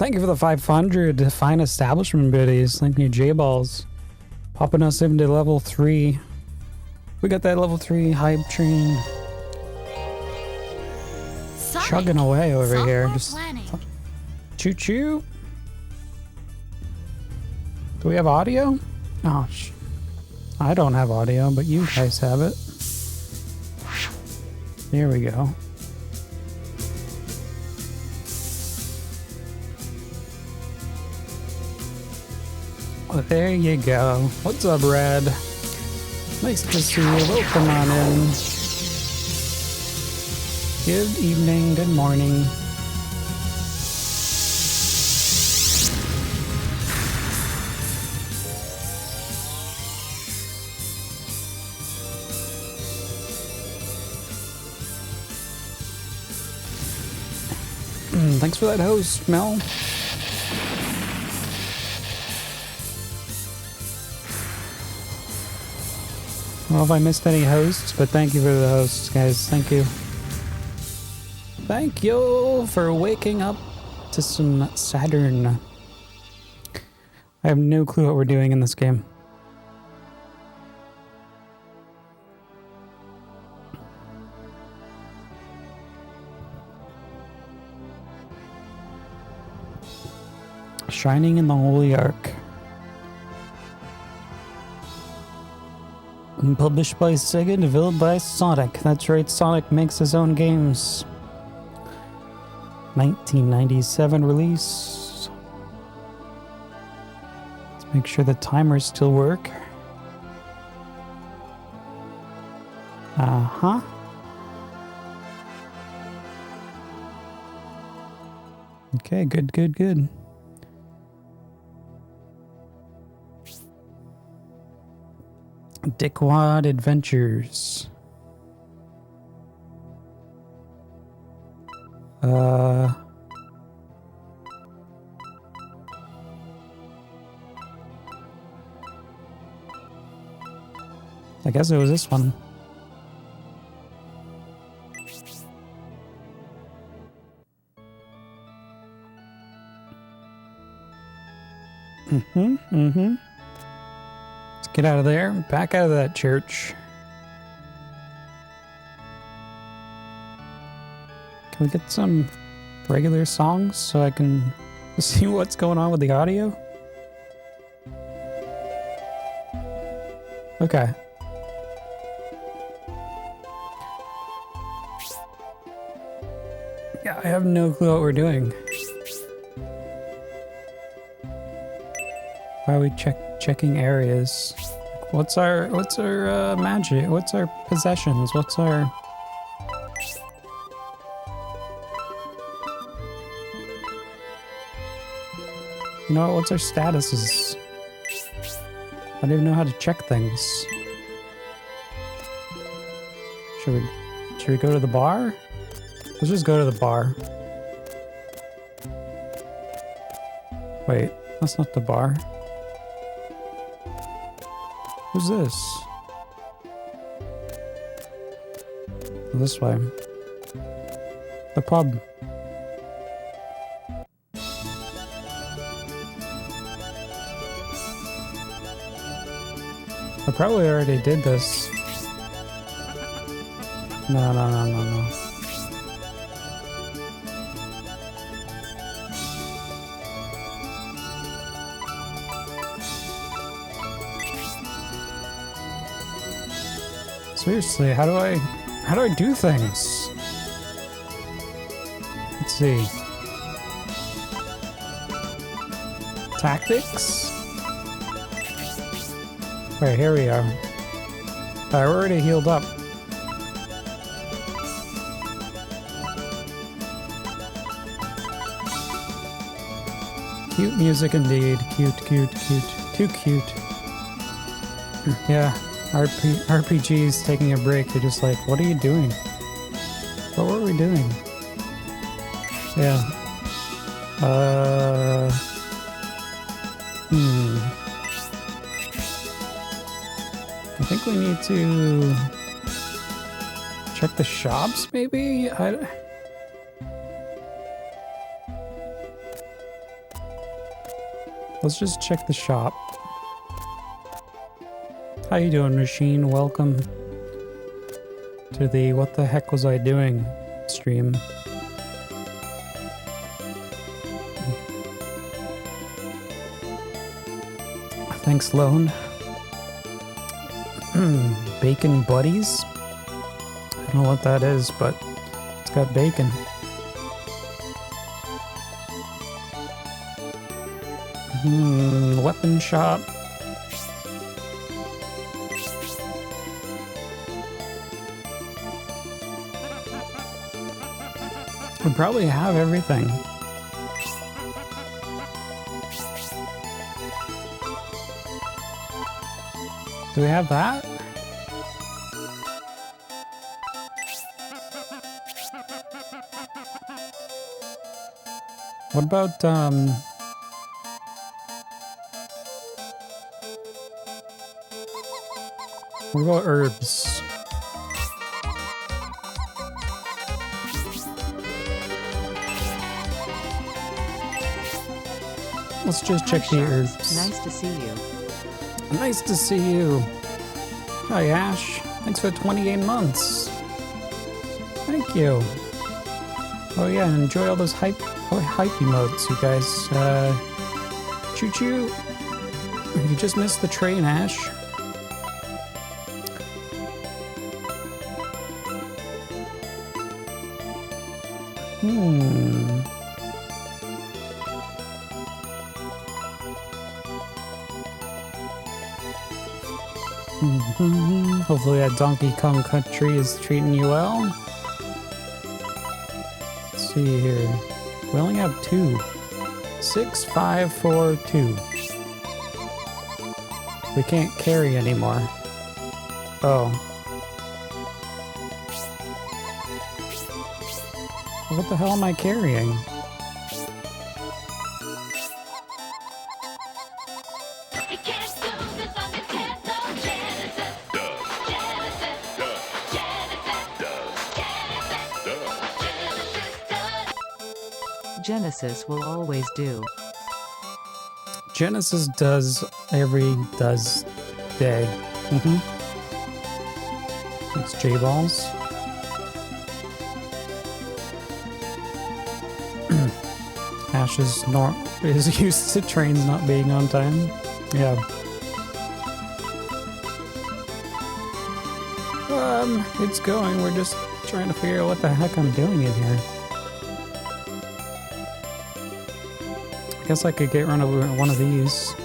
Thank you for the 500 fine establishment biddies. Thank you, J-Balls. Popping us into level 3. We got that level 3 hype train. Sonic, chugging away over here. Just planning. choo-choo. Do we have audio? Oh, I don't have audio, but you guys have it. Here we go. Well, there you go. What's up, Red? Nice to see you. Welcome on in. Good evening, good morning. Thanks for that host, Mel. I don't know if I missed any hosts, but thank you for the hosts, guys. Thank you. Thank you for waking up to some Saturn. I have no clue what we're doing in this game. Shining in the Holy Ark. Published by Sega, developed by Sonic. That's right, Sonic makes his own games. 1997 release. Let's make sure the timers still work. Uh-huh. Okay, good. Dickwad Adventures. I guess it was this one. Let's get out of there. Back out of that church. Can we get some regular songs so I can see what's going on with the audio? Okay. Yeah, I have no clue what we're doing. Why are we checking areas? What's our magic? What's our possessions? What's our... You know what? What's our statuses? I don't even know how to check things. Should we go to the bar? Let's just go to the bar. Wait, that's not the bar. Who's this? This way. The pub. I probably already did this. No. Seriously, how do I do things? Let's see. Tactics? Wait, here we are. We're already healed up. Cute music indeed. Cute. Too cute. Yeah. RPG's taking a break. They're just like, what are you doing? What were we doing? Yeah. I think we need to check the shops, maybe? Let's just check the shop. How you doing, machine? Welcome to the What the Heck Was I Doing stream. Thanks, Lone. Bacon buddies? I don't know what that is, but it's got bacon. Weapon shop. We probably have everything. Do we have that? What about, what about herbs? Let's just check the herbs. Nice to see you. Nice to see you. Hi, Ash. Thanks for 28 months. Thank you. Oh yeah, enjoy all those hype emotes, you guys. Choo choo. You just missed the train, Ash. Hopefully that Donkey Kong Country is treating you well. Let's see here. We only have 2. 6, 5, 4, 2. We can't carry anymore. Oh. What the hell am I carrying? Genesis will always do. Genesis does every day. It's J-Balls. Ash is used to trains not being on time. Yeah. It's going. We're just trying to figure out what the heck I'm doing in here. I guess I could get rid of one of these.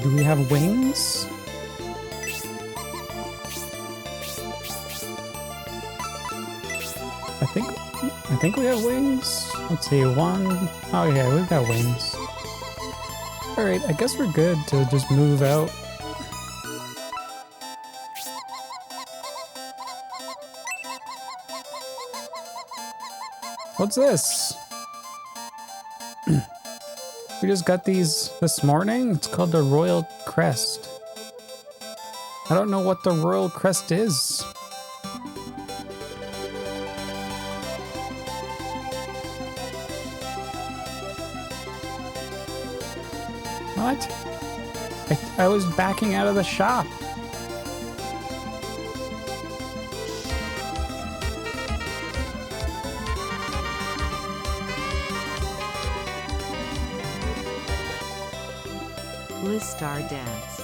Do we have wings? I think we have wings. Let's see, 1. Oh yeah, we've got wings. Alright, I guess we're good to just move out. What's this? We just got these this morning. It's called the Royal Crest. I don't know what the Royal Crest is. What? I was backing out of the shop. Bliss Star Dance.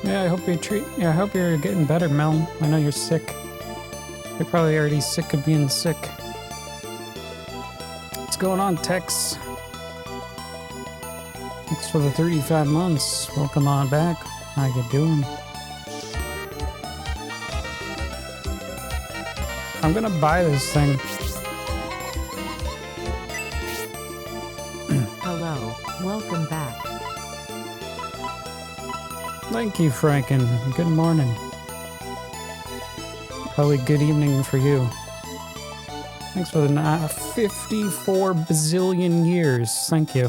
Yeah, I hope you're getting better, Mel. I know you're sick. You're probably already sick of being sick. What's going on, Tex? Thanks for the 35 months. Welcome on back. How you doing? I'm gonna buy this thing. Hello, welcome back. Thank you, Franken. Good morning. Probably good evening for you. Thanks for the 54 bazillion years. Thank you.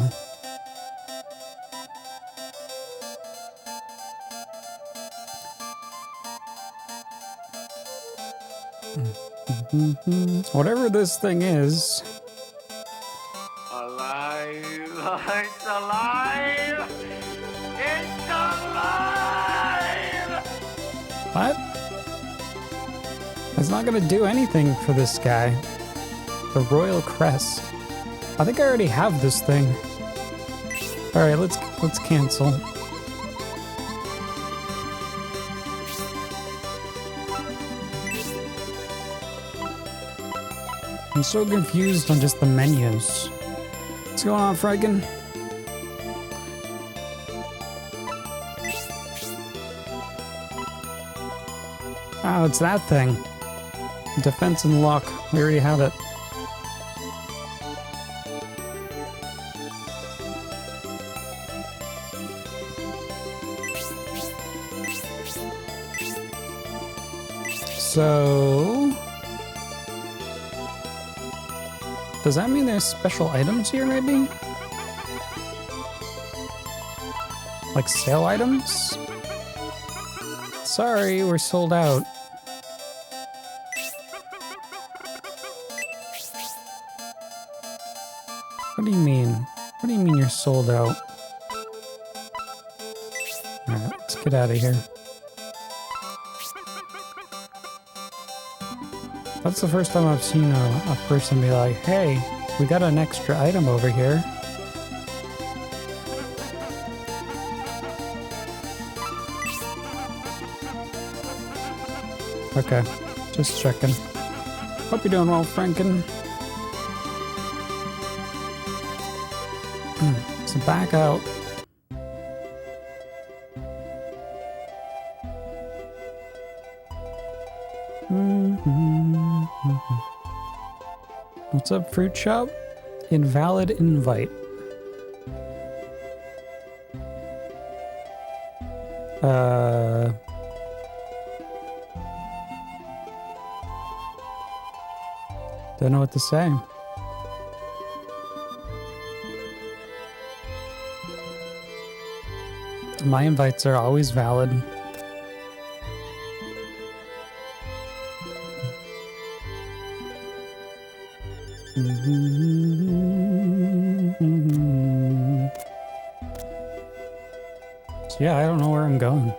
Whatever this thing is. Alive! It's alive! It's alive! What? It's not gonna do anything for this guy. The Royal Crest. I think I already have this thing. All right, let's cancel. I'm so confused on just the menus. What's going on, Franken? Oh, it's that thing. Defense and luck. We already have it. So... does that mean there's special items here, maybe? Like sale items? Sorry, we're sold out. What do you mean? What do you mean you're sold out? Alright, let's get out of here. That's the first time I've seen a person be like, hey, we got an extra item over here. Okay, just checking. Hope you're doing well, Franken. So back out. What's up, fruit shop? Invalid invite. Don't know what to say. My invites are always valid. So yeah, I don't know where I'm going.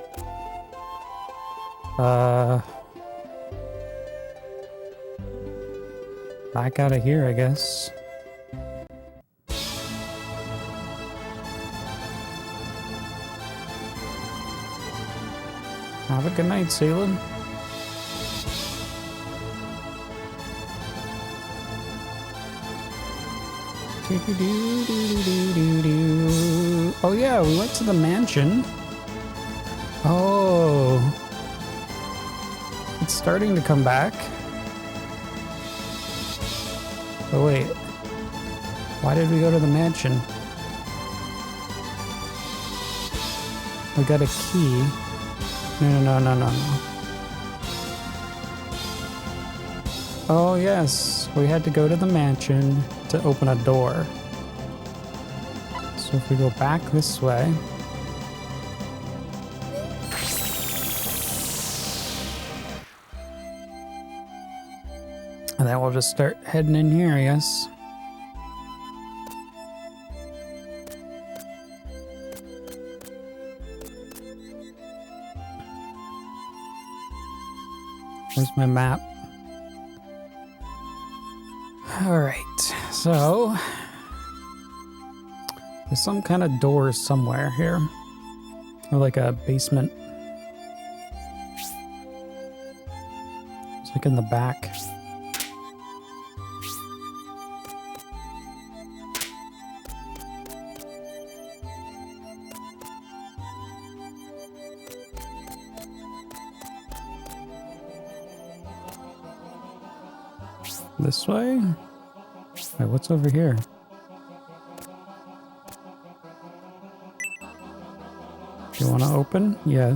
Back out of here, I guess. Have a good night, Salem. Oh yeah, we went to the mansion. Oh. It's starting to come back. Oh wait. Why did we go to the mansion? We got a key. No. Oh yes, we had to go to the mansion to open a door. So if we go back this way. And then we'll just start heading in here, I guess. Where's my map? Alright, so there's some kind of door somewhere here. Or like a basement. It's like in the back. This way? Wait, what's over here? You want to open? Yeah.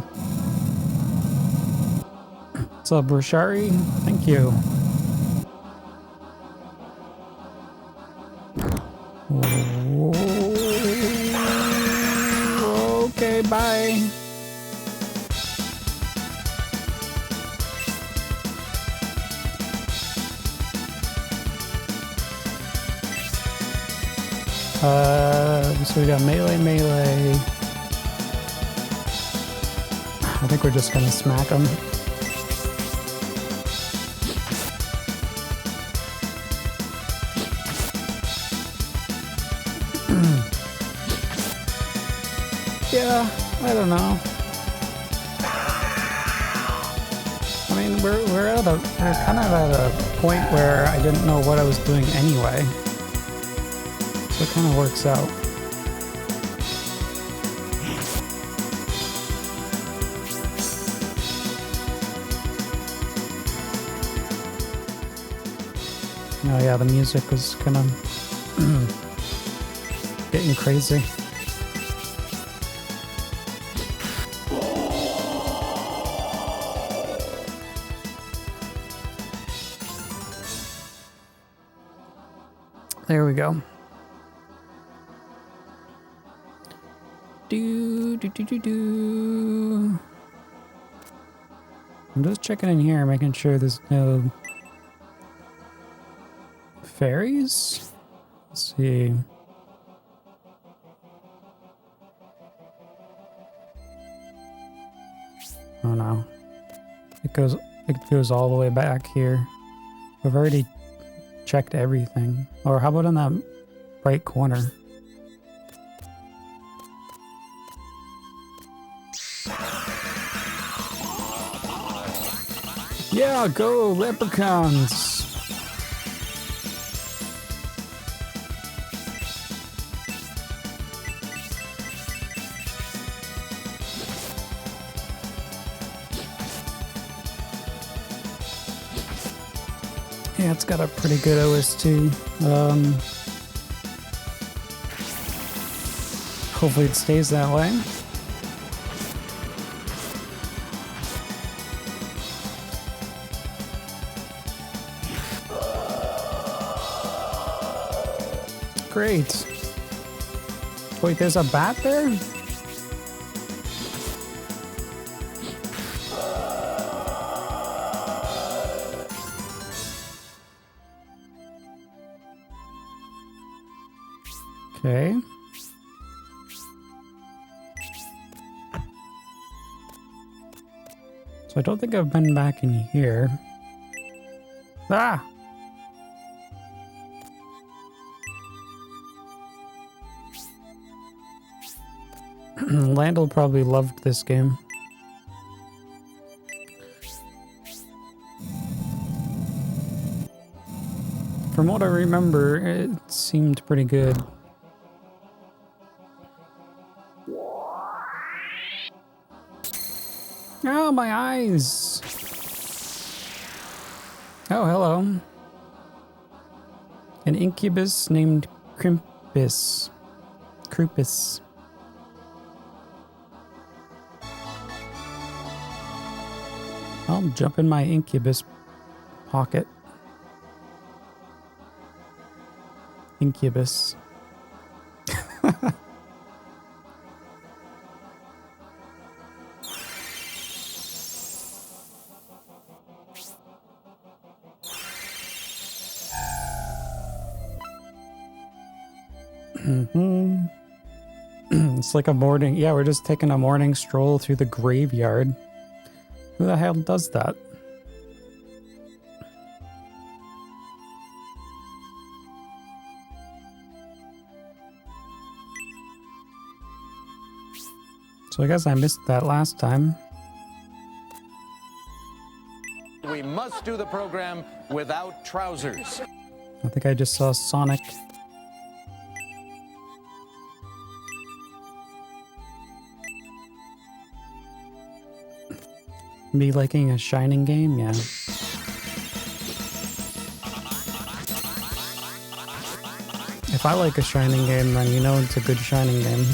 What's up, Roshari? Thank you. bye. So we got melee. I think we're just gonna smack them. Yeah, I don't know. I mean, we're kind of at a point where I didn't know what I was doing anyway. So it kind of works out. Oh yeah, the music was kind of getting crazy. There we go. Do. I'm just checking in here, making sure there's no fairies. Let's see. Oh no. It goes all the way back here. We've already checked everything. Or how about in that right corner? Yeah, go leprechauns! Yeah, it's got a pretty good OST. Hopefully it stays that way. Great. Wait, there's a bat there? Okay. So I don't think I've been back in here. Ah! Landel probably loved this game. From what I remember, it seemed pretty good. Oh, my eyes! Oh, hello. An incubus named Crimpus. Crupus. I'll jump in my incubus pocket. Incubus. It's like a morning. Yeah, we're just taking a morning stroll through the graveyard. Who the hell does that? So I guess I missed that last time. We must do the program without trousers. I think I just saw Sonic. Me liking a Shining game? Yeah. If I like a Shining game, then you know it's a good Shining game.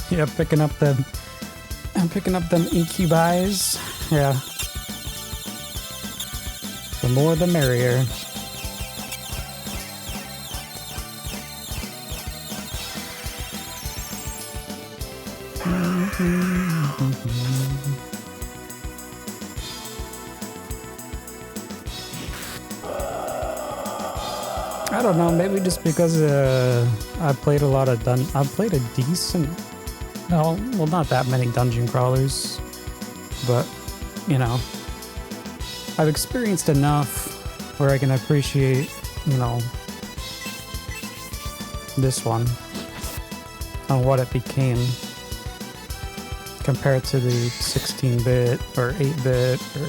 Yeah, picking up them. I'm picking up them incubis. Yeah. The more the merrier. I don't know, maybe just because I played a lot of I played a decent, no, well, not that many dungeon crawlers, but, you know, I've experienced enough where I can appreciate, you know, this one and what it became compared to the 16-bit or 8-bit or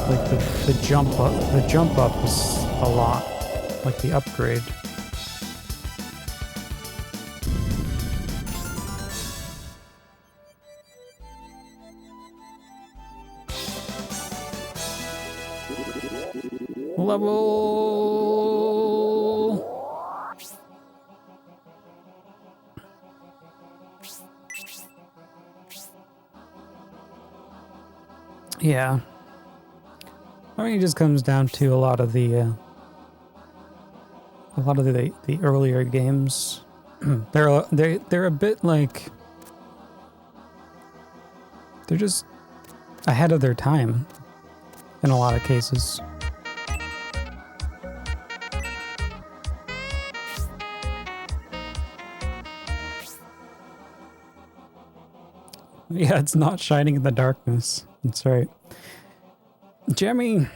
like the jump up was a lot, like the upgrade. Level. Yeah. I mean, it just comes down to a lot of the earlier games. they're a bit like they're just ahead of their time in a lot of cases. Yeah, it's not shining in the darkness. That's right. Jemmy,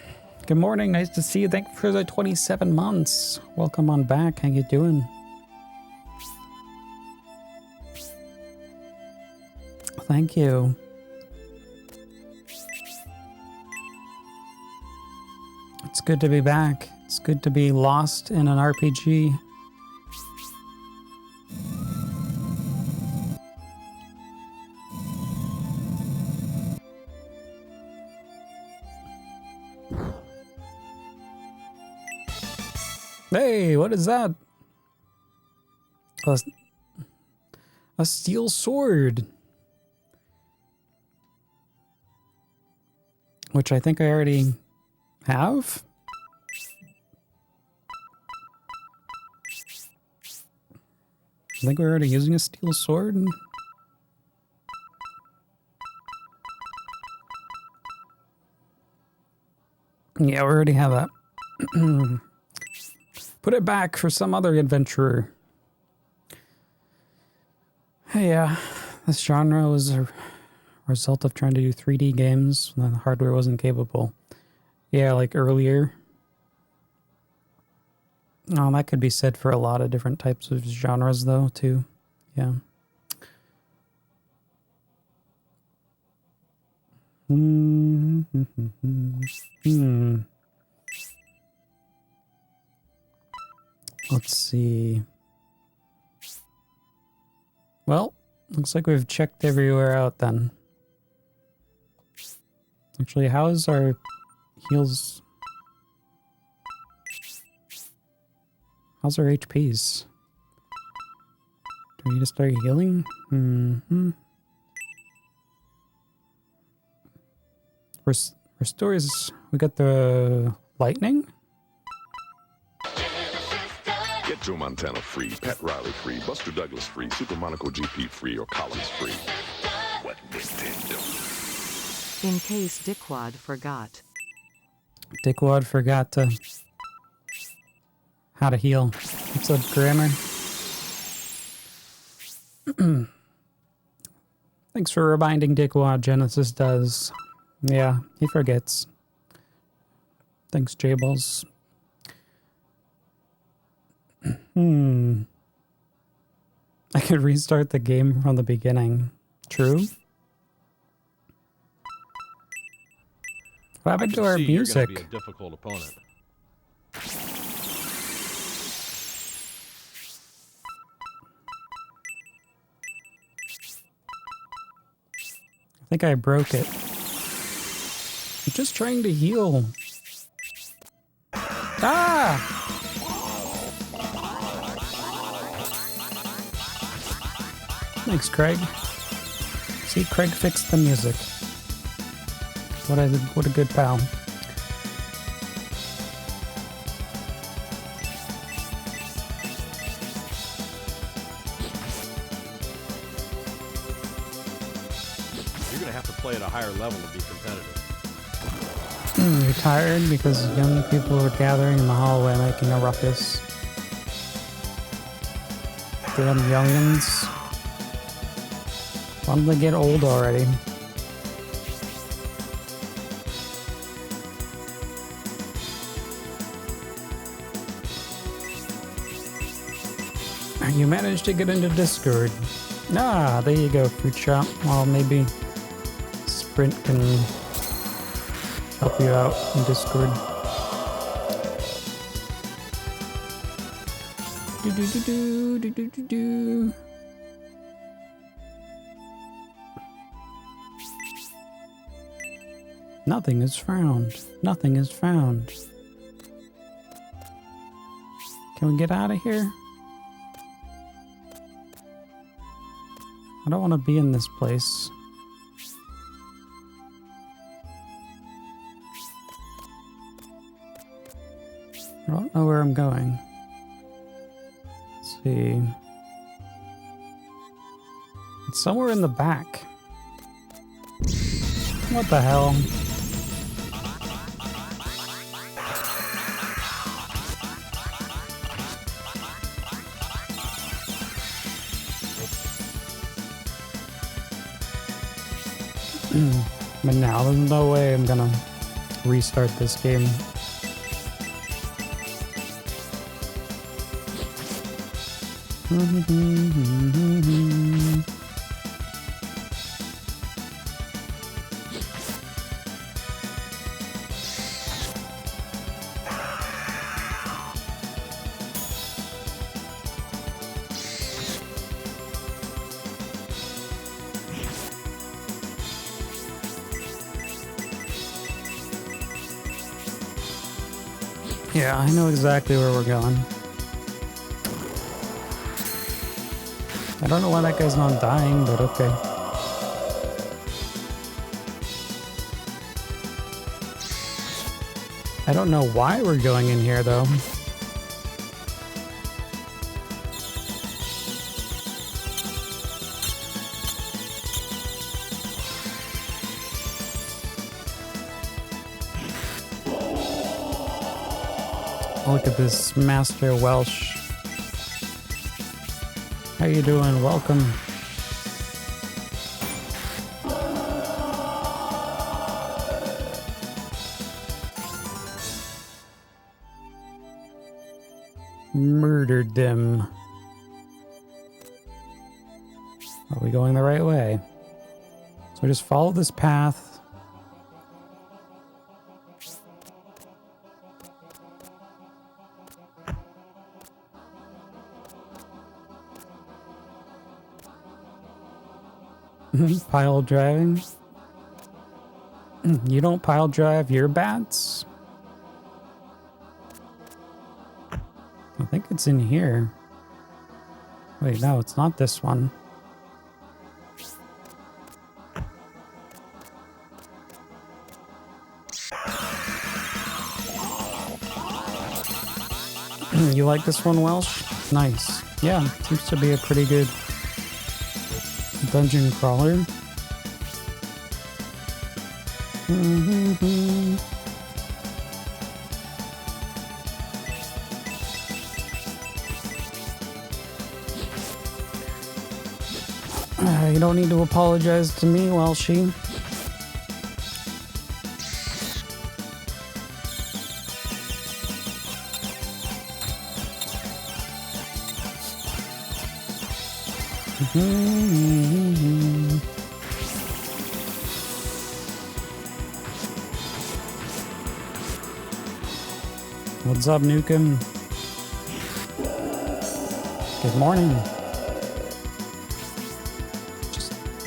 good morning. Nice to see you. Thank you for the 27 months. Welcome on back. How you doing? Thank you. It's good to be back. It's good to be lost in an RPG. Hey, what is that? A steel sword. Which I think I already have. I think we're already using a steel sword. Yeah, we already have that. Put it back for some other adventurer. Hey, yeah, this genre was a result of trying to do 3D games when the hardware wasn't capable. Yeah, like earlier. Oh, that could be said for a lot of different types of genres, though, too. Yeah. Let's see. Well, looks like we've checked everywhere out then. Actually, how's our heals? How's our HPs? Do we need to start healing? Restores. We got the lightning. Get Joe Montana free, Pat Riley free, Buster Douglas free, Super Monaco GP free, or Collins free. What Nintendo? In case Dickwad forgot. Dickwad forgot how to heal. What's up, Grammar? Thanks for reminding Dickwad. Genesis does. Yeah, he forgets. Thanks, J-Balls. I could restart the game from the beginning. True. What happened to our music? You're gonna be a difficult opponent. I think I broke it. I'm just trying to heal. Ah! Thanks, Craig. See, Craig fixed the music. What a good pal. You're gonna have to play at a higher level to be competitive. You're tired because young people are gathering in the hallway making a ruckus. Damn youngins. Why don't they get old already? You managed to get into Discord. Ah, there you go, Fruit Shop. Well, maybe Sprint can help you out in Discord. Do. Nothing is found. Nothing is found. Can we get out of here? I don't want to be in this place. I don't know where I'm going. Let's see. It's somewhere in the back. What the hell? But now there's no way I'm gonna restart this game. Yeah, I know exactly where we're going. I don't know why that guy's not dying, but okay. I don't know why we're going in here, though. Look at this Master Welsh. How you doing? Welcome. Murdered them. Are we going the right way? So just follow this path. Pile driving. You don't pile drive your bats? I think it's in here. Wait, no, it's not this one. You like this one, Welsh? Nice. Yeah, seems to be a pretty good dungeon crawler. You don't need to apologize to me, Welshie. What's up, Nukem? Good morning.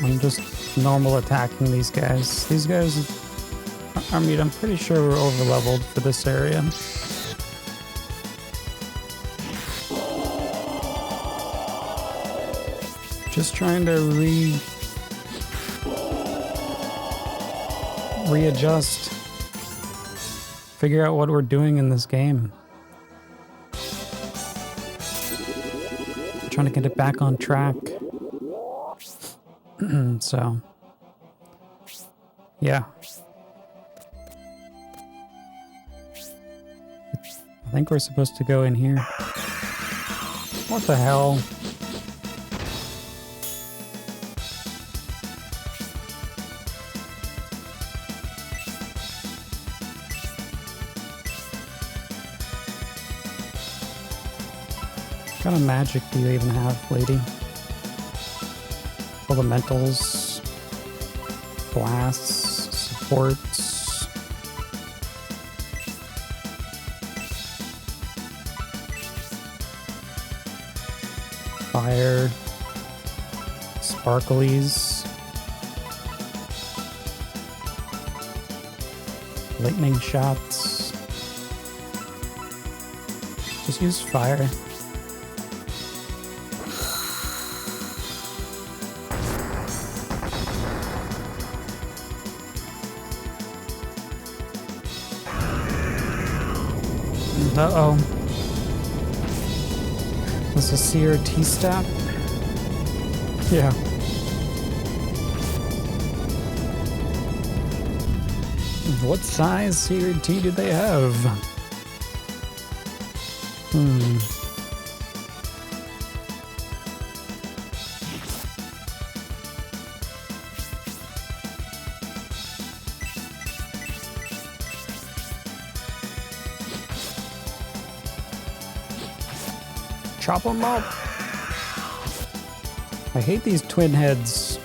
I'm just normal attacking these guys. These guys, I mean, I'm pretty sure we're over-leveled for this area. Just trying to readjust. Figure out what we're doing in this game. Trying to get it back on track. So, yeah. I think we're supposed to go in here. What the hell? What kind of magic do you even have, lady? Elementals, blasts, supports. Fire, sparklies, lightning shots. Just use fire. Uh-oh. Was a CRT stat? Yeah. What size CRT do they have? Chop them up. I hate these twin heads.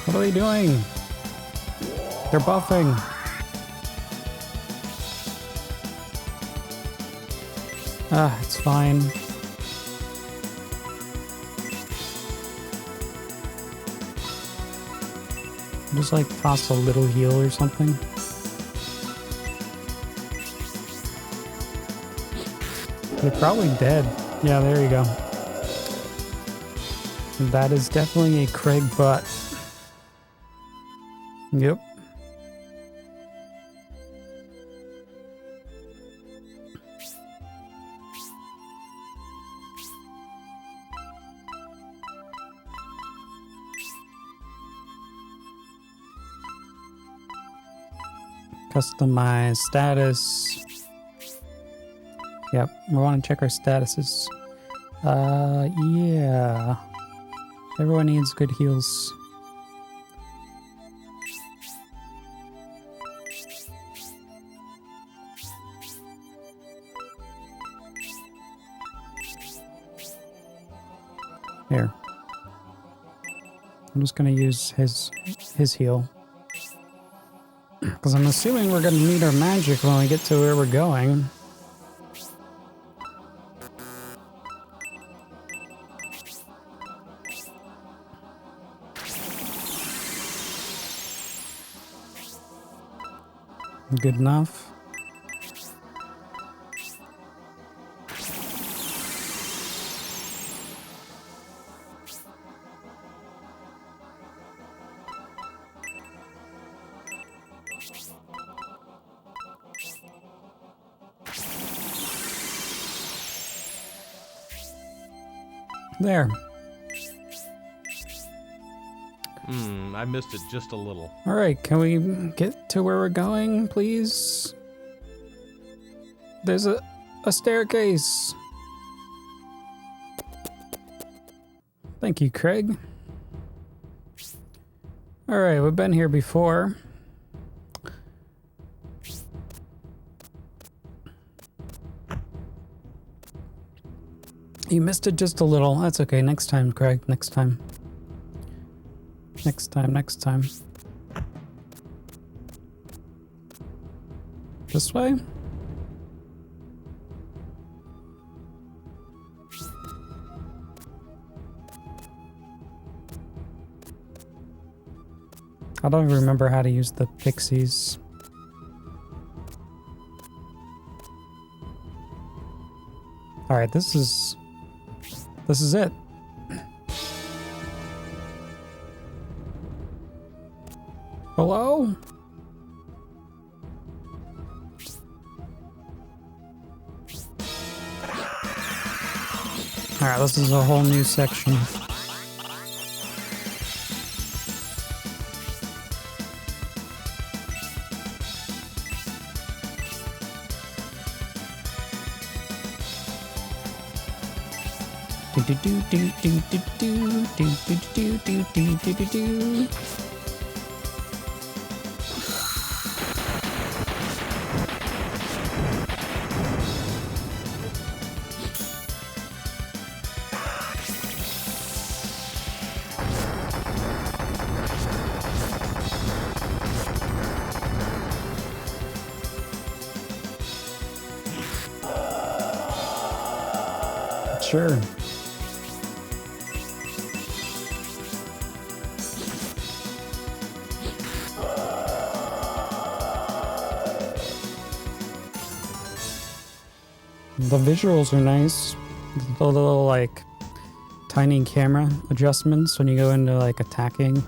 What are they doing? They're buffing. Ah, it's fine. Just like toss a little heal or something. They're probably dead. Yeah, there you go. That is definitely a Craig butt. Yep. Customize status. Yep, we want to check our statuses. Yeah. Everyone needs good heals. Here. I'm just gonna use his heal. Because I'm assuming we're going to need our magic when we get to where we're going. Good enough. There. I missed it just a little. All right, can we get to where we're going, please? There's a staircase. Thank you, Craig. All right, we've been here before. You missed it just a little. That's okay. Next time, Craig. Next time. Next time, next time. This way? I don't even remember how to use the pixies. Alright, this is it. Hello? Alright, this is a whole new section. Sure. The visuals are nice. The little like tiny camera adjustments when you go into like attacking.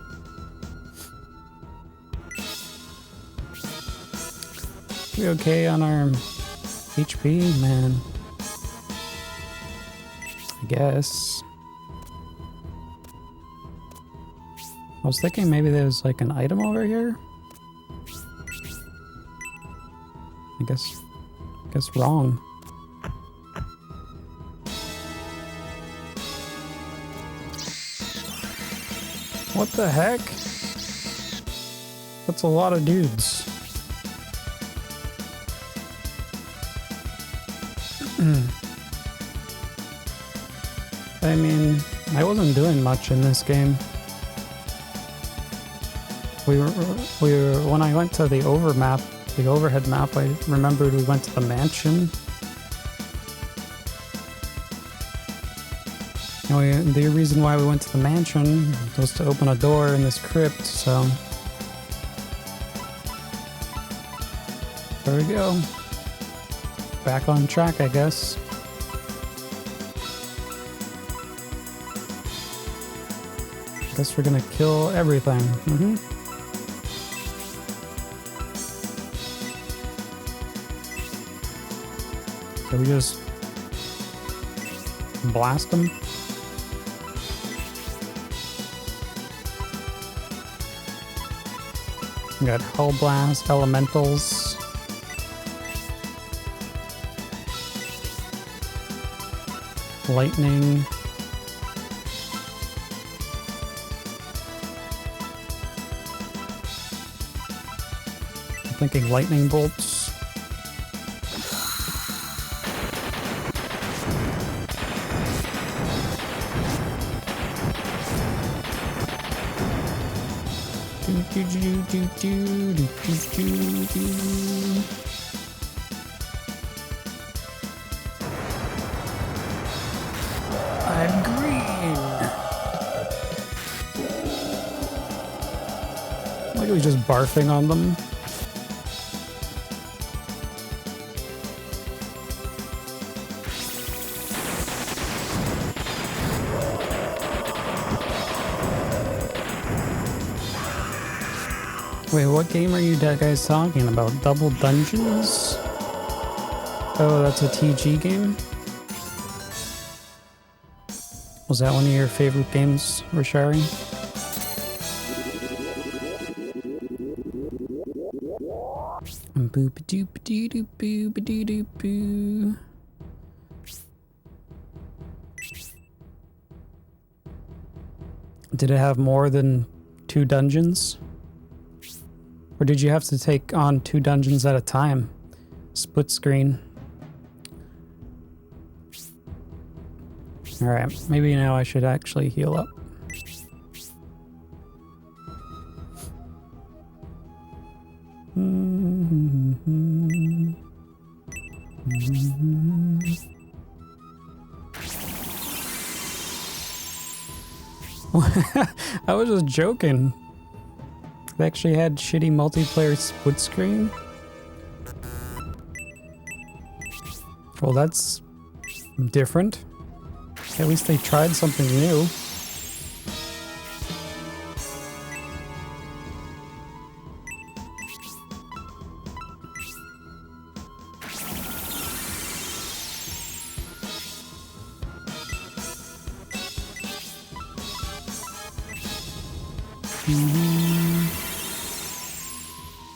We okay on our HP, man? I guess. I was thinking maybe there's like an item over here. I guess wrong. What the heck? That's a lot of dudes. I mean, I wasn't doing much in this game. We were when I went to the overhead map, I remembered we went to the mansion. The reason why we went to the mansion was to open a door in this crypt, so there we go. Back on track, I guess. Guess we're gonna kill everything. So we just blast them. We got Hull Blast, Elementals. Lightning. I'm thinking lightning bolts. I'm green. Like we just barfing on them. Wait, what game are you guys talking about? Double Dungeons? Oh, that's a TG game? Was that one of your favorite games, Rashari? Boop-a-doop-a-doo-doop-boo-ba-doo-doop-boo. Did it have more than 2 dungeons? Or did you have to take on 2 dungeons at a time? Split screen. Alright, maybe now I should actually heal up. I was just joking. They actually had shitty multiplayer split screen. Well, that's different. At least they tried something new.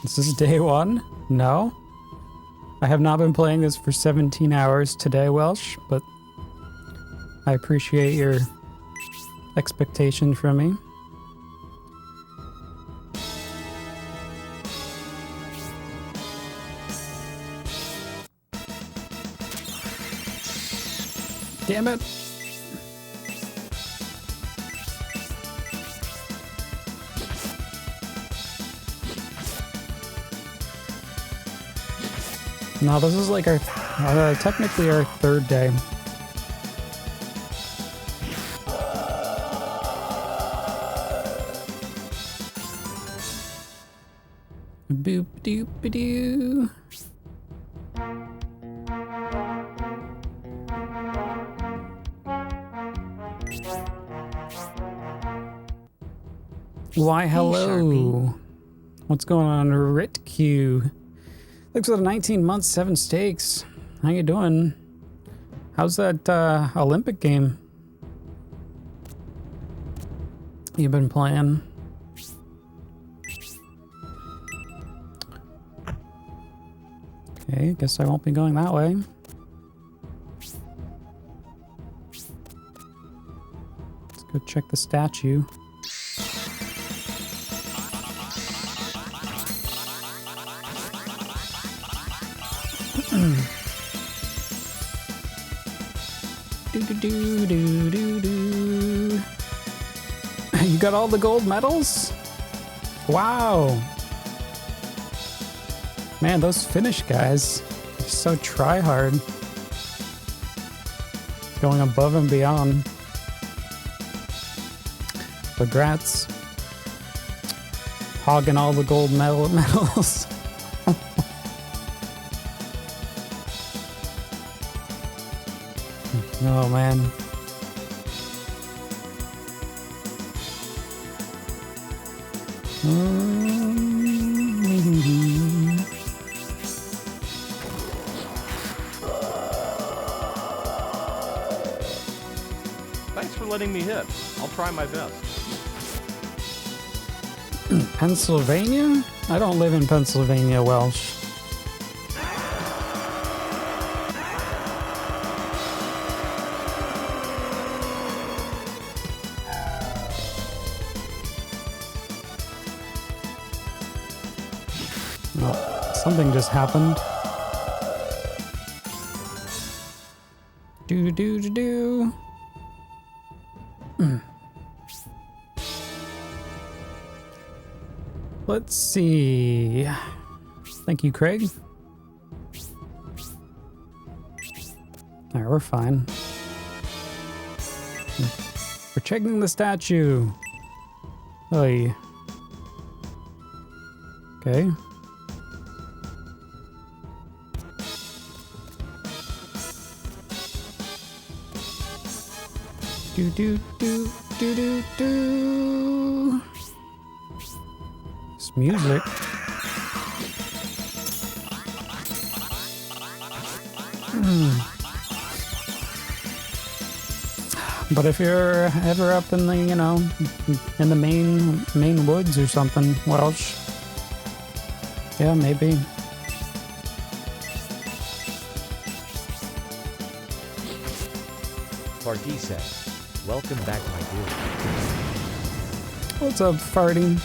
This is day one? No? I have not been playing this for 17 hours today, Welsh, but I appreciate your expectation from me. Damn it! No, this is like our technically our third day. Boop doop doo. Why hello? What's going on, Ritq? Looks like 19 months, 7 stakes. How you doing? How's that Olympic game you've been playing? Okay, guess I won't be going that way. Let's go check the statue. Do. You got all the gold medals? Wow. Man, those Finnish guys are so try-hard. Going above and beyond. Congrats. Hogging all the gold medals. Oh man. Thanks for letting me hit. I'll try my best. Pennsylvania? I don't live in Pennsylvania, Welsh. Something just happened. Do. Let's see. Thank you, Craig. Alright, we're fine. We're checking the statue. Oy. Okay. Do. This music. But if you're ever up in the, you know, in the main woods or something, Welsh, yeah, maybe. Farty says, welcome back, my dude. What's up, Farty?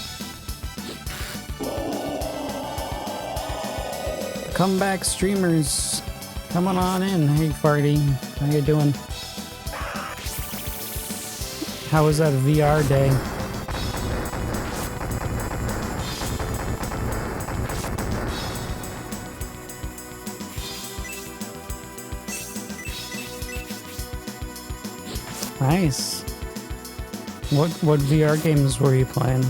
Comeback streamers, coming on in. Hey, Farty, how you doing? How was that VR day? Nice. What VR games were you playing?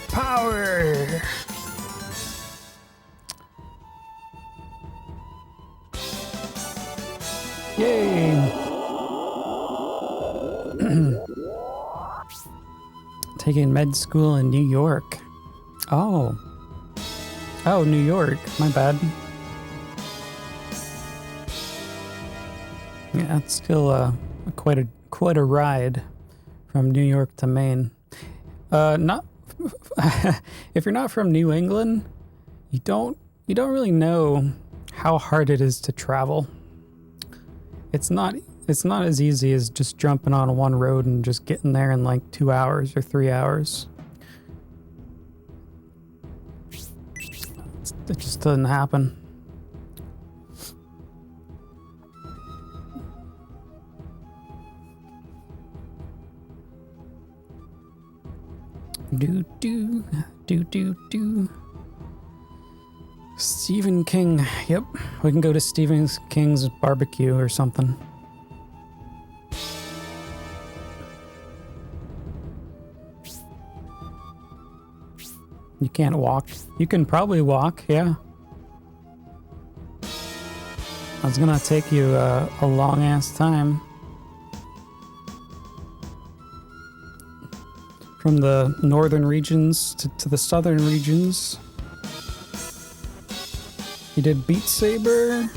Power! Yay! Taking med school in New York. Oh. Oh, New York. My bad. Yeah, it's still quite a ride from New York to Maine. Not if you're not from New England, you don't really know how hard it is to travel. It's not as easy as just jumping on one road and just getting there in like 2 hours or 3 hours. It just doesn't happen. Do. Stephen King. Yep, we can go to Stephen King's barbecue or something. You can't walk. You can probably walk, yeah. It's gonna take you a long ass time. From the northern regions to the southern regions. You did Beat Saber.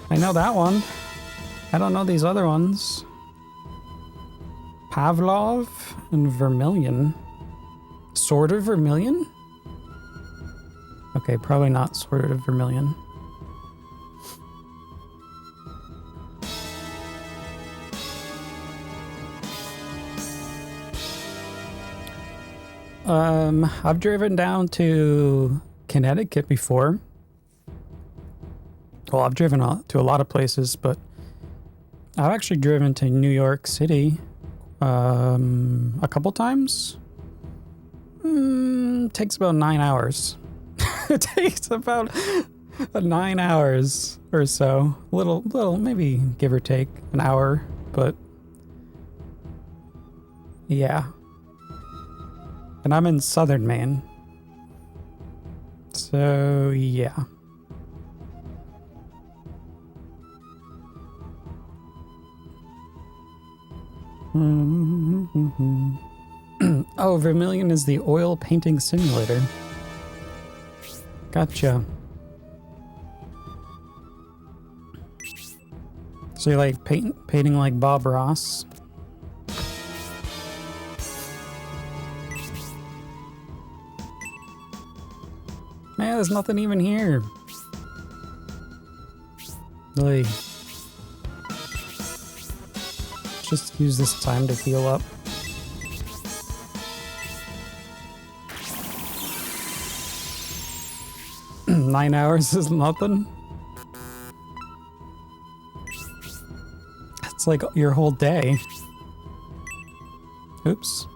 I know that one. I don't know these other ones. Pavlov and Vermilion. Sword of Vermilion? Okay, probably not Sword of Vermilion. I've driven down to Connecticut before. Well, I've driven to a lot of places, but I've actually driven to New York City a couple times. Takes about 9 hours. It takes about 9 hours or so. Little, maybe give or take an hour, but yeah. And I'm in southern Maine. So, yeah. Oh, Vermilion is the oil painting simulator. Gotcha. So you like painting like Bob Ross? Man, there's nothing even here. Like, just use this time to heal up. Nine hours is nothing. It's like your whole day. Oops.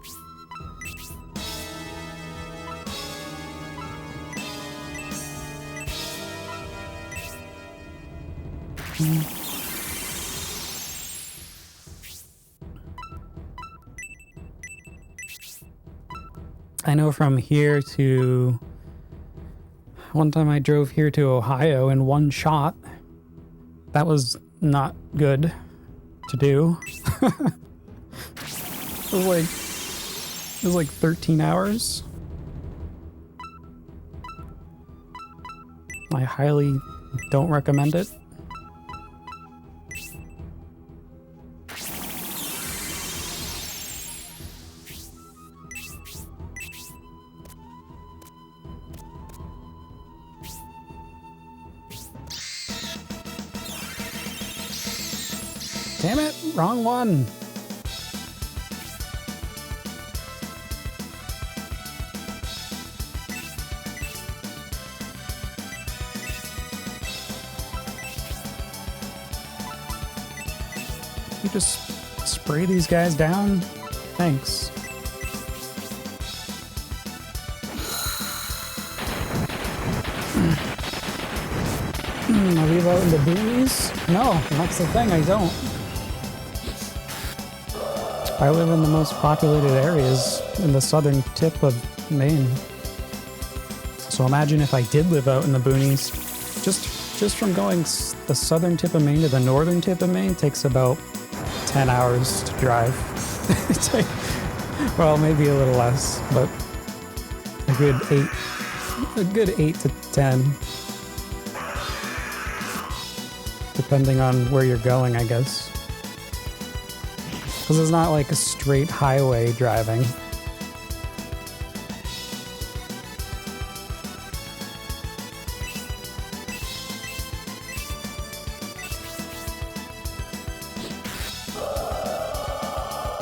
I know from here to... One time I drove here to Ohio in one shot. That was not good to do. It was like 13 hours. I highly don't recommend it. Damn it, wrong one. You just spray these guys down? Thanks. I leave out in the boonies? No, that's the thing, I don't. I live in the most populated areas in the southern tip of Maine. So imagine if I did live out in the boonies. just from going the southern tip of Maine to the northern tip of Maine takes about 10 hours to drive. It's like, well, maybe a little less, but a good 8 to 10, depending on where you're going, I guess. Because it's not like a straight highway driving.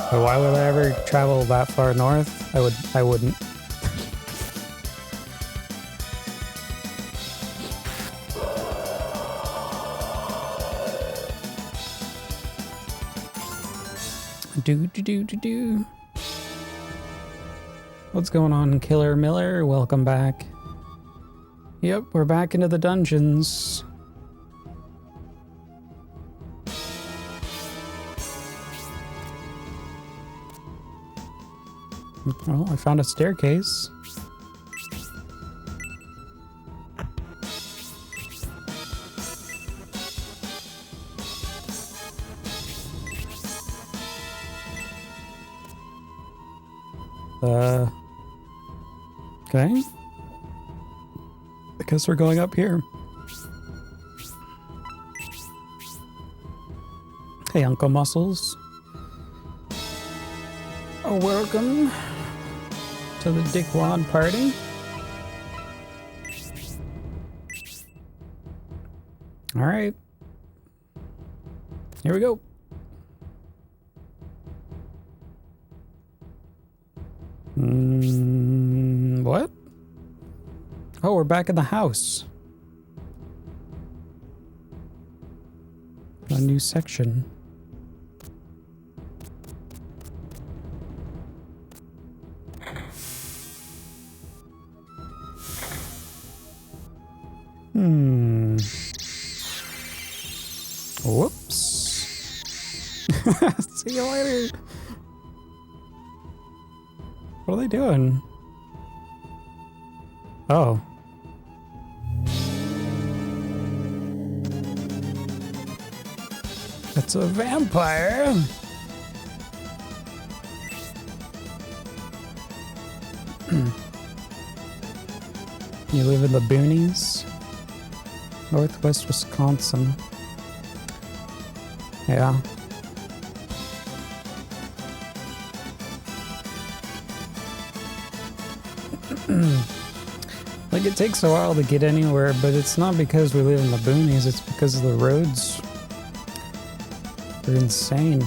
But why would I ever travel that far north? I wouldn't. Do. What's going on, Killer Miller? Welcome back. Yep, we're back into the dungeons. Well, I found a staircase. Okay. I guess we're going up here. Hey, Uncle Muscles. Oh, welcome to the Dickwad party. All right. Here we go. What? Oh, we're back in the house. A new section. Whoops. See you later. What are they doing? Oh. It's a vampire. You live in the boonies? Northwest Wisconsin. Yeah. Like, it takes a while to get anywhere, but it's not because we live in the boonies, it's because the roads are insane.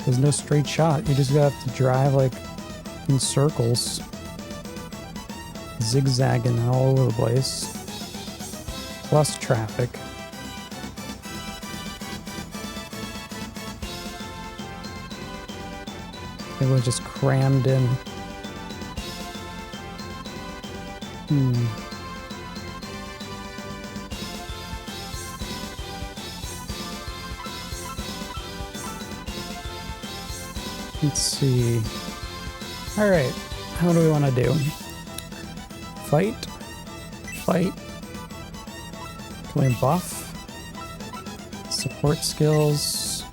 There's no straight shot, you just have to drive like in circles, zigzagging all over the place, plus traffic. It was just crammed in. Let's see. Alright, how do we want to do? Fight? Fight? Can we buff? Support skills?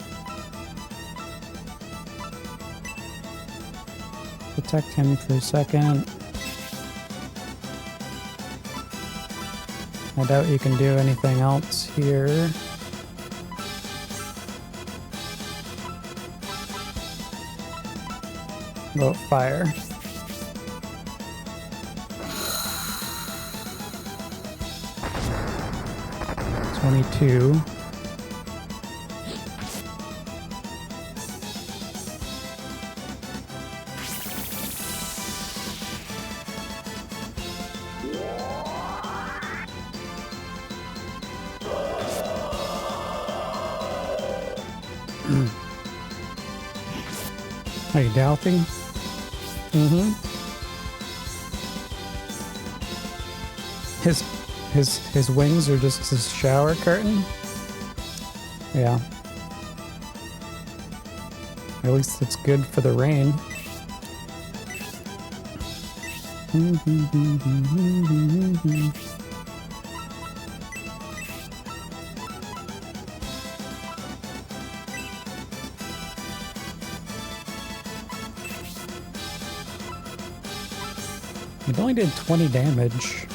Protect him for a second. I doubt you can do anything else here. About fire. $22. Are you doubting? His wings are just his shower curtain? Yeah. At least it's good for the rain. It only did 20 damage.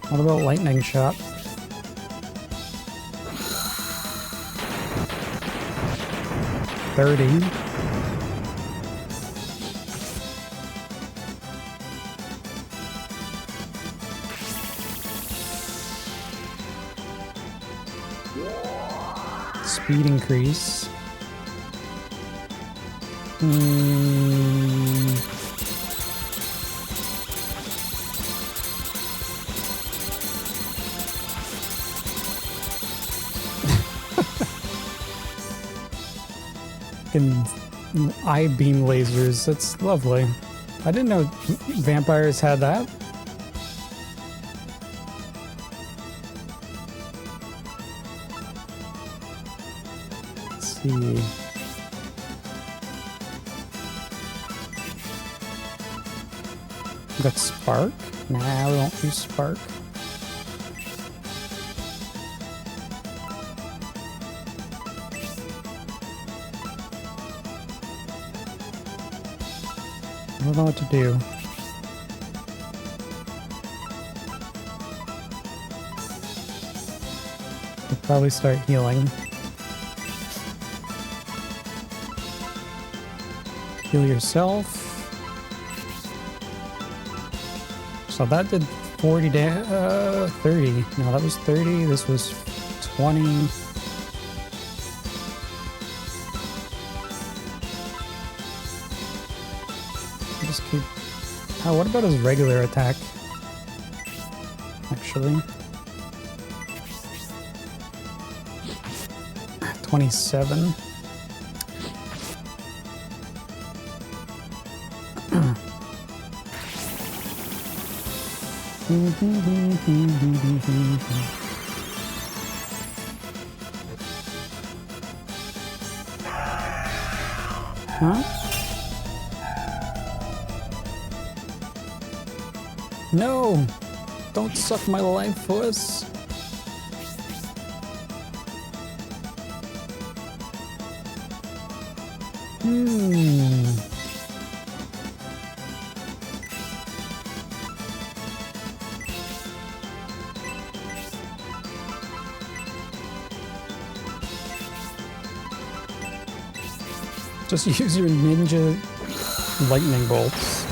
What about lightning shot? $30. Speed increase. Fucking I-beam lasers. That's lovely. I didn't know vampires had that. Let's see. Got spark? Nah, we won't use spark. I don't know what to do. We'll probably start healing. Heal yourself. So that did 40 30. No, that was 30. This was 20. Just keep... Oh, what about his regular attack? Actually. 27. Huh? No! Don't suck my life force! Just use your ninja lightning bolts.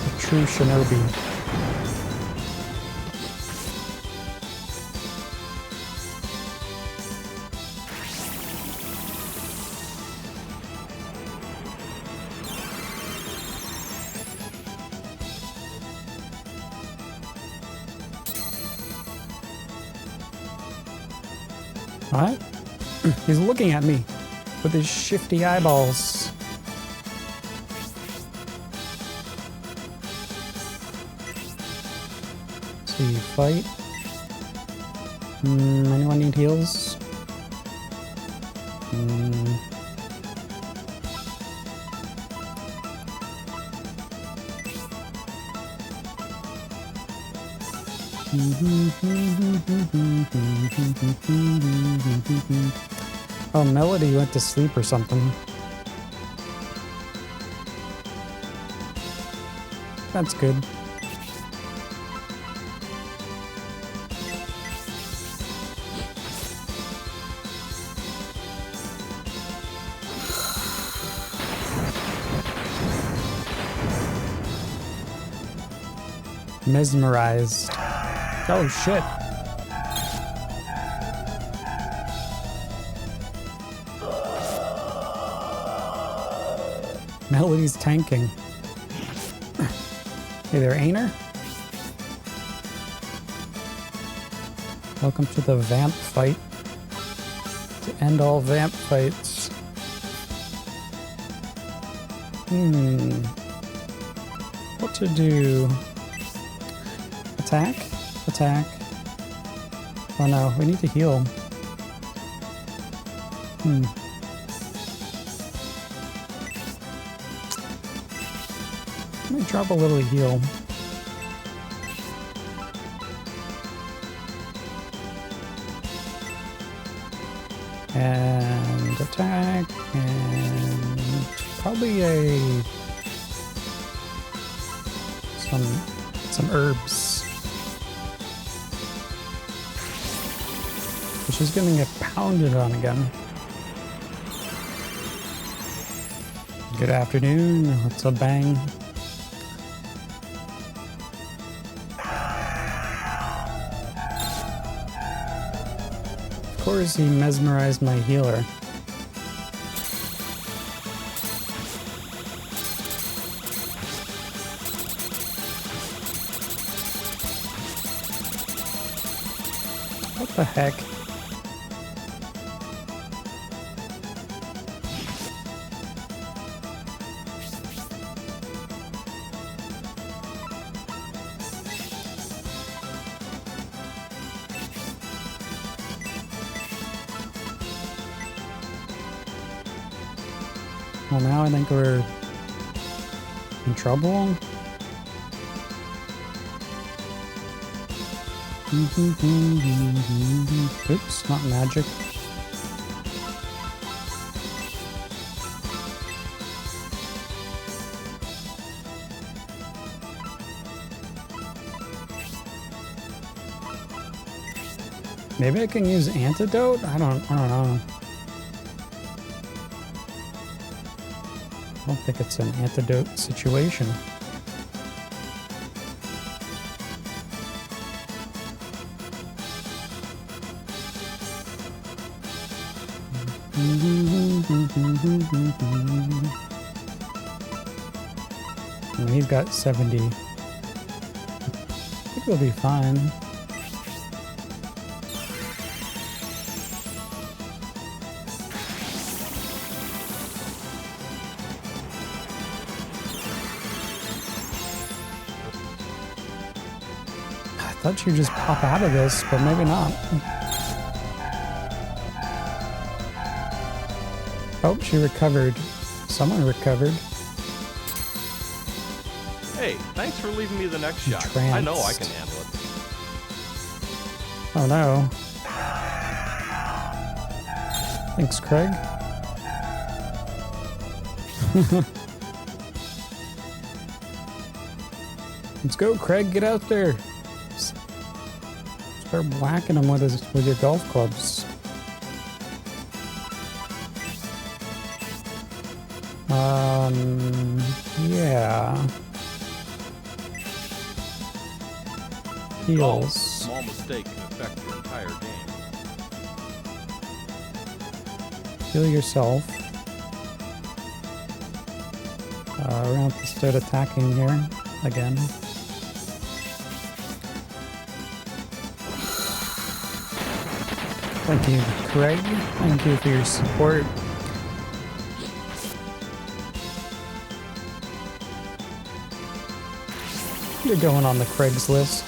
A true shinobi. What? He's looking at me with his shifty eyeballs. So you fight. Anyone need heals? Oh, Melody went to sleep or something. That's good. Mesmerized. Oh shit. Melody's tanking. Hey there, Ainer. Welcome to the vamp fight. To end all vamp fights. What to do? Attack? Attack. Oh no, we need to heal. Let me drop a little heal. And attack. And probably some herbs. But she's gonna get pounded on again. Good afternoon. What's up, Bang? Of course, he mesmerized my healer. What the heck? Well, now I think we're in trouble. Oops, not magic. Maybe I can use antidote? I don't know. I don't think it's an antidote situation. And he's got 70. I think we'll be fine. I thought she'd just pop out of this, but maybe not. Oh, she recovered. Someone recovered. Hey, thanks for leaving me the next shot. Tranced. I know I can handle it. Oh no. Thanks, Craig. Let's go, Craig. Get out there. Start whacking him with your golf clubs. Yeah. Heals. Small mistake can affect your entire game. Heal yourself. We're gonna have to start attacking here again. Thank you, Craig. Thank you for your support. You're going on the Craigslist.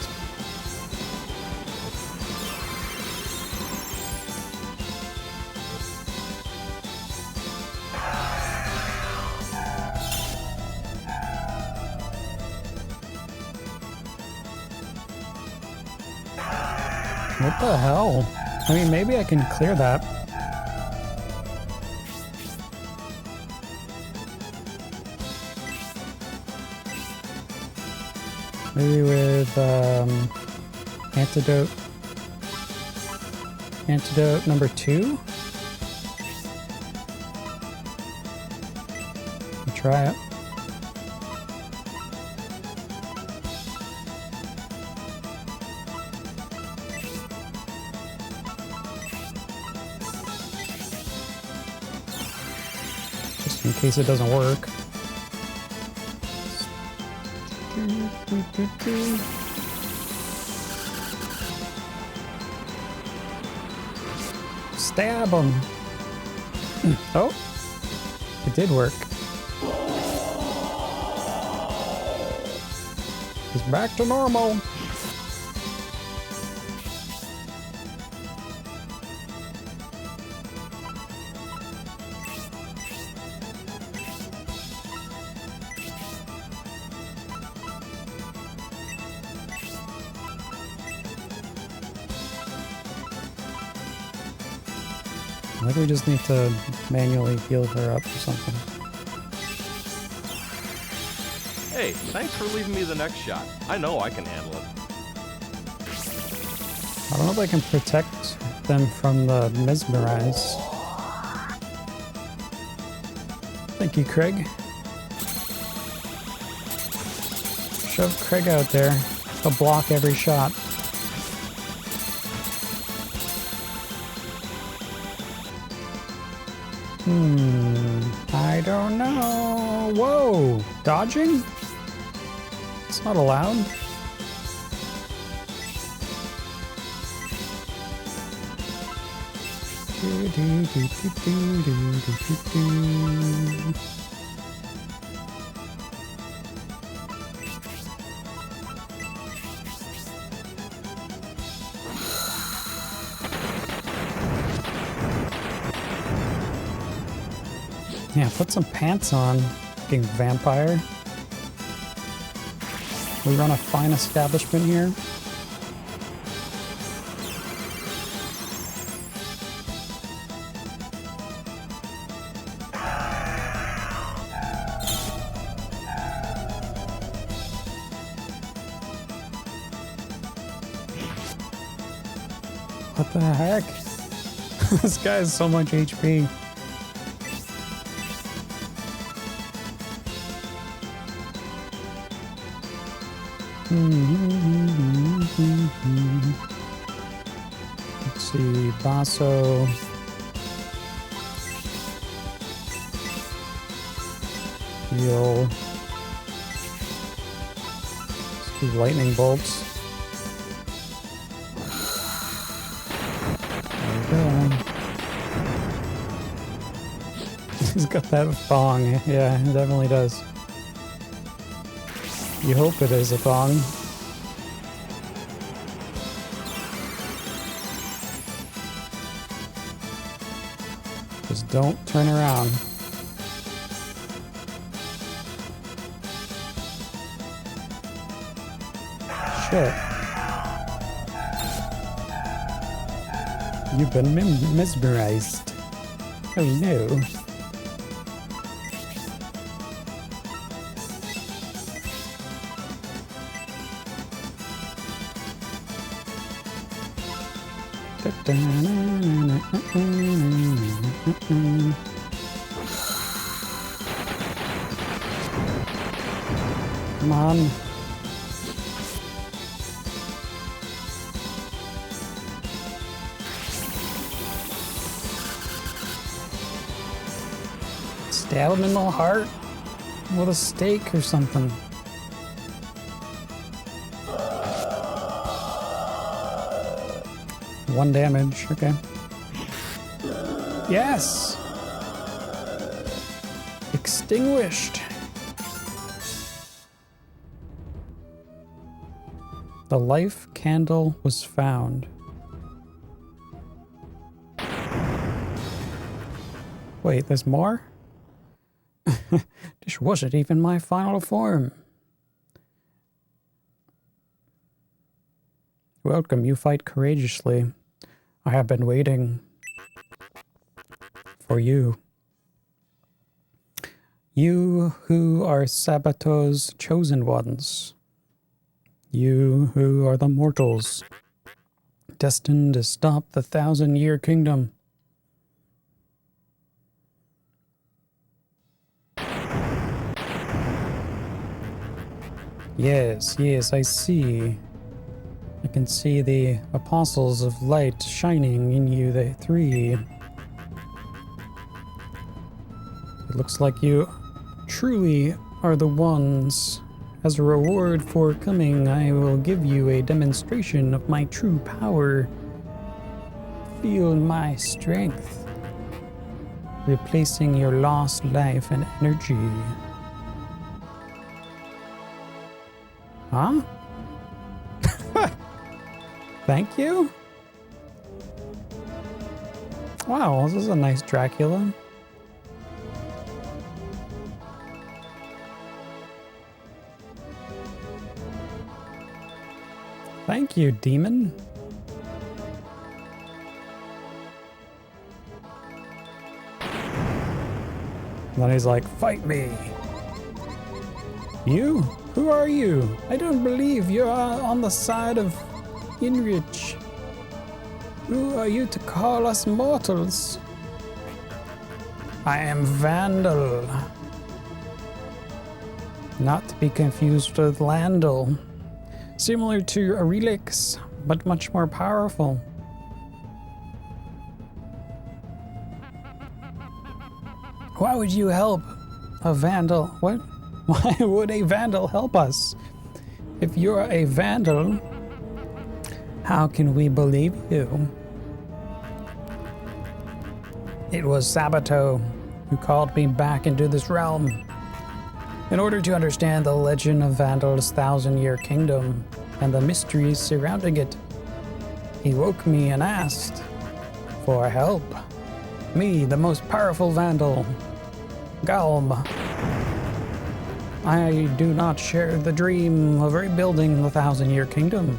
What the hell? I mean, maybe I can clear that. Maybe with antidote number 2. I'll try it. Just in case it doesn't work. Stab him. Oh, it did work. He's back to normal. I think we just need to manually heal her up or something. Hey, thanks for leaving me the next shot. I know I can handle it. I don't know if I can protect them from the mesmerize. Thank you, Craig. Shove Craig out there. He'll block every shot. I don't know. Whoa! Dodging? It's not allowed. Yeah, put some pants on, fucking vampire. We run a fine establishment here. What the heck? This guy has so much HP. Let's see, Basso. Heal. Let's do lightning bolts. There we go. He's got that thong. Yeah, it definitely does. You hope it is a thong. Just don't turn around. Shit. You've been mesmerized. Oh no. Come on. Stab him in the heart with a stake or something. One damage, okay. Yes! Extinguished! The life candle was found. Wait, there's more? This wasn't even my final form. Welcome, you fight courageously. I have been waiting for you. You who are Sabato's chosen ones. You who are the mortals, destined to stop the 1,000-year kingdom. Yes, yes, I see. I can see the apostles of light shining in you, the three. It looks like you truly are the ones. As a reward for coming, I will give you a demonstration of my true power. Feel my strength, replacing your lost life and energy. Huh? Thank you? Wow, this is a nice Dracula. Thank you, demon. Then he's like, fight me. You? Who are you? I don't believe you're on the side of Inrich. Who are you to call us mortals? I am Vandal. Not to be confused with Landel. Similar to Aurelix, but much more powerful. Why would you help a Vandal? What? Why would a Vandal help us? If you're a Vandal, how can we believe you? It was Sabato who called me back into this realm. In order to understand the legend of Vandal's 1,000-year kingdom and the mysteries surrounding it, he woke me and asked for help. Me, the most powerful Vandal, Galm. I do not share the dream of rebuilding the 1,000-year kingdom.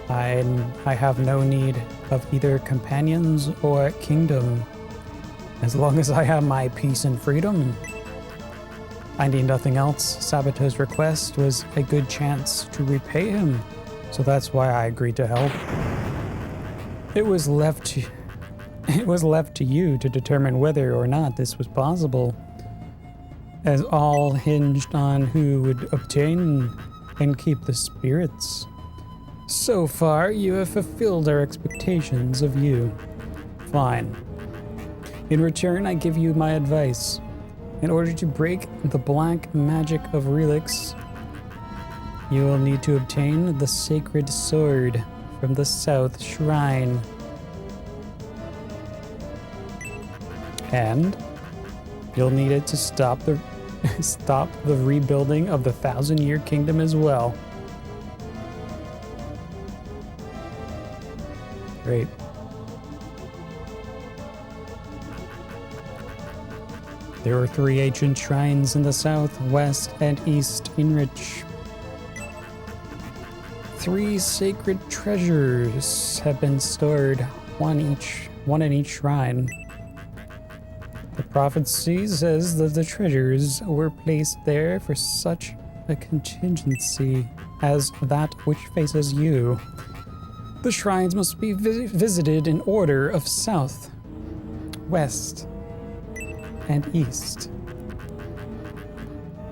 I have no need of either companions or kingdom, as long as I have my peace and freedom. I need nothing else. Sabato's request was a good chance to repay him, so that's why I agreed to help. It was left to you to determine whether or not this was possible, as all hinged on who would obtain and keep the spirits. So far, you have fulfilled our expectations of you. Fine. In return, I give you my advice. In order to break the black magic of Relix, you will need to obtain the sacred sword from the South Shrine. And you'll need it to stop the rebuilding of the 1,000-year kingdom as well. Great. There are 3 ancient shrines in the south, west, and east Inrich. 3 sacred treasures have been stored, one in each shrine. The prophecy says that the treasures were placed there for such a contingency as that which faces you. The shrines must be visited in order of south, west, and east,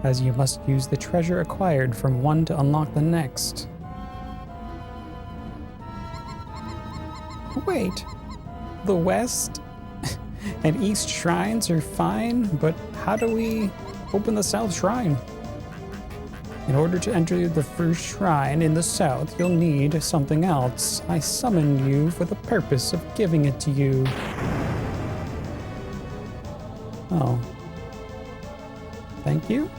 as you must use the treasure acquired from one to unlock the next. Wait, the west and east shrines are fine, but how do we open the south shrine? In order to enter the first shrine in the south, you'll need something else. I summoned you for the purpose of giving it to you. Oh. Thank you.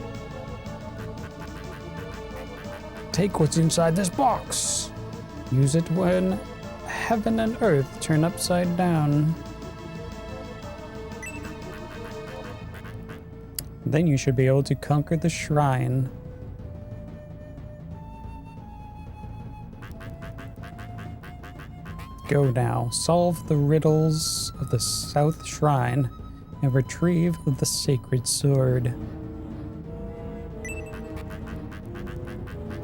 Take what's inside this box. Use it when heaven and earth turn upside down. Then you should be able to conquer the shrine. Go now. Solve the riddles of the South Shrine and retrieve the sacred sword.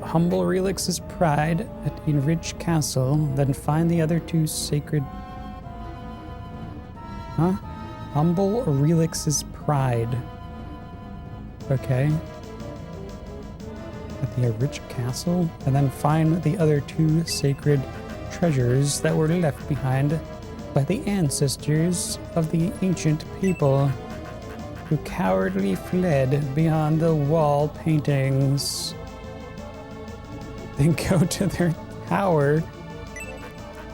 Humble Relix's pride at Inrich Castle, then find the other 2 sacred... Huh? Humble Relix's pride. Okay. At the Inrich Castle, and then find the other 2 sacred treasures that were left behind by the ancestors of the ancient people who cowardly fled beyond the wall paintings. Then go to their tower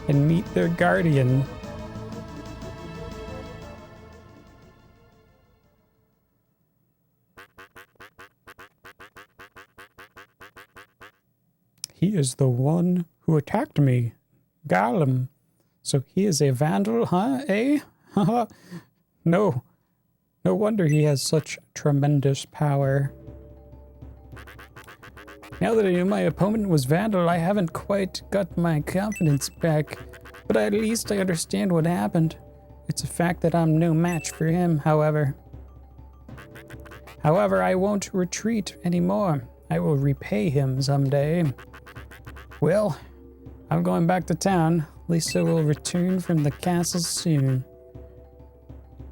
and meet their guardian. He is the one who attacked me, Gollum. So he is a vandal, huh? Eh? Haha. No. No wonder he has such tremendous power. Now that I knew my opponent was Vandal, I haven't quite got my confidence back, but at least I understand what happened. It's a fact that I'm no match for him, however. However, I won't retreat anymore. I will repay him someday. Well, I'm going back to town. Lisa will return from the castle soon.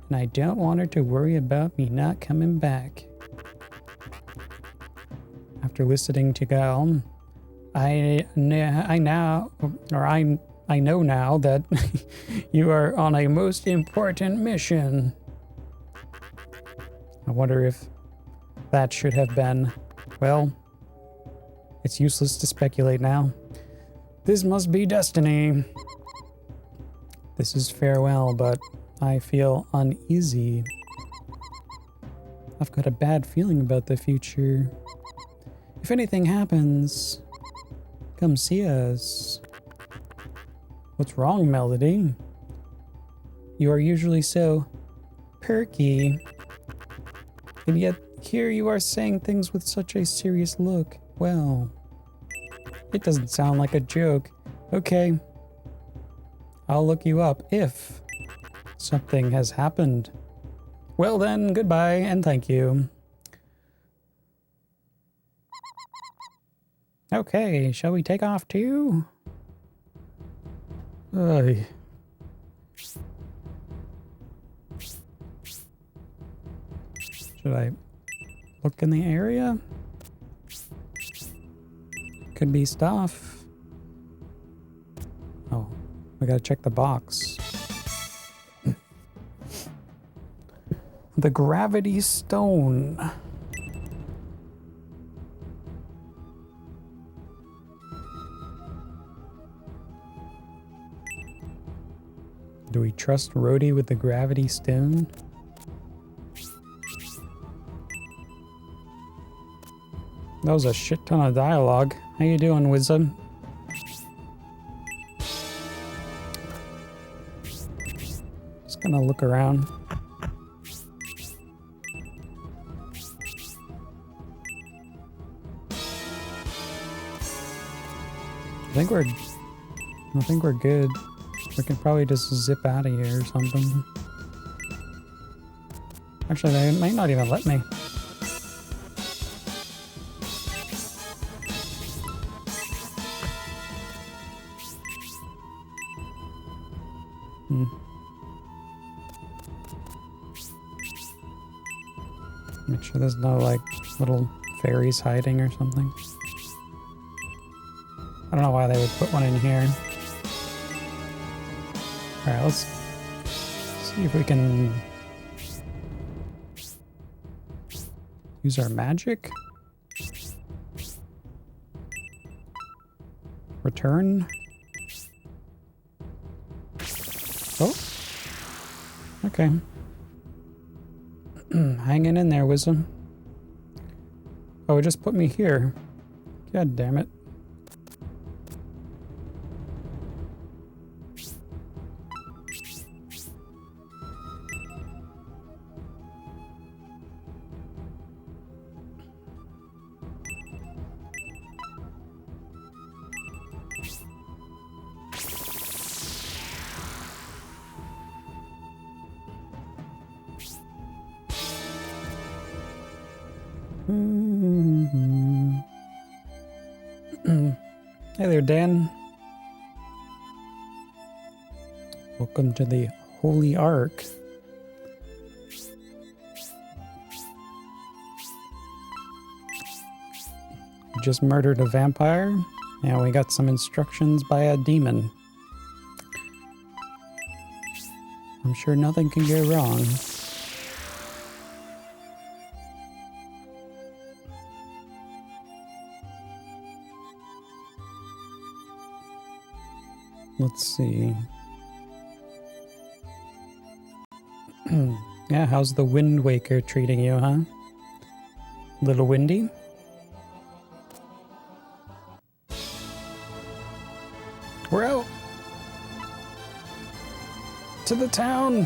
And I don't want her to worry about me not coming back. After listening to Gal, I know now that you are on a most important mission. I wonder if that should have been, well, it's useless to speculate now. This must be destiny. This is farewell, but I feel uneasy. I've got a bad feeling about the future. If anything happens, come see us. What's wrong, Melody? You are usually so perky. And yet, here you are saying things with such a serious look. Well, it doesn't sound like a joke. Okay. I'll look you up if something has happened. Well then, goodbye and thank you. Okay, shall we take off too? Should I look in the area? Could be stuff. Oh, we gotta check the box. The gravity stone. Do we trust Rhodey with the gravity stone? That was a shit ton of dialogue. How you doing, Wizard? Just gonna look around. I think we're good. We can probably just zip out of here or something. Actually, they might not even let me. Make sure there's no, like, little fairies hiding or something. I don't know why they would put one in here. Alright, let's see if we can use our magic. Return. Oh. Okay. Hanging in there, Wisdom. Oh, it just put me here. God damn it. Hey there, Dan. Welcome to the Holy Ark. We just murdered a vampire, and we got some instructions by a demon. I'm sure nothing can go wrong. Let's see. Yeah, how's the Wind Waker treating you, huh? Little windy? We're out! To the town!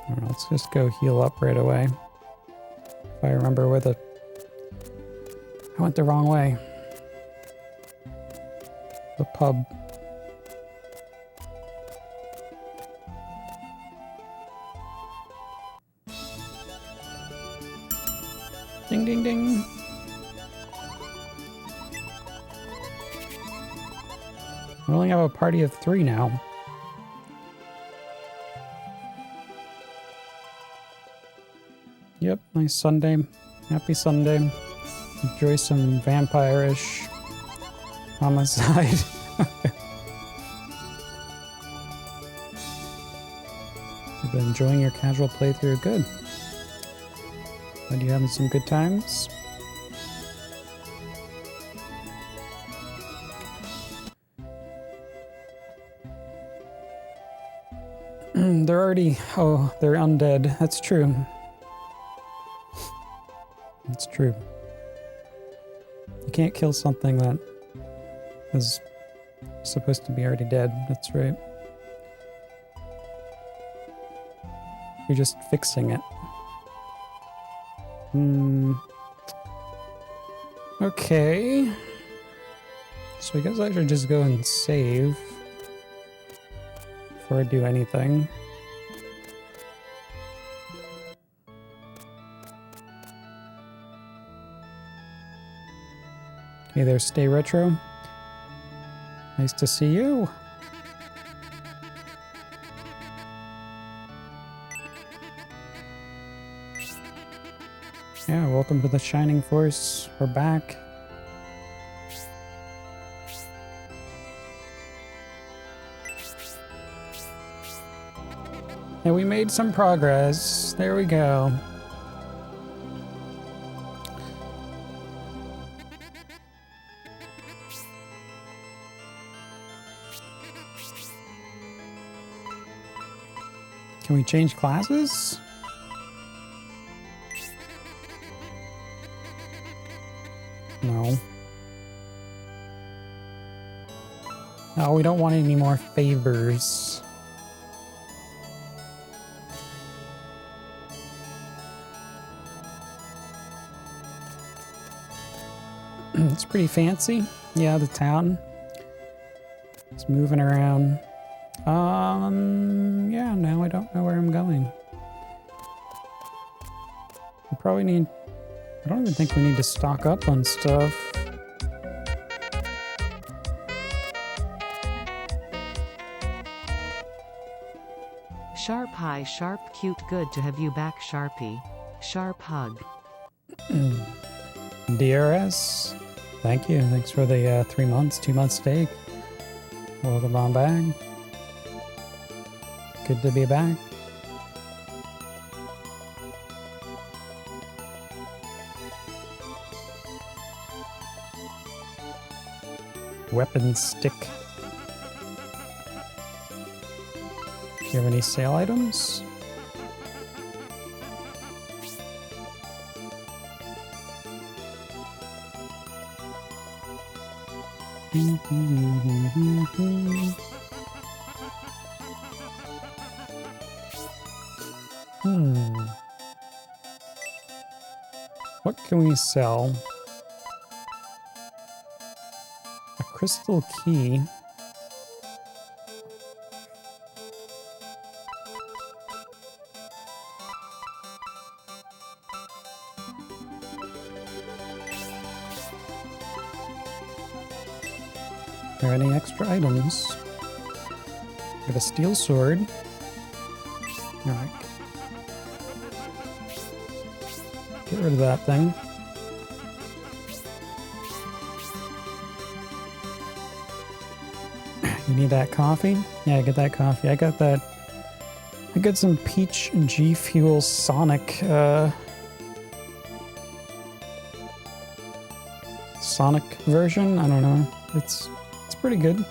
Alright, let's just go heal up right away. If I remember where I went the wrong way. pub. Ding, ding, ding. We only have a party of 3 now. Yep, nice Sunday. Happy Sunday. Enjoy some vampire-ish homicide. You've been enjoying your casual playthrough. Good. Glad you're having some good times. They're already... Oh, they're undead. That's true. That's true. You can't kill something that is supposed to be already dead. That's right. You're just fixing it. Okay. So I guess I should just go and save before I do anything. Hey there, Stay Retro. Nice to see you. Yeah, welcome to the Shining Force. We're back. And we made some progress. There we go. Can we change classes? No. No, we don't want any more favors. It's pretty fancy. Yeah, the town. It's moving around. Yeah, now I don't know where I'm going. We probably need... I don't even think we need to stock up on stuff. Sharp hi, sharp cute, good to have you back, Sharpie. Sharp hug. DRS, thank you. Thanks for the 3 months, 2 month stake. Welcome on back. Good to be back. Weapon stick. Do you have any sale items? What can we sell? A crystal key. Are there any extra items? Got a steel sword. Alright. Get rid of that thing. You need that coffee? Yeah, get that coffee. I got that. I got some Peach G Fuel Sonic, Sonic version? I don't know. It's pretty good.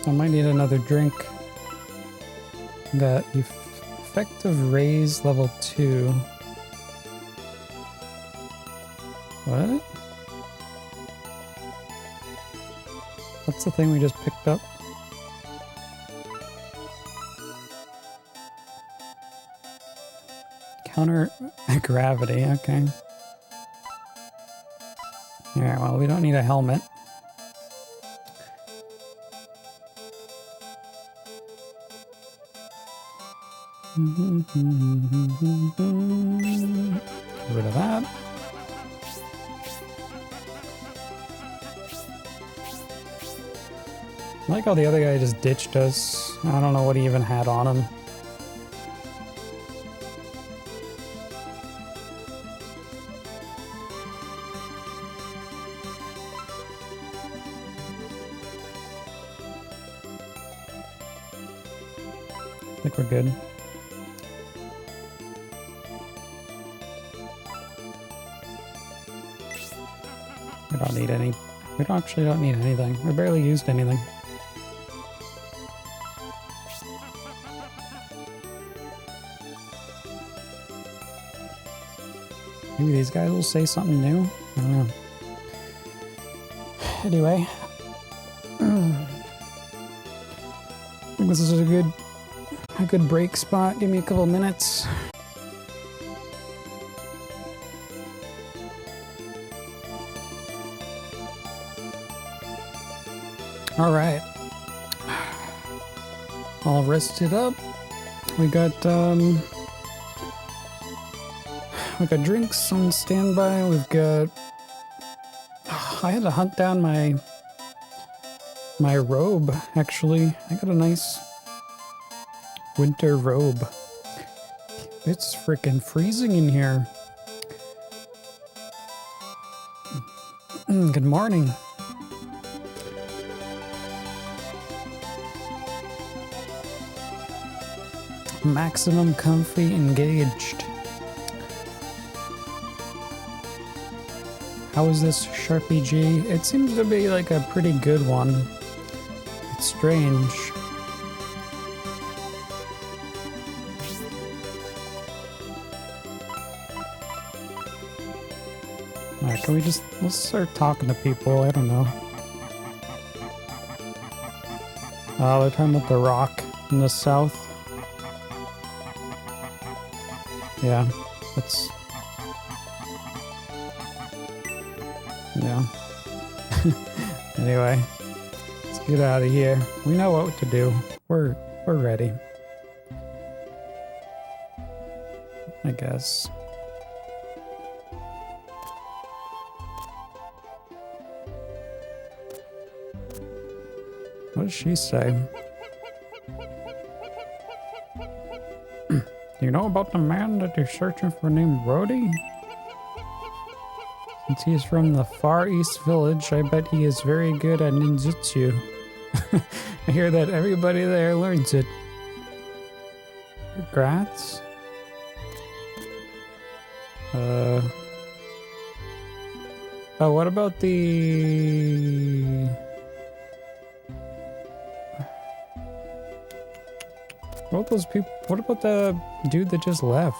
I might need another drink. Got effective raise level 2. What? What's the thing we just picked up? counter gravity, okay. Alright, well, we don't need a helmet. Get rid of that. I like how the other guy just ditched us. I don't know what he even had on him. I think we're good. We don't need any. We actually don't need anything. We barely used anything. Maybe these guys will say something new. I don't know. Anyway, I think this is a good break spot. Give me a couple minutes. All right, all rested up. We got drinks on standby. We've got. I had to hunt down my robe. Actually, I got a nice winter robe. It's freaking freezing in here. Good morning. Maximum comfy engaged. How is this Sharpie G? It seems to be like a pretty good one. It's strange. Alright, can we let's start talking to people, I don't know. They're talking about the rock in the south. Yeah, that's... Yeah. Anyway, let's get out of here. We know what to do. We're ready. I guess. What does she say? Do you know about the man that you're searching for named Brody? Since he is from the Far East Village, I bet he is very good at ninjutsu. I hear that everybody there learns it. Congrats? Oh, what about the... What about those people? What about the dude that just left?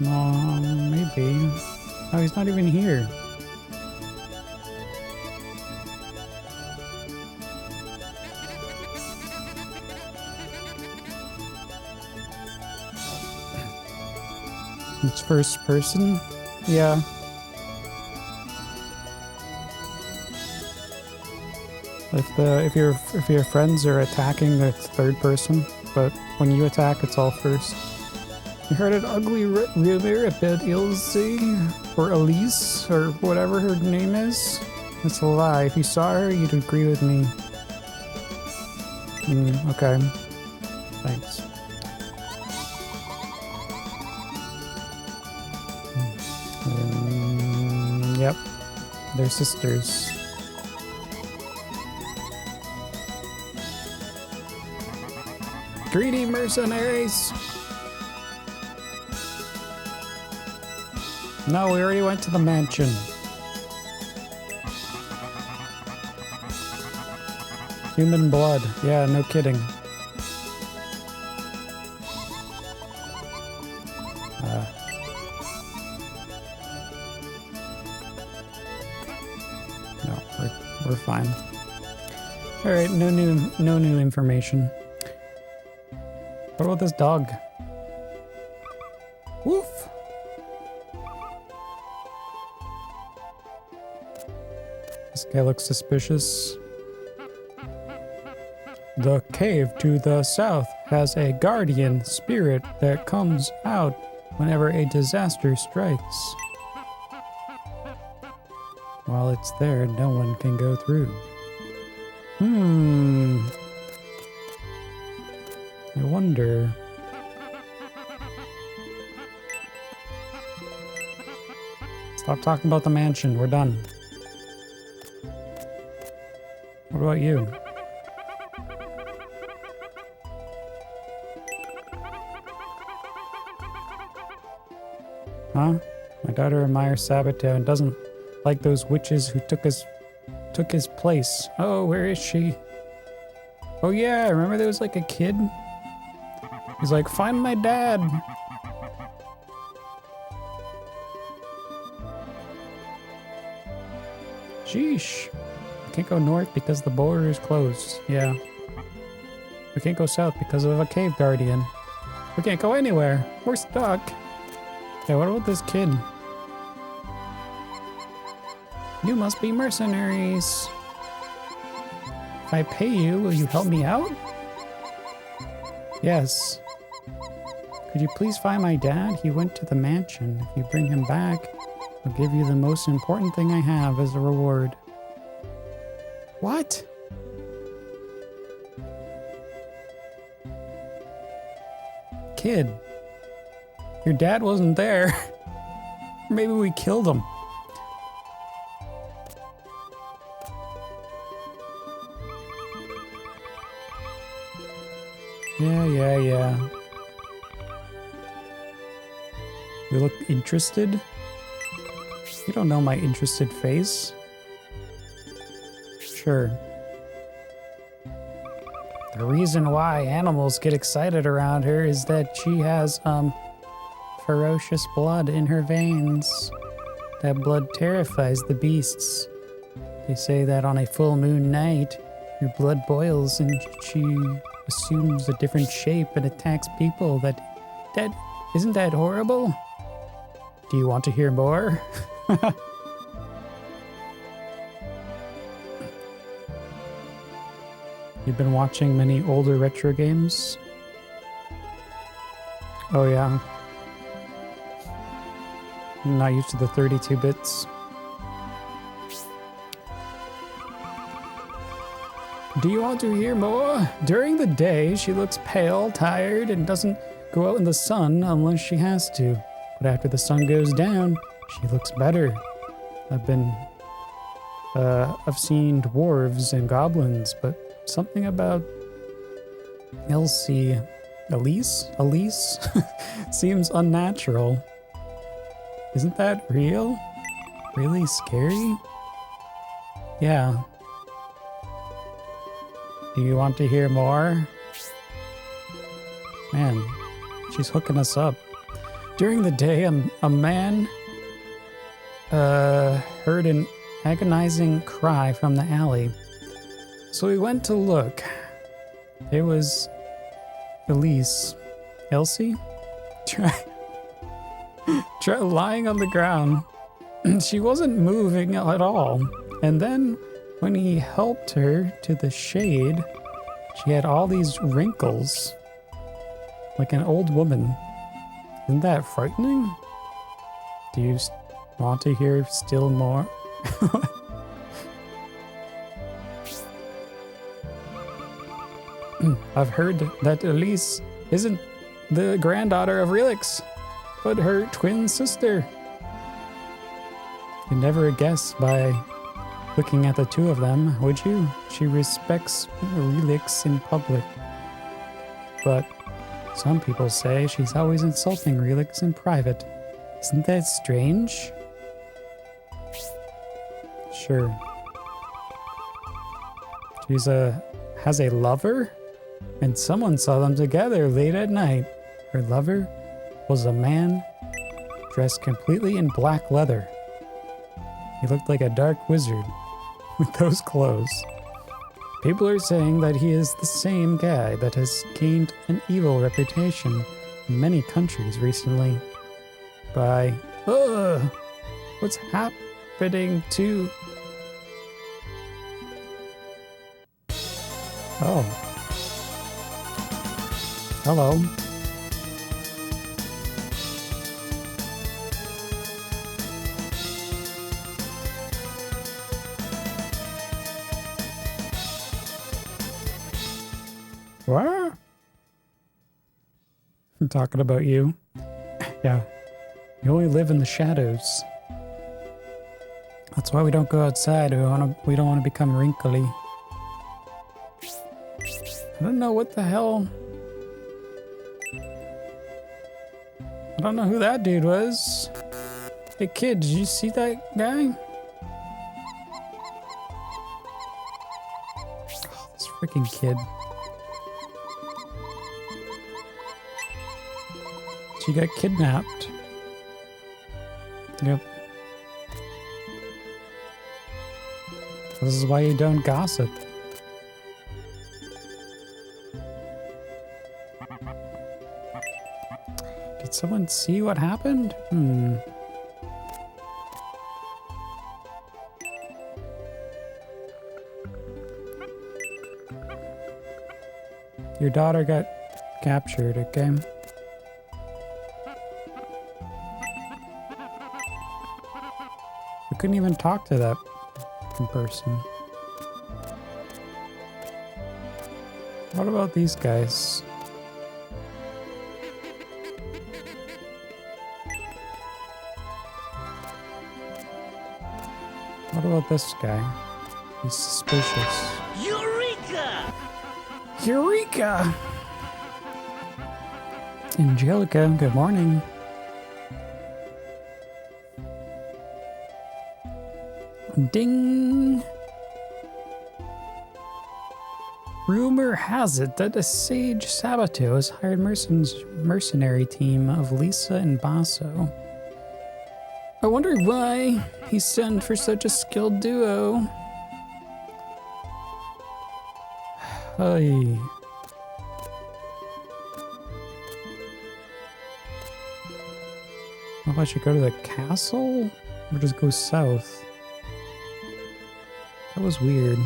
Maybe. Oh, he's not even here. It's first person? Yeah. If your friends are attacking, it's third person, but when you attack, it's all first. You heard an ugly rumor about Ilse or Elise or whatever her name is? It's a lie. If you saw her, you'd agree with me. Okay. Thanks. Yep. They're sisters. Greedy mercenaries! No, we already went to the mansion. Human blood. Yeah, no kidding. No, we're fine. All right, no new information. What about this dog? Woof! This guy looks suspicious. The cave to the south has a guardian spirit that comes out whenever a disaster strikes. While it's there, no one can go through. I wonder... Stop talking about the mansion. We're done. What about you? Huh? My daughter admires Sabato and doesn't like those witches who took his place. Oh, where is she? Oh yeah, remember there was like a kid? He's like, find my dad. Sheesh. We can't go north because the border is closed. Yeah. We can't go south because of a cave guardian. We can't go anywhere. We're stuck. Yeah, what about this kid? You must be mercenaries. If I pay you, will you help me out? Yes. Could you please find my dad? He went to the mansion. If you bring him back, I'll give you the most important thing I have as a reward. What? Kid. Your dad wasn't there. Maybe we killed him. Yeah. You look interested? You don't know my interested face. Sure. The reason why animals get excited around her is that she has, ferocious blood in her veins. That blood terrifies the beasts. They say that on a full moon night, her blood boils and she assumes a different shape and attacks people. Isn't that horrible? Do you want to hear more? You've been watching many older retro games? Oh yeah. I'm not used to the 32 bits. Do you want to hear more? During the day, she looks pale, tired, and doesn't go out in the sun unless she has to. But after the sun goes down, she looks better. I've seen dwarves and goblins, but something about Elise seems unnatural. Isn't that real? Really scary? Yeah. Do you want to hear more? Man, she's hooking us up. During the day, a man heard an agonizing cry from the alley. So we went to look. It was Elsie? Lying on the ground. She wasn't moving at all. And then when he helped her to the shade, she had all these wrinkles. Like an old woman. Isn't that frightening? Do you want to hear still more? I've heard that Elise isn't the granddaughter of Relix, but her twin sister. You'd never guess by looking at the two of them, would you? She respects Relix in public. But some people say she's always insulting Relix in private. Isn't that strange? Sure. She's has a lover? And someone saw them together late at night. Her lover was a man dressed completely in black leather. He looked like a dark wizard with those clothes. People are saying that he is the same guy that has gained an evil reputation in many countries recently. By, what's happening to... Oh. Hello. What? I'm talking about you. Yeah. You only live in the shadows. That's why we don't go outside. We don't want to become wrinkly. I don't know what the hell. I don't know who that dude was. Hey kid, did you see that guy? Oh, this freaking kid. She got kidnapped. Yep. This is why you don't gossip. Did someone see what happened? Your daughter got captured, okay? We couldn't even talk to that in person. What about these guys? What about this guy? He's suspicious. Eureka! Eureka! Angelica, good morning. Ding! Rumor has it that a Sage Sabato has hired mercenary team of Lisa and Basso. I wonder why he sent for such a skilled duo. Hey. How about I should go to the castle? Or just go south? That was weird.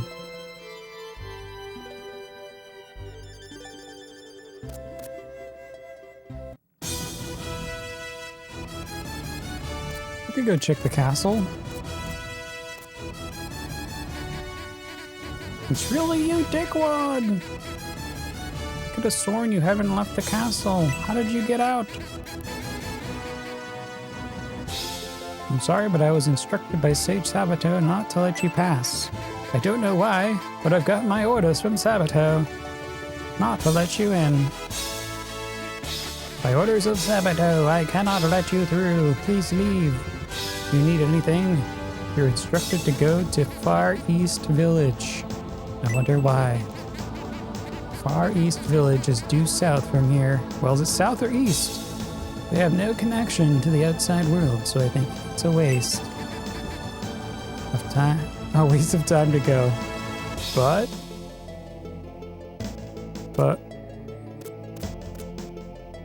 We could go check the castle. It's really you, dickwad! I could have sworn you haven't left the castle. How did you get out? I'm sorry, but I was instructed by Sage Sabato not to let you pass. I don't know why, but I've got my orders from Sabato not to let you in. By orders of Sabato, I cannot let you through. Please leave. If you need anything, you're instructed to go to Far East Village. I wonder why. Far East Village is due south from here. Well, is it south or east? They have no connection to the outside world, so I think it's a waste of time. A waste of time to go. But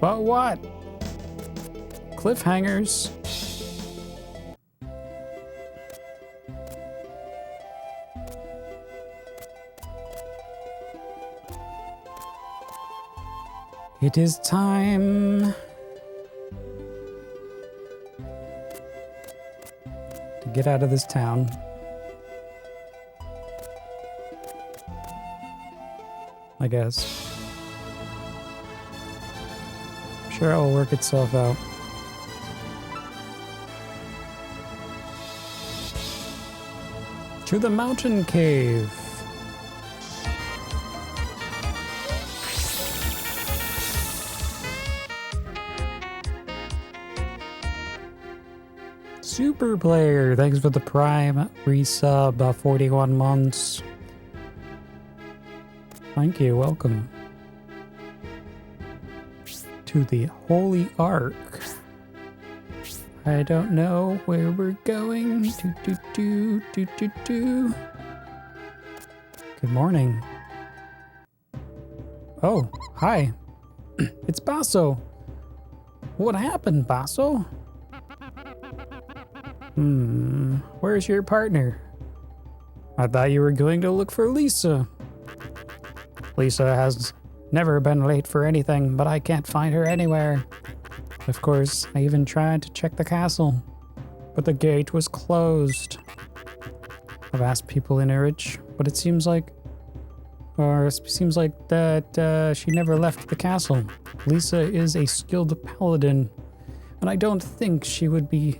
what? Cliffhangers. It is time to get out of this town. I guess. Sure, it will work itself out. To the mountain cave. Super player, thanks for the Prime resub, 41 months. Thank you, welcome. To the Holy Ark. I don't know where we're going. Okay, Good morning. Oh, hi. It's Basso. What happened, Basso? Where's your partner? I thought you were going to look for Lisa. Lisa has never been late for anything, but I can't find her anywhere. Of course, I even tried to check the castle, but the gate was closed. I've asked people in Erich, but it seems like that she never left the castle. Lisa is a skilled paladin, and I don't think she would be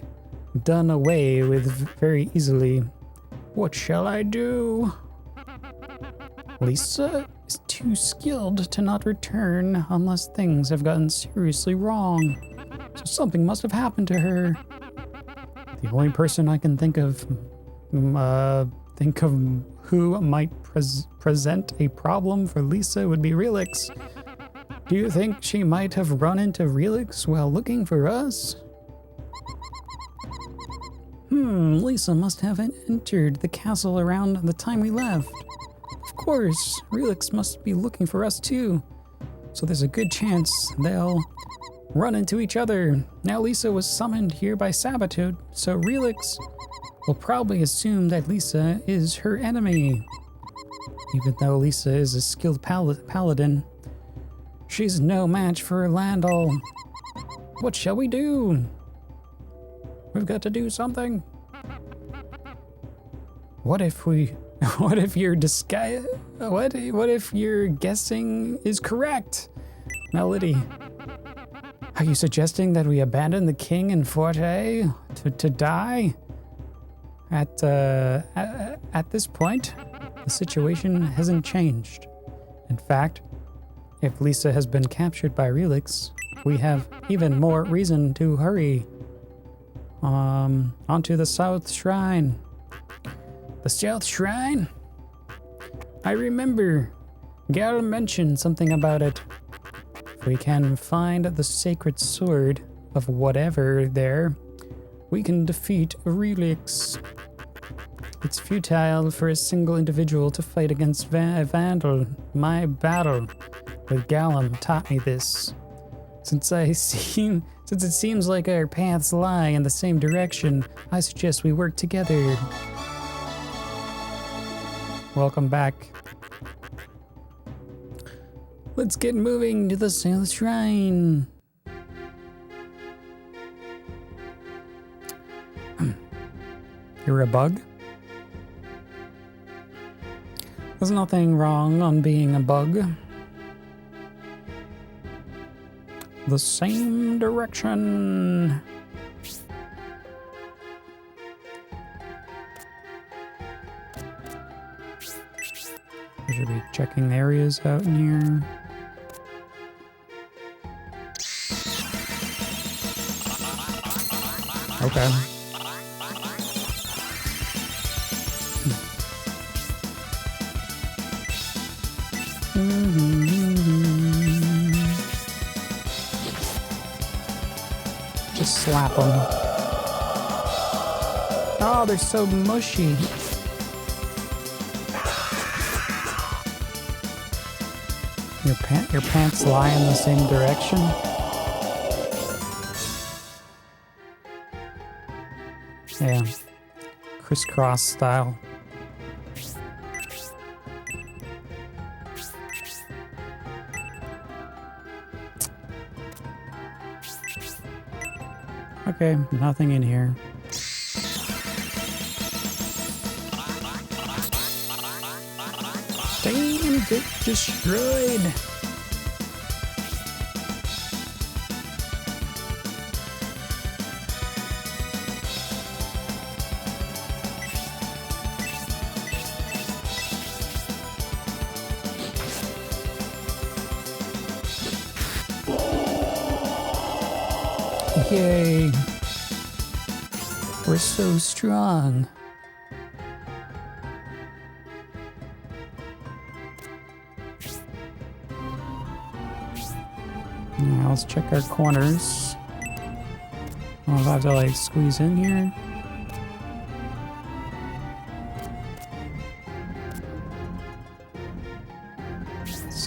done away with very easily. What shall I do? Lisa is too skilled to not return unless things have gotten seriously wrong. So something must have happened to her. The only person I can think of who might present a problem for Lisa would be Relix. Do you think she might have run into Relix while looking for us? Lisa must have entered the castle around the time we left. Of course, Relix must be looking for us too. So there's a good chance they'll run into each other. Now Lisa was summoned here by Sabotage, so Relix will probably assume that Lisa is her enemy. Even though Lisa is a skilled paladin, she's no match for Landal. What shall we do? We've got to do something. What if your guessing is correct? Melody, are you suggesting that we abandon the king and Forte to die? At this point, the situation hasn't changed. In fact, if Lisa has been captured by Relix, we have even more reason to hurry. Onto the South Shrine. The South Shrine? I remember. Gal mentioned something about it. If we can find the sacred sword of whatever there, we can defeat Relix. It's futile for a single individual to fight against Vandal. My battle with Gallum taught me this. Since it seems like our paths lie in the same direction, I suggest we work together. Welcome back. Let's get moving to the South Shrine. You're a bug? There's nothing wrong on being a bug. The same direction. I should be checking the areas out in here. Okay. Just slap them. Oh, they're so mushy. Your pants lie in the same direction. Yeah, crisscross style. Okay, nothing in here. Damn, get destroyed. Yay. We're so strong. Now let's check our corners. I'll have to like squeeze in here.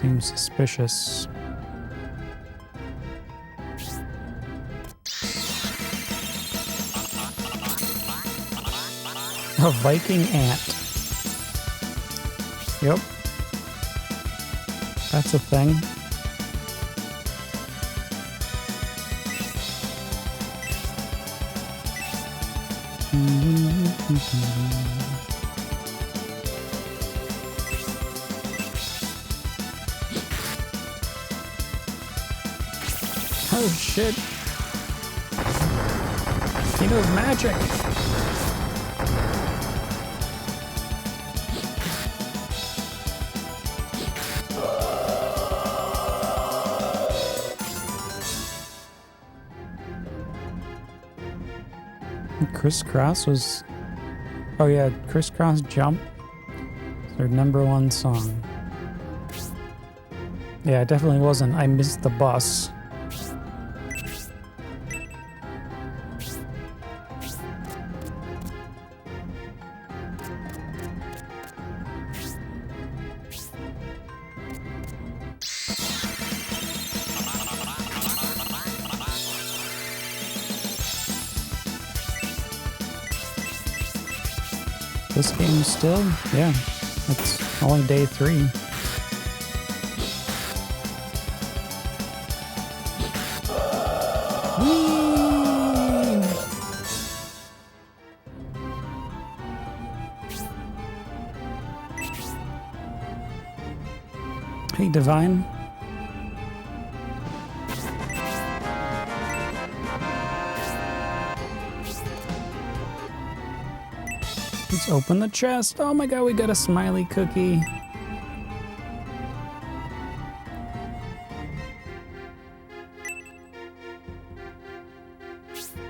Seems suspicious. A Viking ant. Yep. That's a thing. Oh shit. He knows magic. Crisscross was... Oh yeah, Crisscross Jump. It's their #1 song. Yeah, it definitely wasn't I Missed the Bus. This game still? Yeah, it's only day 3. Whee! Hey, Divine. Let's open the chest. Oh my god, we got a smiley cookie.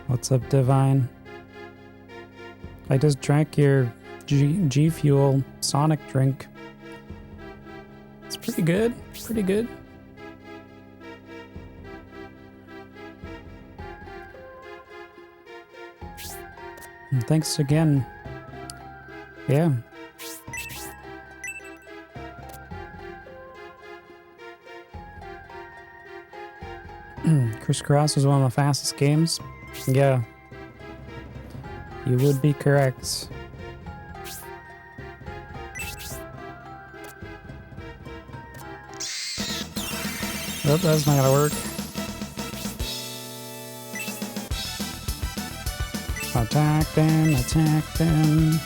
What's up, Divine? I just drank your G Fuel Sonic drink. It's pretty good. Pretty good. And thanks again. Yeah. Crisscross is one of the fastest games. Yeah. You would be correct. Oh, that's not gonna work. Attack them, attack them.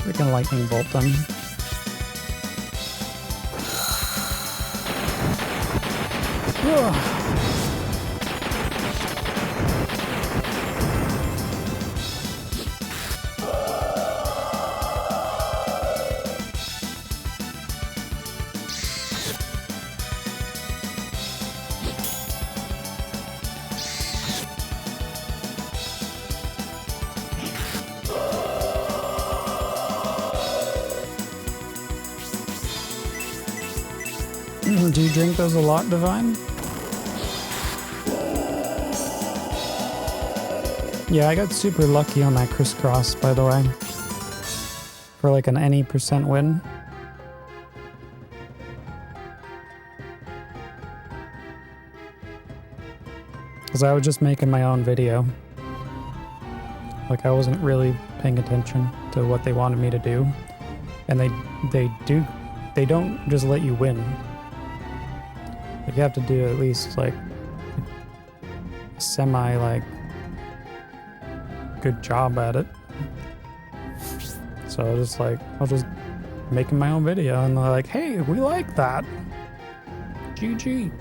Freaking lightning bolt them. Ugh. Do you drink those a lot, Divine? Yeah, I got super lucky on that Crisscross, by the way. For like an any % win. Because I was just making my own video. Like I wasn't really paying attention to what they wanted me to do. And they don't just let you win. Like you have to do at least like semi like good job at it. So I was just like, I was just making my own video and they're like, hey, we like that. GG.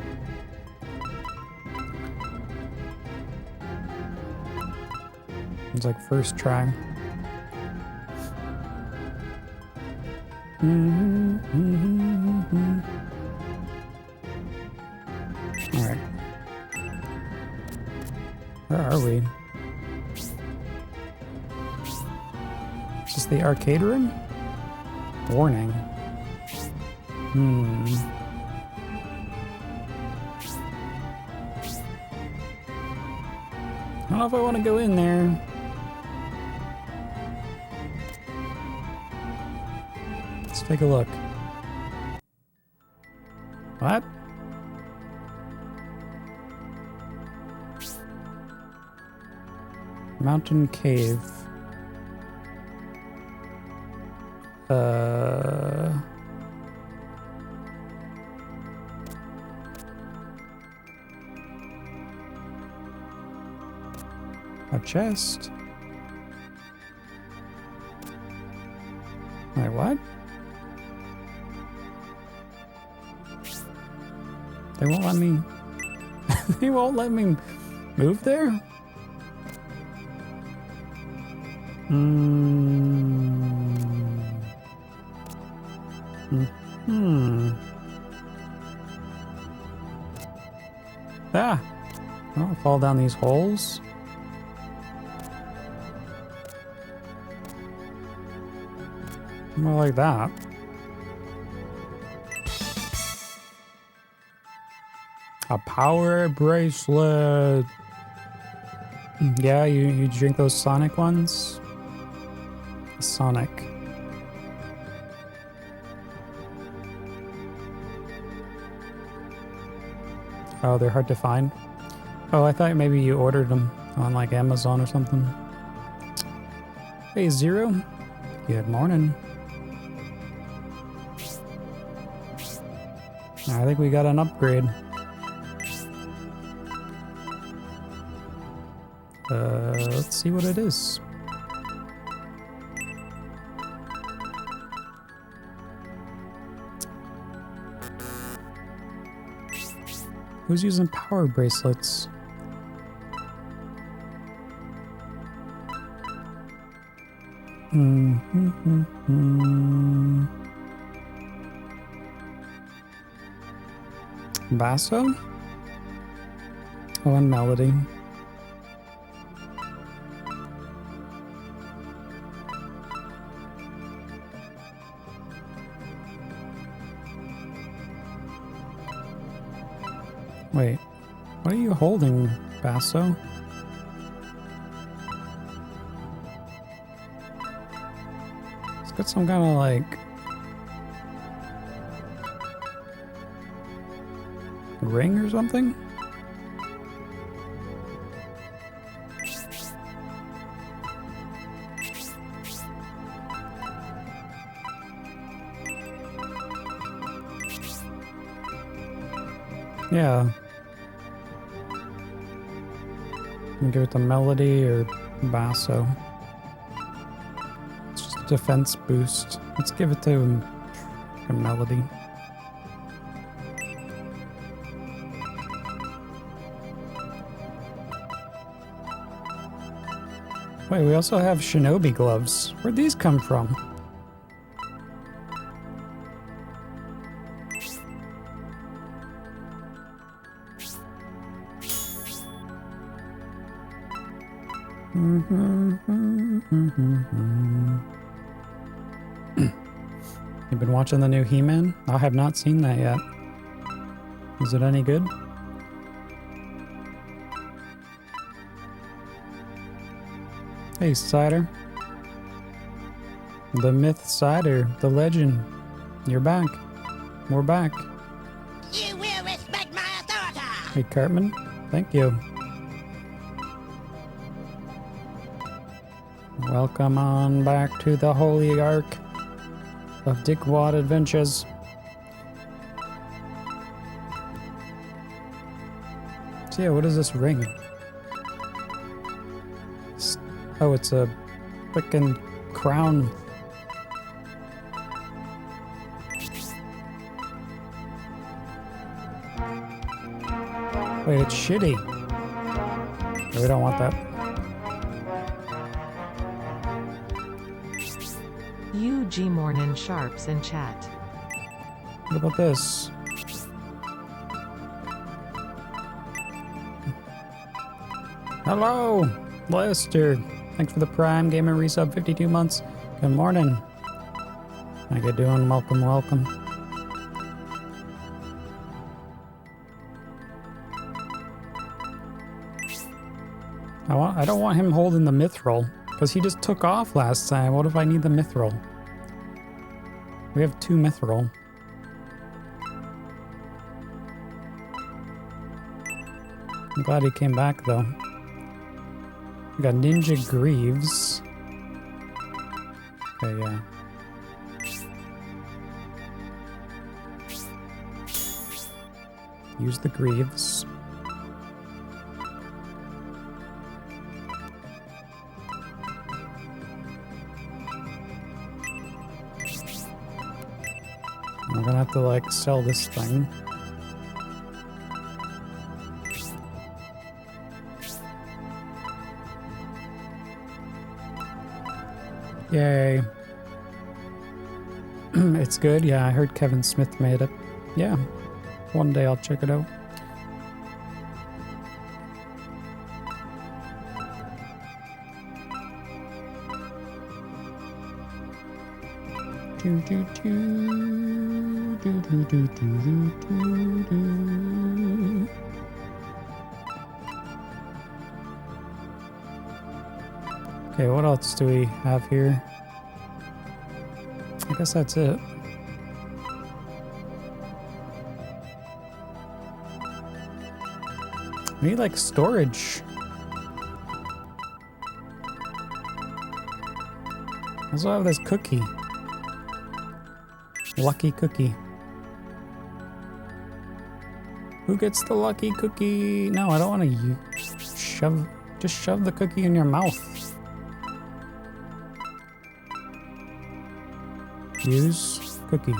It's like first try. Alright. Where are we? Is this the arcade room? Warning. I don't know if I want to go in there. Let's take a look. What? Mountain cave. A chest. Wait, what? They won't let me. They won't let me move there? Ah! I'll fall down these holes. More like that. A power bracelet. Yeah, you drink those Sonic ones? Sonic. Oh, they're hard to find? Oh, I thought maybe you ordered them on like Amazon or something. Hey, Zero. Good morning. I think we got an upgrade. Let's see what it is. Who's using power bracelets? Basso? Oh, and Melody. Wait, what are you holding, Basso? It's got some kind of like ring or something? Yeah. Give it to Melody or Basso. It's just a defense boost. Let's give it to Melody. Wait, we also have Shinobi gloves. Where'd these come from? You've been watching the new He-Man? I have not seen that yet. Is it any good? Hey, Cider. The myth Cider, the legend. You're back. We're back. You will respect my authority. Hey, Cartman. Thank you. Welcome on back to the Holy Ark of Dickwad Adventures. So yeah, what is this ring? Oh, it's a frickin' crown. Wait, it's shitty. We don't want that. UG Mornin Sharps in chat. What about this? Hello, Lester. Thanks for the Prime Gamer resub, 52 months. Good morning. How you doing? Welcome, welcome. I don't want him holding the mithril, because he just took off last time. What if I need the mithril? We have 2 mithril. I'm glad he came back, though. We got Ninja Greaves. Okay, yeah. Use the Greaves. I'm gonna have to, like, sell this thing. Yay. It's good? Yeah, I heard Kevin Smith made it. Yeah. One day I'll check it out. Do, do, do. Do, do, do, do, do, do. Okay, what else do we have here? I guess that's it. We need, like, storage. Also have this cookie. Lucky cookie. Who gets the lucky cookie? No, I don't want to just shove the cookie in your mouth. Use cookie.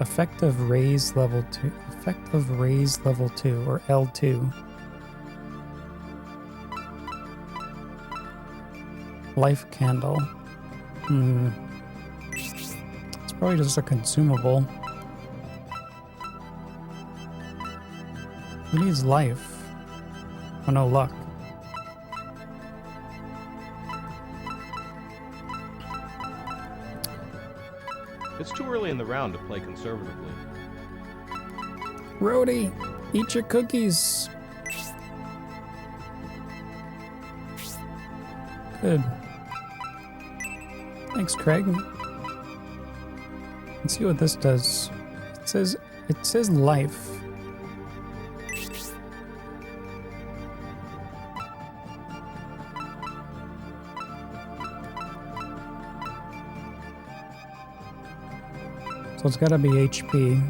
Effective raise level 2. Effective raise level 2 or L2. Life candle. It's probably just a consumable. Who needs life? Oh, no luck. It's too early in the round to play conservatively. Rhodey, eat your cookies. Good. Thanks, Craig. Let's see what this does. It says life. So it's gotta be HP.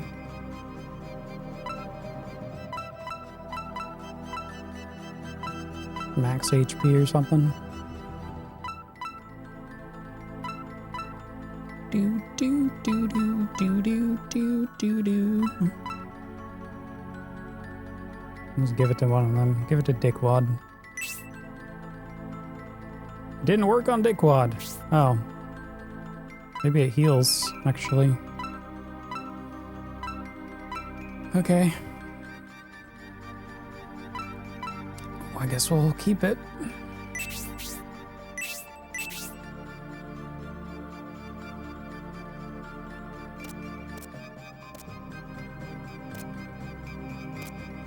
Max HP or something. Do do do do do do do do do. Let's give it to one of them. Give it to Dickwad. Didn't work on Dickwad. Oh. Maybe it heals, actually. Okay. Well, I guess we'll keep it.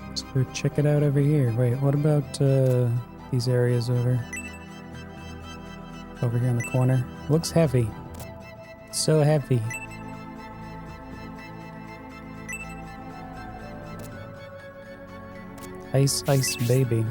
Let's go check it out over here. Wait, what about these areas over here in the corner? Looks heavy. So heavy. Ice, ice, baby.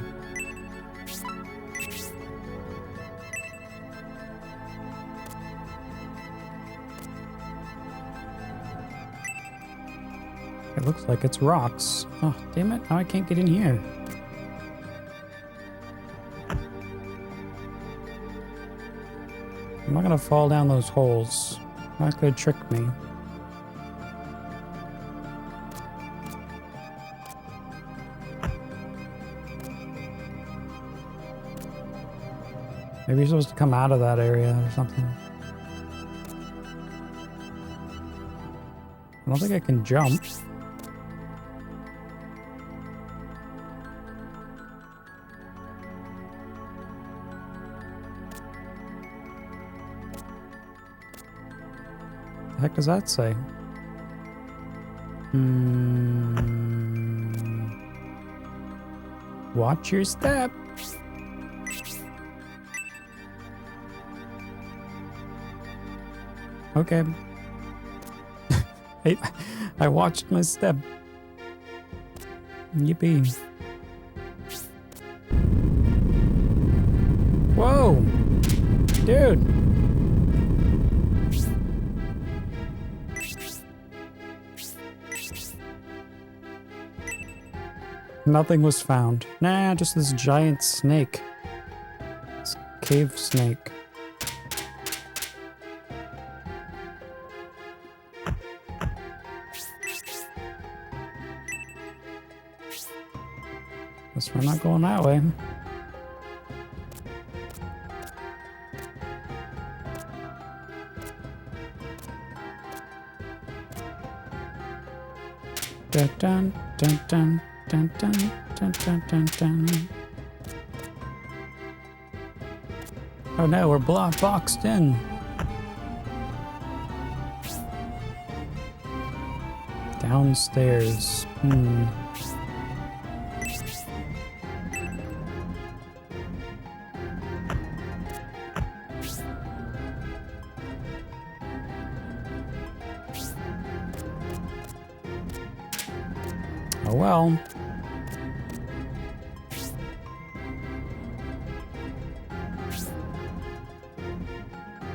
It looks like it's rocks. Oh, damn it. Now I can't get in here. I'm not gonna fall down those holes. That could trick me. Maybe you're supposed to come out of that area or something. I don't think I can jump. The heck does that say? Watch your step. Okay. I watched my step. Yippee. Whoa! Dude! Nothing was found. Nah, just this giant snake. This cave snake. Guess we're not going that way. Dun dun dun dun dun dun dun dun dun dun. Oh no, we're boxed in. Downstairs. Oh well.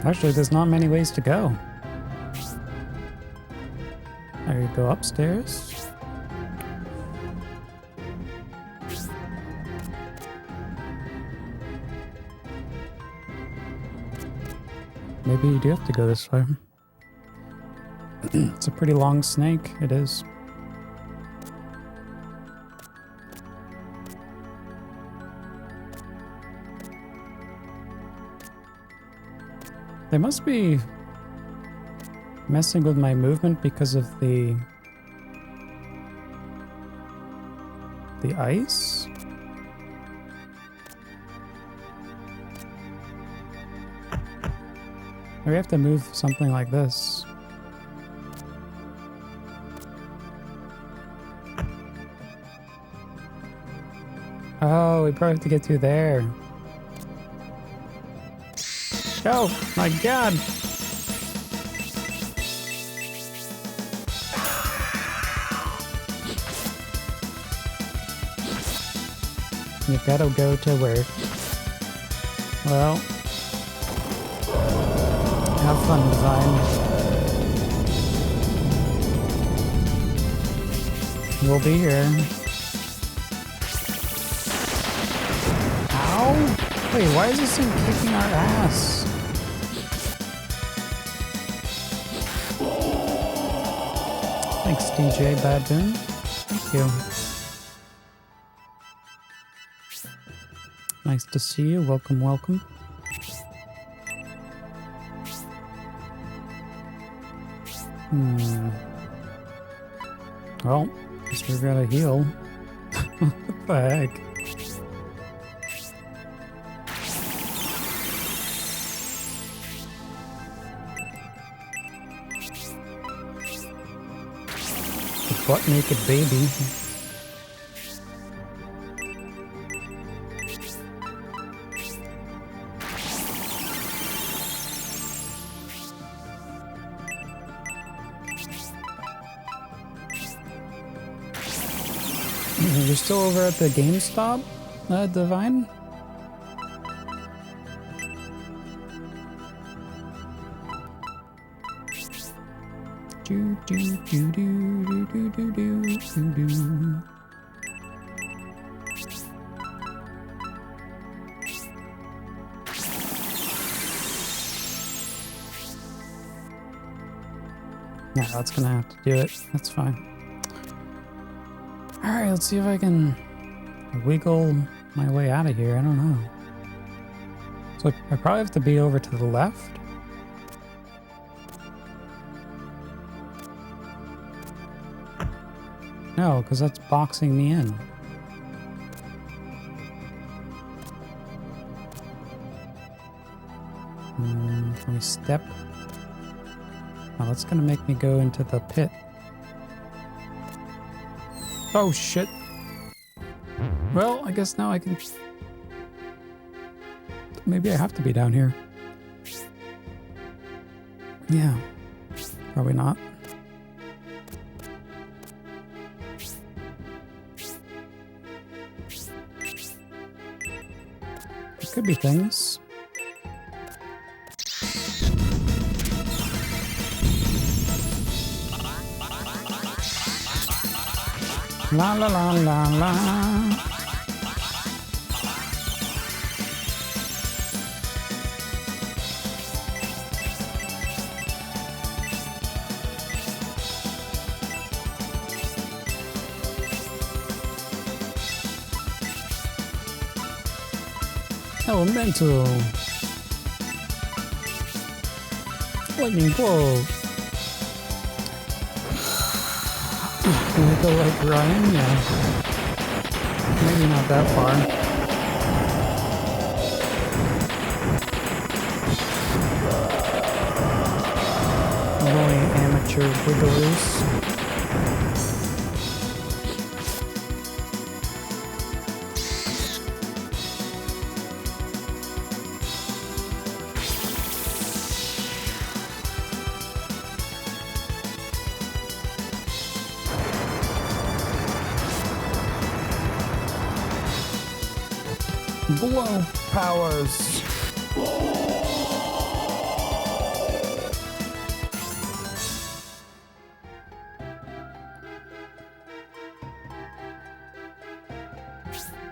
Actually, there's not many ways to go. There you go, upstairs. Maybe you do have to go this way. It's a pretty long snake, it is. They must be messing with my movement because of the ice. Maybe we have to move something like this. Oh, we probably have to get through there. Oh my god! You gotta go to work. Well, have fun, Divine. We'll be here. Ow! Wait, why is this thing kicking our ass? Thanks, DJ Badboon. Thank you. Nice to see you. Welcome, welcome. Well, guess we're gonna heal. What the heck? Butt naked baby. You're still over at the GameStop, Divine? Do do do do do do do do do. Yeah, that's gonna have to do it. That's fine. Alright, let's see if I can wiggle my way out of here. I don't know. So I probably have to be over to the left. No, because that's boxing me in. Can we step? Oh, that's gonna make me go into the pit. Oh shit. Well, I guess now I can... Maybe I have to be down here. Yeah. Probably not. Could be things. La la la la la. Elemental. Lightning bolt. Can we go like Ryan? Yeah. Maybe not that far. Only amateur wigglers. Blow powers.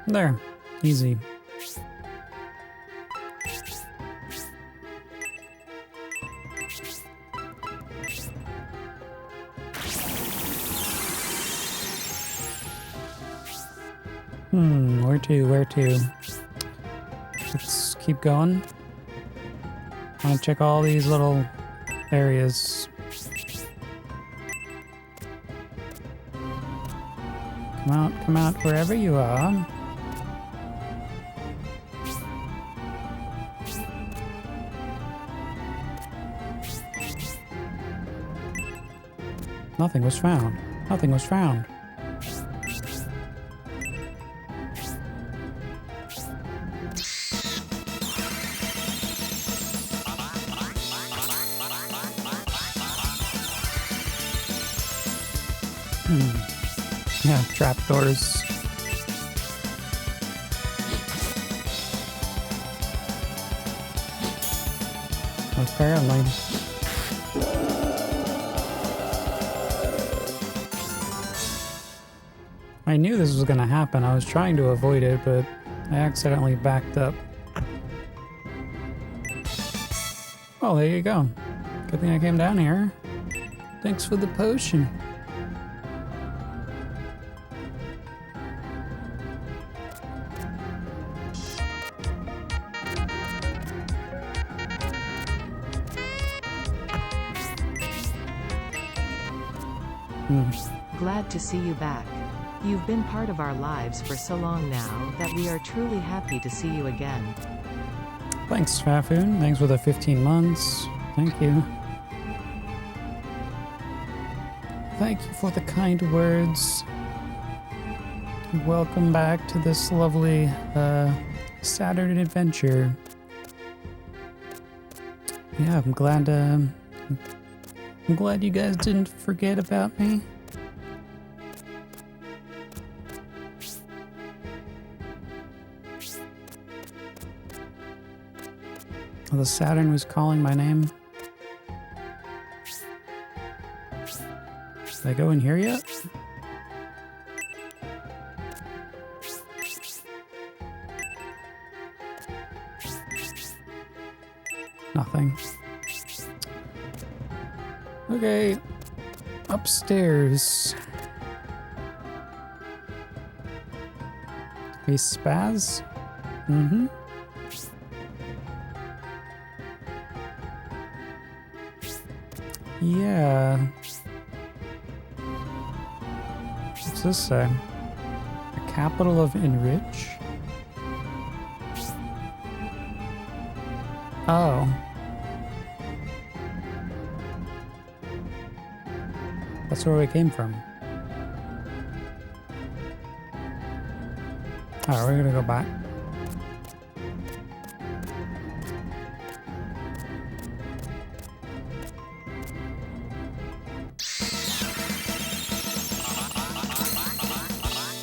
There. Easy. Where to? Where to? Let's keep going. I want to check all these little areas. Come out, wherever you are. Nothing was found. Nothing was found. Yeah, trapdoors. Apparently. I knew this was gonna happen. I was trying to avoid it, but I accidentally backed up. Oh, there you go. Good thing I came down here. Thanks for the potion. Glad to see you back. You've been part of our lives for so long now that we are truly happy to see you again. Thanks, Fafoon. Thanks for the 15 months. Thank you. Thank you for the kind words. Welcome back to this lovely Saturn adventure. Yeah, I'm glad you guys didn't forget about me. Oh, the Saturn was calling my name. Did I go in here yet? Nothing. Okay, upstairs. A spaz? Mm-hmm. Yeah. What's this say? The capital of Enrich? Oh. That's where we came from. Alright, we're gonna go back.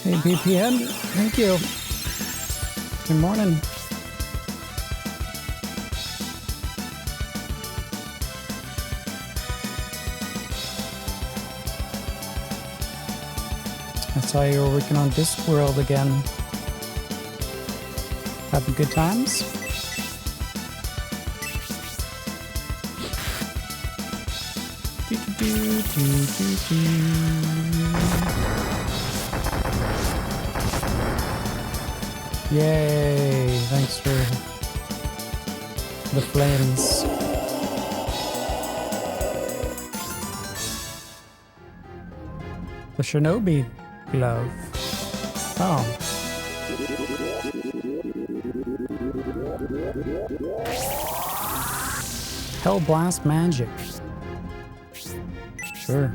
Hey, BPN, thank you. Good morning. I saw you were working on Discworld again. Having good times? Yay! Thanks for the flames. The Shinobi glove. Oh. Hell Blast Magic. Sure.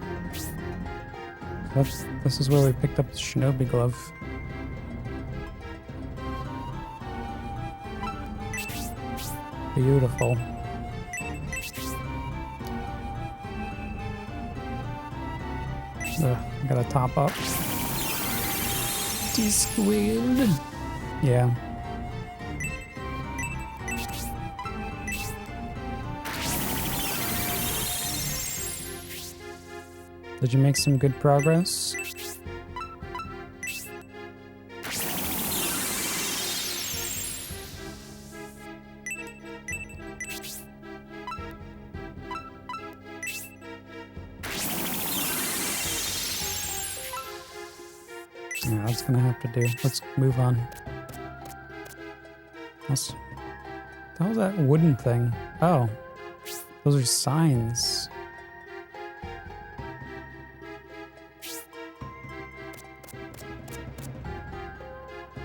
This is where we picked up the Shinobi glove. Beautiful. I gotta top up. Discworld. Yeah. Did you make some good progress? Yeah, that's gonna have to do. Let's move on. That was that wooden thing. Oh, those are signs.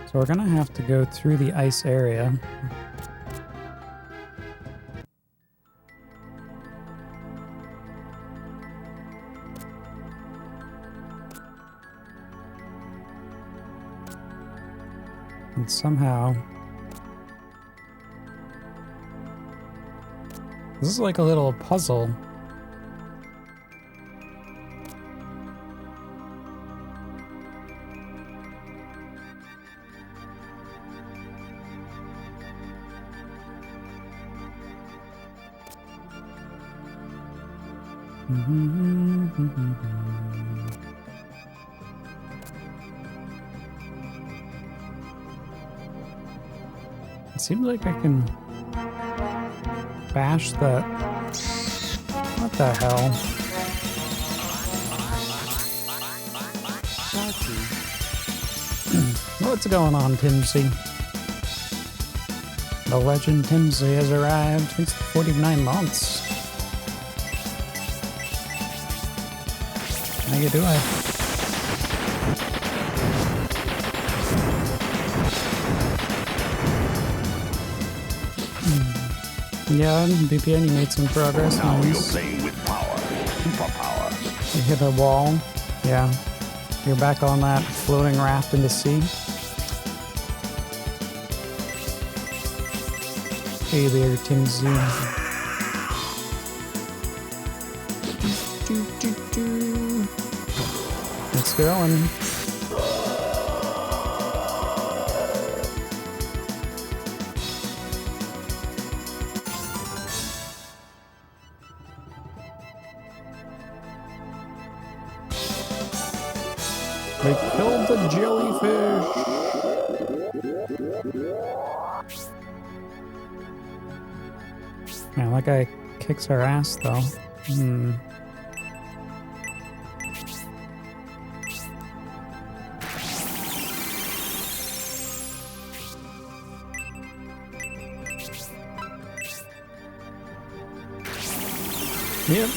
So we're gonna have to go through the ice area. And somehow... This is like a little puzzle. It seems like I can bash that. What the hell? What's going on, Timsy? The legend Timsy has arrived. It's 49 months. How you doing? Yeah, BPN, you made some progress. Now Nice. you're playing with power. Superpower. You hit a wall. Yeah. You're back on that floating raft in the sea. Hey there, Timsy. Let's go on. We killed the jellyfish. Man, that guy kicks our ass, though. Yep.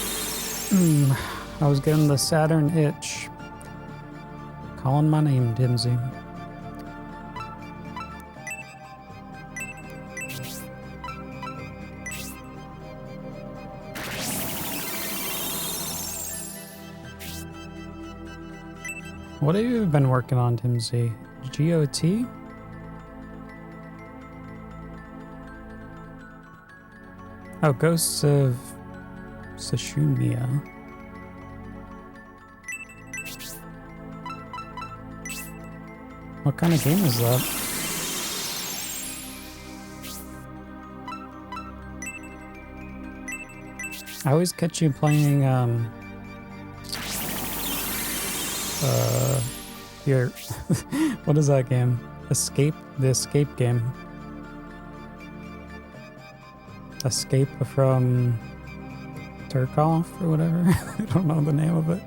I was getting the Saturn itch. Calling my name, Dimsy. What have you been working on, Timsy? GOT? Oh, Ghosts of Tsushima. What kind of game is that? I always catch you playing Your what is that game? Escape? The Escape game. Escape from Tarkov or whatever. I don't know the name of it.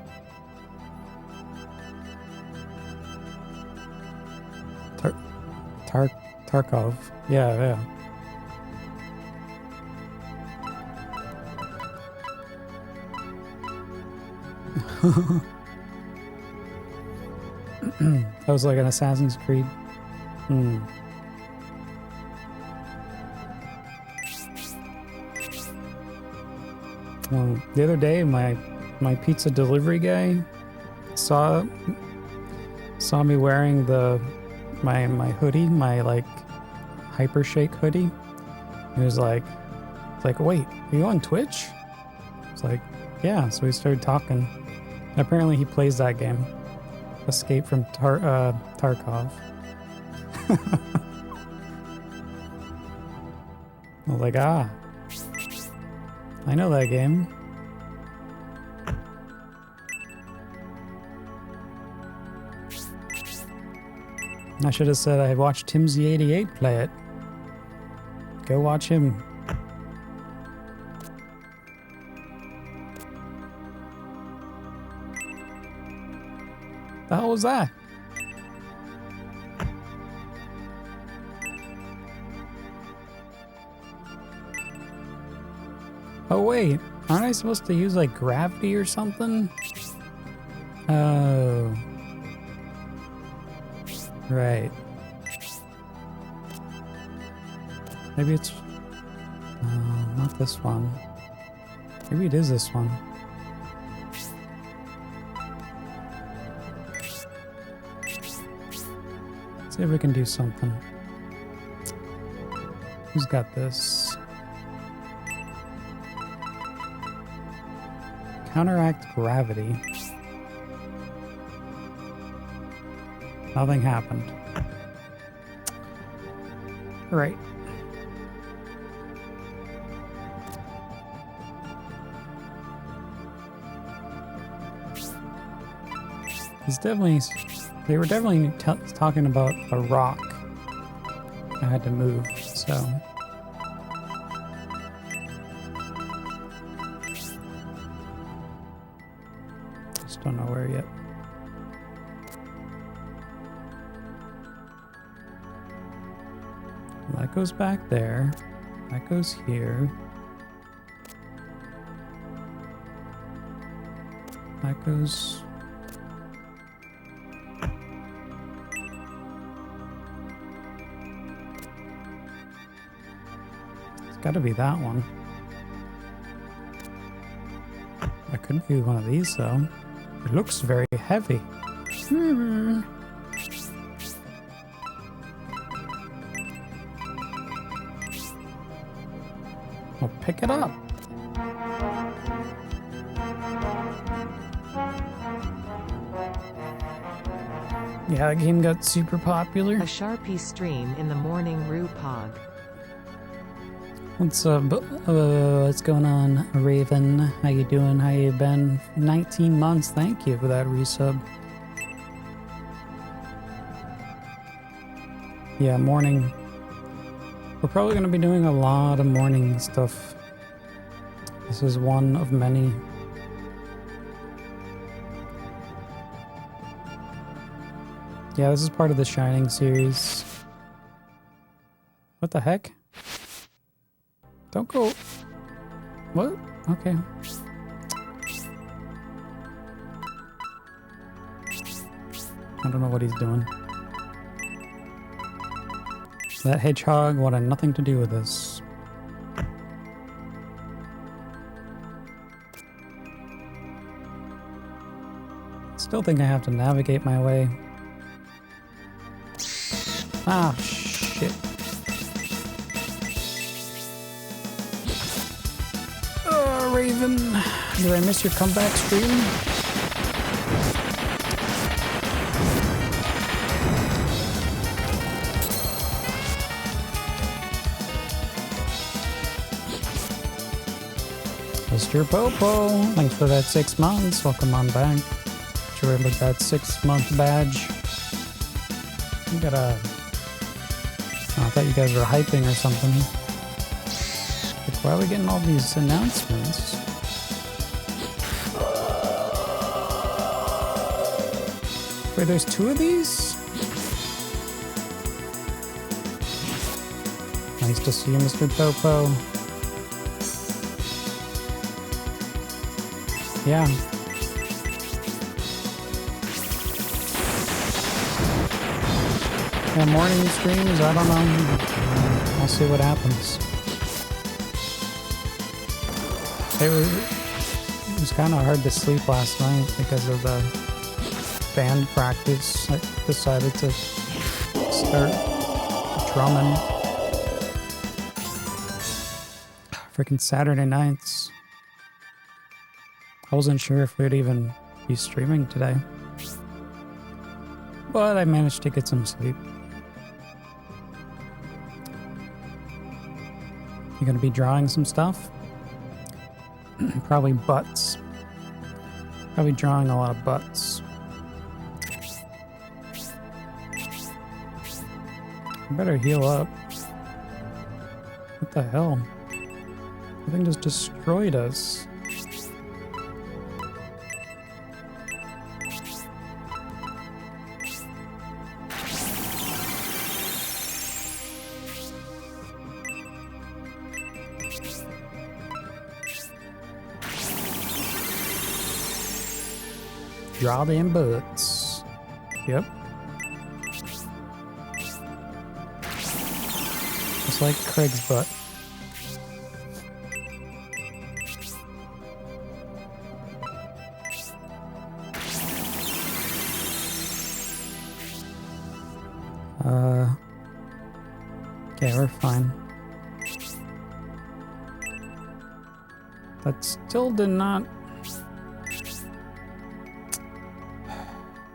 Tarkov. Yeah. That was like an Assassin's Creed. Well, the other day, my pizza delivery guy saw me wearing my hoodie, my like Hyper Shake hoodie. He was like, wait, are you on Twitch? It's like, yeah. So we started talking. And apparently he plays that game, Escape from Tarkov. I was like, I know that game. I should have said I watched Timsy88 play it. Go watch him. The hell was that? Oh wait, aren't I supposed to use like gravity or something? Oh. Right. Maybe it's... not this one. Maybe it is this one. Let's see if we can do something. Who's got this? Counteract gravity. Nothing happened. Right. They were definitely talking about a rock I had to move, so. Just don't know where yet. That goes back there. That goes here. That goes... It's gotta be that one. That could be one of these though. It looks very heavy. Well, pick it up. Yeah, that game got super popular. A Sharpie stream in the morning, Rue Pog. What's going on, Raven? How you doing? How you been? 19 months. Thank you for that resub. Yeah, morning. We're probably going to be doing a lot of morning stuff. This is one of many. Yeah, this is part of the Shining series. What the heck? Don't go... What? Okay. I don't know what he's doing. That hedgehog wanted nothing to do with this. Still think I have to navigate my way. Ah, shit. Oh, Raven. Did I miss your comeback stream? Mr. Popo, thanks for that 6 months. Welcome on back. Sure, with that 6-month badge. You gotta... Oh, I thought you guys were hyping or something. Like, why are we getting all these announcements? Wait, there's 2 of these? Nice to see you, Mr. Popo. Yeah. Yeah, morning streams, I don't know. I'll see what happens. It was kind of hard to sleep last night because of the band practice. I decided to start drumming. Freaking Saturday nights. I wasn't sure if we'd even be streaming today. But I managed to get some sleep. You gonna be drawing some stuff? Probably butts. Probably drawing a lot of butts. I better heal up. What the hell? The thing just destroyed us. Draw them butts. Yep. Just like Craig's butt. Okay, we're fine. That still did not...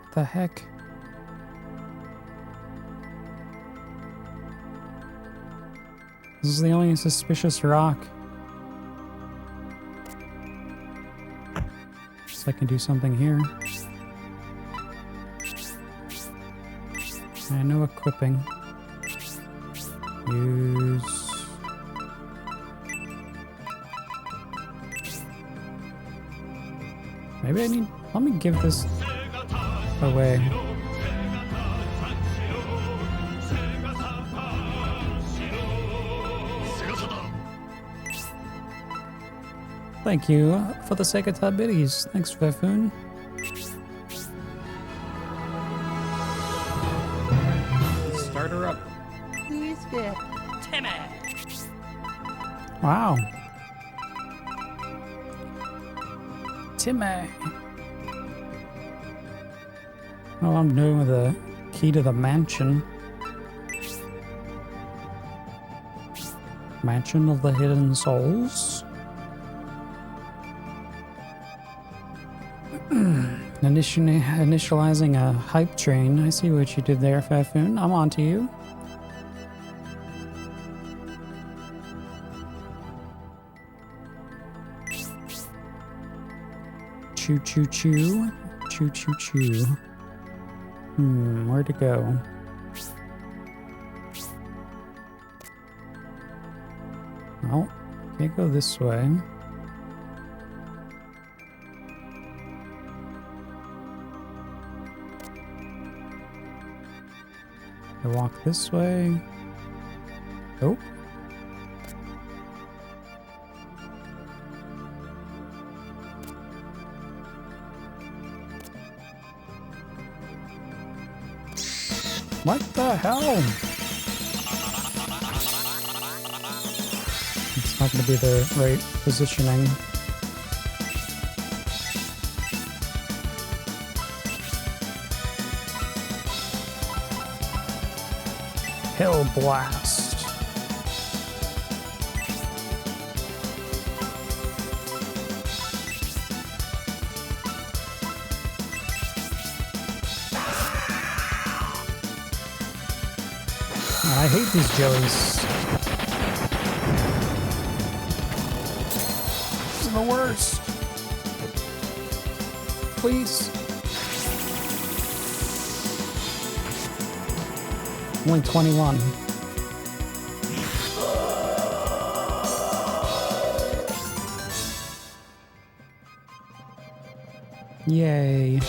What the heck? This is the only suspicious rock. So I can do something here. I know equipping. Use... Maybe I need... Let me give this away. Thank you for the Sega Tab biddies. Thanks, Fafoon. Start her up. Who's good? Timmy. Wow. Timmy. Oh, I'm doing with the key to the mansion. Mansion of the Hidden Souls. Initializing a hype train. I see what you did there, Fafoon. I'm on to you. Choo choo choo. Choo choo choo. Where to go? Well, can't go this way. I walk this way. Nope. What the hell? It's not going to be the right positioning. Hell blast. I hate these jellies. This is the worst. Please. Only 21. Yay.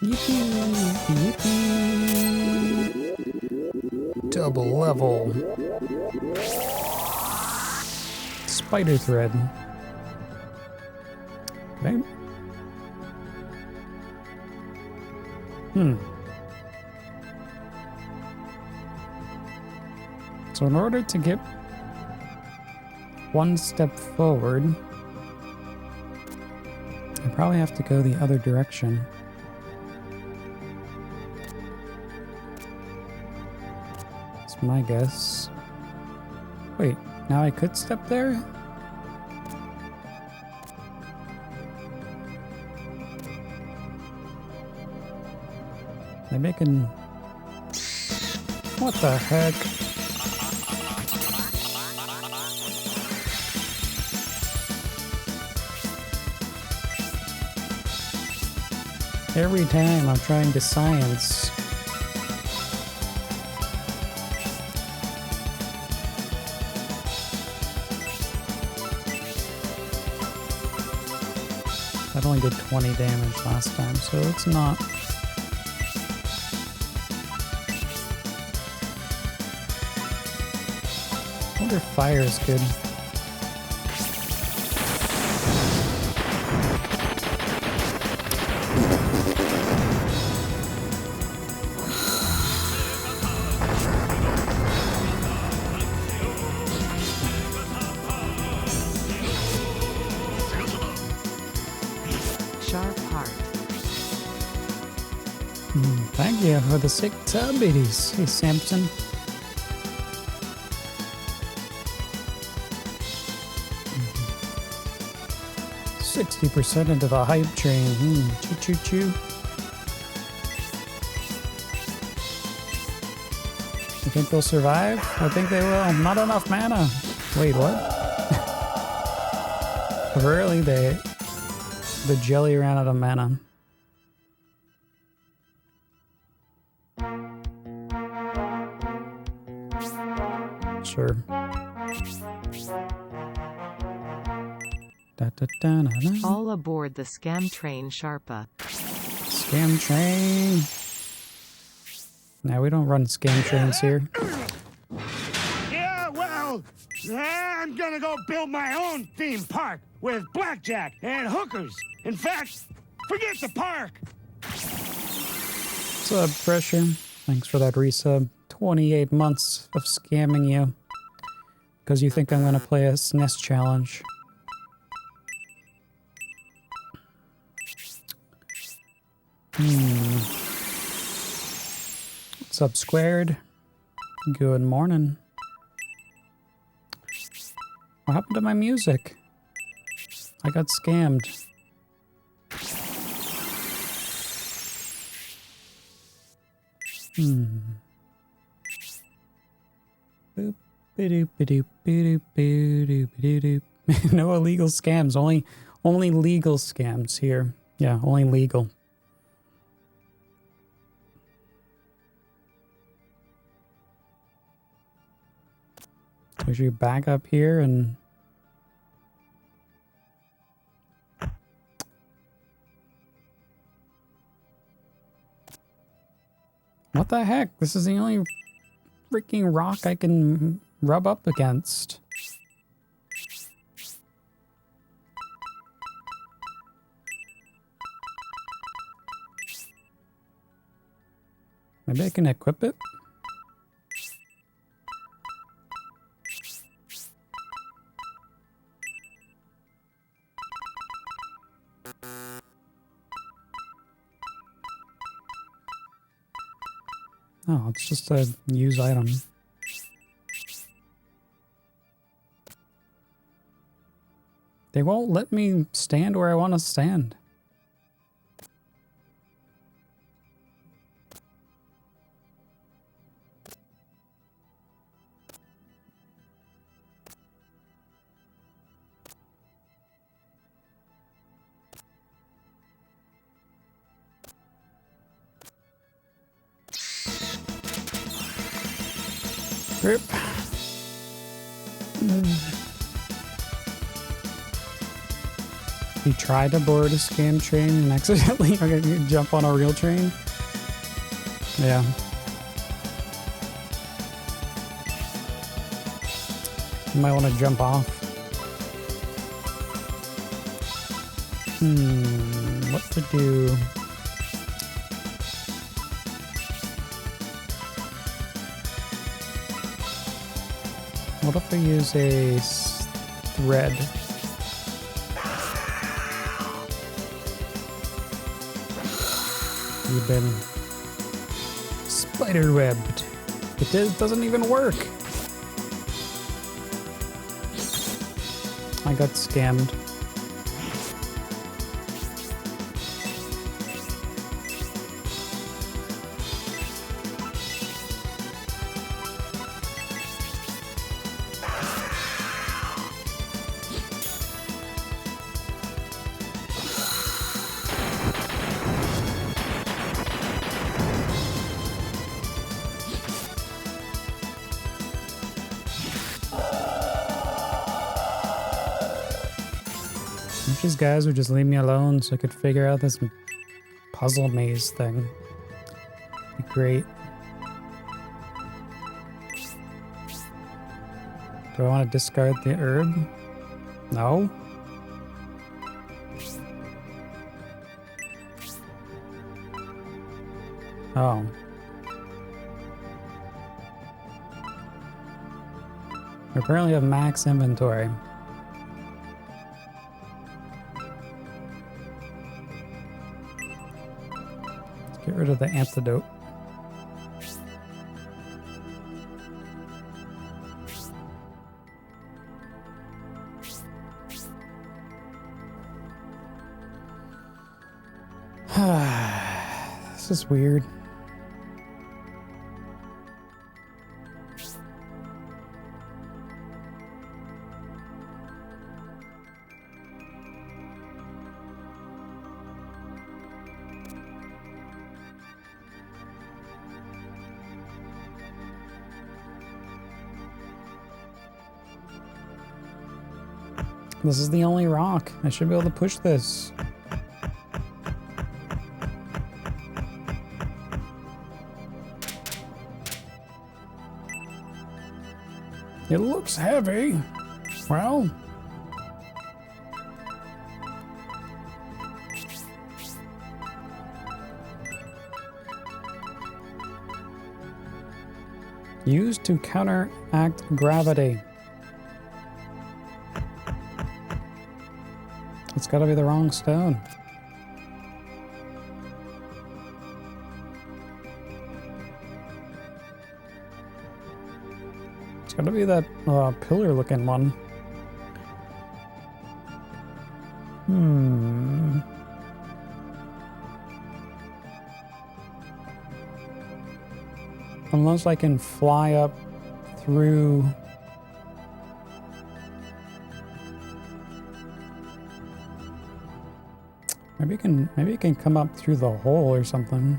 Yippee! Yippee! Double level. Spider thread. Okay. So in order to get one step forward, I probably have to go the other direction. That's my guess. Wait, now I could step there? They're making... What the heck? Every time I'm trying to science. That only did 20 damage last time, so it's not... I wonder if fire is good. Sharp heart. Thank you for the 6 biddies, hey Samson. Mm. 60% into the hype train. Choo choo choo. You think they'll survive? I think they will. Not enough mana. Wait, what? Apparently the jelly ran out of mana. Sure. Da, da, da, da, da. All aboard the scam train, Sharpa. Scam train. Nah, we don't run scam trains here. Yeah, well, I'm gonna go build my own theme park with blackjack and hookers. In fact, forget the park. What's up, Pressure? Thanks for that resub. 28 months of scamming you. Because you think I'm gonna play a SNES challenge. What's up, Squared? Good morning. What happened to my music? I got scammed. Boop, ba-doop, ba-doop, ba-doop, ba-doop, ba-doop. No illegal scams. Only legal scams here. Yeah, only legal. We should back up here and... What the heck? This is the only freaking rock I can rub up against. Maybe I can equip it? Oh, it's just a use item. They won't let me stand where I want to stand. Rip. You tried to board a scam train and accidentally jump on a real train? Yeah. You might want to jump off. What to do? What if we use a thread? You've been spider-webbed. It doesn't even work. I got scammed. These guys would just leave me alone so I could figure out this puzzle maze thing. Be great. Do I want to discard the herb? No. Oh. We apparently have max inventory. Get rid of the antidote. This is weird. This is the only rock. I should be able to push this. It looks heavy. Well. Used to counteract gravity. It's gotta be the wrong stone. It's gotta be that pillar looking one. Unless I can fly up through. Maybe it can come up through the hole or something.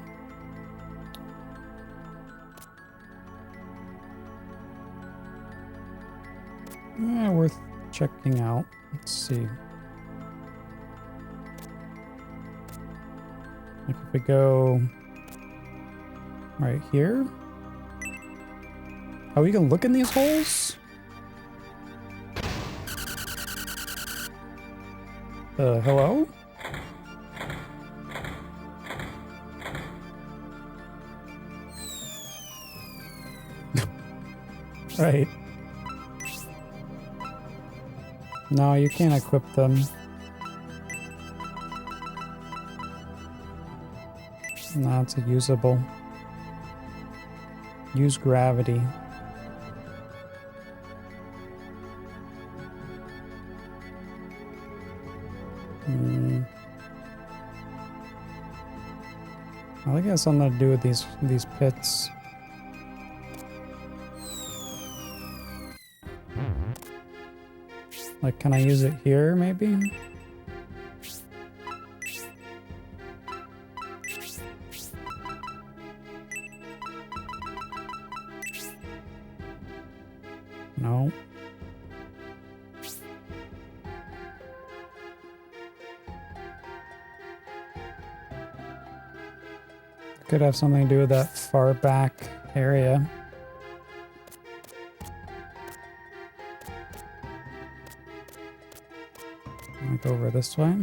Yeah, worth checking out. Let's see. Like if we go right here. Oh, we can look in these holes? Hello? Right. No, you can't equip them. No, it's a usable. Use gravity. I think it has something to do with these pits. Like, can I use it here, maybe? Could have something to do with that far back area. Let me go over this way.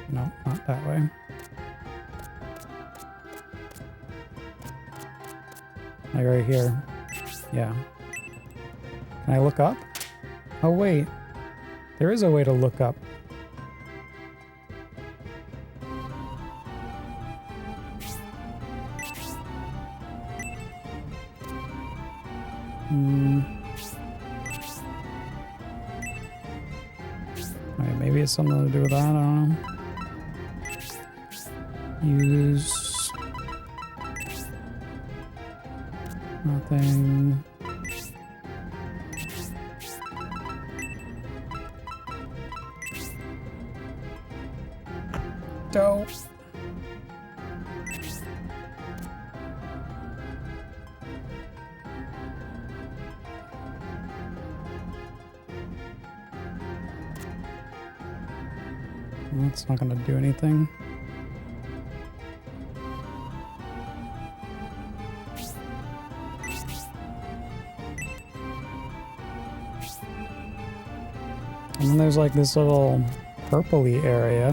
No, not that way. Like right here. Yeah. Can I look up? Oh wait. There is a way to look up. Wait, maybe it's something to do with that, I don't know. Use... Nothing. Dope. That's not gonna do anything. And then there's like this little purpley area.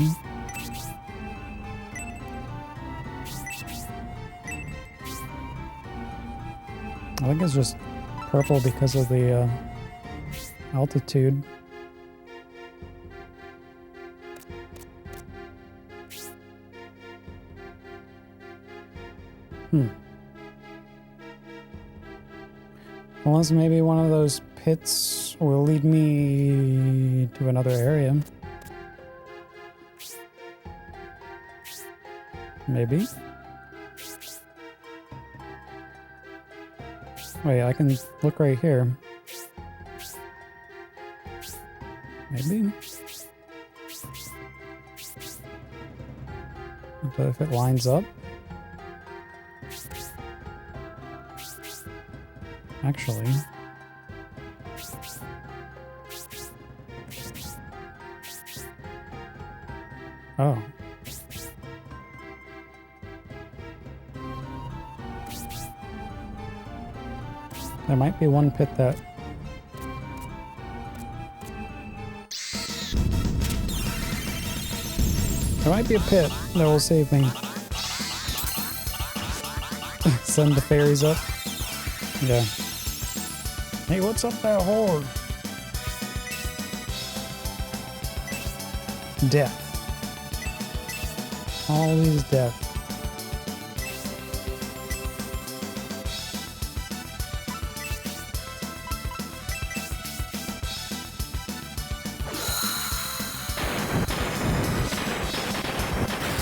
I think it's just purple because of the altitude. Unless maybe one of those pits will lead me to another area. Maybe. Wait, I can look right here. Maybe? But if it lines up? Actually. Oh. There might be one pit that... There might be a pit that will save me. Send the fairies up. Yeah. Hey, what's up that horde? Death. Always death.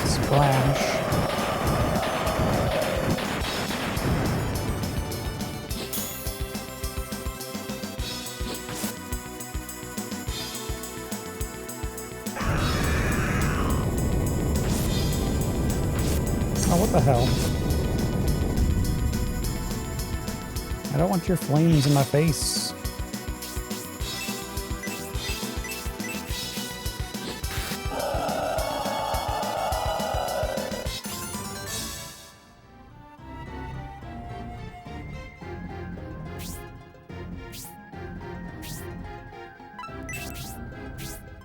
Splash. Oh, what the hell? I don't want your flames in my face.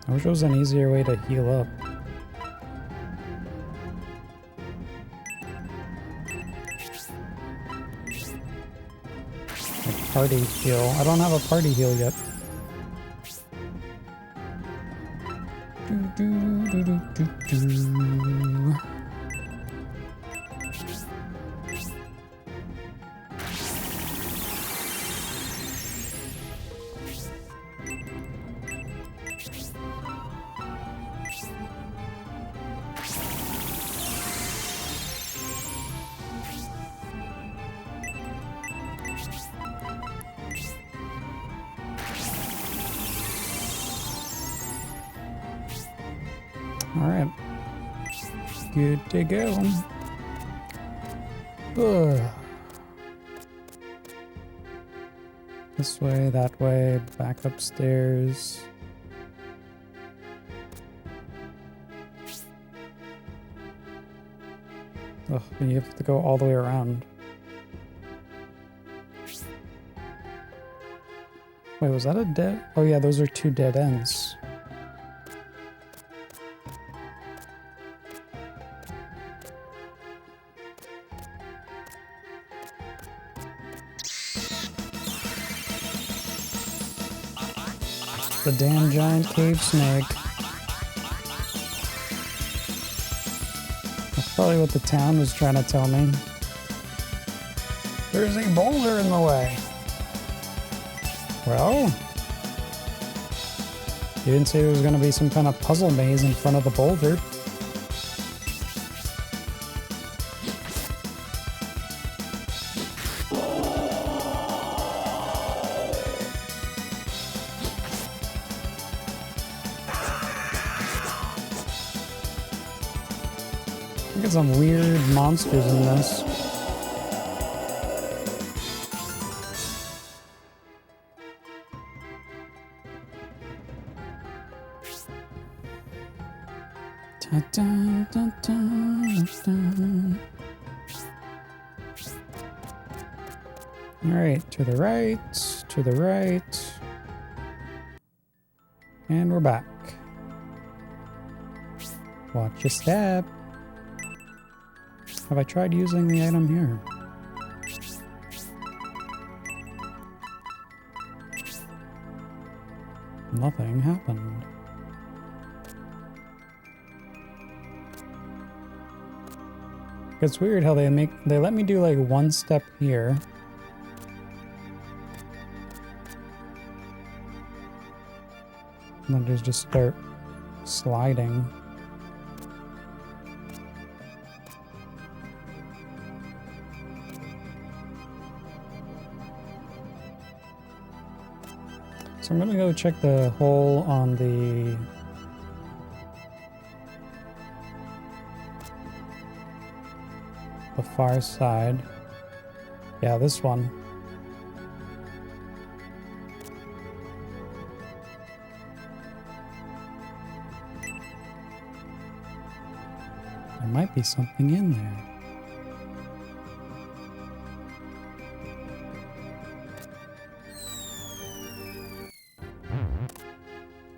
I wish there was an easier way to heal up. Like party heal. I don't have a party heal yet. Alright. Good to go. Ugh. This way, that way, back upstairs. Ugh, you have to go all the way around. Wait, was that a dead? Oh yeah, those are 2 dead ends. The damn giant cave snake. That's probably what the town was trying to tell me. There's a boulder in the way. Well, you didn't say there was going to be some kind of puzzle maze in front of the boulder. Look at some weird monsters in this. Dun, dun, dun, dun, dun. All right, to the right, to the right. And we're back. Watch your step. Have I tried using the item here? Nothing happened. It's weird how they let me do like 1 step here. And then just start sliding. So I'm gonna go check the hole on the far side. Yeah, this one. There might be something in there.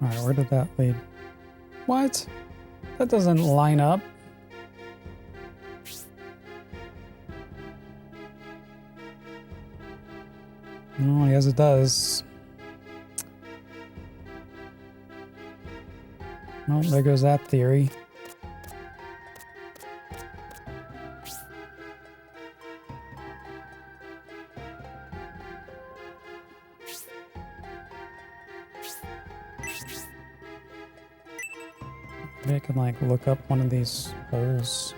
Alright, where did that lead? What? That doesn't line up. Oh, yes it does. Oh, there goes that theory. Maybe I can like look up one of these holes.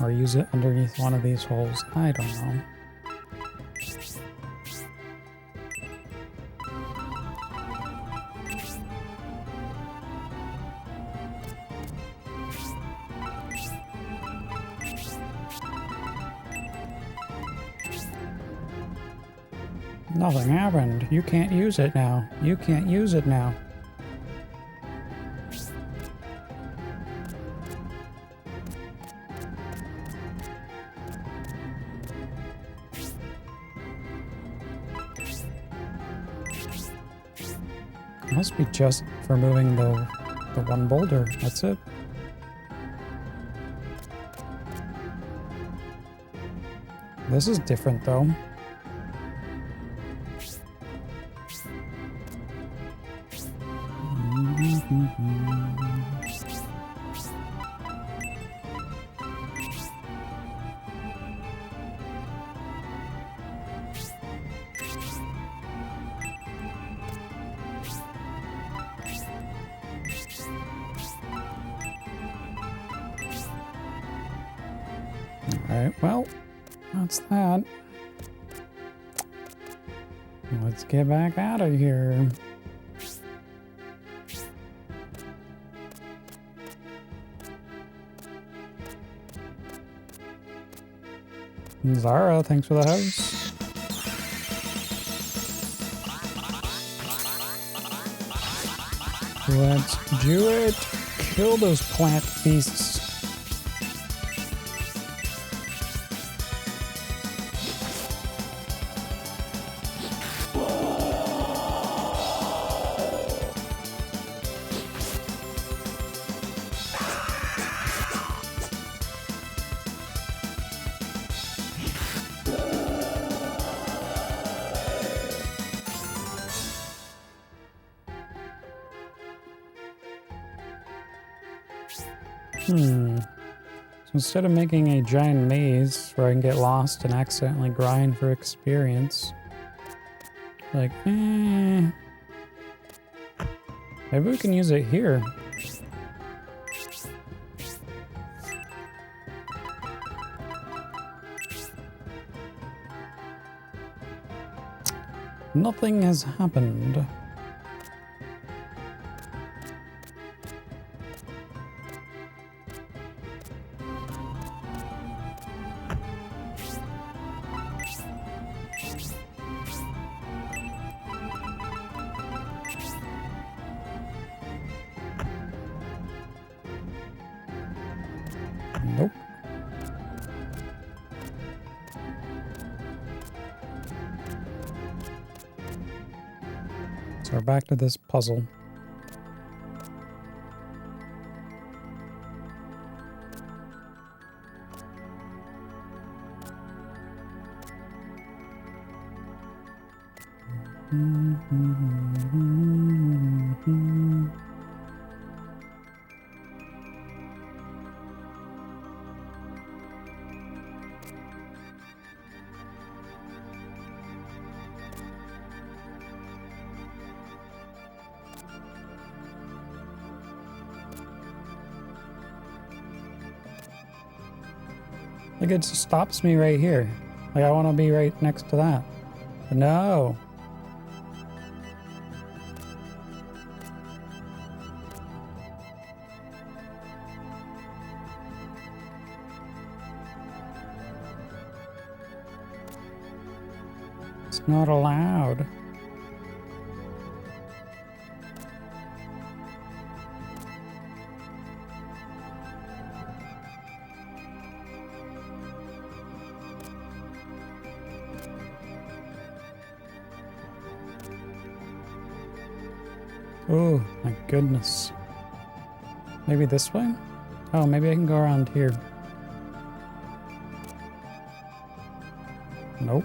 Or use it underneath one of these holes. I don't know. Nothing happened. You can't use it now. You can't use it now. It must be just for moving the one boulder. That's it. This is different though. Alright, well, that's that. Let's get back out of here. Zara, thanks for the house. Let's do it. Kill those plant beasts. So instead of making a giant maze where I can get lost and accidentally grind for experience, like, maybe we can use it here. Nothing has happened. Nope. So we're back to this puzzle. Like, it just stops me right here. Like, I want to be right next to that. But no. It's not allowed. Oh my goodness. Maybe this way? Oh, maybe I can go around here. Nope.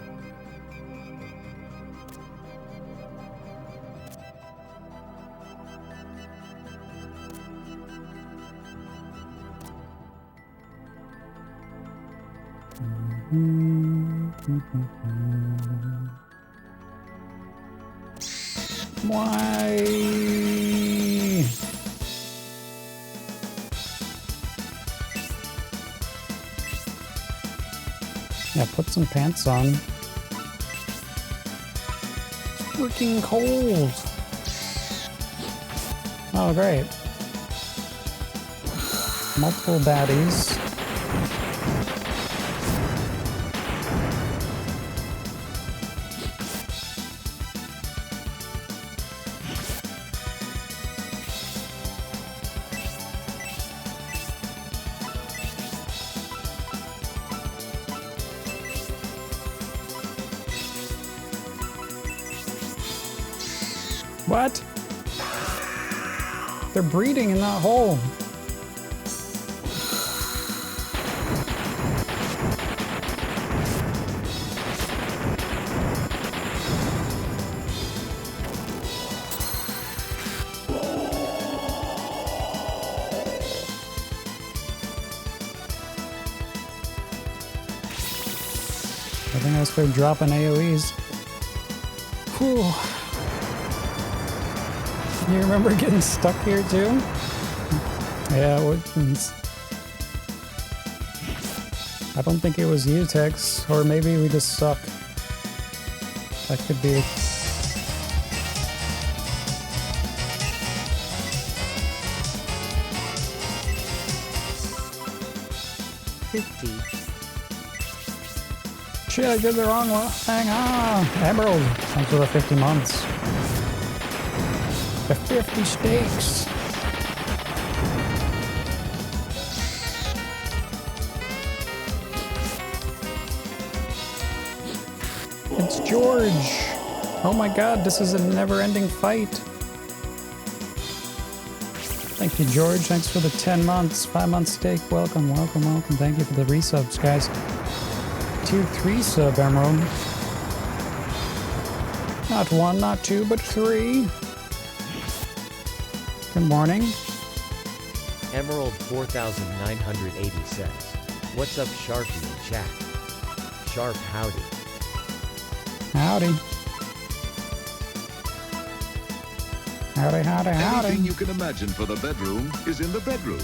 Why? Yeah, put some pants on. It's freaking cold. Oh, great. Multiple baddies. What? They're breeding in that hole. I think I started dropping AoEs. Whew. You remember getting stuck here too? Yeah, I don't think it was you, Tex, or maybe we just suck. That could be. Shit, I did the wrong thing. Ah, Emerald. Thanks for the 50 months. 50 steaks. It's George. Oh my god, this is a never-ending fight. Thank you, George. Thanks for the 10 months. 5-month steak. Welcome, welcome, welcome. Thank you for the resubs, guys. Tier 3 sub, Emerald. Not 1, not 2, but 3. Good morning. Emerald 4980 says, "What's up, Sharpie in chat?" Sharp howdy. Howdy. Howdy, howdy, howdy. Anything you can imagine for the bedroom is in the bedroom.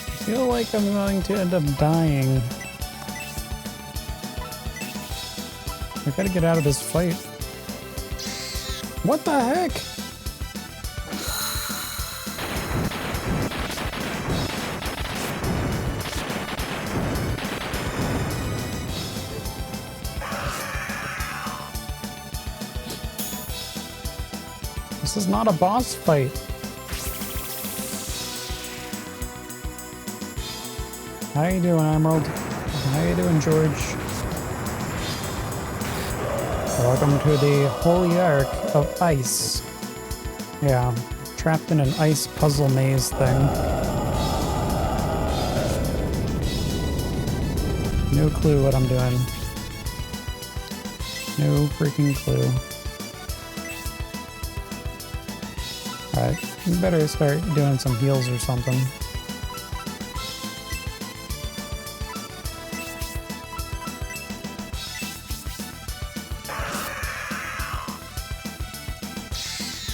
I feel like I'm going to end up dying. I gotta get out of this fight. What the heck? This is not a boss fight. How you doing, Emerald? How you doing, George? Welcome to the Holy Ark of Ice. Yeah, trapped in an ice puzzle maze thing. No clue what I'm doing. No freaking clue. Alright, you better start doing some heals or something.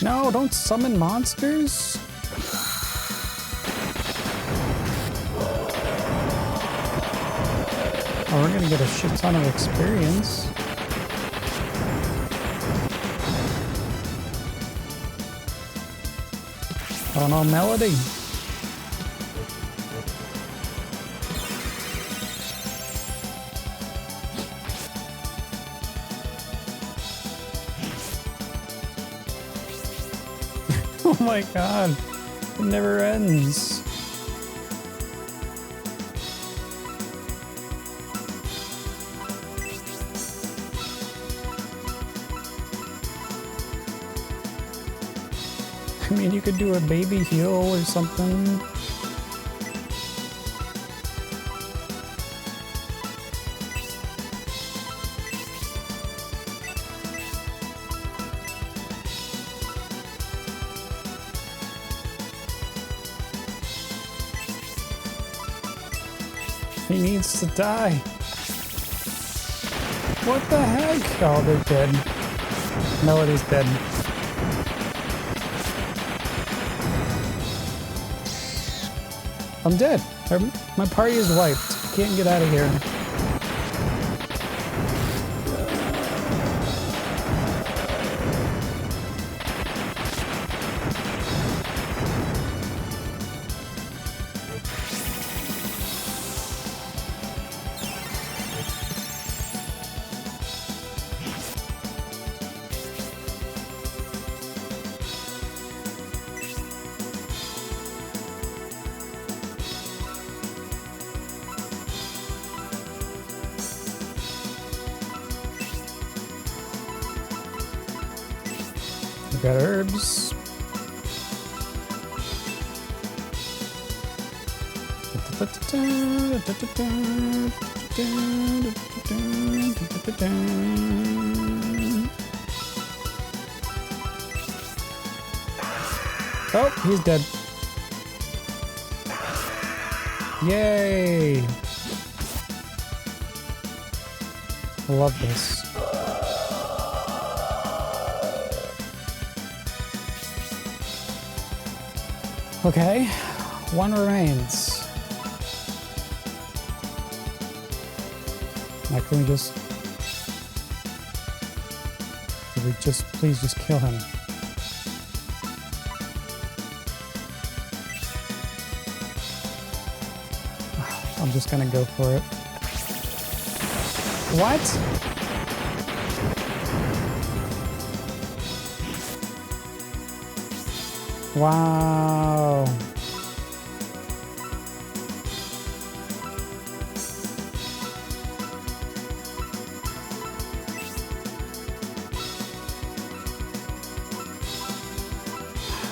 No, don't summon monsters! Oh, we're gonna get a shit ton of experience. Oh no, Melody! Oh my god, it never ends. I mean, you could do a baby heal or something. He needs to die. What the heck? Oh, they're dead. Melody's dead. I'm dead. My party is wiped. Can't get out of here. Got herbs. Oh, he's dead. Yay! I love this. Okay, one remains. Now can we just... Can we just please just kill him? I'm just gonna go for it. What? Wow.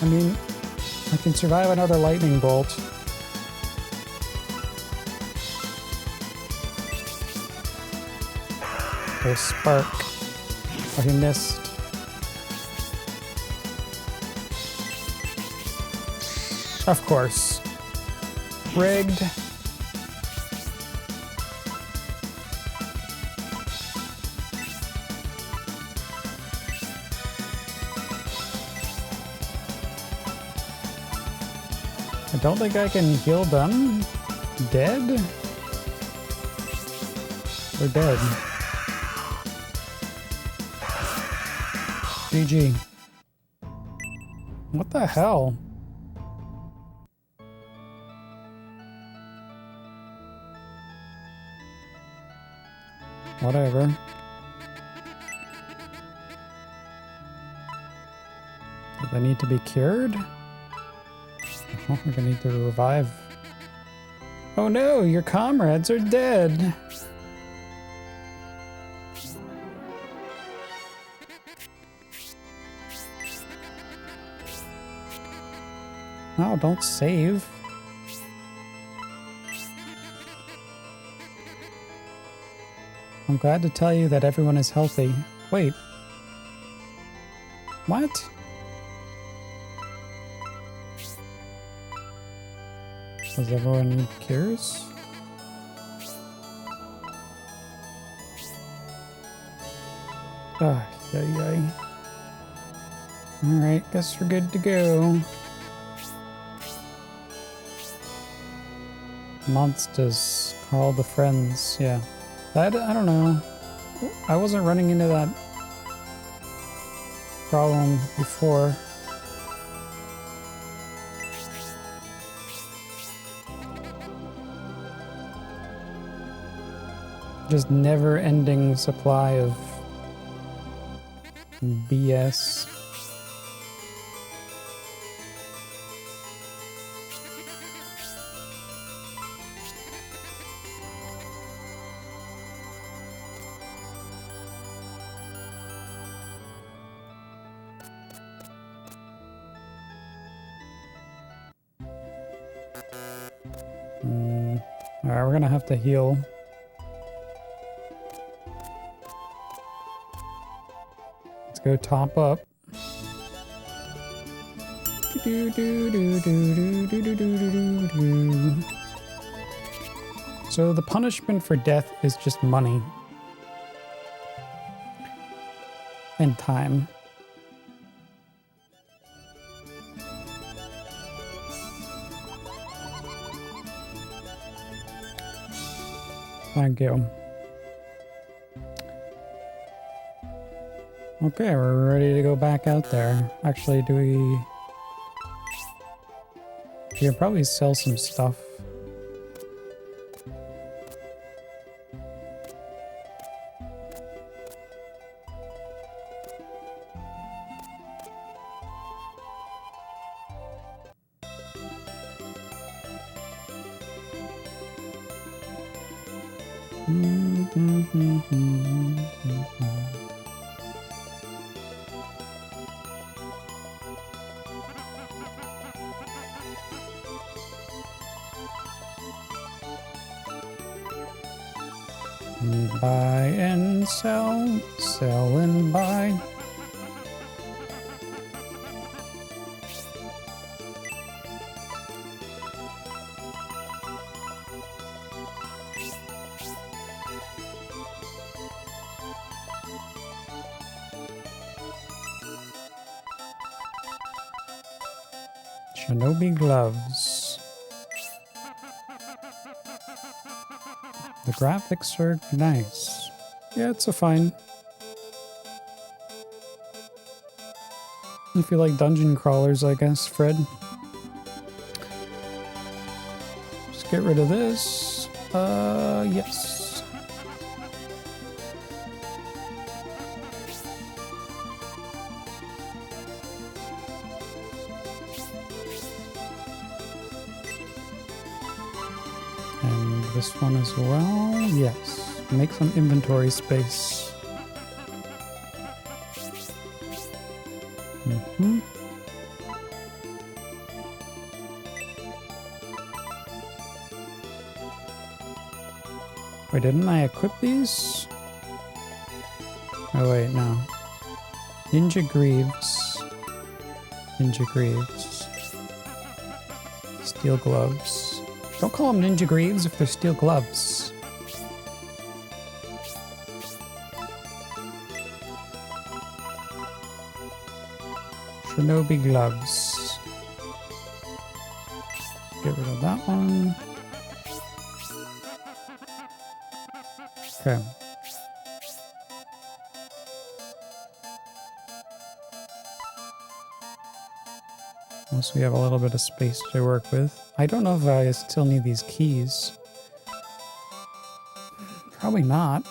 I mean, I can survive another lightning bolt. Or spark. Oh, he missed. Of course. Rigged. I don't think I can heal them. Dead? They're dead. GG. What the hell? Whatever. Do they need to be cured? Oh, we're gonna need to revive. Oh no, your comrades are dead. No, don't save. I'm glad to tell you that everyone is healthy. Wait. What? Does everyone need cures? Ah, yay. Alright, guess we're good to go. Monsters, call the friends, yeah. I don't know. I wasn't running into that problem before. Just never-ending supply of BS. Alright, we're gonna have to heal. Let's go top up. So the punishment for death is just money. And time. Thank you. Okay, we're ready to go back out there. Actually, do we... We can probably sell some stuff. Buy and sell, sell and buy. Shinobi gloves. The graphics are nice. Yeah, it's a fine. If you like dungeon crawlers, I guess, Fred. Just get rid of this. Yes. And this one as well. Yes. Make some inventory space. Mm-hmm. Wait, didn't I equip these? Oh wait, no. Ninja Greaves. Ninja Greaves. Steel gloves. Don't call them Ninja Greaves if they're steel gloves. Shinobi gloves. Get rid of that one. Okay. Once we have a little bit of space to work with. I don't know if I still need these keys. Probably not.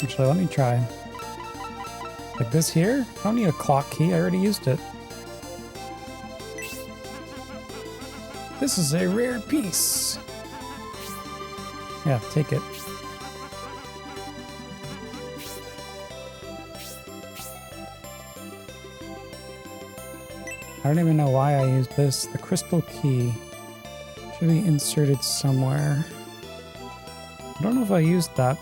Actually, let me try. Like this here? I don't need a clock key, I already used it. This is a rare piece. Yeah, take it. I don't even know why I used this. The crystal key should be inserted somewhere. I don't know if I used that.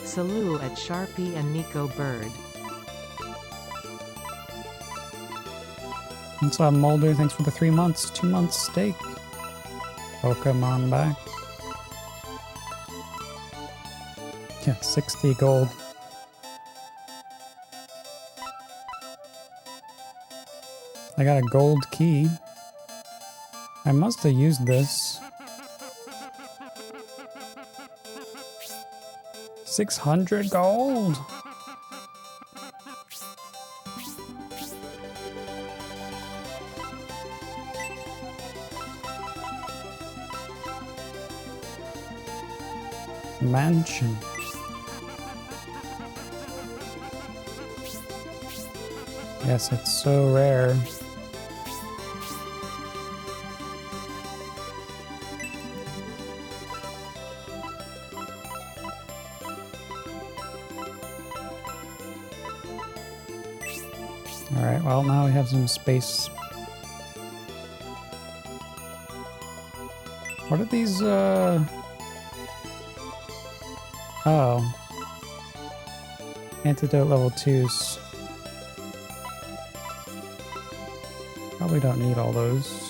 Salute at Sharpie and Nico Bird. What's up, Mulder? Thanks for the 3 months. 2 months steak. Pokemon back. Yeah, 60 gold. I got a gold key. I must have used this. 600 gold. Mansion. Yes, it's so rare. Alright, well now we have some space. What are these, Oh. Antidote level 2s. Probably don't need all those.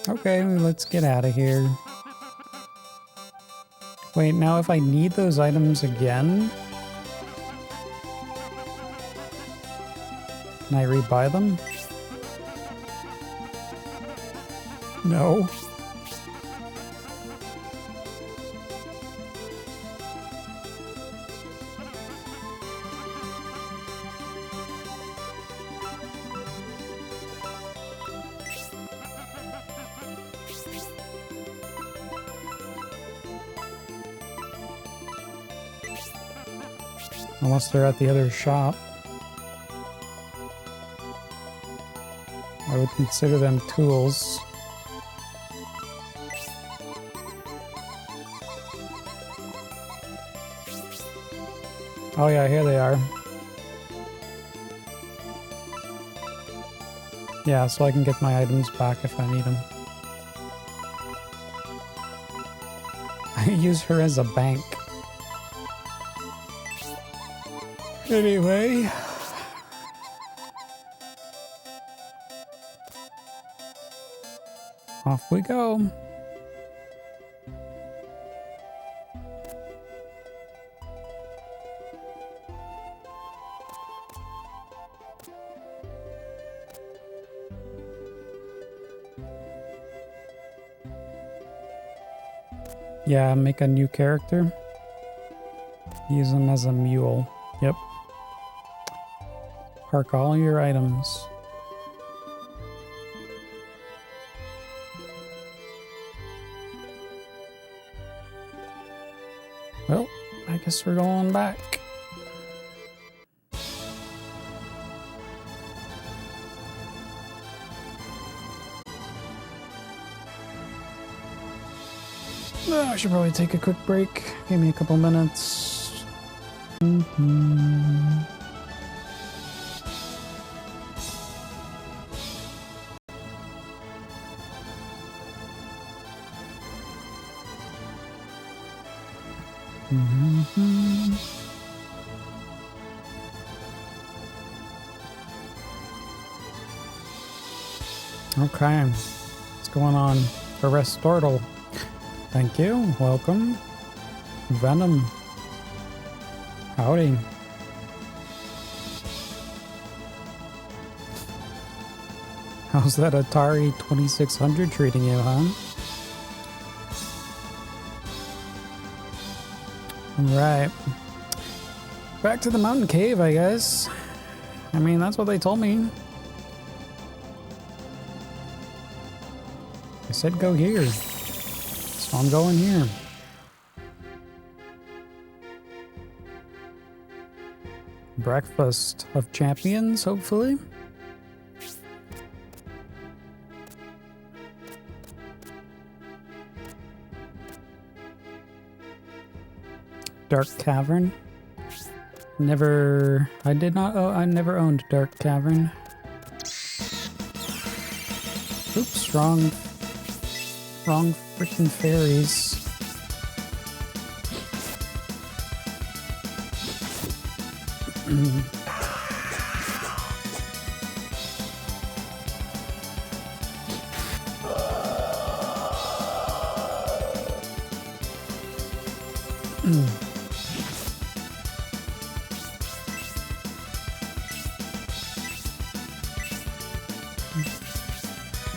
Okay, let's get out of here. Wait, now if I need those items again, can I rebuy them? No. Unless they're at the other shop. I would consider them tools. Oh yeah, here they are. Yeah, so I can get my items back if I need them. I use her as a bank. Anyway. Off we go. Yeah, make a new character. Use him as a mule. Yep. Park all your items. Well, I guess we're going back. I should probably take a quick break. Give me a couple minutes. Okay, what's going on? Arrest Stortle. Thank you. Welcome. Venom. Howdy. How's that Atari 2600 treating you, huh? Alright. Back to the mountain cave, I guess. I mean, that's what they told me. I said go here. So I'm going here. Breakfast of champions, hopefully. Dark Cavern. I never owned Dark Cavern. Oops, wrong freaking fairies.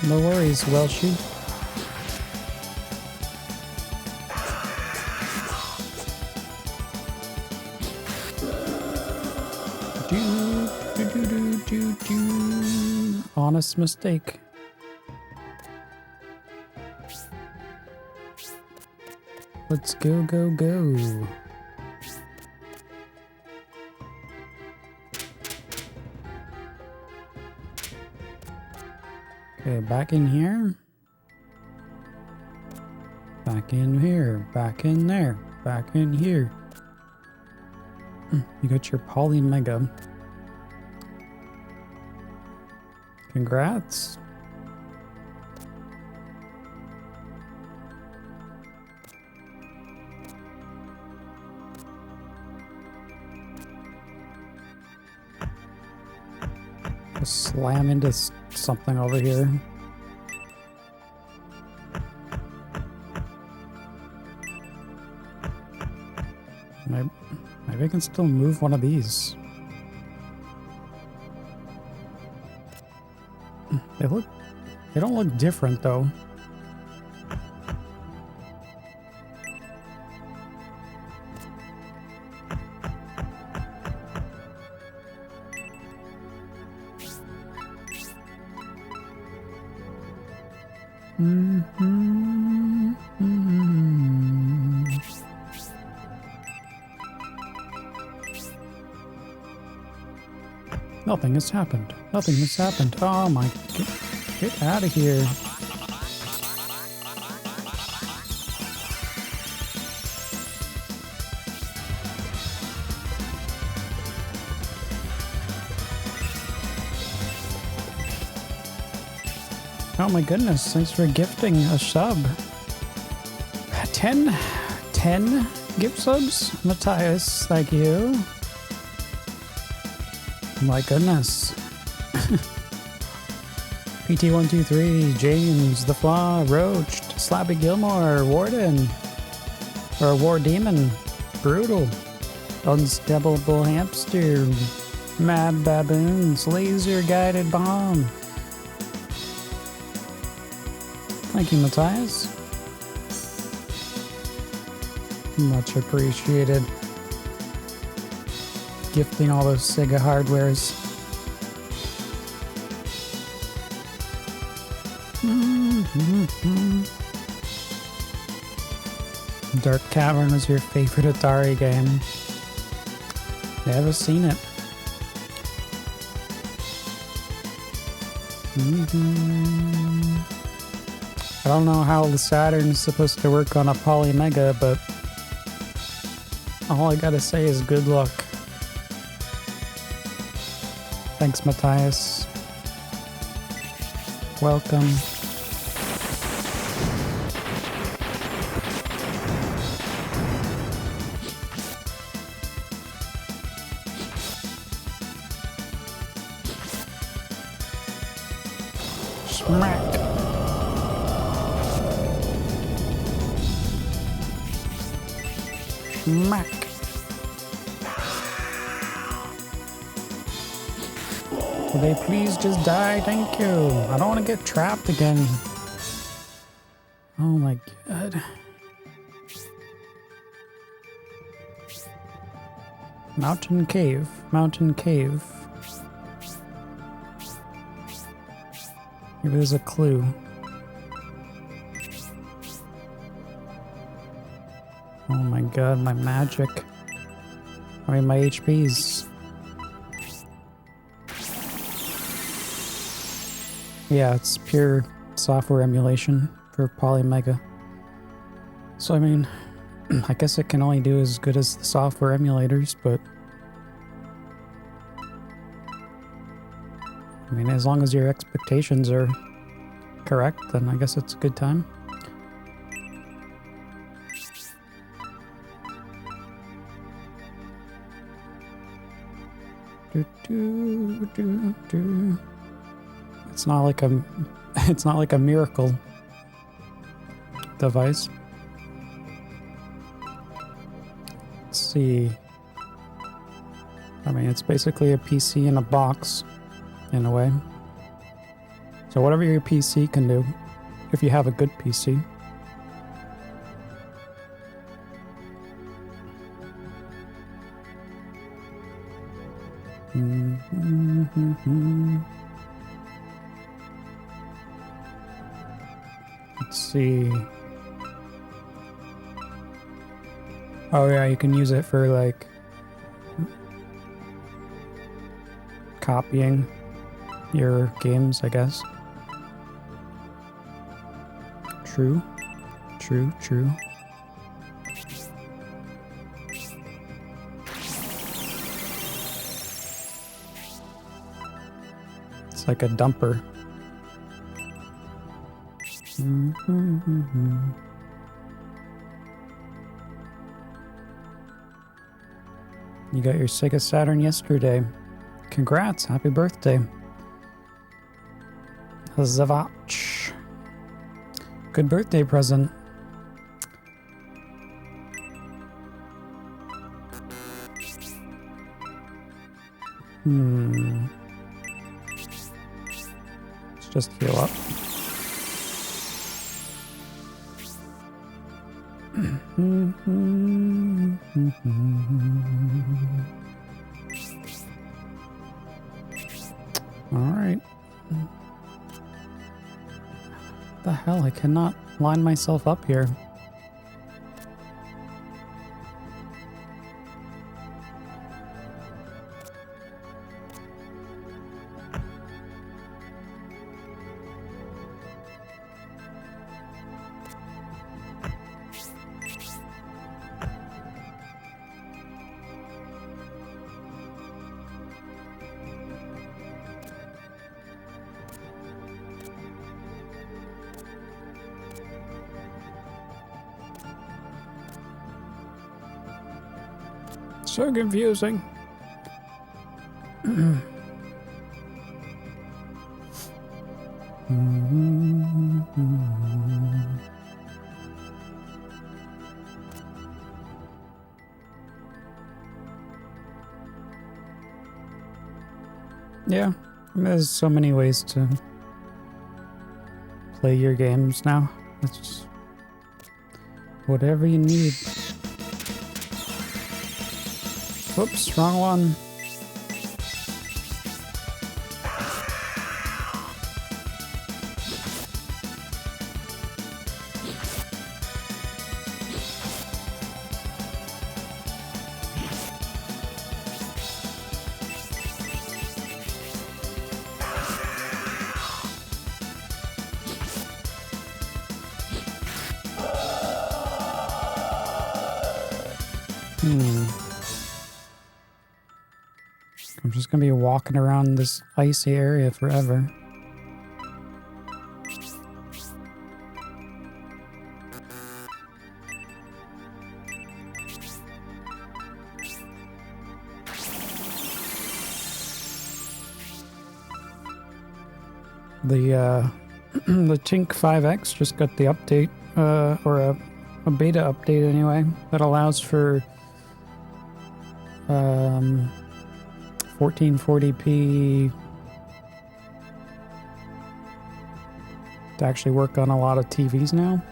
No worries, Welshie. Honest mistake. Let's go, go, go. Okay, back in here. Back in here. Back in there. Back in here. You got your Poly Mega. Congrats. Just slam into something over here. Maybe I can still move one of these. They don't look different though. Nothing has happened. Nothing has happened. Oh my god. Get out of here. Oh my goodness, thanks for gifting a sub. 10 gift subs? Matthias, thank you. My goodness. PT123, James, The Flaw, Roached, Slappy Gilmore, Warden, or War Demon, Brutal, Unstable Hamster, Mad Baboons, Laser Guided Bomb. Thank you, Matthias. Much appreciated. Gifting all those Sega hardwares. Dark Cavern was your favorite Atari game. Never seen it. I don't know how the Saturn is supposed to work on a Polymega, but all I gotta say is good luck. Thanks, Matthias. Welcome. Smack. Smack. Will they please just die? Thank you. I don't want to get trapped again. Oh my god. Mountain cave. Mountain cave. Maybe there's a clue. Oh my god, my magic. I mean, my HPs. Yeah, it's pure software emulation for Polymega. So, I mean, I guess it can only do as good as the software emulators, but I mean, as long as your expectations are correct, then I guess it's a good time. It's not like a miracle device. Let's see. I mean, it's basically a PC in a box, in a way. So whatever your PC can do, if you have a good PC. Let's see. Oh yeah, you can use it for like copying your games, I guess. True. True, true. It's like a dumper. You got your Sega Saturn yesterday. Congrats, happy birthday. Zavach. Good birthday present. Let's just heal up. Alright. The hell, I cannot line myself up here. So confusing. Yeah, there's so many ways to play your games now. It's just whatever you need. Whoops, wrong one. I'm just gonna be walking around this icy area forever. The the Tink 5X just got the update, or a beta update anyway, that allows for 1440p to actually work on a lot of TVs now.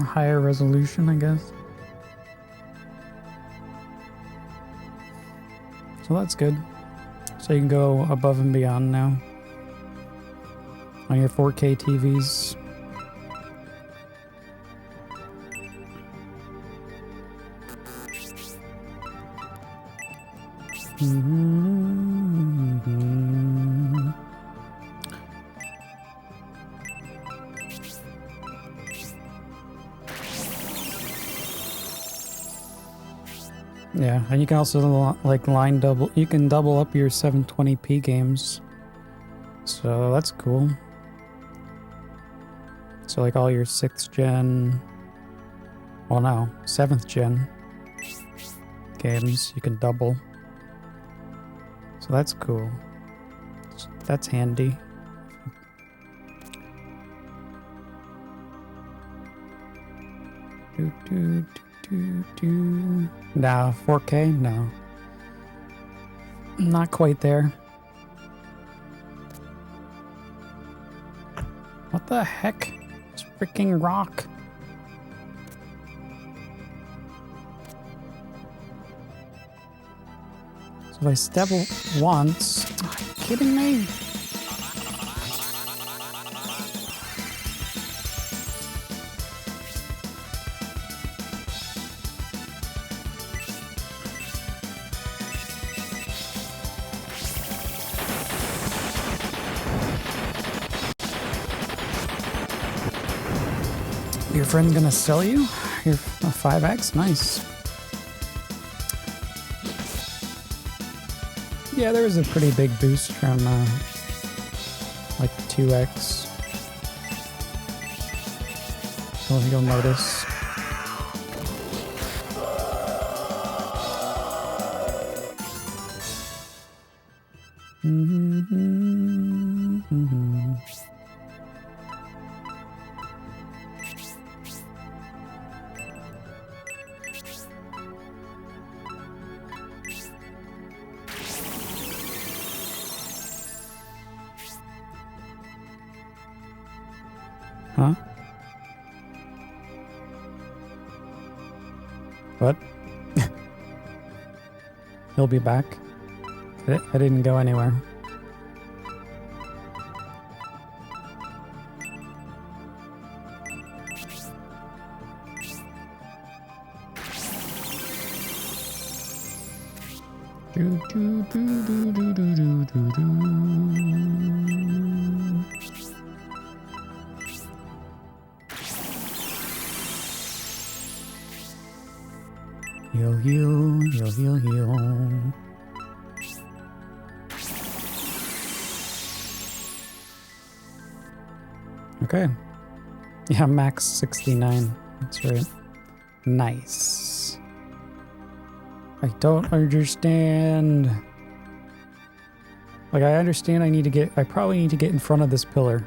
Higher resolution, I guess. So that's good. So you can go above and beyond now on your 4K TVs. Yeah, and you can also like line double. You can double up your 720p games, so that's cool. So like all your 6th gen, well no, 7th gen games you can double. So that's cool. That's handy. No, 4K? No. Not quite there. What the heck? It's freaking rock. So if I step once... Are you kidding me? Your friend's gonna sell you your 5X? Nice. Yeah, there was a pretty big boost from like 2X. You'll notice. Huh? What? He'll be back. I didn't go anywhere. Do, do, do, do, do, do, do, do, do. Heal, heal, heal, heal, heal. Okay. Yeah, max 69. That's right. Nice. I don't understand. Like, I understand I probably need to get in front of this pillar.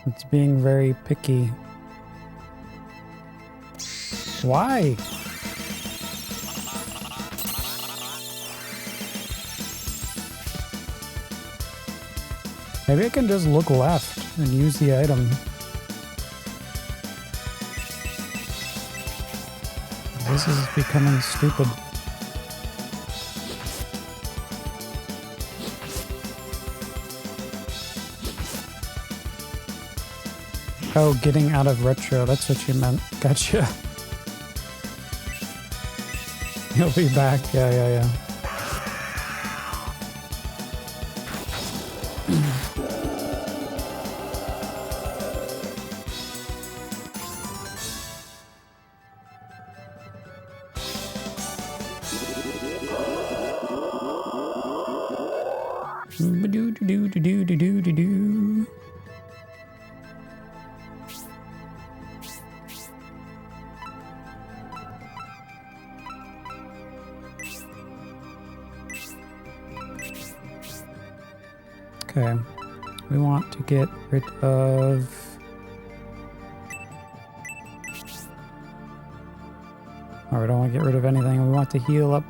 It's being very picky. Why? Maybe I can just look left and use the item. This is becoming stupid. Oh, getting out of retro, that's what you meant. Gotcha. He'll be back. Yeah. Do. Okay, we want to get rid of... Oh, we don't want to get rid of anything. We want to heal up.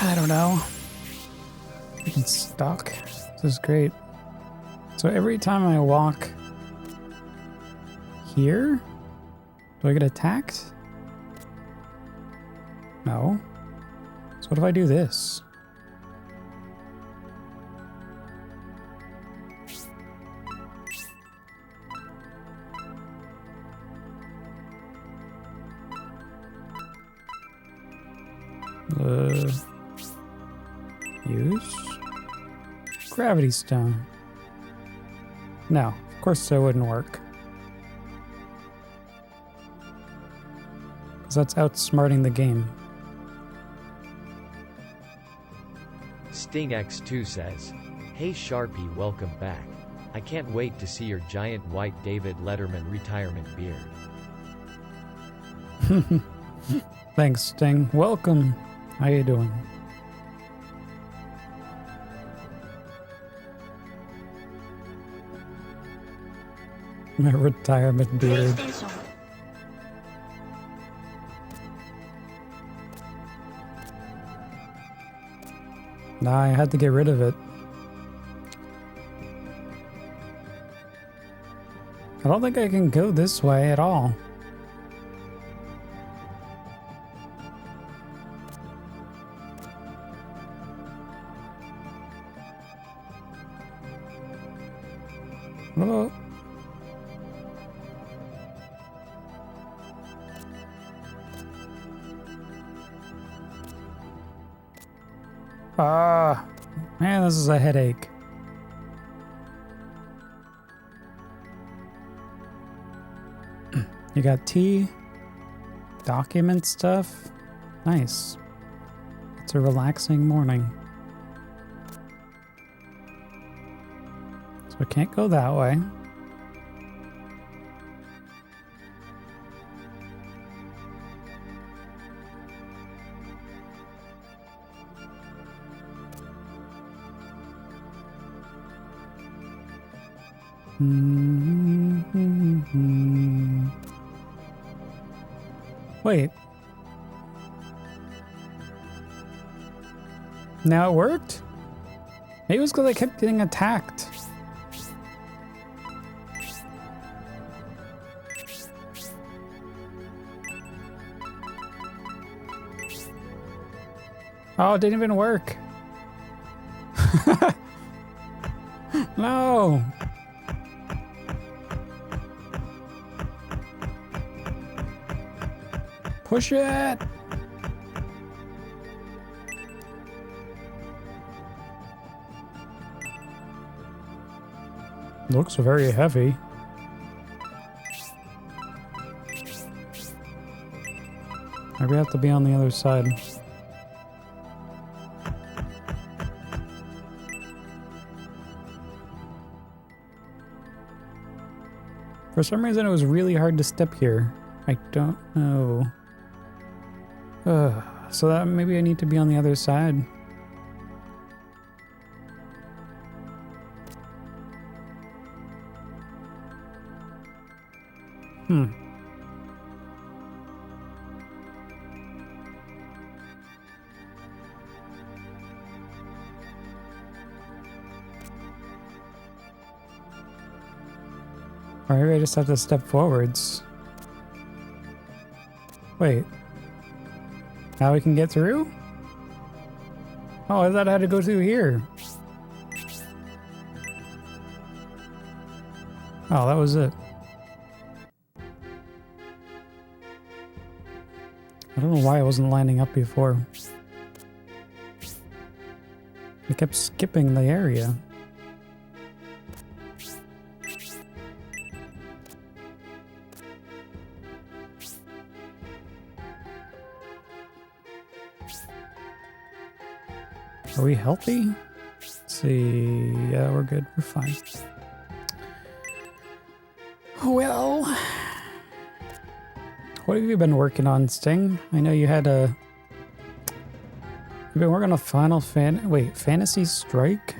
I don't know. It's stuck. This is great. So every time I walk here, do I get attacked? No. So what if I do this? Use gravity stone. No, of course that wouldn't work. Because that's outsmarting the game. Sting X2 says, "Hey Sharpie, welcome back. I can't wait to see your giant white David Letterman retirement beard." Thanks, Sting. Welcome. How you doing? My retirement beard. Nah, I had to get rid of it. I don't think I can go this way at all. What about... Man, this is a headache. You got tea, document stuff. Nice. It's a relaxing morning. So I can't go that way. Wait. Now it worked? Maybe it was because I kept getting attacked. Oh, it didn't even work. No. Push it! Looks very heavy. Maybe we have to be on the other side. For some reason, it was really hard to step here. I don't know. So that maybe I need to be on the other side. Or maybe I just have to step forwards. Wait. Now we can get through? Oh, I thought I had to go through here. Oh, that was it. I don't know why I wasn't lining up before. I kept skipping the area. Are we healthy? Let's see. Yeah, we're good. We're fine. Well, what have you been working on, Sting? I know you had a... You've been working on Fantasy Strike?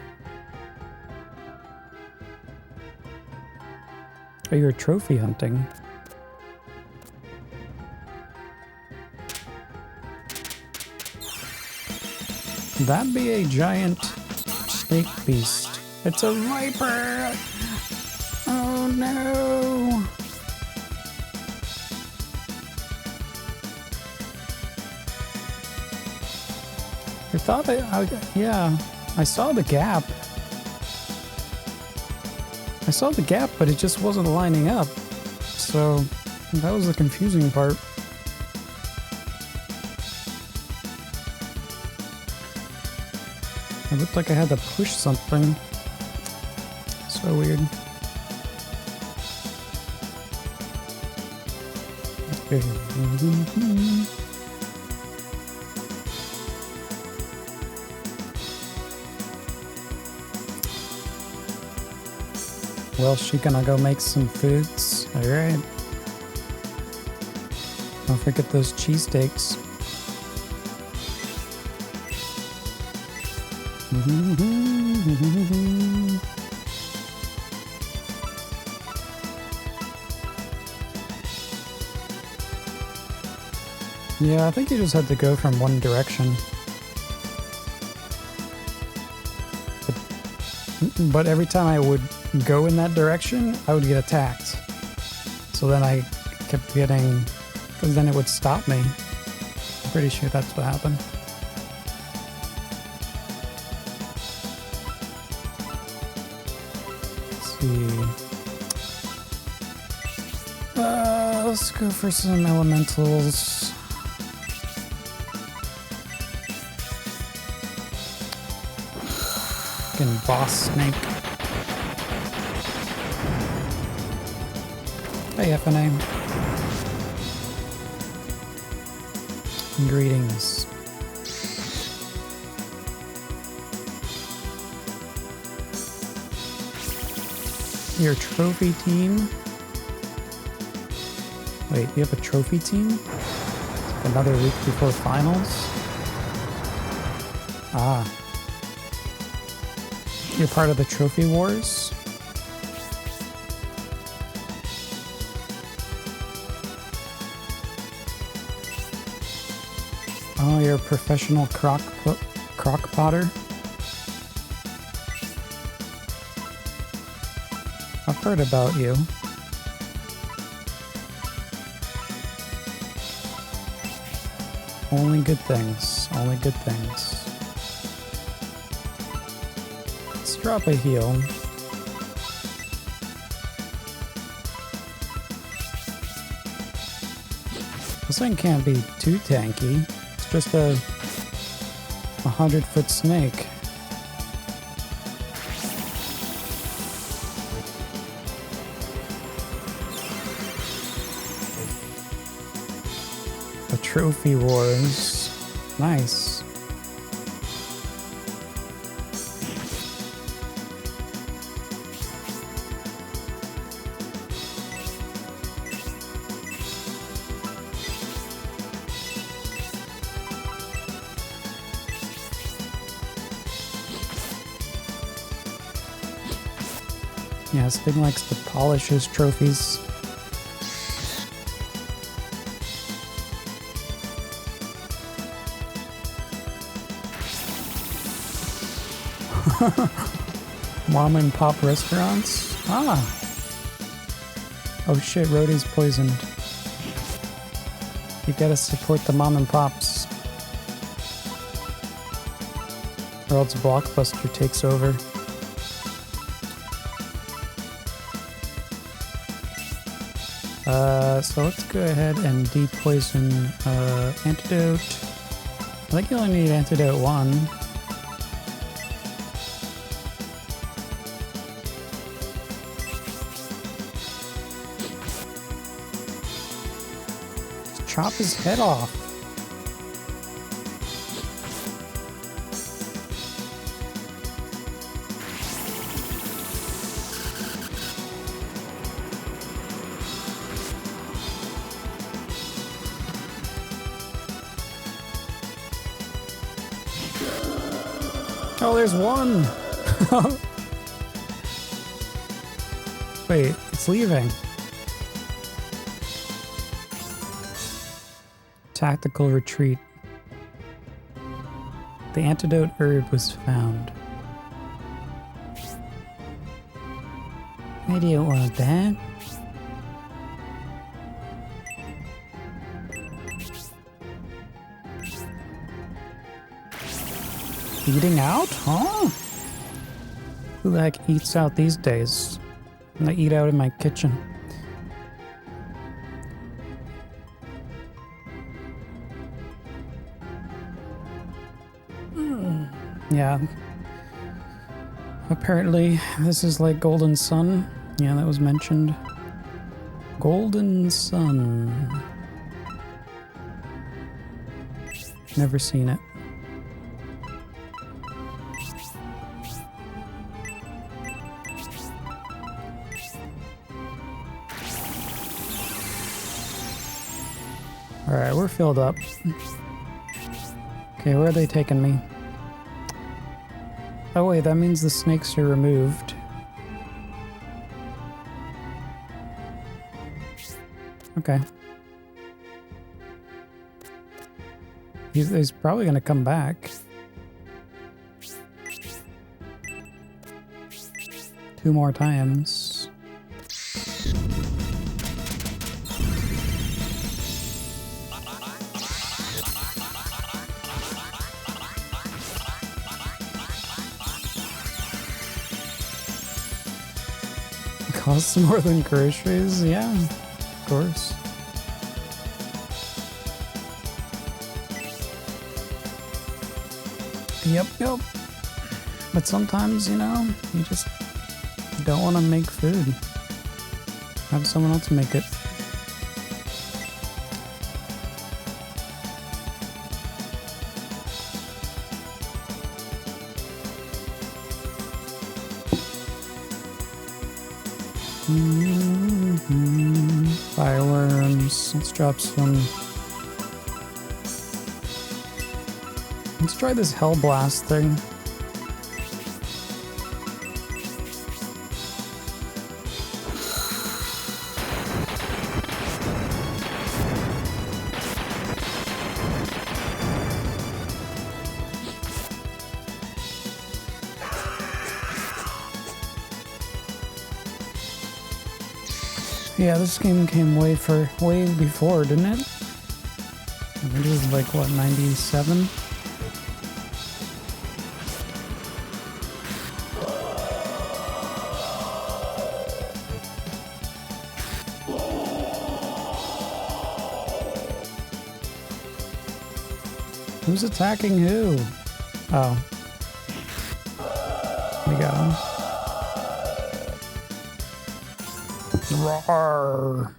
Oh, you're trophy hunting. That'd be a giant snake beast. It's a viper! Oh no! I thought yeah, I saw the gap. I saw the gap, but it just wasn't lining up. So that was the confusing part. It looked like I had to push something. So weird. Okay. Well, she gonna go make some foods. Alright. Don't forget those cheesesteaks. Yeah, I think you just had to go from one direction. But every time I would go in that direction, I would get attacked. So then I kept getting... because then it would stop me. I'm pretty sure that's what happened. Let's go for some elementals. Fucking boss snake. Hey, FNA. Greetings. Your trophy team? Wait, you have a trophy team? Like another week before finals? Ah. You're part of the trophy wars? Oh, you're a professional crock potter? I've heard about you. Only good things. Only good things. Let's drop a heal. This thing can't be too tanky. It's just a 100-foot snake. The Trophy Wars. Nice. Yeah, this thing likes to polish his trophies. Mom and pop restaurants? Ah! Oh shit, Rhodey's poisoned. You gotta support the mom and pops. Or else Blockbuster takes over. So let's go ahead and depoison antidote. I think you only need antidote 1. Just chop his head off. Oh, there's one! Wait, it's leaving. Tactical retreat. The antidote herb was found. I don't want that. Eating out? Huh? Who the heck eats out these days? I eat out in my kitchen. Yeah. Apparently, this is like Golden Sun. Yeah, that was mentioned. Golden Sun. Never seen it. Alright, we're filled up. Okay, where are they taking me? Oh wait, that means the snakes are removed. Okay. He's probably gonna come back. 2 more times. Costs more than groceries? Yeah, of course. Yep. But sometimes, you know, you just don't want to make food. Have someone else make it. Fireworms. Let's drop some. Let's try this Hell Blast thing. Yeah, this game came way before, didn't it? I think it was like, what, 97? Who's attacking who? Oh. We got him. Roar.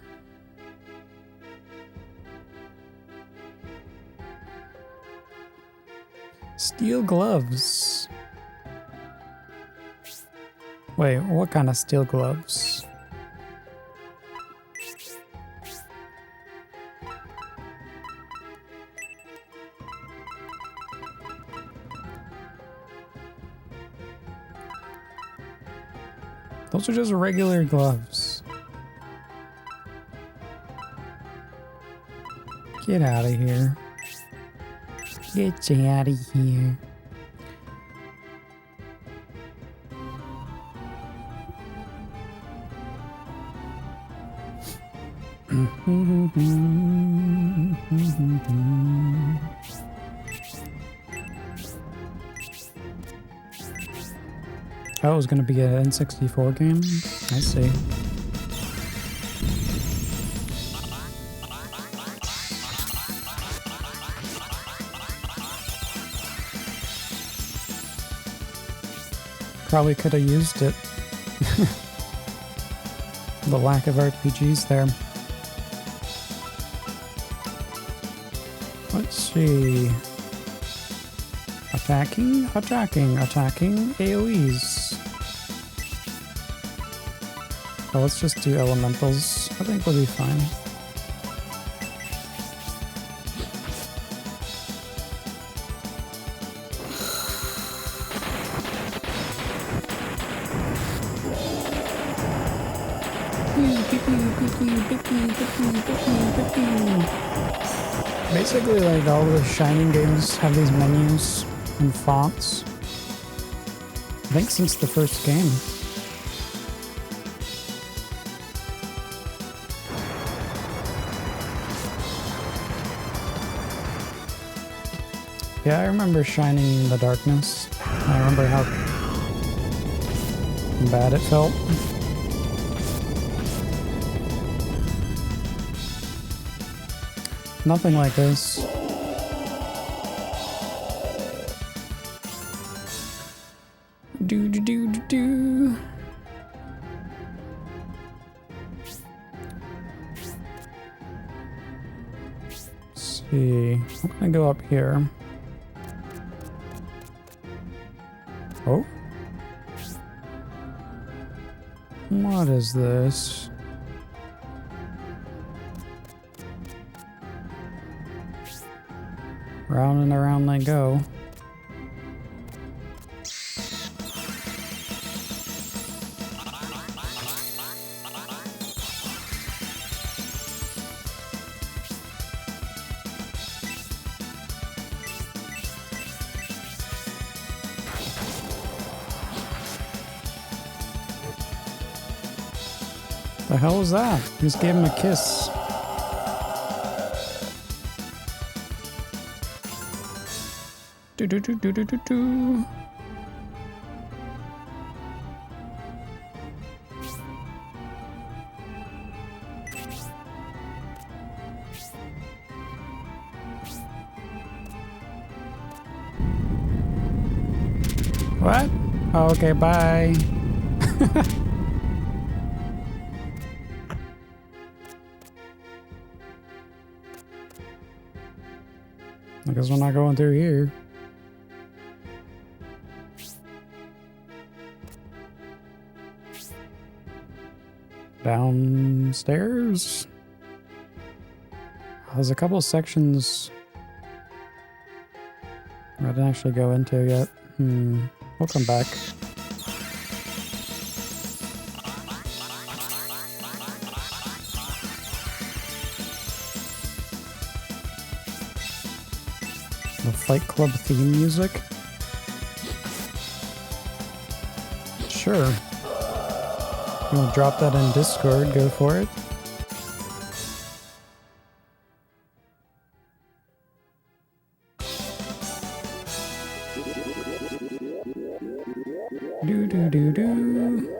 Steel gloves. Wait, what kind of steel gloves? Those are just regular gloves. Get out of here. Get you out of here. Oh, it was gonna be an N64 game? I see. Probably could have used it. The lack of RPGs there. Let's see. Attacking, attacking, attacking, AoEs. So let's just do elementals. I think we'll be fine. Basically, like all the Shining games have these menus and fonts. I think since the first game. Yeah, I remember Shining in the Darkness. I remember how bad it felt. Nothing like this. Do do do do do. Let's see. I'm gonna go up here. Oh. What is this? Round and around they go. The hell was that? Just gave him a kiss. Do do do do do do do. What? Oh, okay, bye. I guess we're not going through here. Downstairs? There's a couple sections I didn't actually go into yet. We'll come back. The Fight Club theme music? Sure. You want to drop that in Discord, go for it. Do do do do.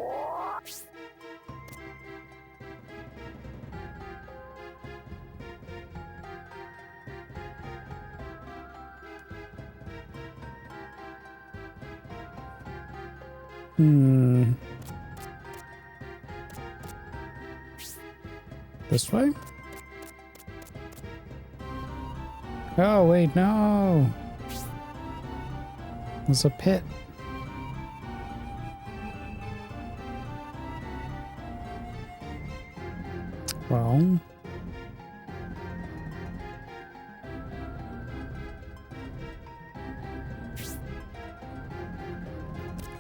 This way? Oh, wait, no. There's a pit. Well,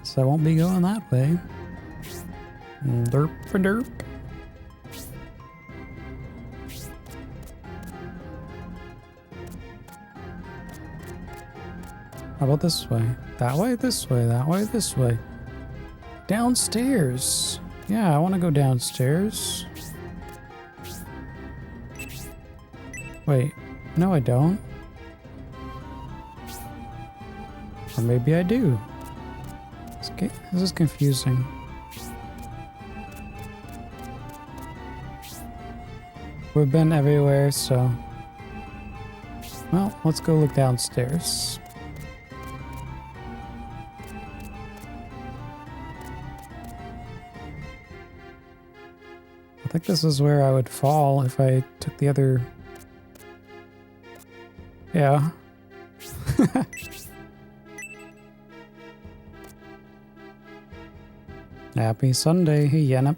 so I won't be going that way. Derp for derp. How about this way? That way, this way, that way, this way. Downstairs. Yeah, I want to go downstairs. Wait, no I don't. Or maybe I do. This is confusing. We've been everywhere, so... Well, let's go look downstairs. I think this is where I would fall if I took the other... Yeah. Happy Sunday, hey Yanip.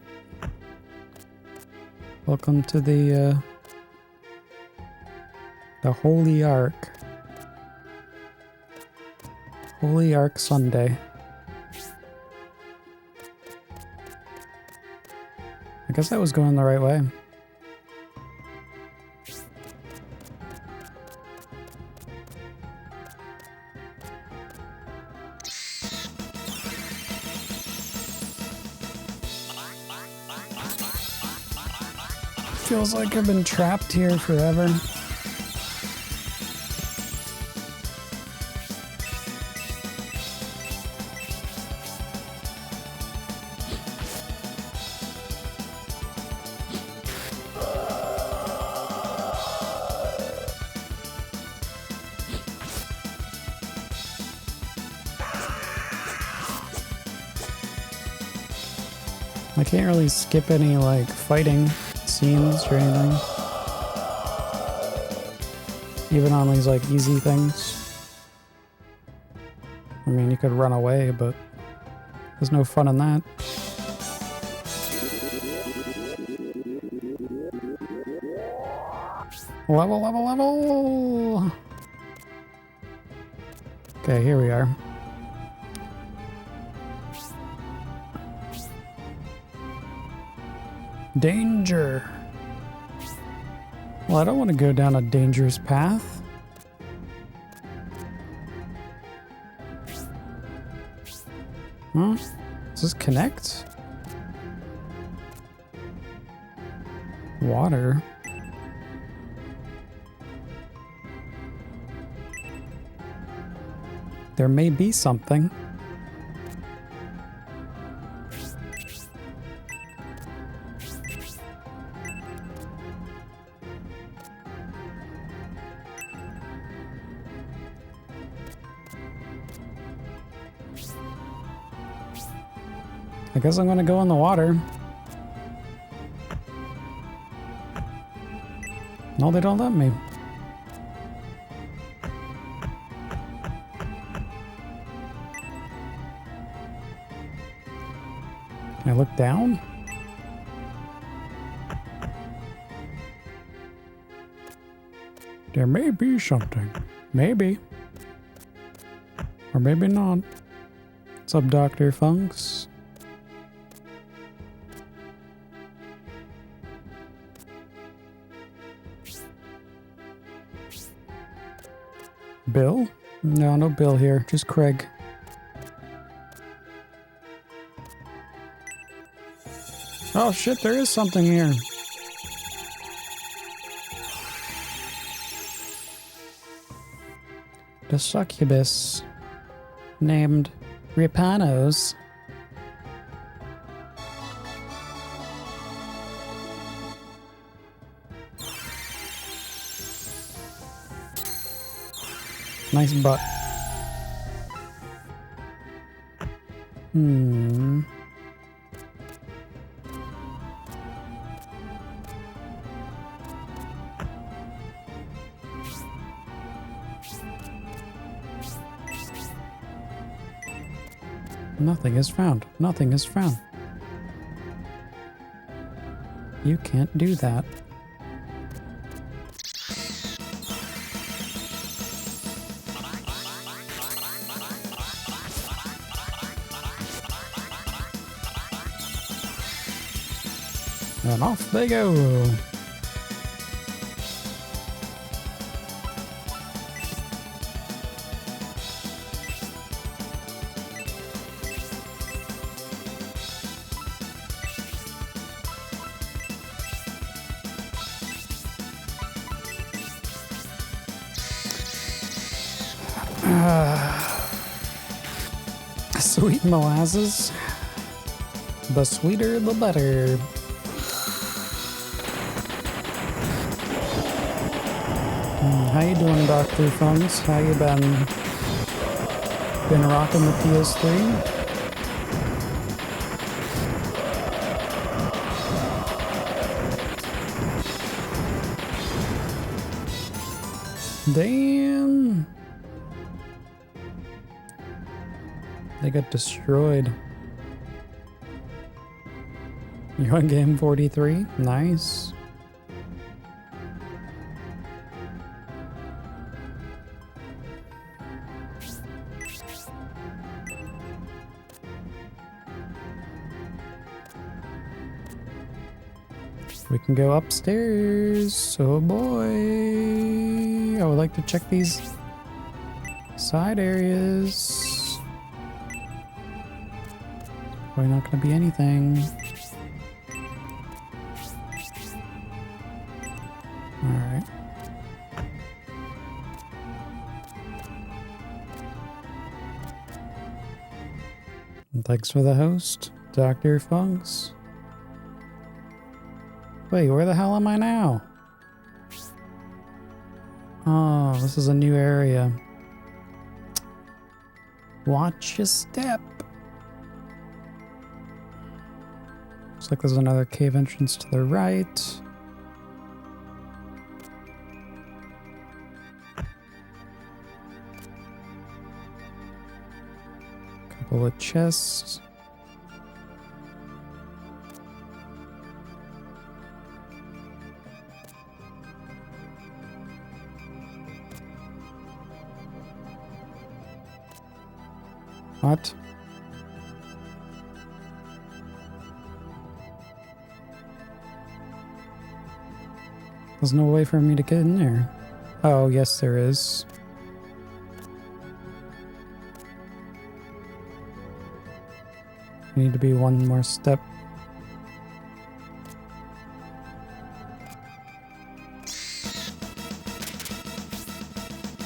Welcome to the Holy Ark. Holy Ark Sunday. I guess I was going the right way. Feels like I've been trapped here forever. I can't really skip any, like, fighting scenes or anything. Even on these, like, easy things. I mean, you could run away, but there's no fun in that. Level, level, level! Okay, here we are. Danger! Well, I don't want to go down a dangerous path. Huh? Does this connect? Water? There may be something. I guess I'm gonna go in the water. No, they don't let me. Can I look down? There may be something. Maybe. Or maybe not. What's up, Dr. Funks? Bill? No, no Bill here. Just Craig. Oh shit, there is something here. The succubus named Ripanos. Nice butt. Nothing is found. Nothing is found. You can't do that. And off they go. Sweet molasses. The sweeter, the better. How you doing, Dr. Funks? How you been? Been rocking the PS3? Damn! They got destroyed. You're on game 43? Nice. We can go upstairs. Oh boy. I would like to check these side areas. Probably not going to be anything. Alright. Thanks for the host, Dr. Funks. Wait, where the hell am I now? Oh, this is a new area. Watch your step. Looks like there's another cave entrance to the right. Couple of chests. What? There's no way for me to get in there. Oh, yes there is. Need to be one more step.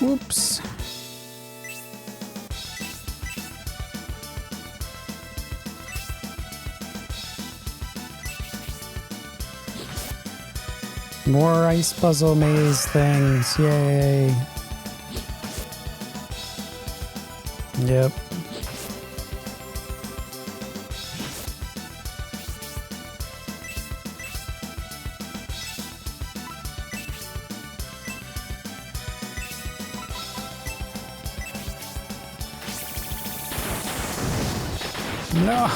Whoops. More ice puzzle maze things, yay. Yep. No!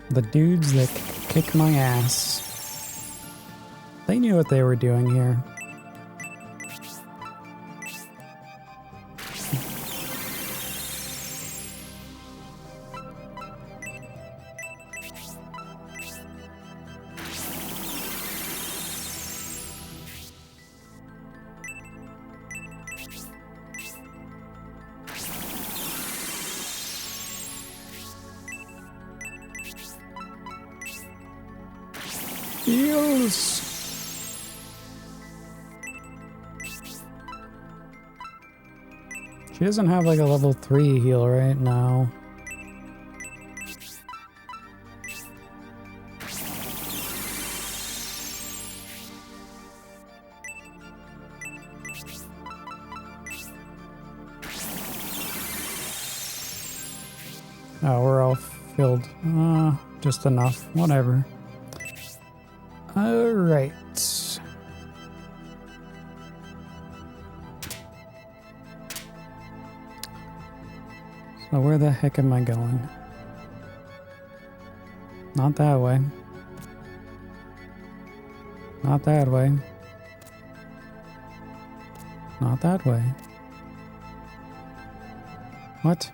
The dudes that kick my ass. They knew what they were doing here. Heals. She doesn't have like a level 3 heal right now. Oh, we're all filled. Just enough. Whatever. Alright. So where the heck am I going? Not that way. Not that way. Not that way. What?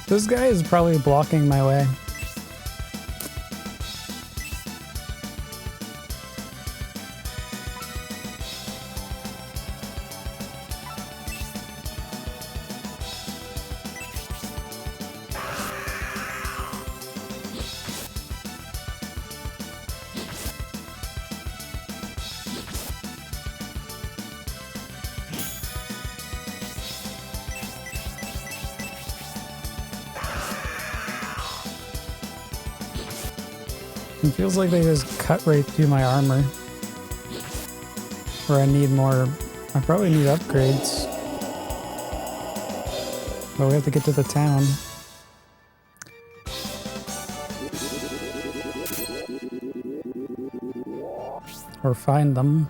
This guy is probably blocking my way. It feels like they just cut right through my armor. Or I need more. I probably need upgrades. But we have to get to the town. Or find them.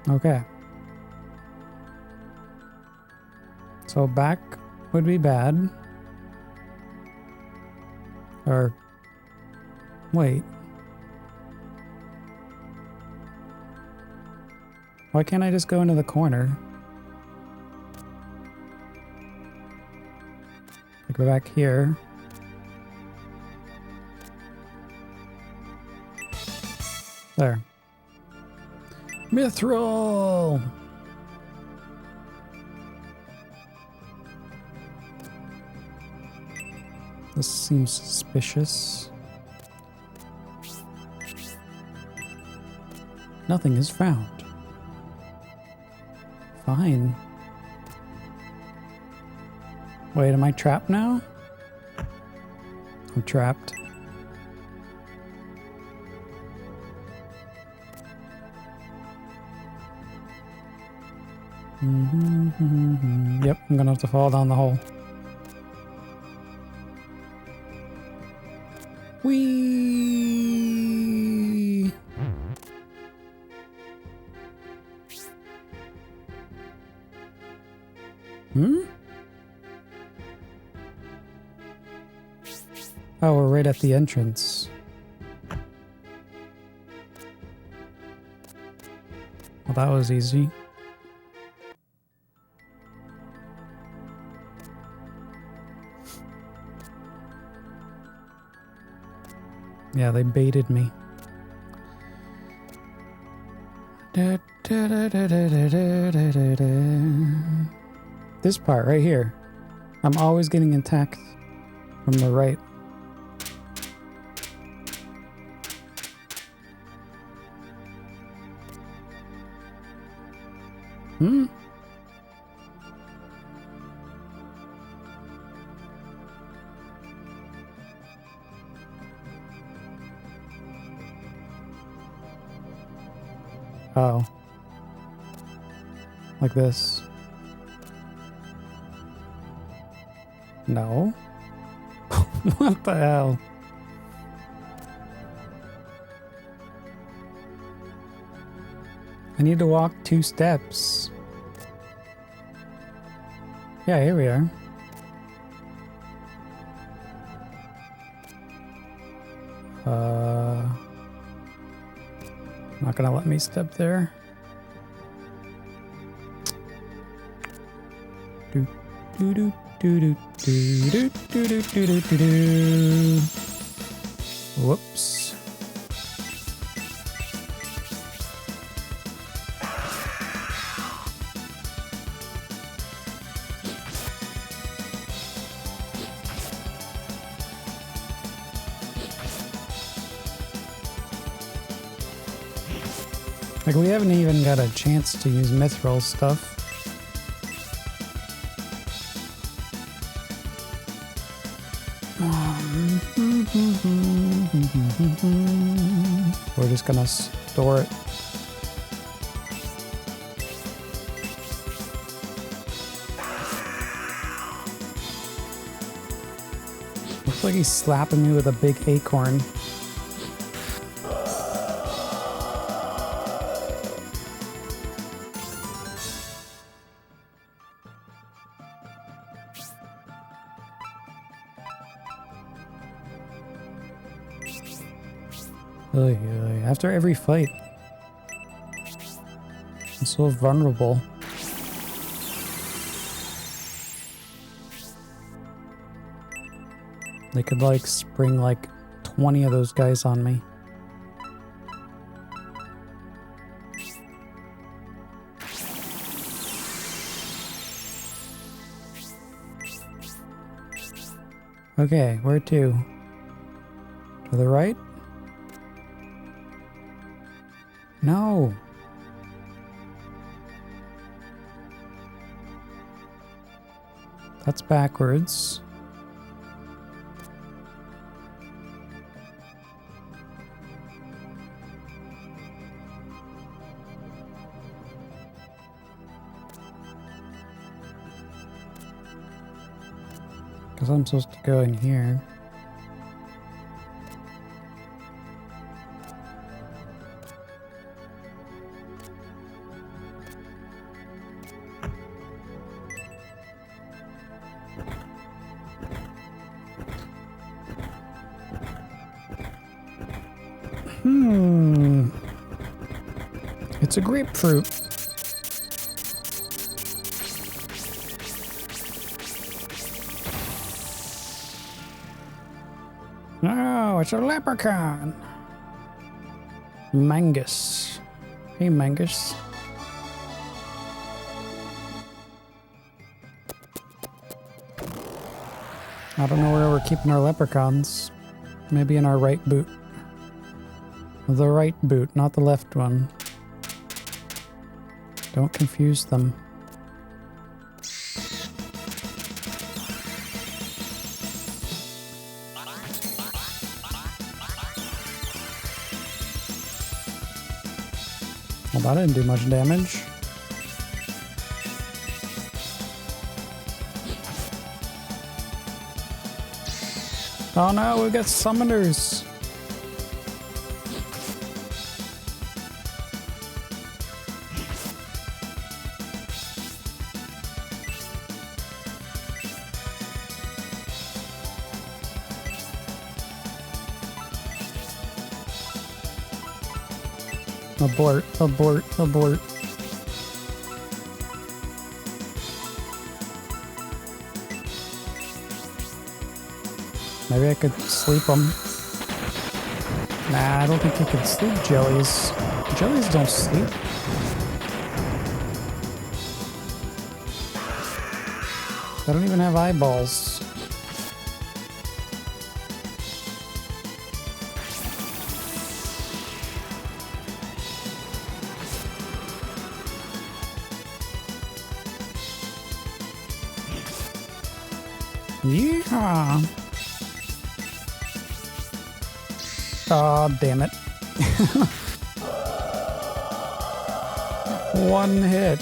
Okay. So back would be bad. Or wait. Why can't I just go into the corner? I go back here. There. Mithril! This seems suspicious. Nothing is found. Fine. Wait, am I trapped now? I'm trapped. Yep, I'm gonna have to fall down the hole. Whee! Oh, we're right at the entrance. Well, that was easy. Yeah, they baited me. This part right here. I'm always getting attacked from the right. Oh. Like this. No. What the hell? I need to walk 2 steps. Yeah, here we are. Not gonna let me step there. Do do do do do do do do do do do do. Whoops. Like, we haven't even got a chance to use mithril stuff. We're just gonna store it. Looks like he's slapping me with a big acorn. Oy, oy. After every fight. I'm so vulnerable. They could like spring like 20 of those guys on me. Okay, where to? To the right? No. That's backwards. Because I'm supposed to go in here. It's a grapefruit. No, it's a leprechaun. Mangus. Hey, Mangus. I don't know where we're keeping our leprechauns. Maybe in our right boot. The right boot, not the left one. Don't confuse them. Well, that didn't do much damage. Oh no, we've got summoners. Abort, abort, abort. Maybe I could sleep them. Nah, I don't think you can sleep jellies. Jellies don't sleep. They don't even have eyeballs. Yeah. Oh, damn it. One hit.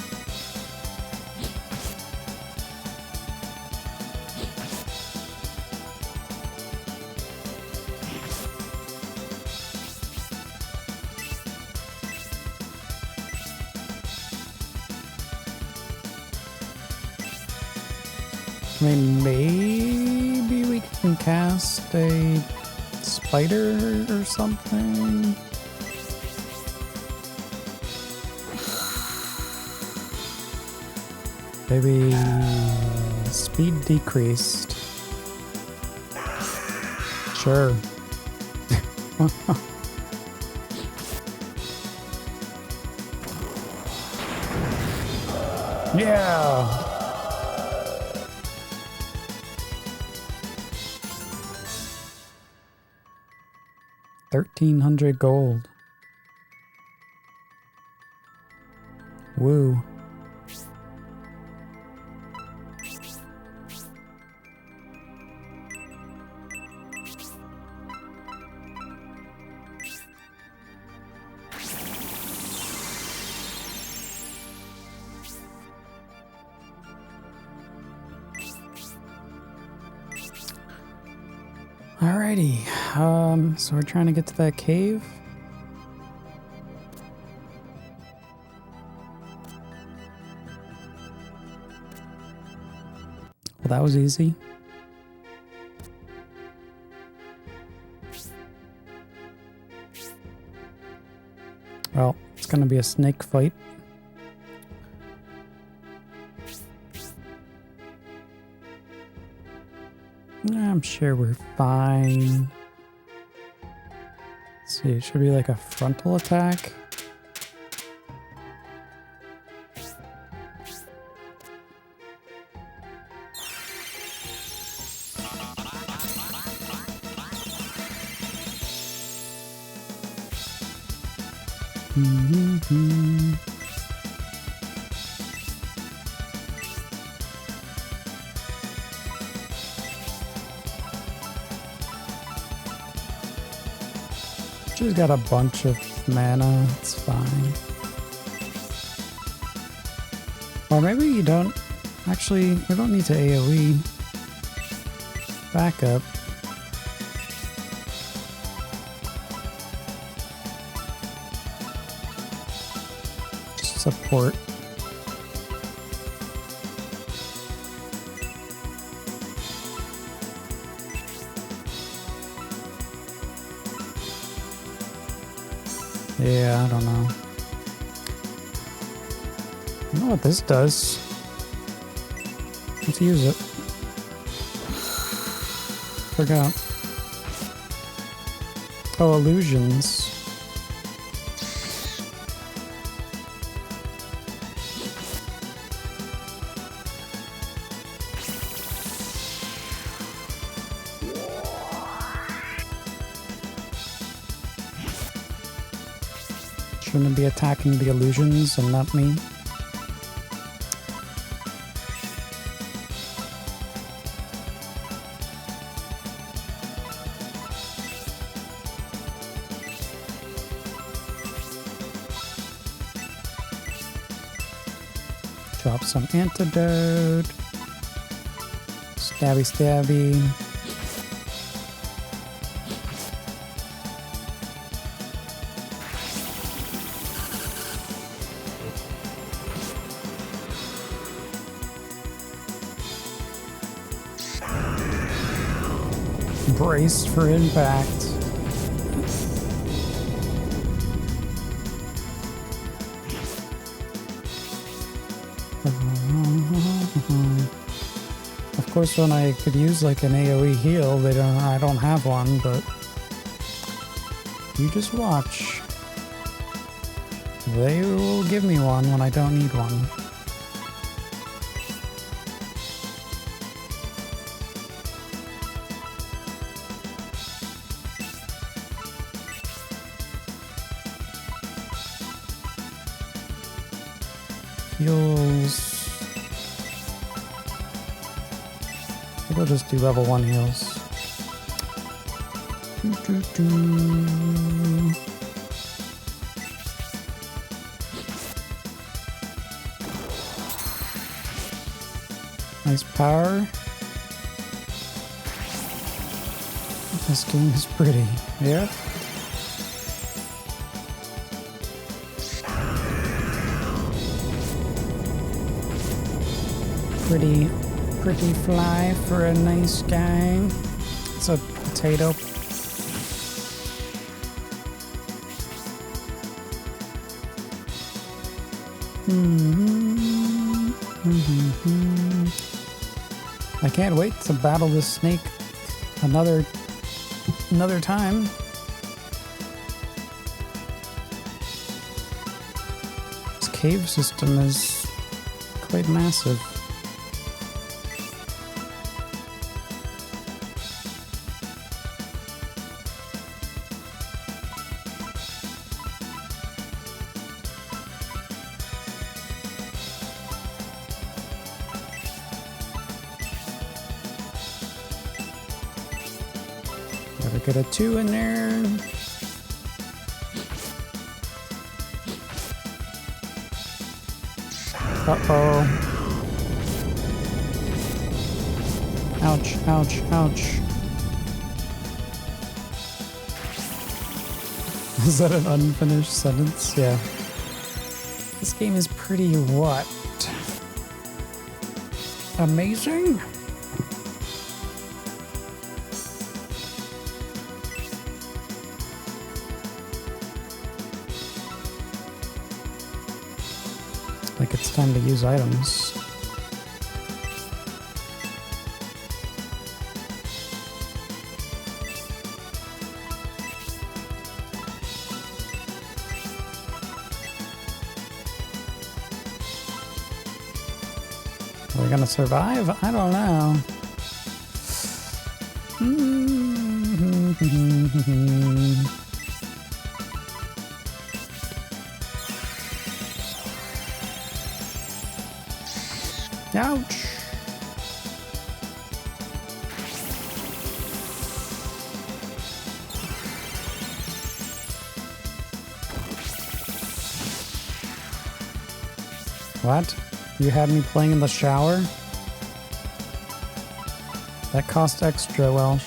I mean, maybe we can cast a spider or something. Maybe speed decreased. Sure. Yeah. 1,300 gold. Woo. Alrighty, so we're trying to get to that cave. Well, that was easy. Well, it's gonna be a snake fight. I'm sure we're fine. Let's see, it should be like a frontal attack. She's got a bunch of mana, it's fine. Or maybe you don't. Actually, we don't need to AoE. Back up. Just support. Yeah, I don't know. I know what this does. Let's use it. Forgot. Oh, illusions. Shouldn't it be attacking the illusions and not me? Drop some antidote. Stabby stabby. Brace for impact. Of course, when I could use like an AoE heal, I don't have one, but you just watch. They will give me one when I don't need one. Heals. We'll just do level 1 heals. Nice power. This game is pretty. Yeah. Pretty fly for a nice guy. It's a potato. I can't wait to battle this snake another time. This cave system is quite massive. Gotta get a 2 in there. Uh-oh. Ouch, ouch, ouch. Is that an unfinished sentence? Yeah. This game is pretty what? Amazing? Like it's time to use items. Are we gonna survive? I don't know. Ouch! What? You had me playing in the shower? That cost extra, Welsh.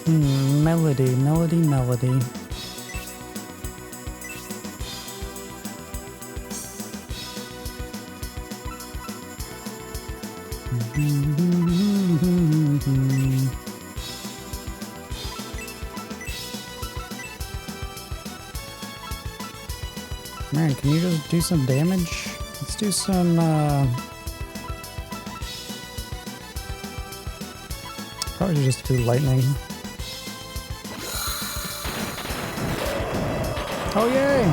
Melody, melody, melody. Man, can you just do some damage? Let's do some, probably just do lightning. Oh, yay!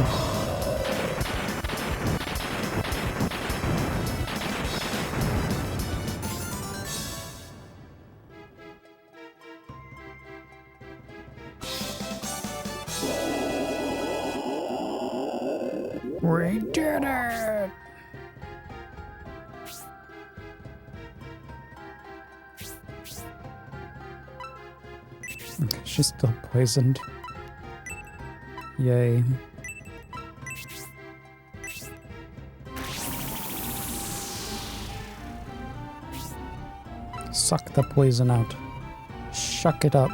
We did it! She's still poisoned. Yay. Suck the poison out. Shuck it up.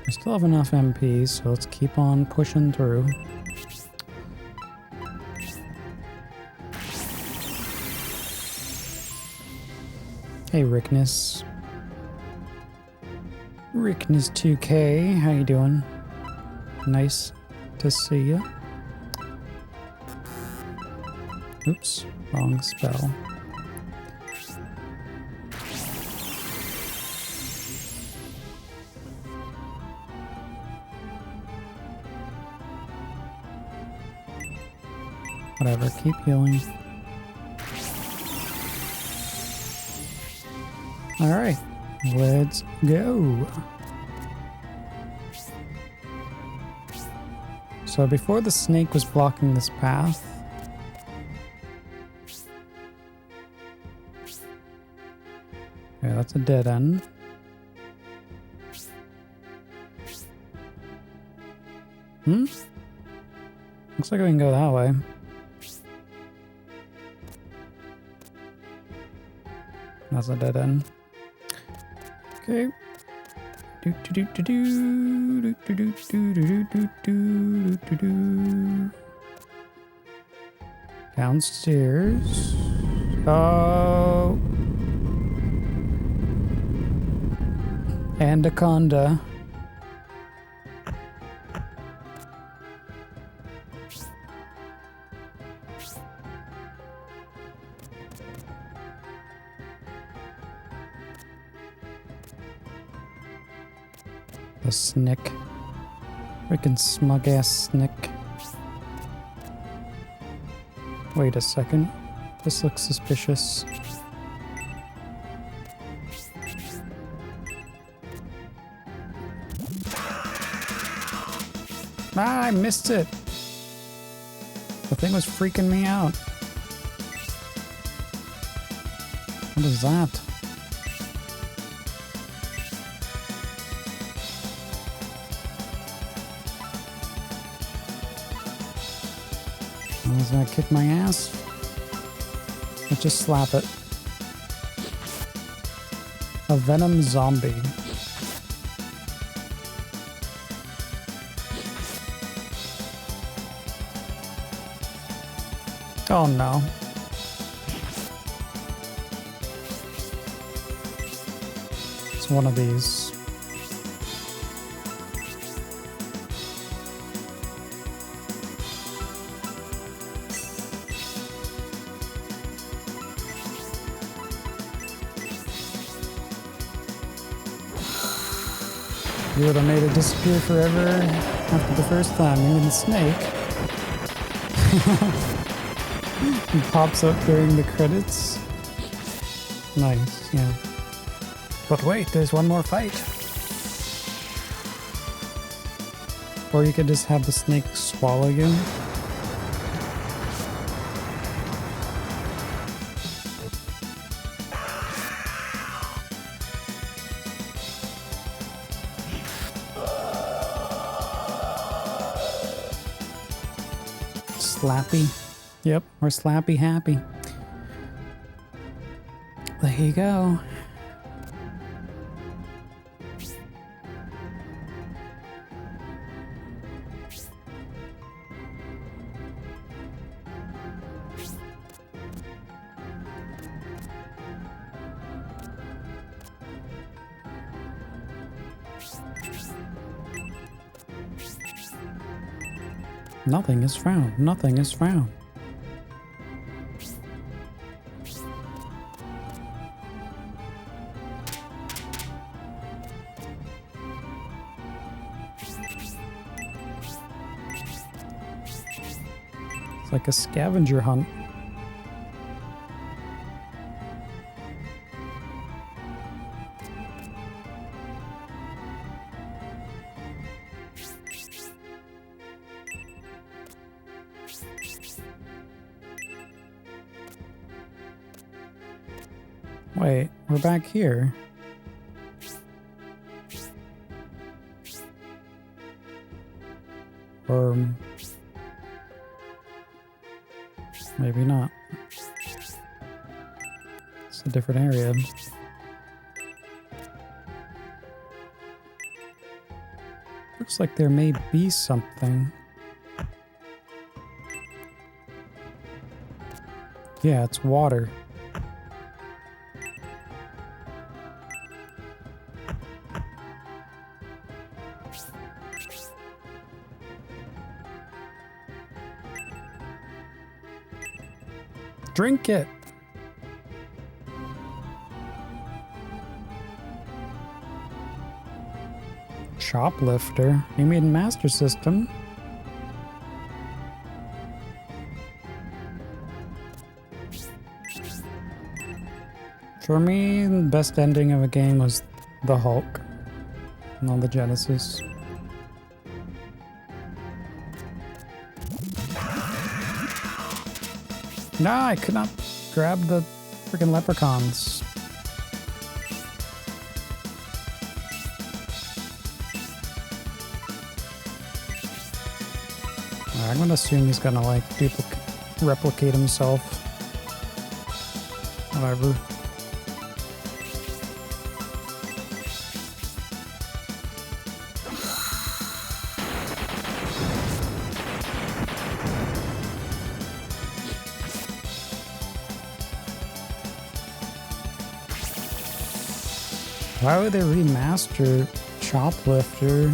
I still have enough MP, so let's keep on pushing through. Hey, Rickness. Rickness 2K, how you doing? Nice to see you. Oops, wrong spell. Whatever, keep healing. Alright, let's go. So before the snake was blocking this path, okay, that's a dead end. Looks like we can go that way. That's a dead end. Okay. Downstairs. Oh. Anaconda. The snick. Freaking smug ass snick. Wait a second. This looks suspicious. Ah, I missed it. The thing was freaking me out. What is that? Was that kick my ass? Let's just slap it. A venom zombie. Oh no. It's one of these. You would have made it disappear forever after the first time. Even the snake. It pops up during the credits. Nice, yeah. But wait, there's one more fight. Or you could just have the snake swallow you. Slappy. Yep, we're slappy happy. There you go. Nothing is found. Nothing is found. It's like a scavenger hunt. Wait, we're back here. Or maybe not. It's a different area. Looks like there may be something. Yeah, it's water. Drink it. Shoplifter. You made Master System. For me, the best ending of a game was the Hulk on the Genesis. No, I could not grab the freaking leprechauns. I'm gonna assume he's gonna like replicate himself. Whatever. Why would they remaster Shoplifter?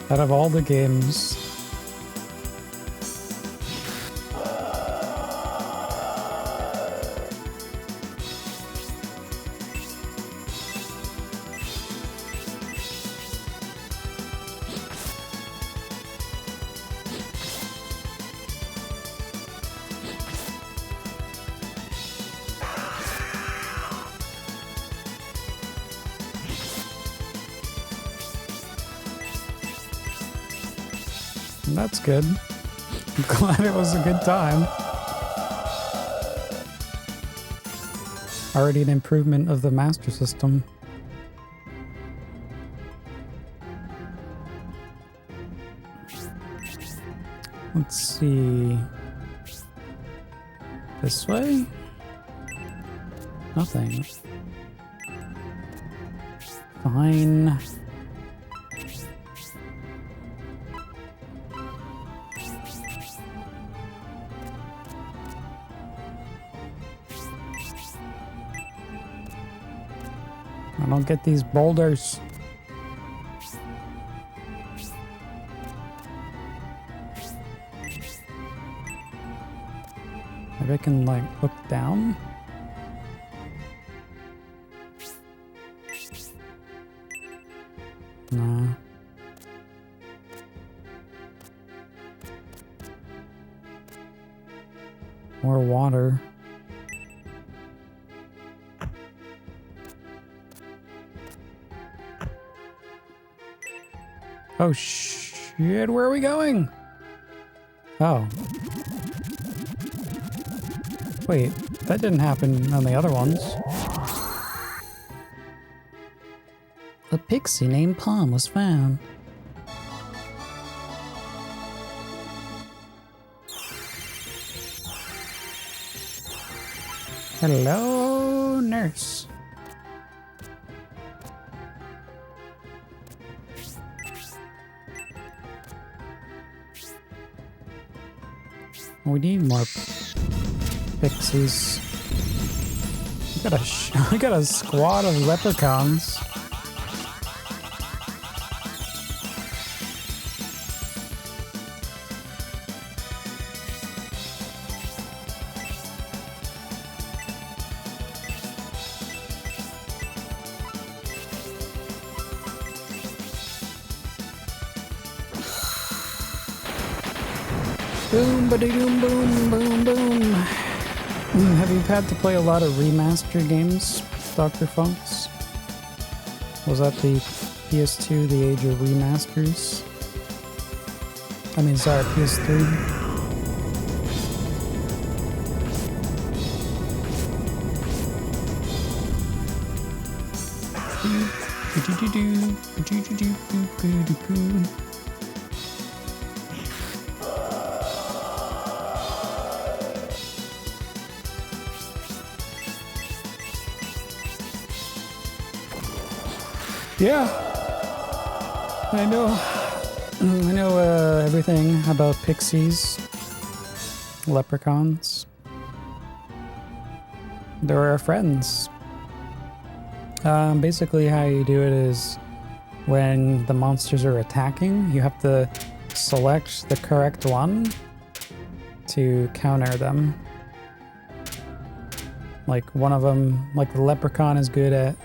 Out of all the games. That's good. I'm glad it was a good time. Already an improvement of the Master System. Let's see. This way? Nothing. Fine. I don't get these boulders. Maybe I can, like, look down? No. More water. Oh shit, where are we going? Oh. Wait, that didn't happen on the other ones. A pixie named Palm was found. Hello, nurse. We need more pixies. We got a squad of leprechauns. Boom, ba-de-doom, boom, boom, boom. Have you had to play a lot of remaster games, Dr. Funks? Was that the PS2, the age of remasters? I mean, sorry, PS3. Yeah, I know everything about pixies, leprechauns. They're our friends. Basically how you do it is when the monsters are attacking, you have to select the correct one to counter them. Like one of them, like the leprechaun is good at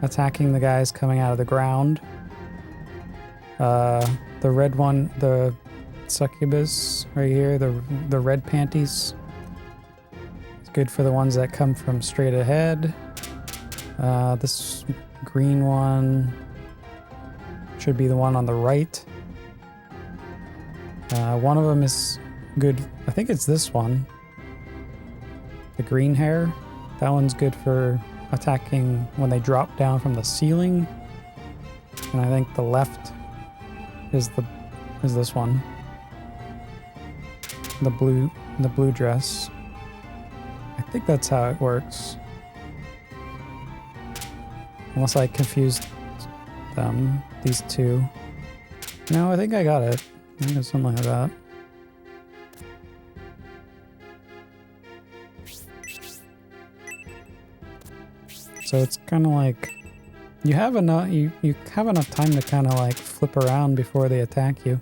attacking the guys coming out of the ground. The red one, the succubus right here, the red panties, it's good for the ones that come from straight ahead. This green one should be the one on the right. One of them is good, I think it's this one. The green hair, that one's good for attacking when they drop down from the ceiling. And I think the left is this one. The blue dress. I think that's how it works. Unless I confused them, these two. No, I think I got it. I think it's something like that. So it's kind of like you have enough time to kind of like flip around before they attack you.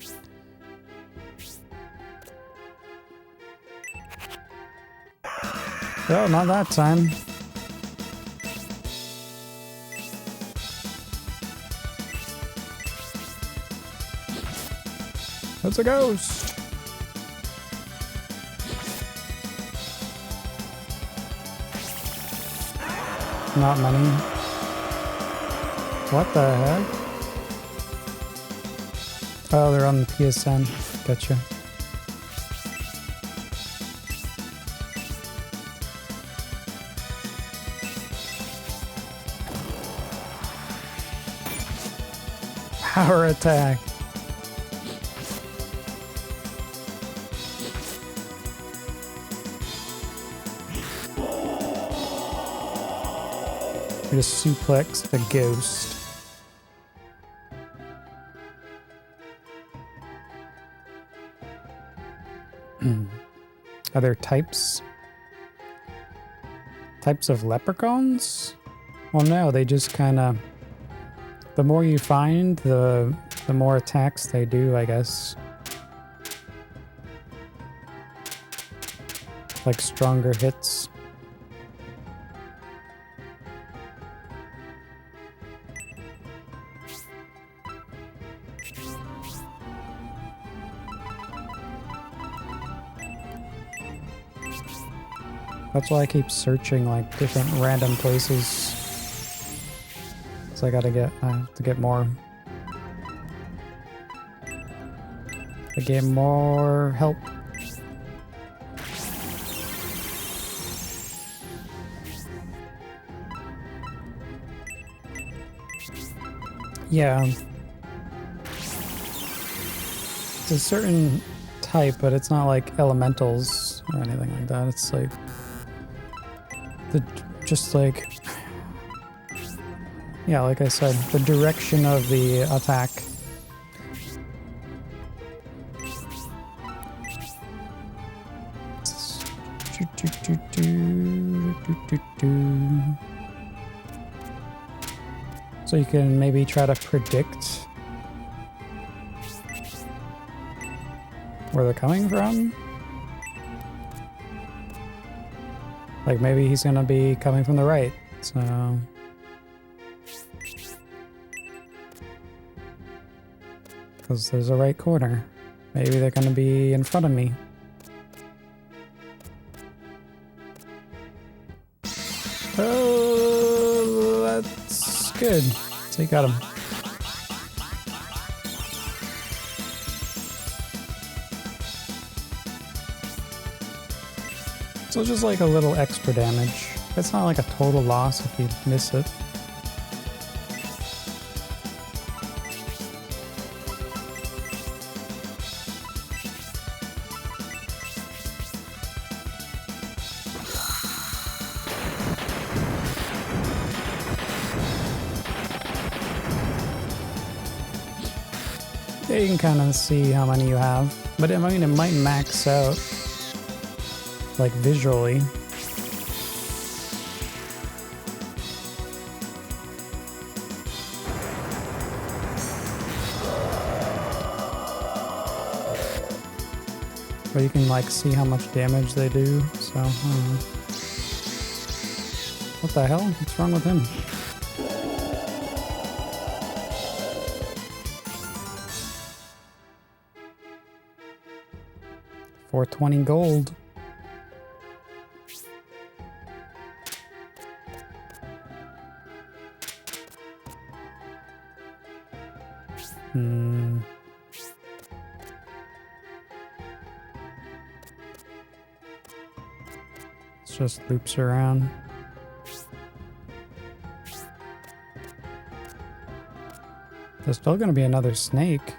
Oh, not that time. That's a ghost. Not many. What the heck? Oh, they're on the PSN. Gotcha. Power attack. Just suplex the ghost. Are there types? Types of leprechauns? Well, no, they just kind of... The more you find, the more attacks they do, I guess. Like stronger hits. That's why I keep searching like different random places. So I have to get more. To get more help. Yeah. It's a certain type, but it's not like elementals or anything like that. It's like just like, yeah, like I said, the direction of the attack. So you can maybe try to predict where they're coming from. Like maybe he's gonna be coming from the right, so... Because there's a right corner. Maybe they're gonna be in front of me. Oh, that's good. So you got him. So just like a little extra damage. It's not like a total loss if you miss it. Yeah, you can kind of see how many you have. But I mean, it might max out. Like visually. But you can like see how much damage they do, so I don't know. What the hell? What's wrong with him? $420 gold. It just loops around. There's still gonna be another snake.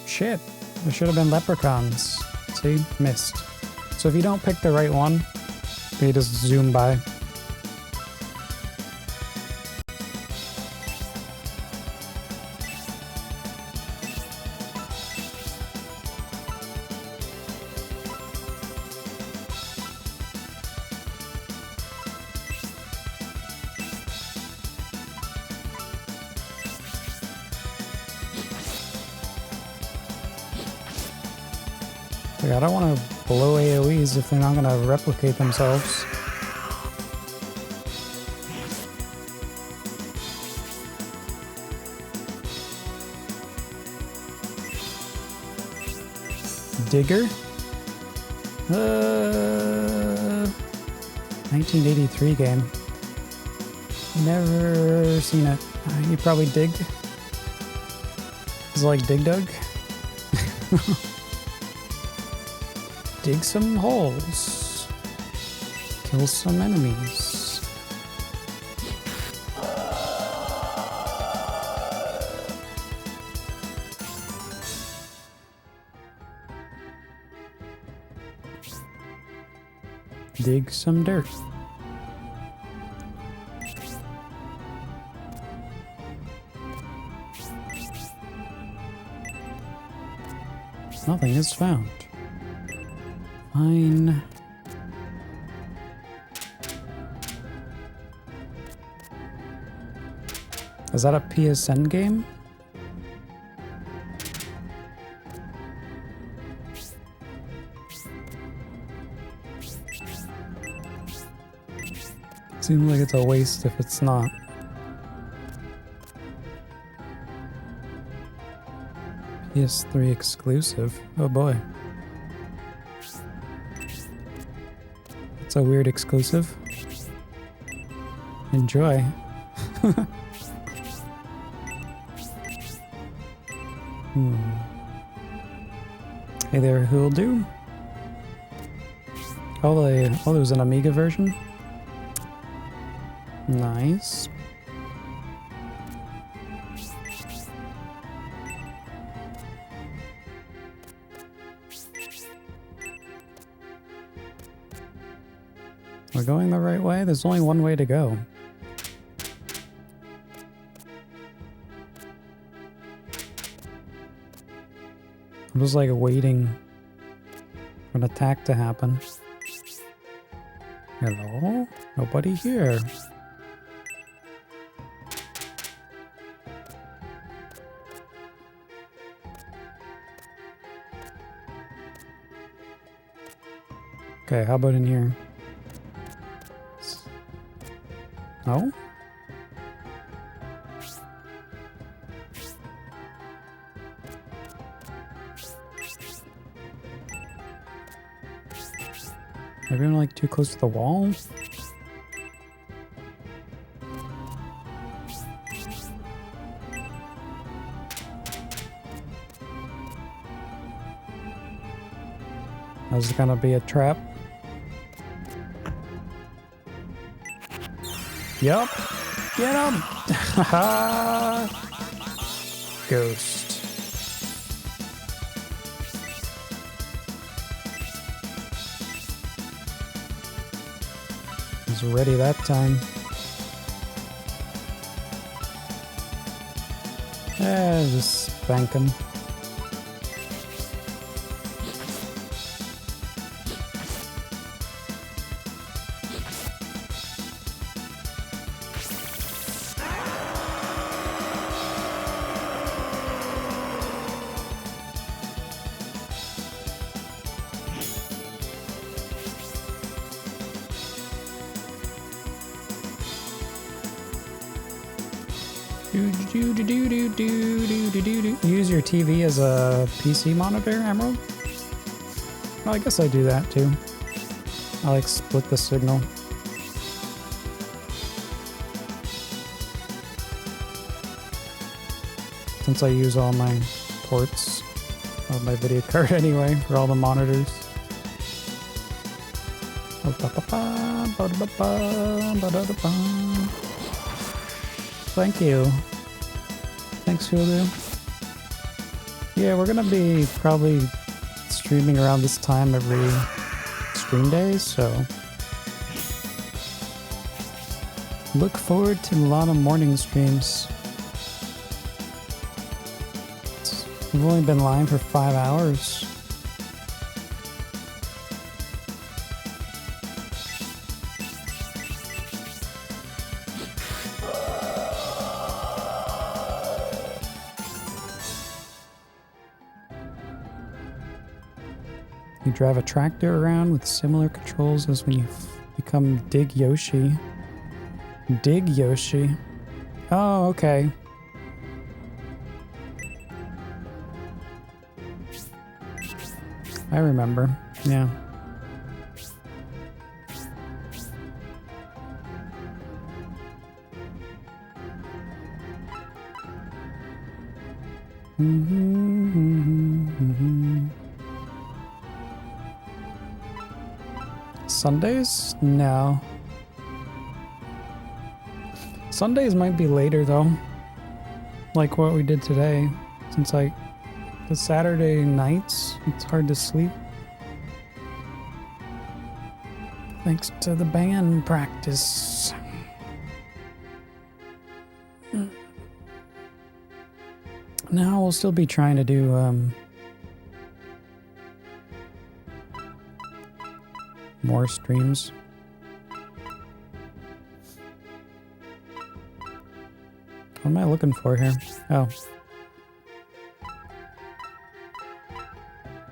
Shit, there should have been leprechauns. See, missed. So if you don't pick the right one, they just zoom by. Like, I don't want to blow AoEs if they're not going to replicate themselves. Digger? 1983 game. Never seen it. You probably dig? Is it like Dig Dug? Dig some holes. Kill some enemies. Dig some dirt. Nothing is found. Fine. Is that a PSN game? Seems like it's a waste if it's not. PS3 exclusive. Oh boy. It's a weird exclusive. Enjoy. Hey there, who'll do? Oh, there's an Amiga version? Nice. We're going the right way? There's only one way to go. I'm just like waiting for an attack to happen. Hello? Nobody here. Okay, how about in here? No? Everyone like too close to the wall? Is it gonna be a trap? Yup. Get him! Haha! Ghost. He's ready that time. Just spank him. Use your TV as a PC monitor, Emerald? Well, I guess I do that too. I like split the signal. Since I use all my ports of my video card anyway for all the monitors. Thank you. Thanks, Hulu. Yeah, we're gonna be probably streaming around this time every stream day, so look forward to a lot of morning streams. We've only been live for 5 hours. You drive a tractor around with similar controls as when you become Dig Yoshi. Dig Yoshi. Oh, okay. I remember. Yeah. Sundays? No. Sundays might be later though. Like what we did today. Since like the Saturday nights, it's hard to sleep. Thanks to the band practice. Now we'll still be trying to do more streams. What am I looking for here? Oh.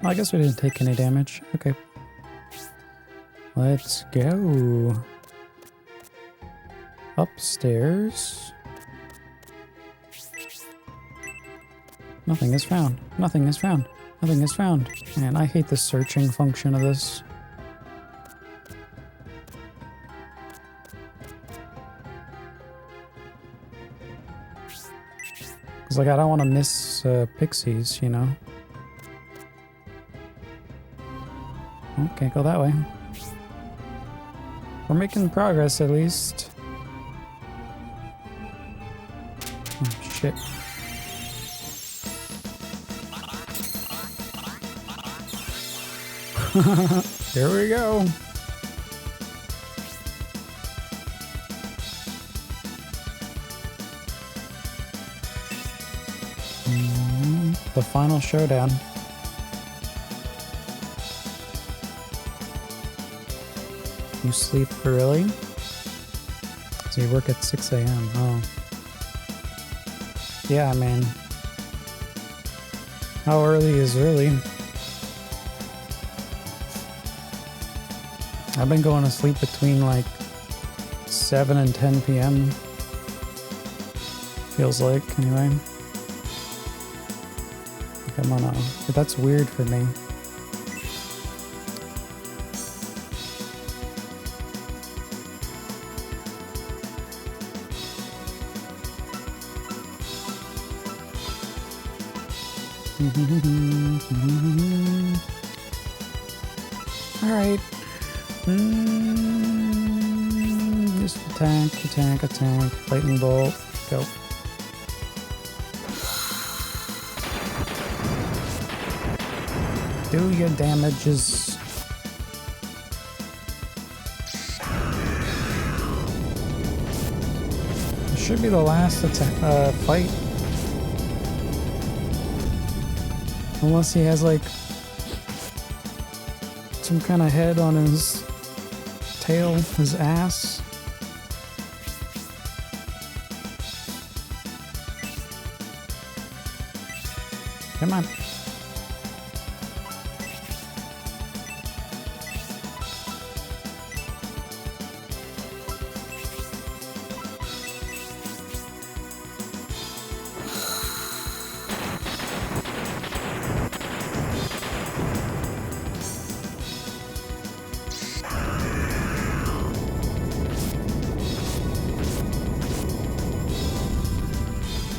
I guess we didn't take any damage. Okay. Let's go. Upstairs. Nothing is found. Nothing is found. Nothing is found. Man, I hate the searching function of this. Cause like I don't want to miss pixies, you know. Oh, can't go that way. We're making progress at least. Oh, shit. Here we go. The final showdown. You sleep early? So you work at 6 a.m. Oh. Yeah, man. How early is early? I've been going to sleep between like 7 and 10 p.m. Feels like, anyway. Come on, but that's weird for me. All right. Just attack, attack, attack. Lightning bolt. Go. Do your damages. It should be the last attack, fight. Unless he has like some kind of head on his tail, his ass. Come on.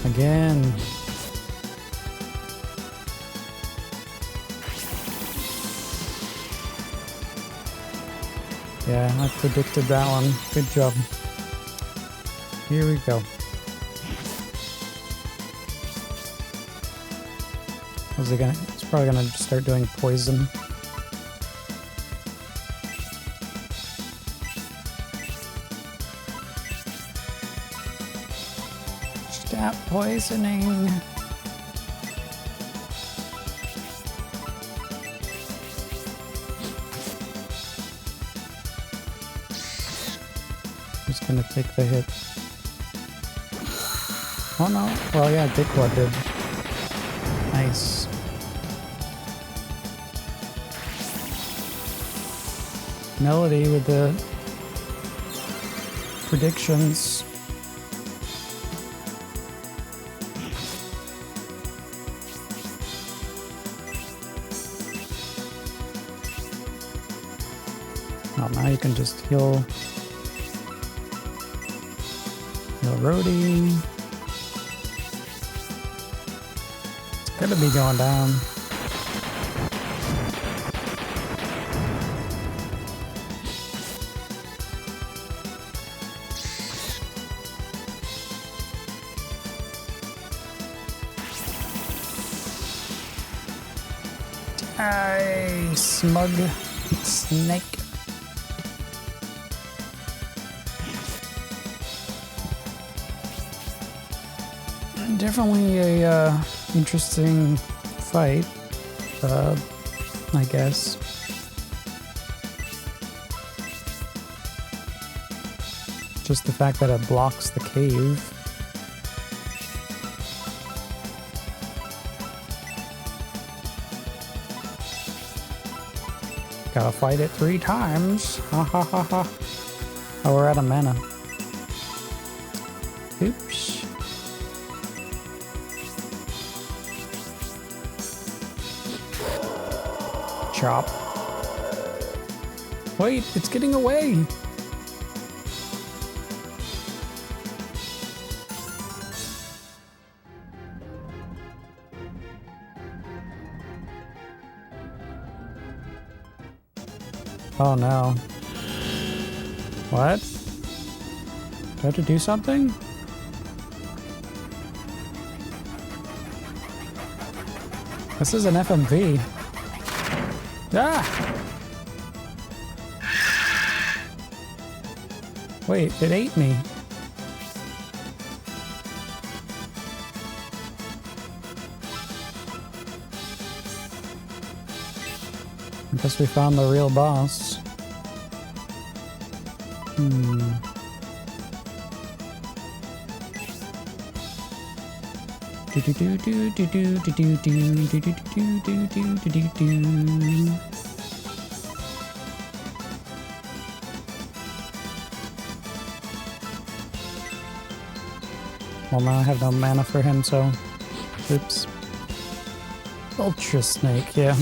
Again. Yeah, I predicted that one. Good job. Here we go. How's it gonna? It's probably gonna start doing poison. Stop poisoning. Who's gonna take the hit? Oh no. Well, yeah, Dickwad did. Nice. Melody with the predictions. Oh, now you can just heal Rhodey. Gonna be going down. Die, smug snake. Definitely a interesting fight, I guess. Just the fact that it blocks the cave. Gotta fight it 3 times. Ha ha ha ha. Oh, we're out of mana. Oops. Chop. Wait, it's getting away. Oh no. What? Do I have to do something? This is an FMV. Ah! Wait, it ate me. I guess we found the real boss. Well, now I have no mana for him, so oops. Ultra Snake, yeah.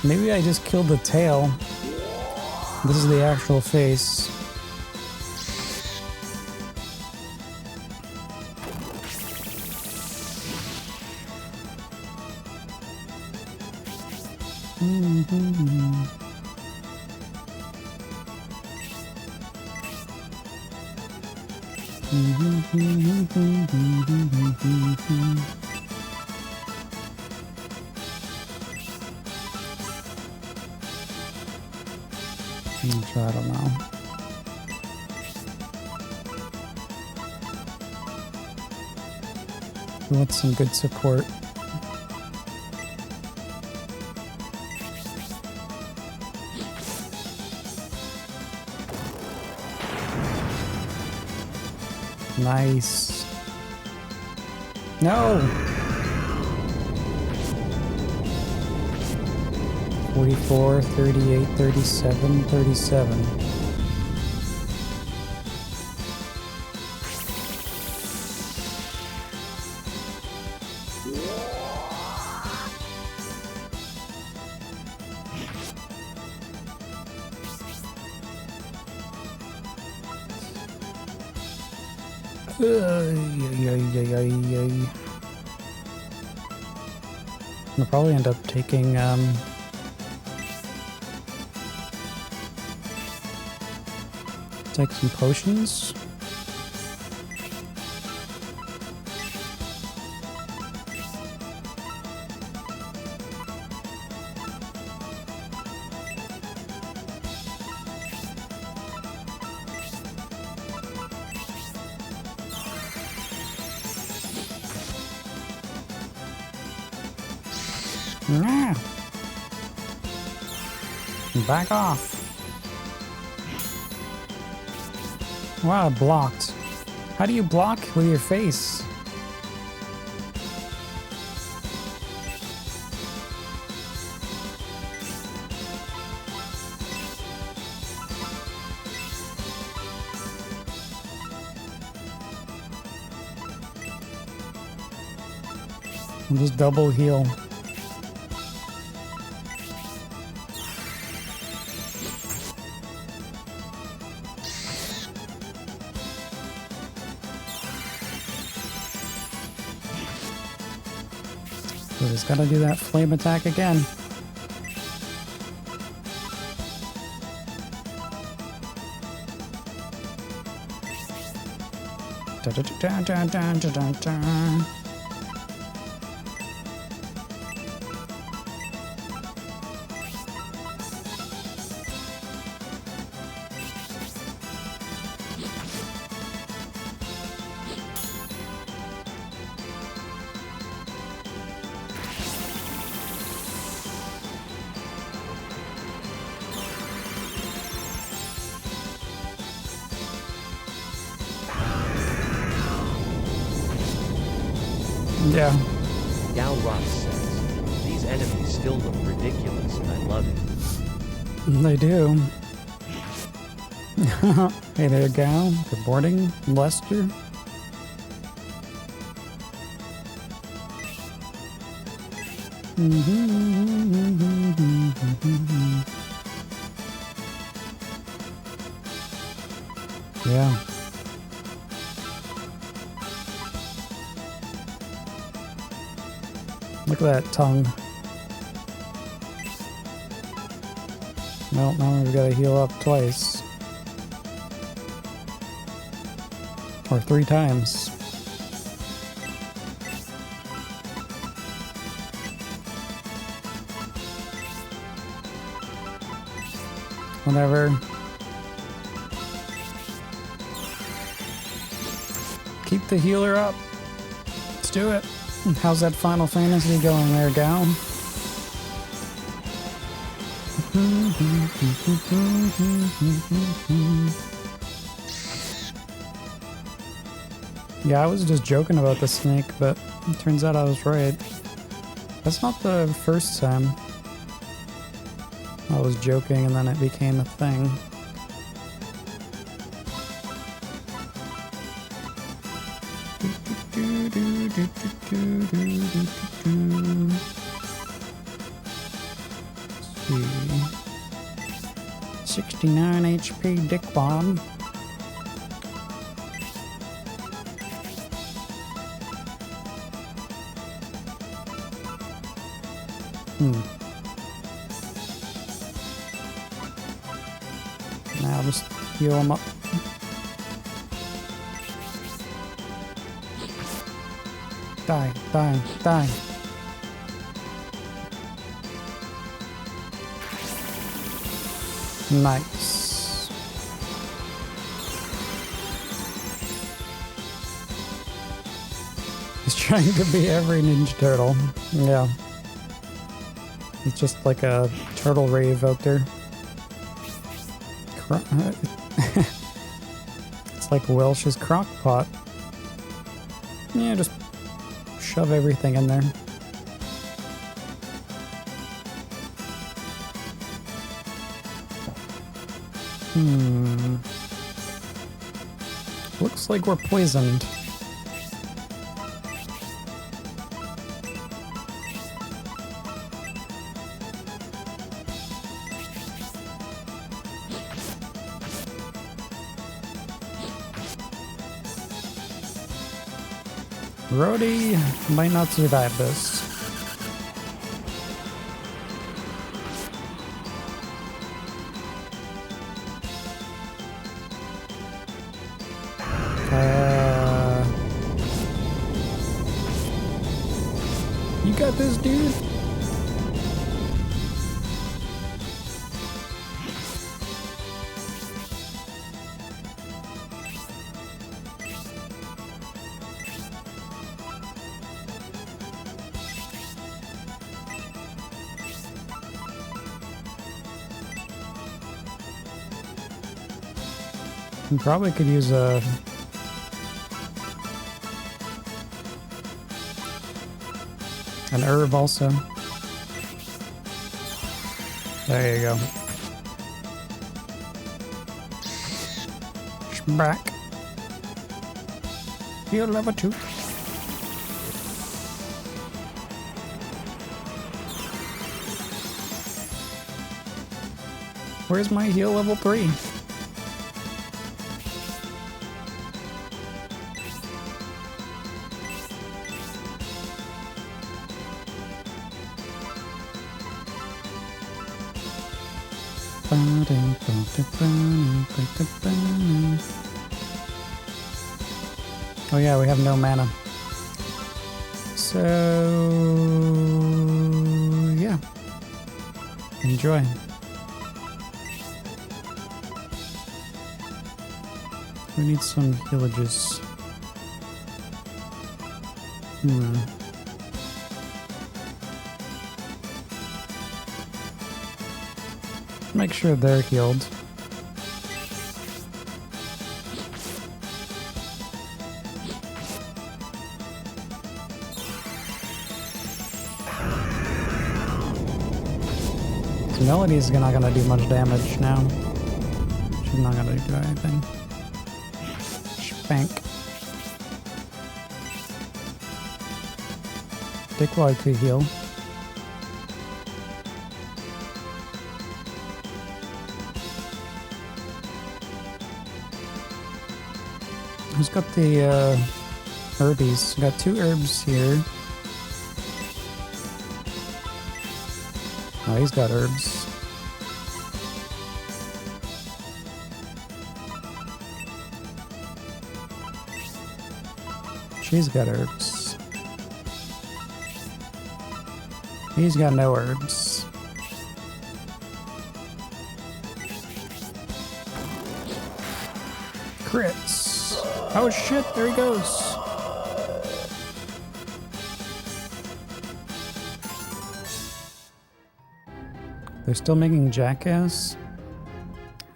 Maybe I just killed the tail. This is the actual face. I don't know. We want some good support. Nice. No! 44, 38, 37, 37. I'll probably end up taking take some potions. Nah. Back off. Wow, blocked. How do you block with your face? I'll just double heal. So he's gotta do that flame attack again. Da, da, da, da, da, da, da, da. Yeah. Gal Ross says, these enemies still look ridiculous and I love it. They do. Hey there, Gal. Good morning, Lester. Yeah. Look at that tongue. Well, now we've got to heal up twice. Or 3 times. Whatever. Keep the healer up. Let's do it. How's that Final Fantasy going there, Gal? Yeah, I was just joking about the snake, but it turns out I was right. That's not the first time I was joking and then it became a thing. Let's see. 69 HP Dick Bomb. Now I'll just heal him up. Die, die, die. Nice. He's trying to be every Ninja Turtle. Yeah. He's just like a turtle rave out there. It's like Welsh's crock pot. Yeah, just shove everything in there. Looks like we're poisoned. Rhodey might not survive this. You got this, dude? You probably could use a an herb also. There you go. Back. Heal level 2. Where's my heal level 3? Oh yeah, we have no mana. So yeah. Enjoy. We need some villages. Make sure they're healed. Melody's not gonna do much damage now. She's not gonna do anything. Spank. Dick White to heal. Who's got the herbies? We got 2 herbs here. Oh, he's got herbs. She's got herbs. He's got no herbs. Crits. Oh shit, there he goes. They're still making Jackass?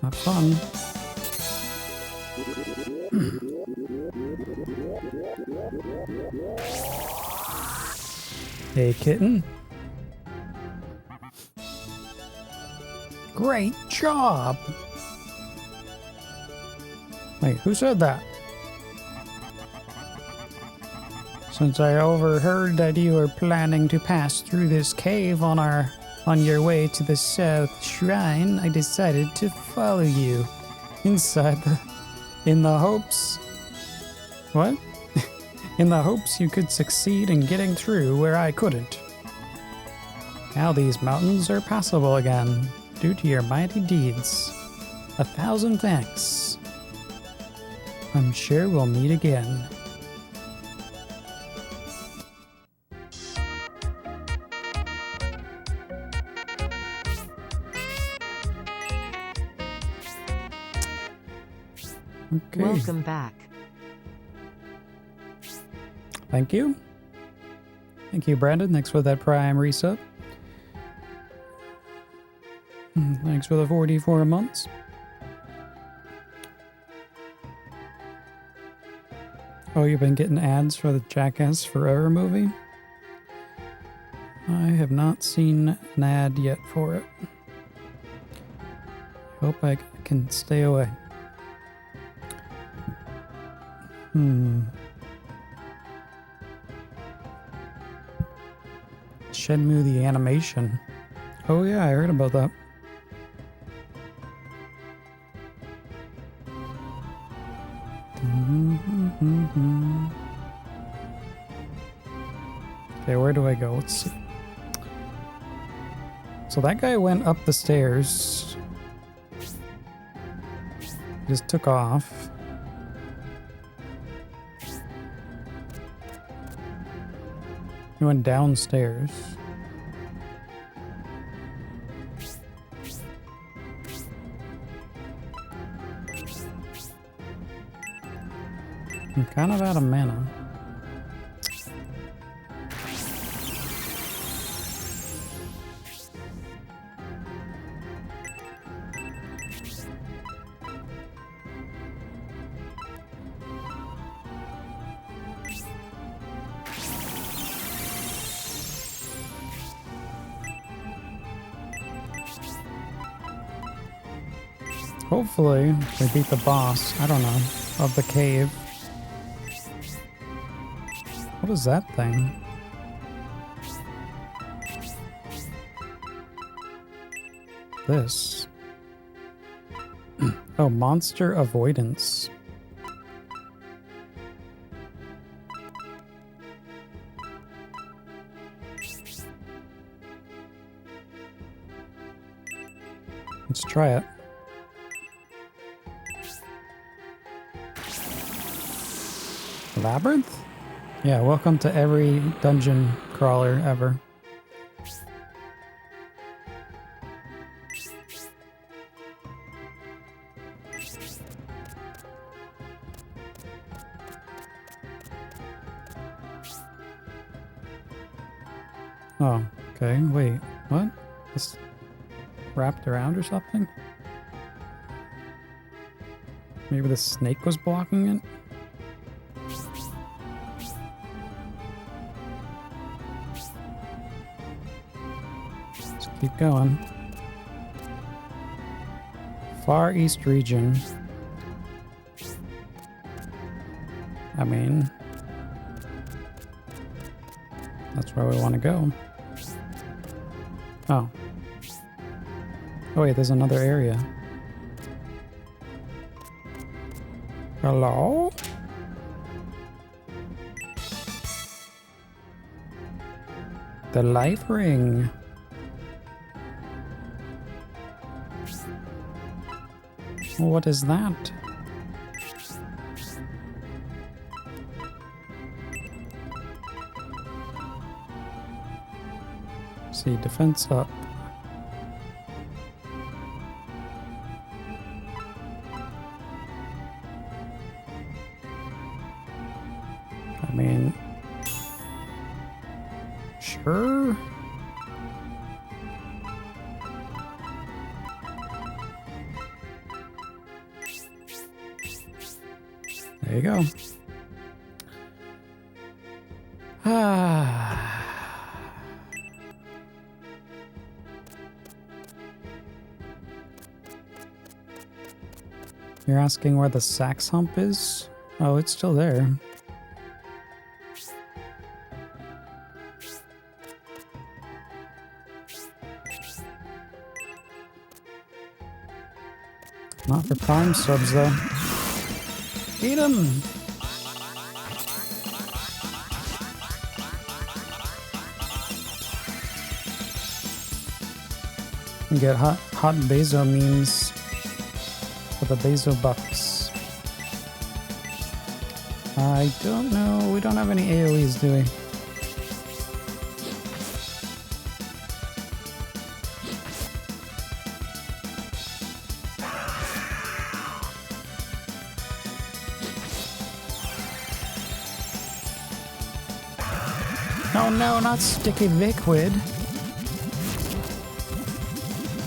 Not fun. Hey, kitten. Great job! Wait, who said that? Since I overheard that you were planning to pass through this cave on your way to the South Shrine, I decided to follow you inside in the hopes... What? In the hopes you could succeed in getting through where I couldn't. Now these mountains are passable again, due to your mighty deeds. 1,000 thanks. I'm sure we'll meet again. Okay. Welcome back. Thank you. Thank you, Brandon. Thanks for that Prime resub. Thanks for the 44 months. Oh, you've been getting ads for the Jackass Forever movie? I have not seen an ad yet for it. Hope I can stay away. Shenmue the animation. Oh yeah, I heard about that. Okay, where do I go? Let's see. So that guy went up the stairs. Just took off. He went downstairs. I'm kind of out of mana. Hopefully, they beat the boss, I don't know, of the cave. What is that thing? This. Oh, monster avoidance. Let's try it. Labyrinth? Yeah, welcome to every dungeon crawler ever. Oh, okay, wait, what? It's wrapped around or something? Maybe the snake was blocking it? Let's keep going. Far East region. I mean, that's where we want to go. Oh. Oh wait, there's another area. Hello? The life ring. What is that? See, defense up. I mean, sure. There you go. Ah. You're asking where the sax hump is? Oh, it's still there. Not for Prime subs, though. Eat 'em! You get hot Bezo memes for the Bezo bucks. I don't know. We don't have any AoEs, do we? Oh no, not sticky liquid.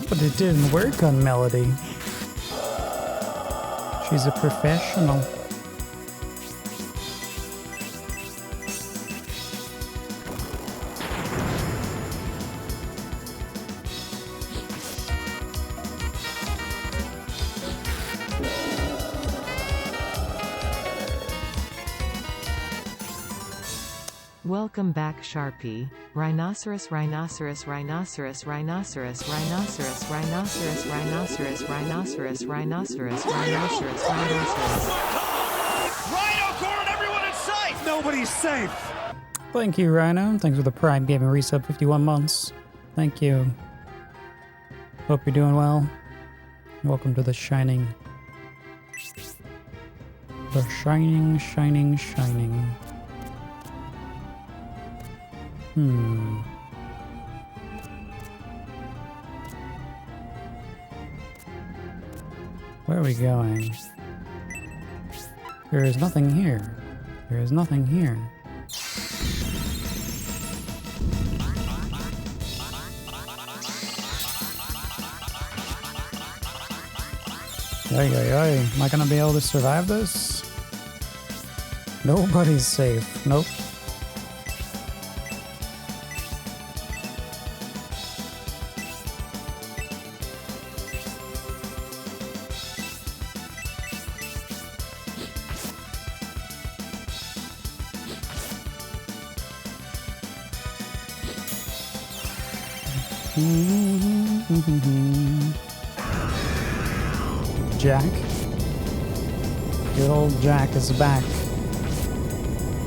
But it didn't work on Melody. She's a professional. Welcome back, Sharpie. Rhinoceros, rhinoceros, rhinoceros, rhinoceros, rhinoceros, rhinoceros, rhinoceros, rhinoceros, rhinoceros, rhinoceros, rhinoceros. Rhino corn, everyone in sight! Nobody's safe! Thank you, Rhino. Thanks for the Prime Gaming resub, 51 months. Thank you. Hope you're doing well. Welcome to the Shining. The Shining, Shining, Shining. Where are we going? There is nothing here. There is nothing here. Ay, ay, ay. Am I gonna be able to survive this? Nobody's safe. Nope. Jack. Good old Jack is back.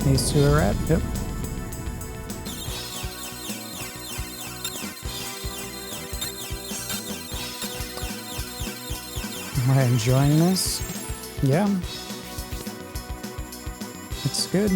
These two are at, yep. Am I enjoying this? Yeah. It's good.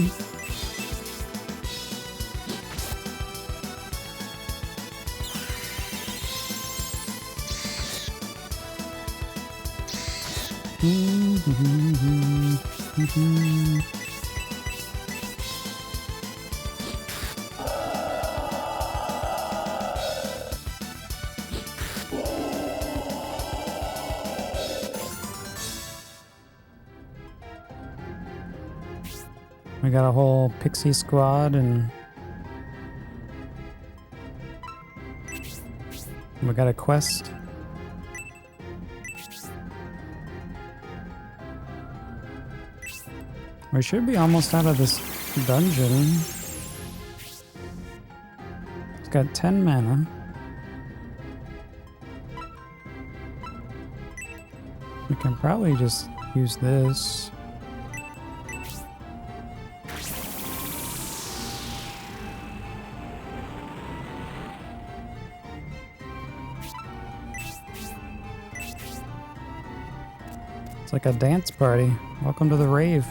We got a whole pixie squad and we got a quest. We should be almost out of this dungeon. It's got 10 mana. We can probably just use this. It's like a dance party. Welcome to the rave.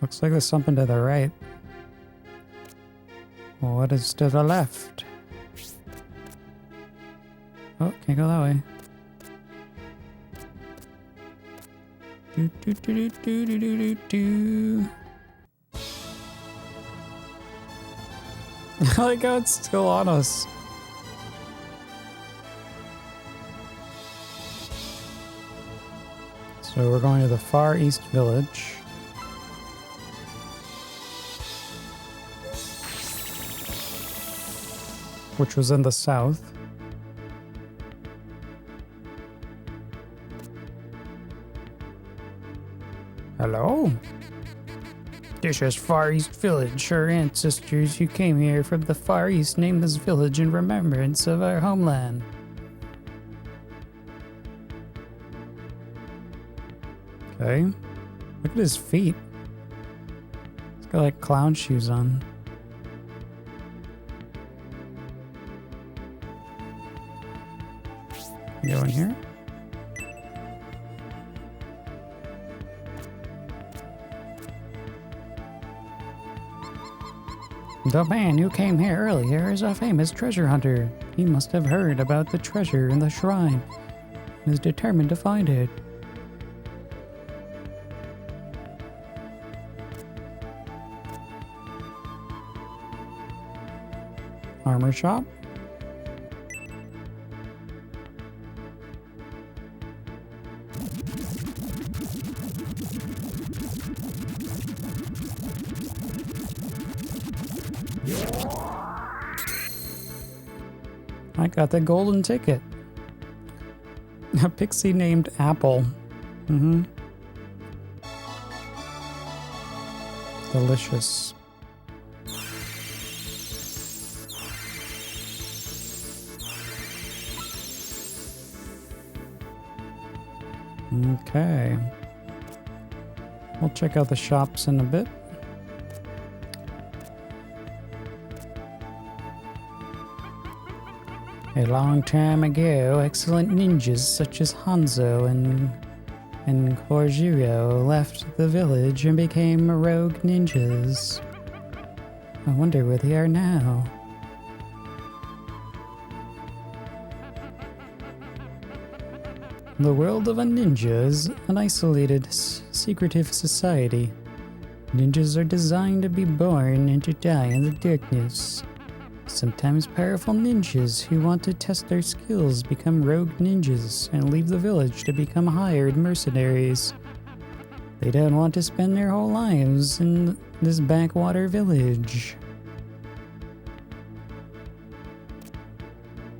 Looks like there's something to the right. What is to the left? Oh, can't go that way. Do do do do do do do do. I like how it's still on us. So we're going to the Far East Village. Which was in the south. Hello? This is Far East Village. Our ancestors who came here from the Far East named this village in remembrance of our homeland. Okay. Look at his feet. He's got like clown shoes on. Go in here. The man who came here earlier is a famous treasure hunter. He must have heard about the treasure in the shrine and is determined to find it. Armor shop. I got the golden ticket. A pixie named Apple. Delicious. Okay. We'll check out the shops in a bit. A long time ago, excellent ninjas such as Hanzo and Korjiro left the village and became rogue ninjas. I wonder where they are now. The world of a ninja is an isolated, secretive society. Ninjas are designed to be born and to die in the darkness. Sometimes powerful ninjas who want to test their skills become rogue ninjas and leave the village to become hired mercenaries. They don't want to spend their whole lives in this backwater village.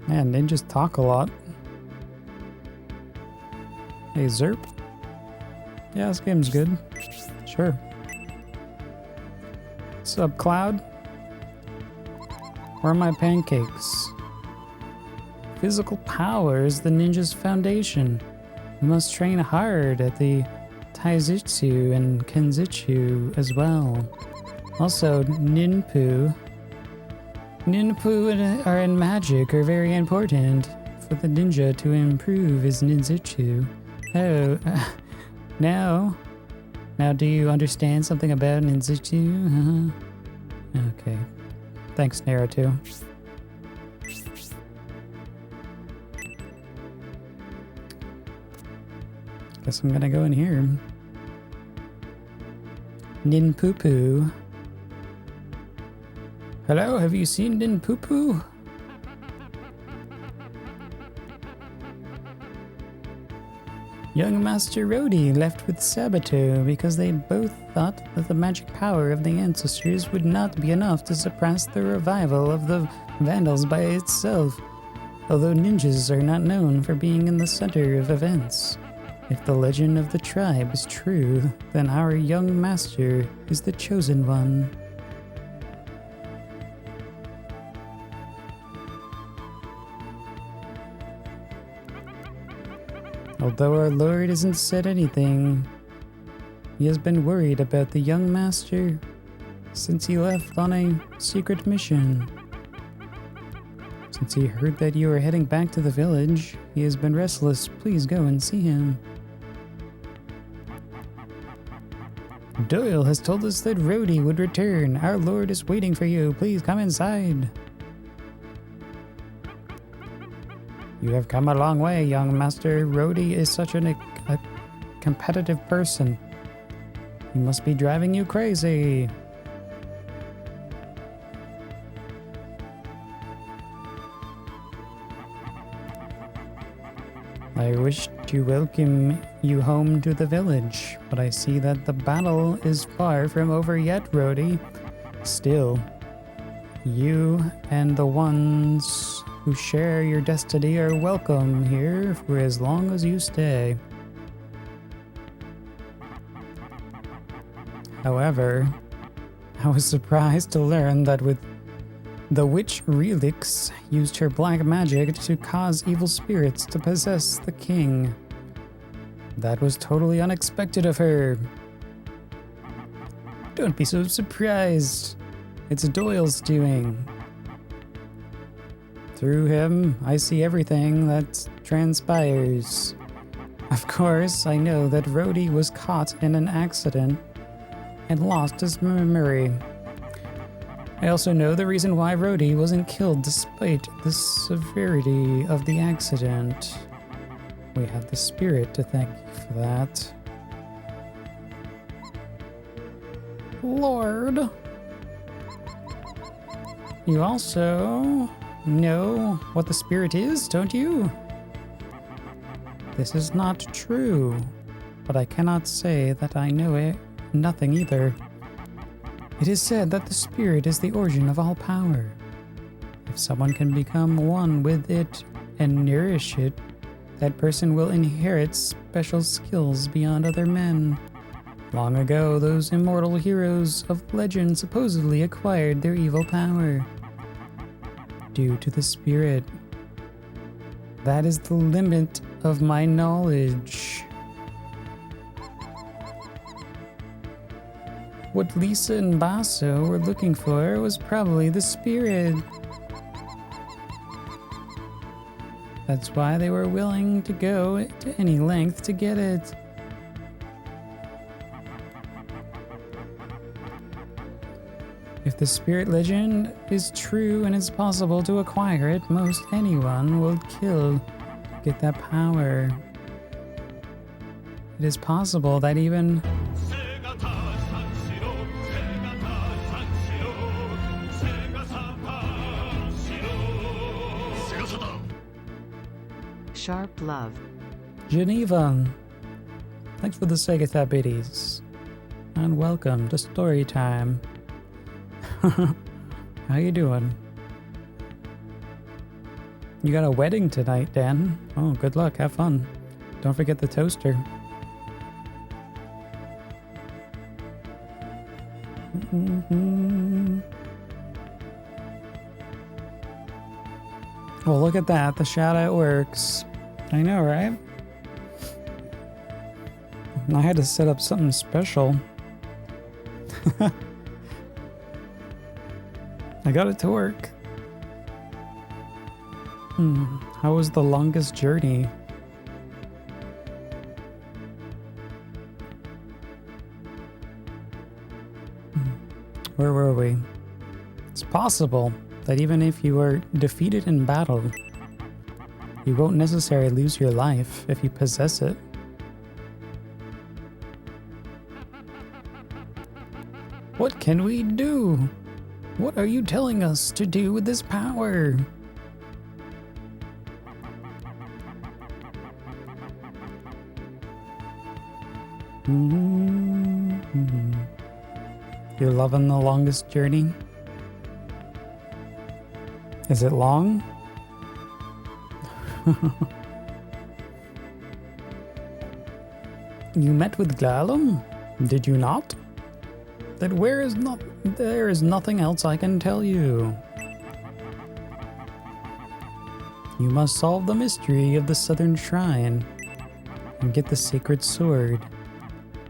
Man, ninjas talk a lot. Hey, Zerp? Yeah, this game's good. Sure. What's up, Cloud? Where are my pancakes? Physical power is the ninja's foundation. You must train hard at the Taizutsu and Kenzutsu as well. Also, Ninpu. Ninpu in magic are very important for the ninja to improve his ninjutsu. Oh, now do you understand something about ninjutsu? Okay. Thanks, Naruto. Guess I'm gonna go in here. Ninpupu. Hello, have you seen Ninpupu? Young Master Rhodey left with Sabato because they both thought that the magic power of the ancestors would not be enough to suppress the revival of the Vandals by itself, although ninjas are not known for being in the center of events. If the legend of the tribe is true, then our young master is the chosen one. Although our Lord hasn't said anything, he has been worried about the young master since he left on a secret mission. Since he heard that you are heading back to the village, he has been restless. Please go and see him. Doyle has told us that Rhodey would return. Our Lord is waiting for you. Please come inside. You have come a long way, young master. Rhodey is such a competitive person. He must be driving you crazy. I wish to welcome you home to the village, but I see that the battle is far from over yet, Rhodey. Still, you and the ones who share your destiny are welcome here for as long as you stay. However, I was surprised to learn that with the witch Relix used her black magic to cause evil spirits to possess the king. That was totally unexpected of her. Don't be so surprised. It's Doyle's doing. Through him, I see everything that transpires. Of course, I know that Rhodey was caught in an accident and lost his memory. I also know the reason why Rhodey wasn't killed despite the severity of the accident. We have the spirit to thank you for that. Lord. You also know what the spirit is, don't you? This is not true, but I cannot say that I know it. Nothing either. It is said that the spirit is the origin of all power. If someone can become one with it and nourish it, that person will inherit special skills beyond other men. Long ago, those immortal heroes of legend supposedly acquired their evil power due to the spirit. That is the limit of my knowledge. What Lisa and Basso were looking for was probably the spirit. That's why they were willing to go to any length to get it. If the spirit legend is true and it's possible to acquire it, most anyone will kill to get that power. It is possible that even Sharp love. Geneva. Thanks for the Sega Thabiddies. And welcome to story time. How you doing? You got a wedding tonight, Dan. Oh, good luck. Have fun. Don't forget the toaster. Well, look at that. The shout out works. I know, right? I had to set up something special. I got it to work. How was the longest journey? Where were we? It's possible that even if you are defeated in battle, you won't necessarily lose your life if you possess it. What can we do? What are you telling us to do with this power? You're loving the longest journey? Is it long? You met with Glalum? Did you not? Then there is nothing else I can tell you. You must solve the mystery of the Southern Shrine and get the sacred sword.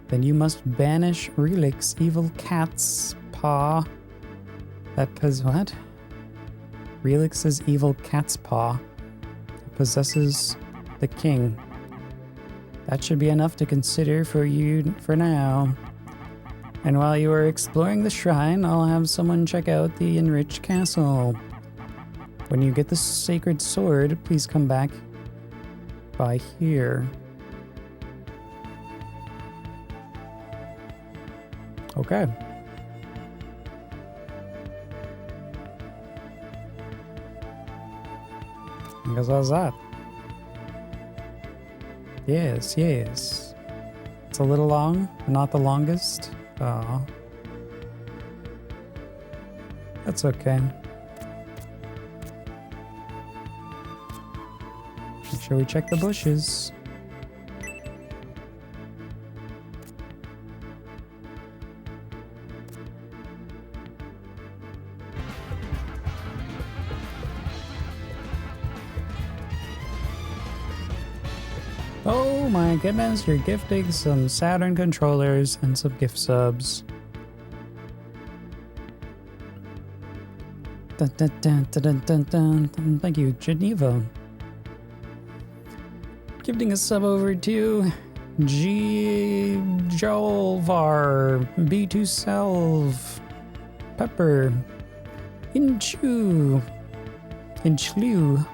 Then you must banish Relic's evil cat's paw. What? Relix's evil cat's paw possesses the king. That should be enough to consider for you for now. And while you are exploring the shrine, I'll have someone check out the enriched castle. When you get the sacred sword, please come back by here. Okay. I guess that's that. Yes, yes. It's a little long, but not the longest. Oh. That's okay. Make sure we check the bushes. Oh my goodness, you're gifting some Saturn controllers and some gift subs. Dun, dun, dun, dun, dun, dun, dun. Thank you, Geneva. Gifting a sub over to G. Jolvar, B2 Self, Pepper, Inchu, Inchlu.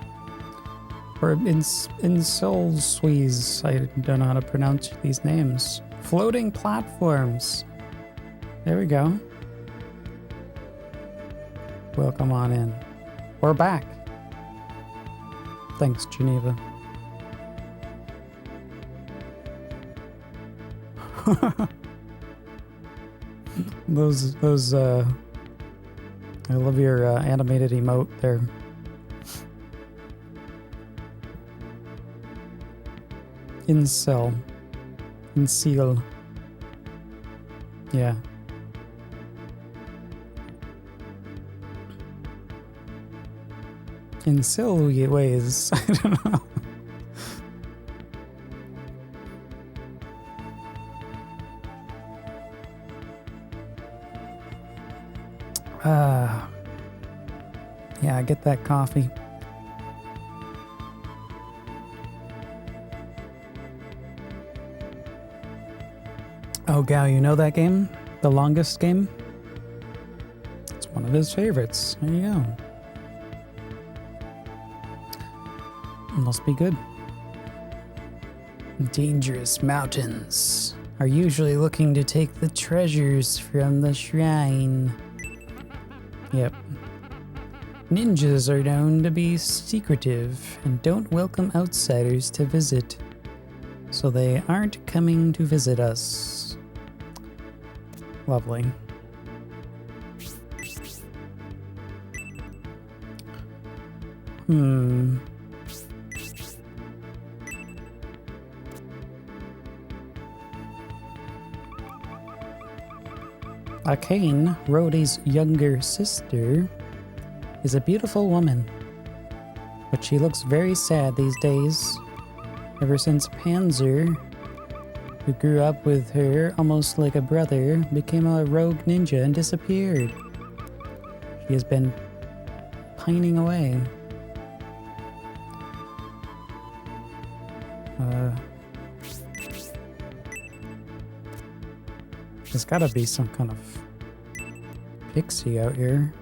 Or in Soul Squeeze. I don't know how to pronounce these names. Floating platforms. There we go. Welcome on in. We're back. Thanks, Geneva. those I love your animated emote there. Incel. Incel. Yeah. In silly ways. I don't know. Yeah, get that coffee. Oh, Gal, you know that game? The longest game? It's one of his favorites. There you go. Must be good. Dangerous mountains are usually looking to take the treasures from the shrine. Yep. Ninjas are known to be secretive and don't welcome outsiders to visit. So they aren't coming to visit us. Lovely. Akane, Rhodey's younger sister, is a beautiful woman, but she looks very sad these days. Ever since Panzer, who grew up with her almost like a brother, became a rogue ninja and disappeared. She has been pining away. There's gotta be some kind of pixie out here.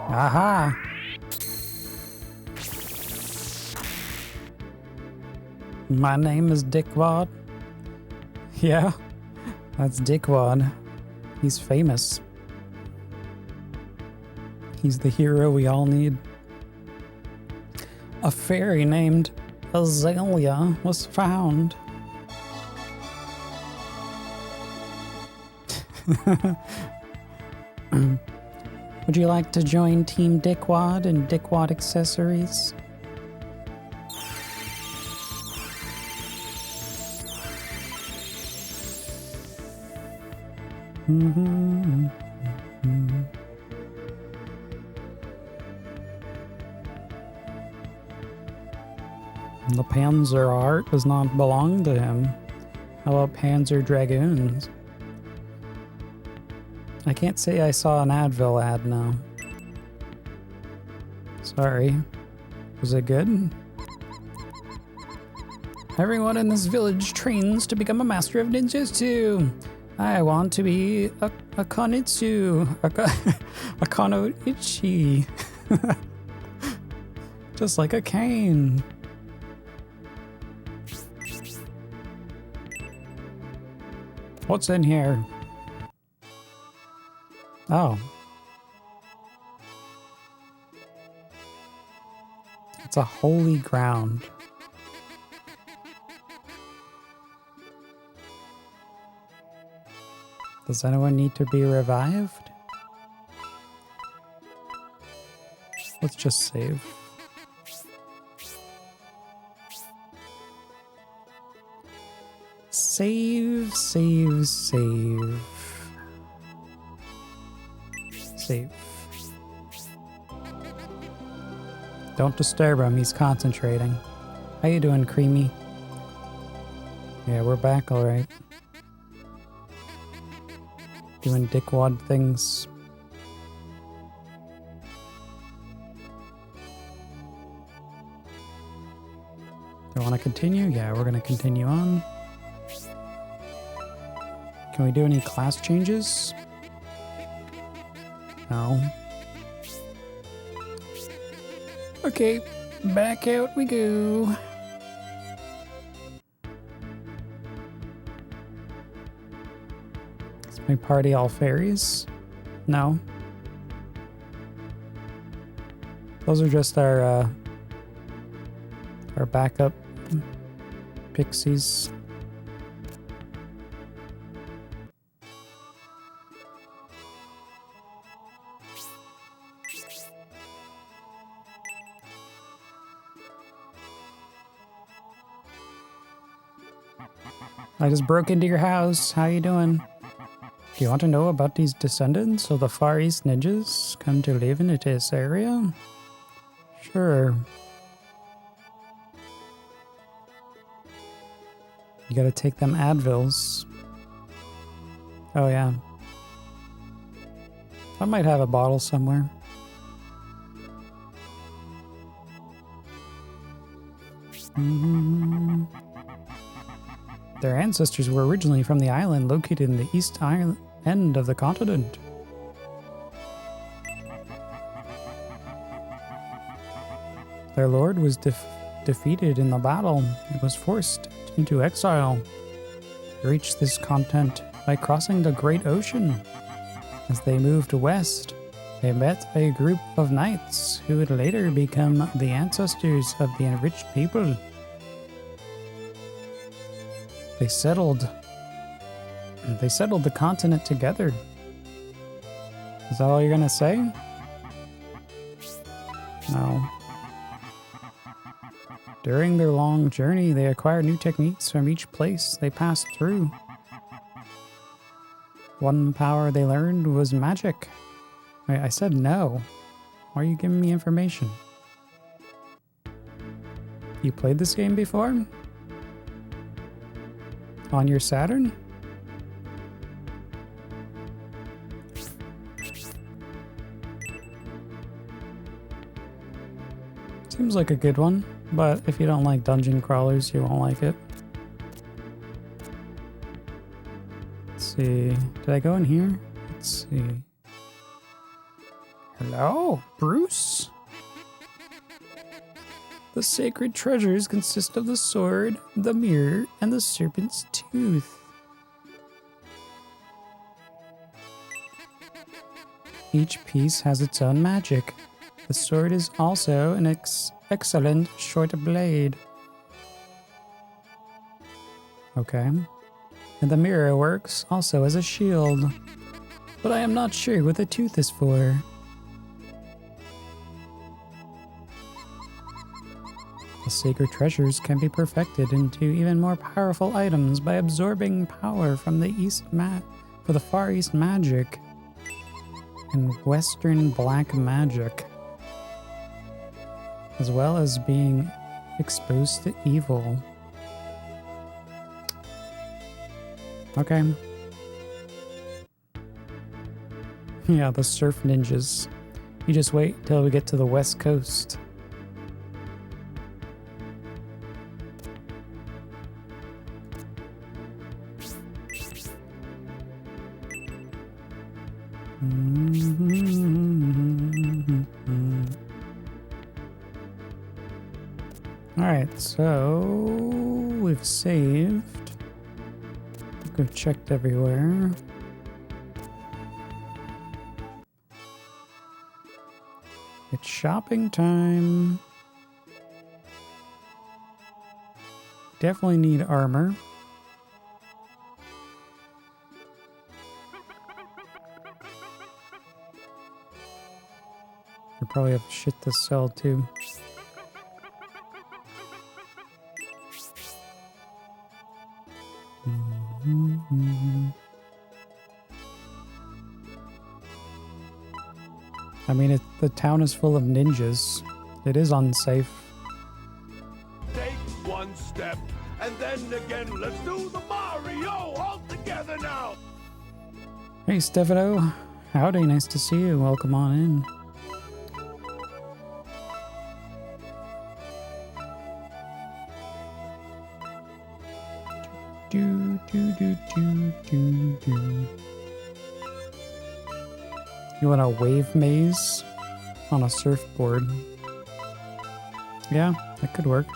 Aha! My name is Dickwad. Yeah, that's Dickwad. He's famous. He's the hero we all need. A fairy named Azalea was found. Would you like to join Team Dickwad and Dickwad Accessories? The Panzer art does not belong to him. How about Panzer Dragoons? I can't say I saw an Advil ad now. Sorry. Was it good? Everyone in this village trains to become a master of ninjutsu. I want to be a konitsu. A konoichi. Just like a cane. What's in here? Oh. It's a holy ground. Does anyone need to be revived? Let's just save. Save, save, save. Save. Don't disturb him, he's concentrating. How you doing, Creamy? Yeah, we're back alright. Doing dickwad things. Do you want to continue? Yeah, we're going to continue on. Can we do any class changes? No. Okay, back out we go. Is my party all fairies? No. Those are just our backup pixies. I just broke into your house. How you doing? Do you want to know about these descendants of the Far East ninjas come to live in this area? Sure. You gotta take them Advils. Oh yeah. I might have a bottle somewhere. Their ancestors were originally from the island located in the east end of the continent. Their lord was defeated in the battle and was forced into exile. They reached this continent by crossing the Great Ocean. As they moved west, they met a group of knights who would later become the ancestors of the enriched people. They settled the continent together. Is that all you're gonna say? No. During their long journey, they acquired new techniques from each place they passed through. One power they learned was magic. Wait, I said no. Why are you giving me information? You played this game before? On your Saturn? Seems like a good one. But if you don't like dungeon crawlers, you won't like it. Let's see. Did I go in here? Let's see. Hello, Bruce? The sacred treasures consist of the sword, the mirror, and the serpent's tooth. Each piece has its own magic. The sword is also an excellent short blade. Okay. And the mirror works also as a shield. But I am not sure what the tooth is for. The sacred treasures can be perfected into even more powerful items by absorbing power from the Far East magic and Western black magic, as well as being exposed to evil. Okay. Yeah, the surf ninjas. You just wait till we get to the West Coast. Alright, so we've saved. We've checked everywhere. It's shopping time. Definitely need armor. I probably have shit to sell too. I mean, the town is full of ninjas. It is unsafe. Take one step, and then again, let's do the Mario all together now. Hey, Stefano. Howdy, nice to see you. Welcome on in. Do, do, do, do, do, do. You want a wave maze on a surfboard? Yeah, that could work.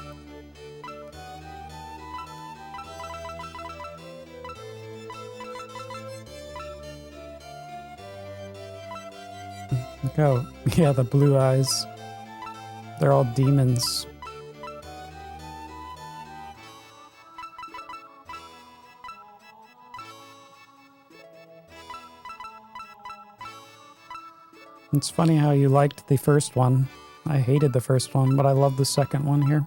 Look out. Yeah, the blue eyes. They're all demons. It's funny how you liked the first one. I hated the first one, but I love the second one here.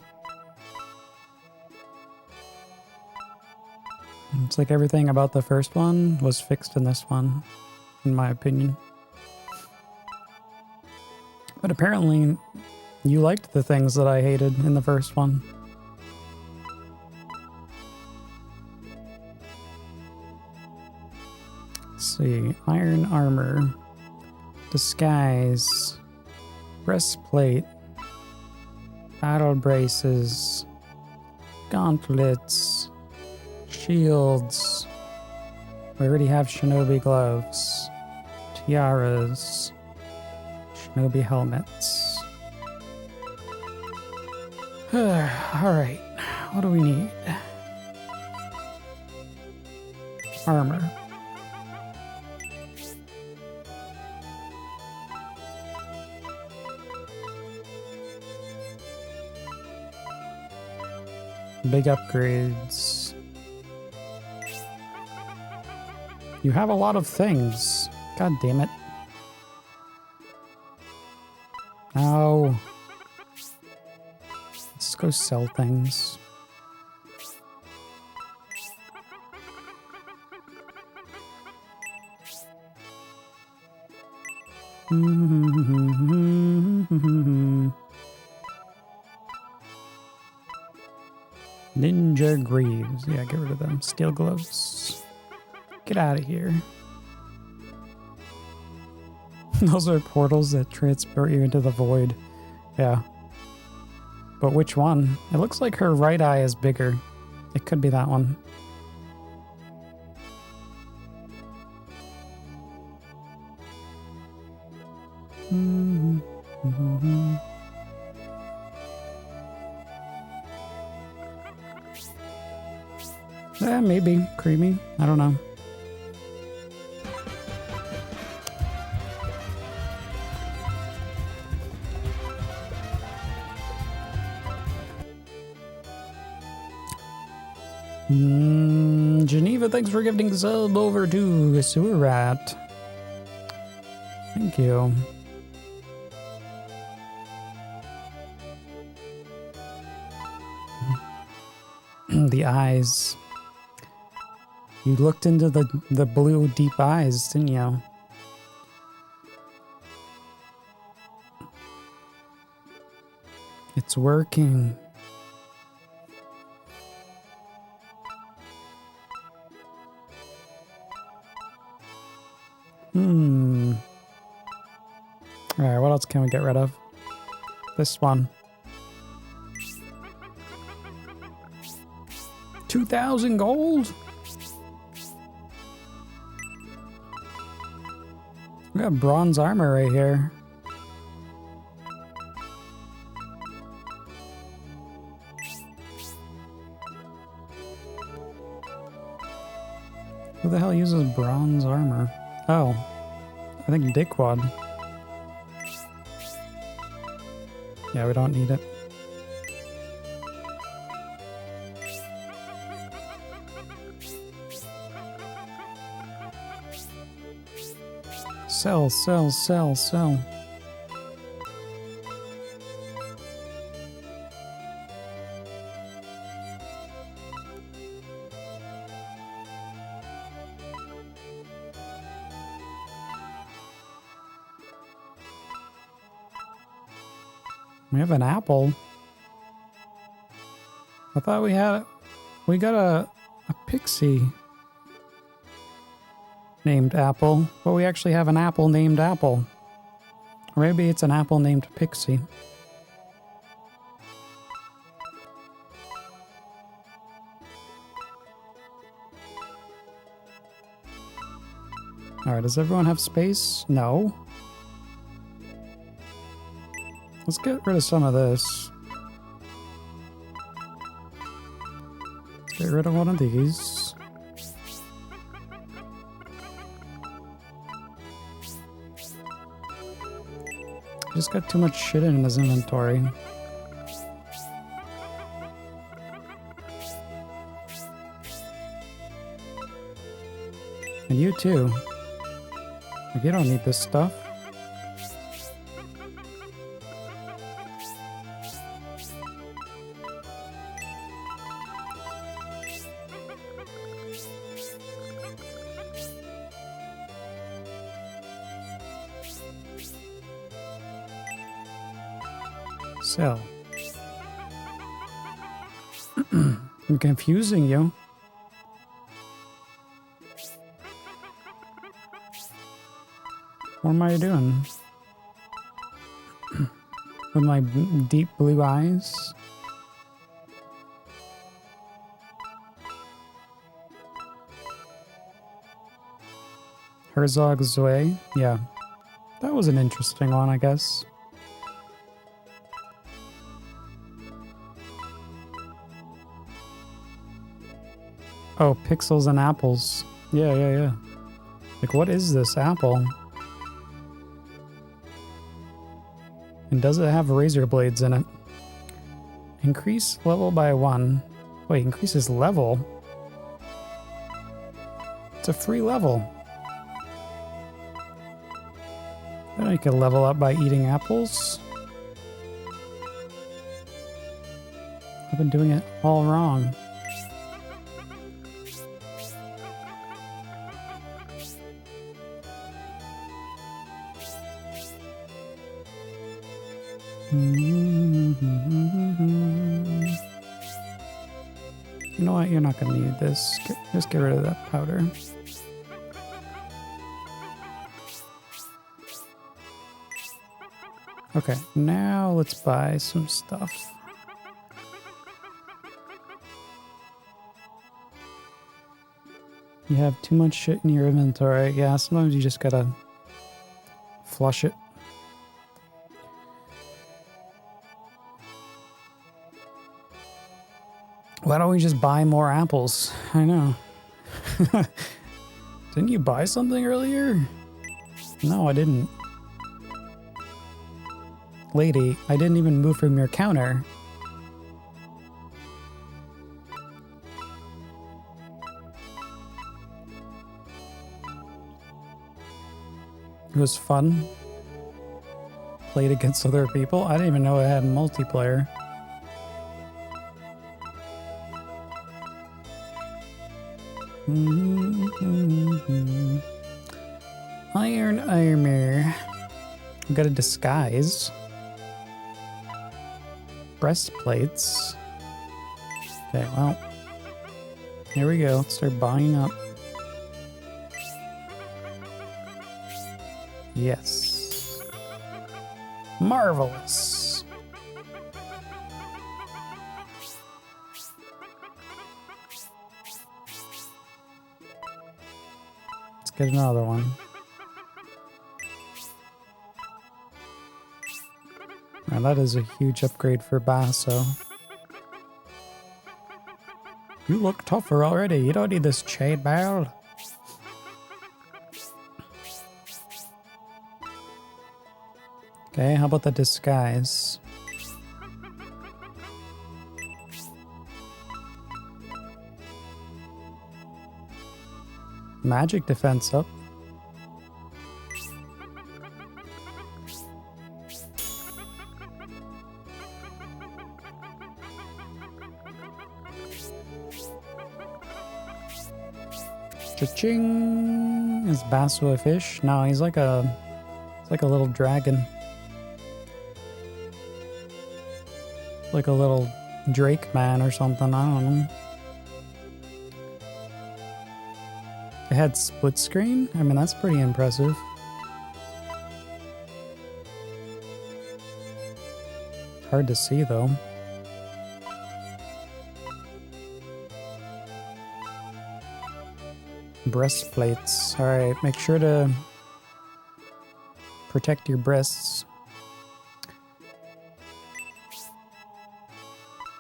It's like everything about the first one was fixed in this one, in my opinion. But apparently, you liked the things that I hated in the first one. Let's see, iron armor. Disguise, breastplate, battle braces, gauntlets, shields. We already have shinobi gloves, tiaras, shinobi helmets. Alright, what do we need? Armor. Big upgrades. You have a lot of things. God damn it. Oh. Let's go sell things. Ninja Greaves. Yeah, get rid of them. Steel gloves. Get out of here. Those are portals that transport you into the void. Yeah. But which one? It looks like her right eye is bigger. It could be that one. Yeah, maybe. Creamy. I don't know. Geneva, thanks for gifting the sub over to Sewer Rat. Thank you. The eyes. You looked into the blue deep eyes, didn't you? It's working. Alright, what else can we get rid of? This one. 2,000 gold? We got bronze armor right here. Who the hell uses bronze armor? Oh, I think Dickwad. Yeah, we don't need it. Sell, sell, sell, sell. We have an apple. I thought we got a pixie named Apple, but we actually have an apple named Apple. Or maybe it's an apple named Pixie. Alright, does everyone have space? No. Let's get rid of some of this. Let's get rid of one of these. Just got too much shit in his inventory. And you too. Like, you don't need this stuff. So, I'm confusing you. What am I doing? With my deep blue eyes? Herzog's Way? Yeah. That was an interesting one, I guess. Oh, pixels and apples. Yeah. Like, what is this apple? And does it have razor blades in it? Increase level by 1. Wait, increases level? It's a free level. Then I can level up by eating apples. I've been doing it all wrong. You know what? You're not going to need this. Just get rid of that powder. Okay, now let's buy some stuff. You have too much shit in your inventory. Yeah, sometimes you just gotta flush it. Why don't we just buy more apples? I know. Didn't you buy something earlier? No, I didn't. Lady, I didn't even move from your counter. It was fun. Played against other people. I didn't even know it had multiplayer. Iron armor. I've got a disguise. Breastplates. Okay, well. Here we go. Let's start buying up. Yes. Marvelous. Let's get another one. Now that is a huge upgrade for Basso. You look tougher already. You don't need this chain mail. Okay, how about the disguise? Magic defense up. Cha-ching! Is Basso a fish? No, he's like a little dragon. Like a little Drake man or something, I don't know. It had split screen? I mean, that's pretty impressive. Hard to see though. Breastplates. Alright, make sure to protect your breasts.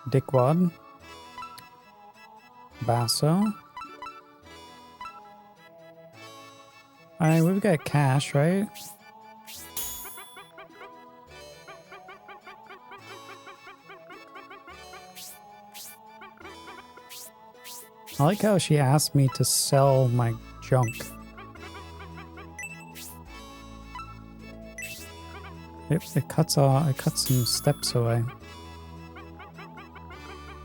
Dickwad. Basso. Alright, we've got cash, right? I like how she asked me to sell my junk. It cuts some steps away.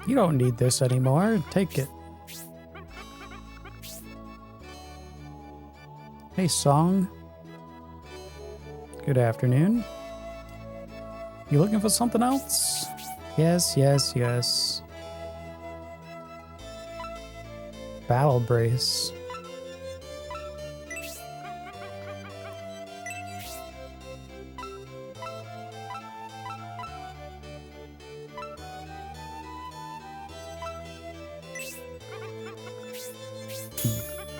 You don't need this anymore. Take it. Hey, Song. Good afternoon. You looking for something else? Yes, yes, yes. Battle brace.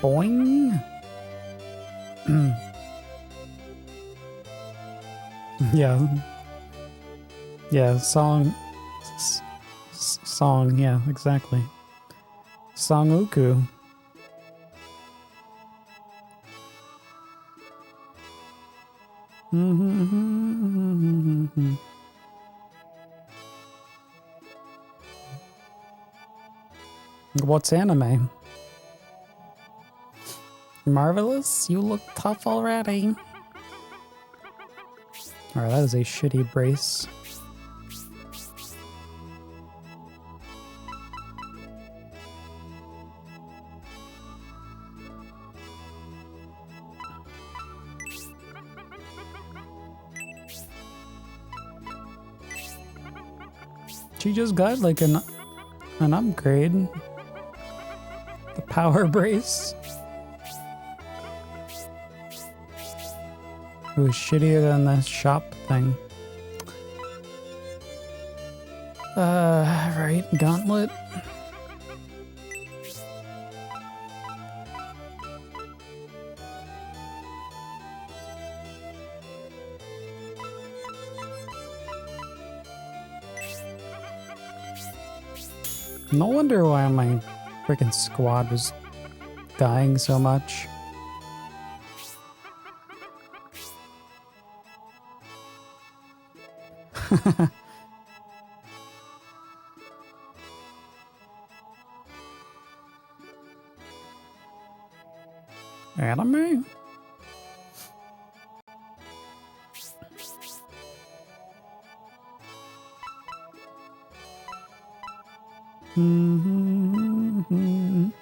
Boing. Yeah. Yeah, song. Song, yeah, exactly. Songoku. What's anime? Marvelous, you look tough already. Alright, that is a shitty brace. She just got like an upgrade. The power brace. It was shittier than the shop thing. Right, gauntlet. No wonder why my freaking squad was dying so much. Anime?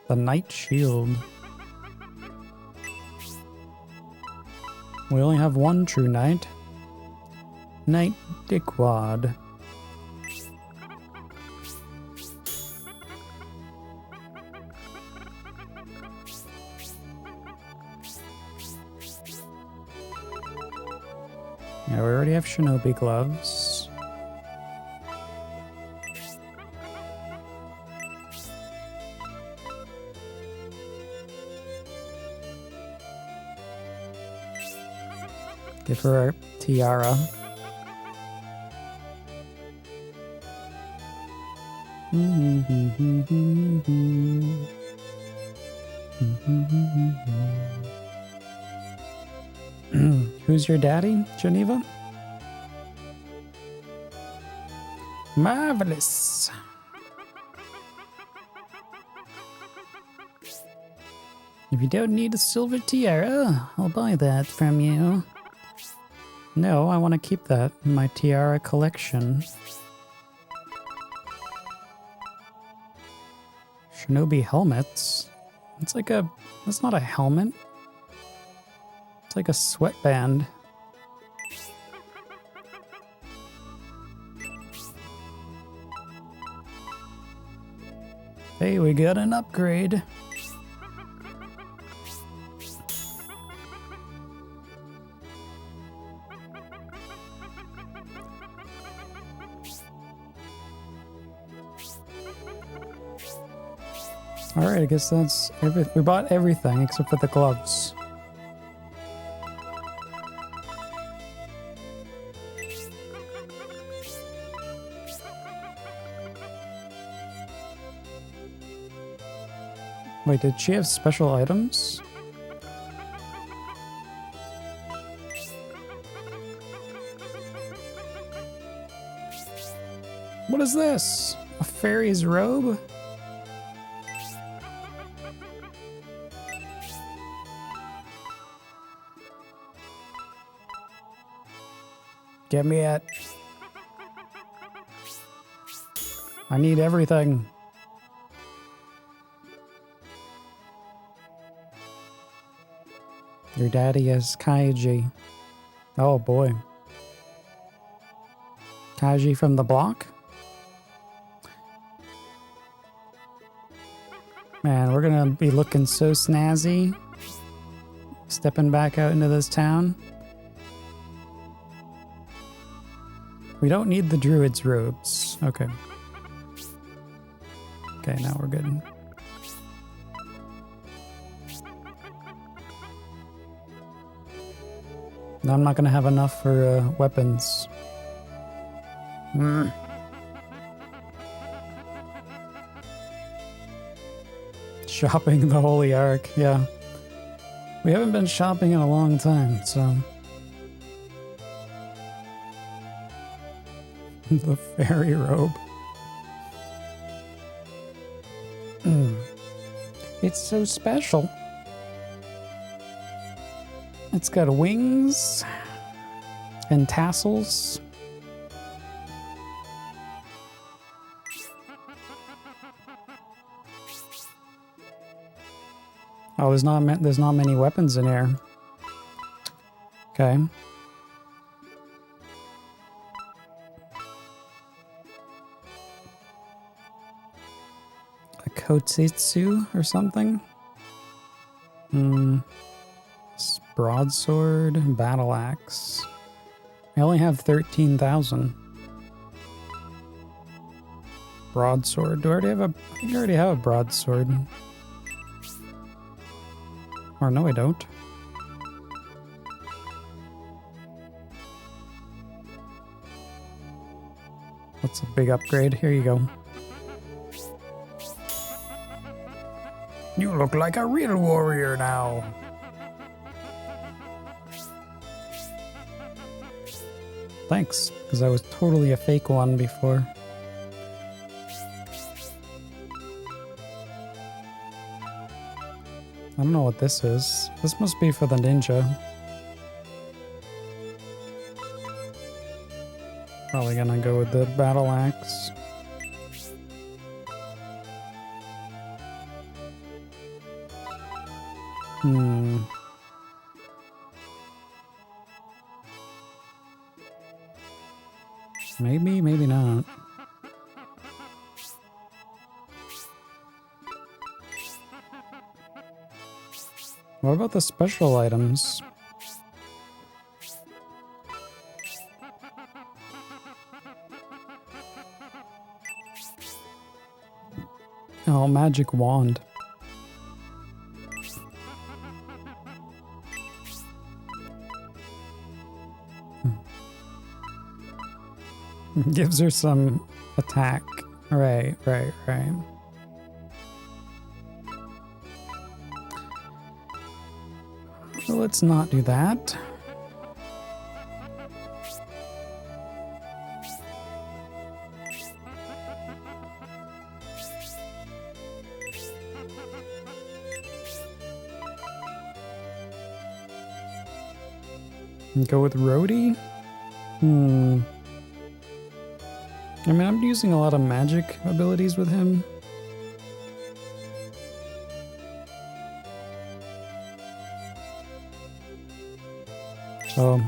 The Knight Shield. We only have one true knight. Knight Dickwad. Yeah, we already have shinobi gloves. Give her a tiara. Who's your daddy, Geneva? Marvelous. If you don't need a silver tiara, I'll buy that from you. No, I want to keep that in my tiara collection. Shinobi helmets. It's like a... That's not a helmet. It's like a sweatband. Hey, we got an upgrade. Alright, I guess that's everything. We bought everything except for the gloves. Wait, did she have special items? What is this? A fairy's robe? Get me it. I need everything. Your daddy is Kaiji. Oh boy. Kaiji from the block? Man, we're gonna be looking so snazzy. Stepping back out into this town. We don't need the druid's robes. Okay. Okay, now we're good. Now I'm not gonna have enough for weapons. Shopping the Holy Ark, yeah. We haven't been shopping in a long time, so... The fairy robe. It's so special. It's got wings and tassels. Oh, there's not many weapons in here. Okay. Kotetsu or something? Broadsword, battle axe. I only have 13,000. Broadsword. Do I already have a... I think I already have a broadsword. Or no, I don't. That's a big upgrade. Here you go. You look like a real warrior now. Thanks, because I was totally a fake one before. I don't know what this is. This must be for the ninja. Probably gonna go with the battle axe. Maybe, maybe not. What about the special items? Oh, magic wand. Gives her some attack. Right. Well, let's not do that. And go with Rhodey? I mean, I'm using a lot of magic abilities with him. So,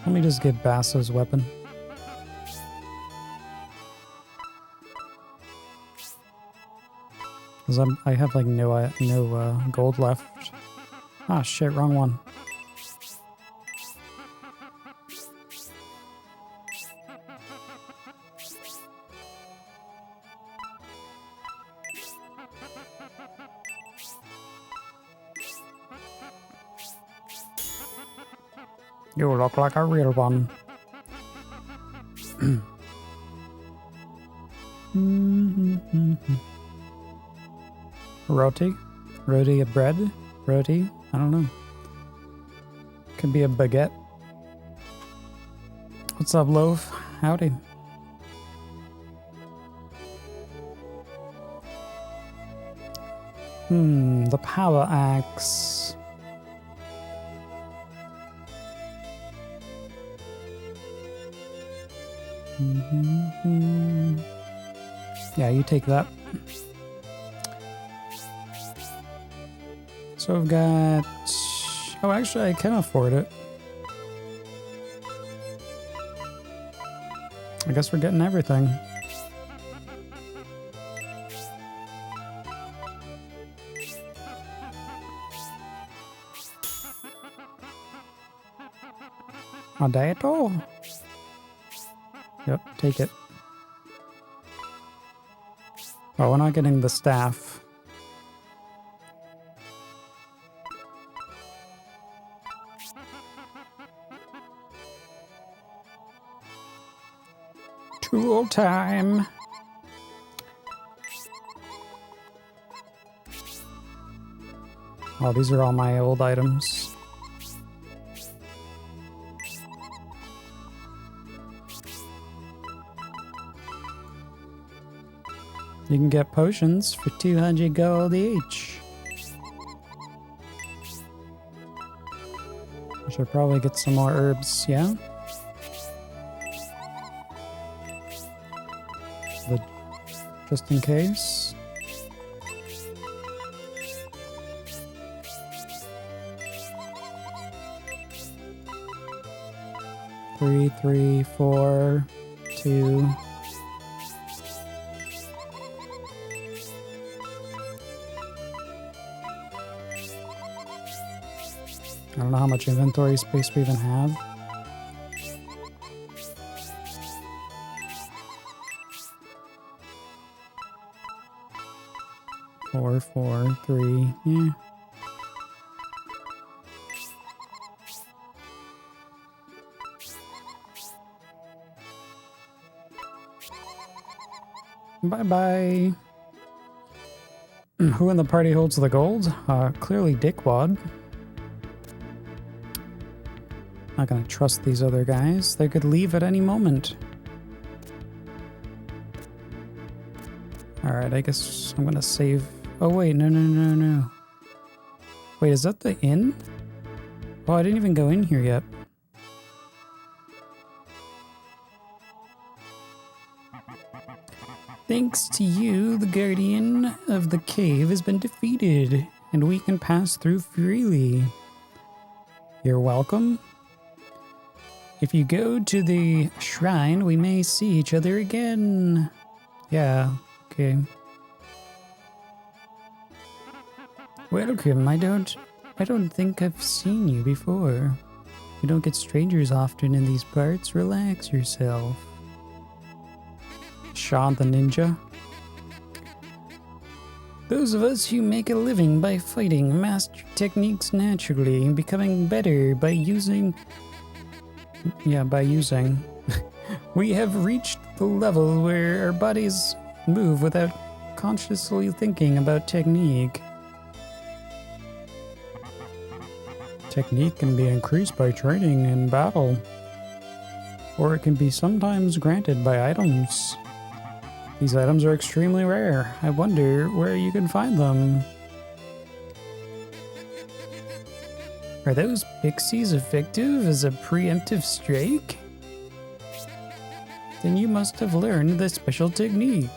let me just get Basso's weapon. Because I have like no gold left. Ah, shit, wrong one. You look like a real one. Roti? Roti of bread? Roti? I don't know. Could be a baguette. What's up, Loaf? Howdy. The power axe. Yeah, you take that. So I've got... Oh, actually, I can afford it. I guess we're getting everything. A dato? Yep, take it. Oh, we're not getting the staff. Tool time. Oh, these are all my old items. You can get potions for 200 gold each. I should probably get some more herbs, yeah? Just in case. Three, 4, 2. I don't know how much inventory space we even have. Four, 3, yeah. Bye-bye. Who in the party holds the gold? Clearly Dickwad. Not gonna trust these other guys. They could leave at any moment. Alright, I guess I'm gonna save... Oh wait, no. Wait, is that the inn? Oh, I didn't even go in here yet. Thanks to you, the guardian of the cave has been defeated, and we can pass through freely. You're welcome. If you go to the shrine, we may see each other again. Yeah, okay. Welcome. I don't think I've seen you before. You don't get strangers often in these parts. Relax yourself. Sean the ninja. Those of us who make a living by fighting master techniques naturally, becoming better by using... we have reached the level where our bodies move without consciously thinking about technique. Technique can be increased by training in battle, or it can be sometimes granted by items. These items are extremely rare. I wonder where you can find them. Are those pixies effective as a preemptive strike? Then you must have learned the special technique.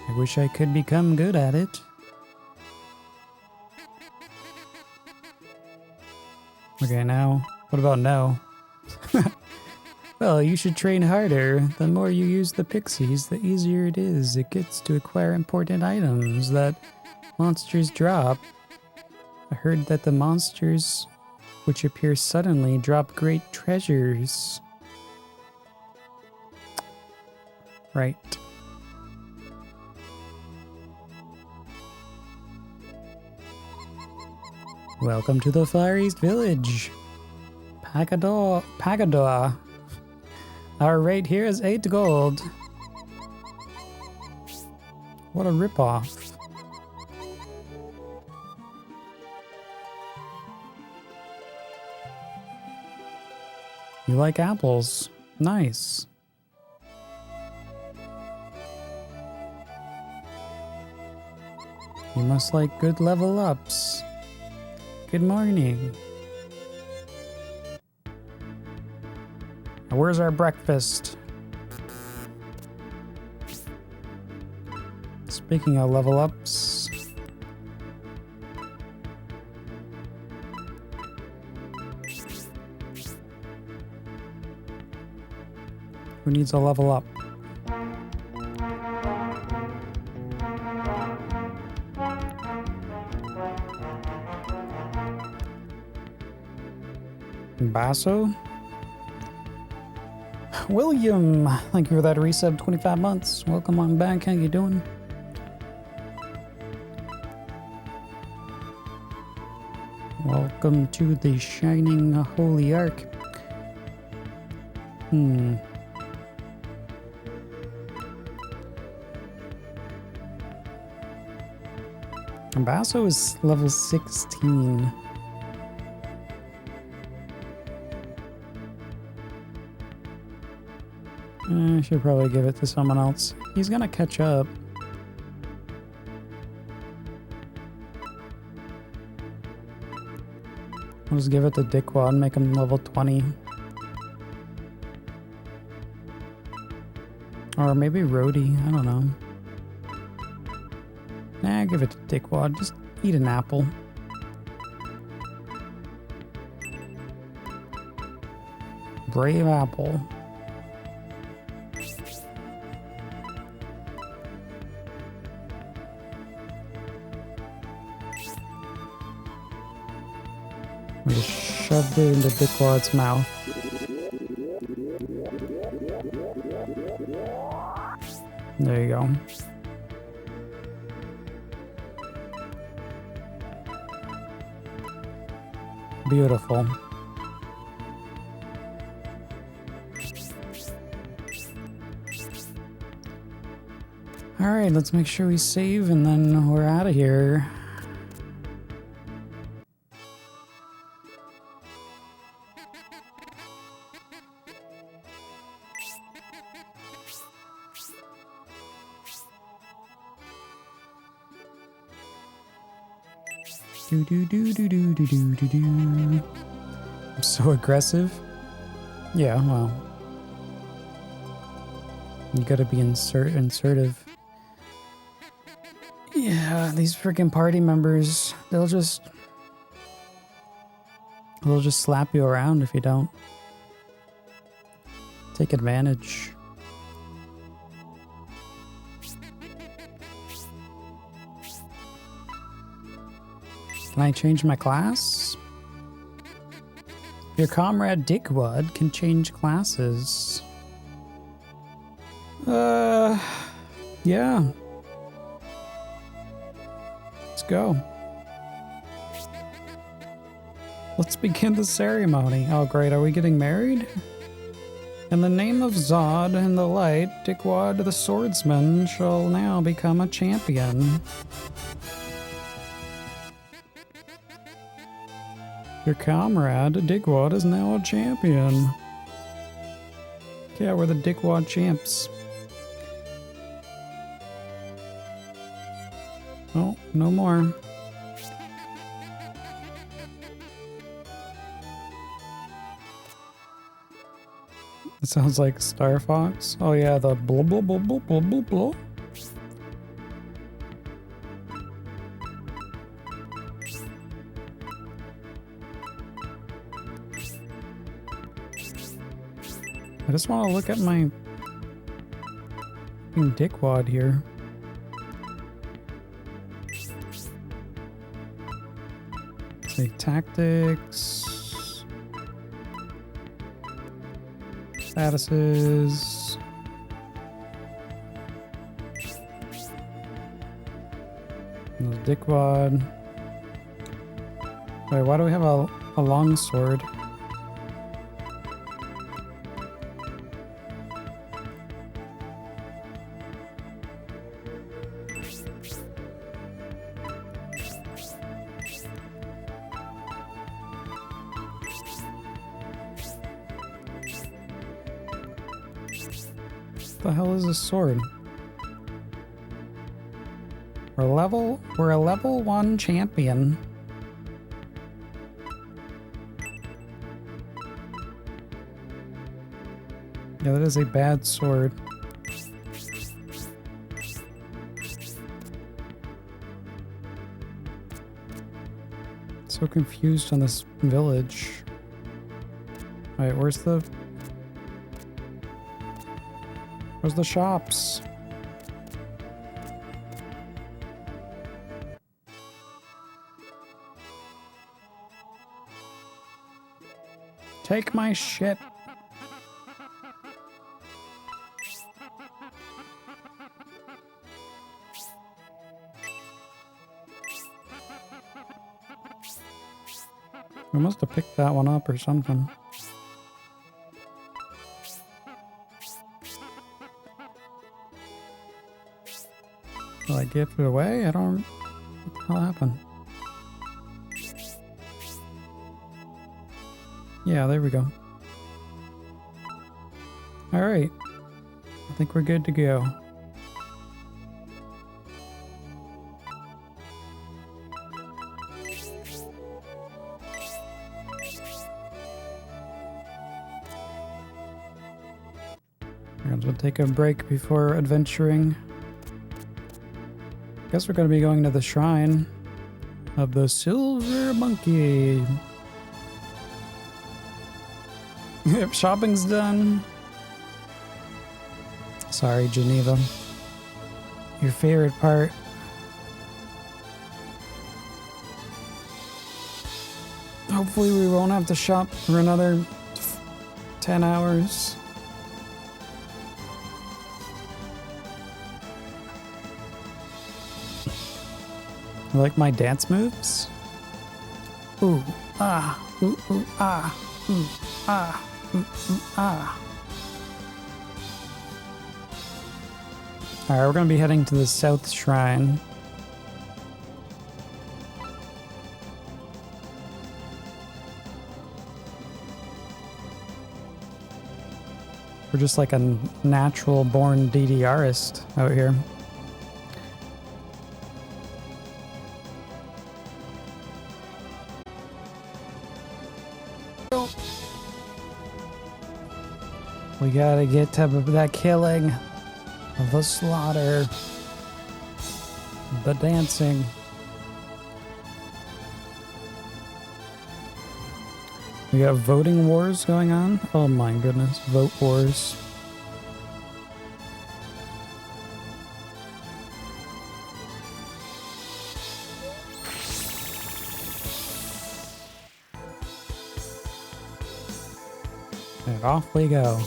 I wish I could become good at it. Okay, now, what about now? Well, you should train harder. The more you use the pixies, the easier it gets to acquire important items that monsters drop. I heard that the monsters which appear suddenly drop great treasures. Right. Welcome to the Far East Village. Pagador. Our rate here is 8 gold. What a ripoff. You like apples? Nice. You must like good level ups. Good morning. Where's our breakfast? Speaking of level ups. Who needs a level up? Basso? William, thank you for that resub, 25 months. Welcome on back. How you doing? Welcome to the Shining Holy Ark. Basso is level 16. I should probably give it to someone else. He's gonna catch up. I'll just give it to Dickwad, make him level 20. Or maybe Rhodey, I don't know. Nah, give it to Dickwad, just eat an apple. Brave apple. We just shoved it into Dickwad's mouth. There you go. Beautiful. Alright, let's make sure we save and then we're out of here. Do do do do do do do do do. I'm so aggressive. Yeah, well. You gotta be assertive. Yeah, these freaking party members, they'll just slap you around if you don't. Take advantage. Can I change my class? Your comrade Dickwad can change classes. Yeah. Let's go. Let's begin the ceremony. Oh great, are we getting married? In the name of Zod and the light, Dickwad the swordsman shall now become a champion. Your comrade, Dickwad, is now a champion. Yeah, we're the Dickwad champs. Oh, no more. It sounds like Star Fox. Oh yeah, the blah blah blah blah blah blah blah. I just want to look at my Dickwad here. Let's see, tactics, statuses. Dickwad. Wait, why do we have a long sword? What the hell is this sword? We're a level 1 champion. Yeah, that is a bad sword. So confused on this village. Wait, where's the shops? Take my shit. We must have picked that one up or something. Did I give it away? I don't... What the hell happened? Yeah, there we go. Alright. I think we're good to go. We'll take a break before adventuring. Guess we're going to be going to the shrine of the Silver Monkey. Yep, shopping's done. Sorry, Geneva. Your favorite part. Hopefully we won't have to shop for another 10 hours. You like my dance moves? Ooh, ah, ooh, ooh, ah, ooh, ah, ooh, ooh, ah. Alright, we're gonna be heading to the South Shrine. We're just like a natural born DDRist out here. We gotta get to that killing, the slaughter, the dancing. We got voting wars going on. Oh my goodness, vote wars. And off we go.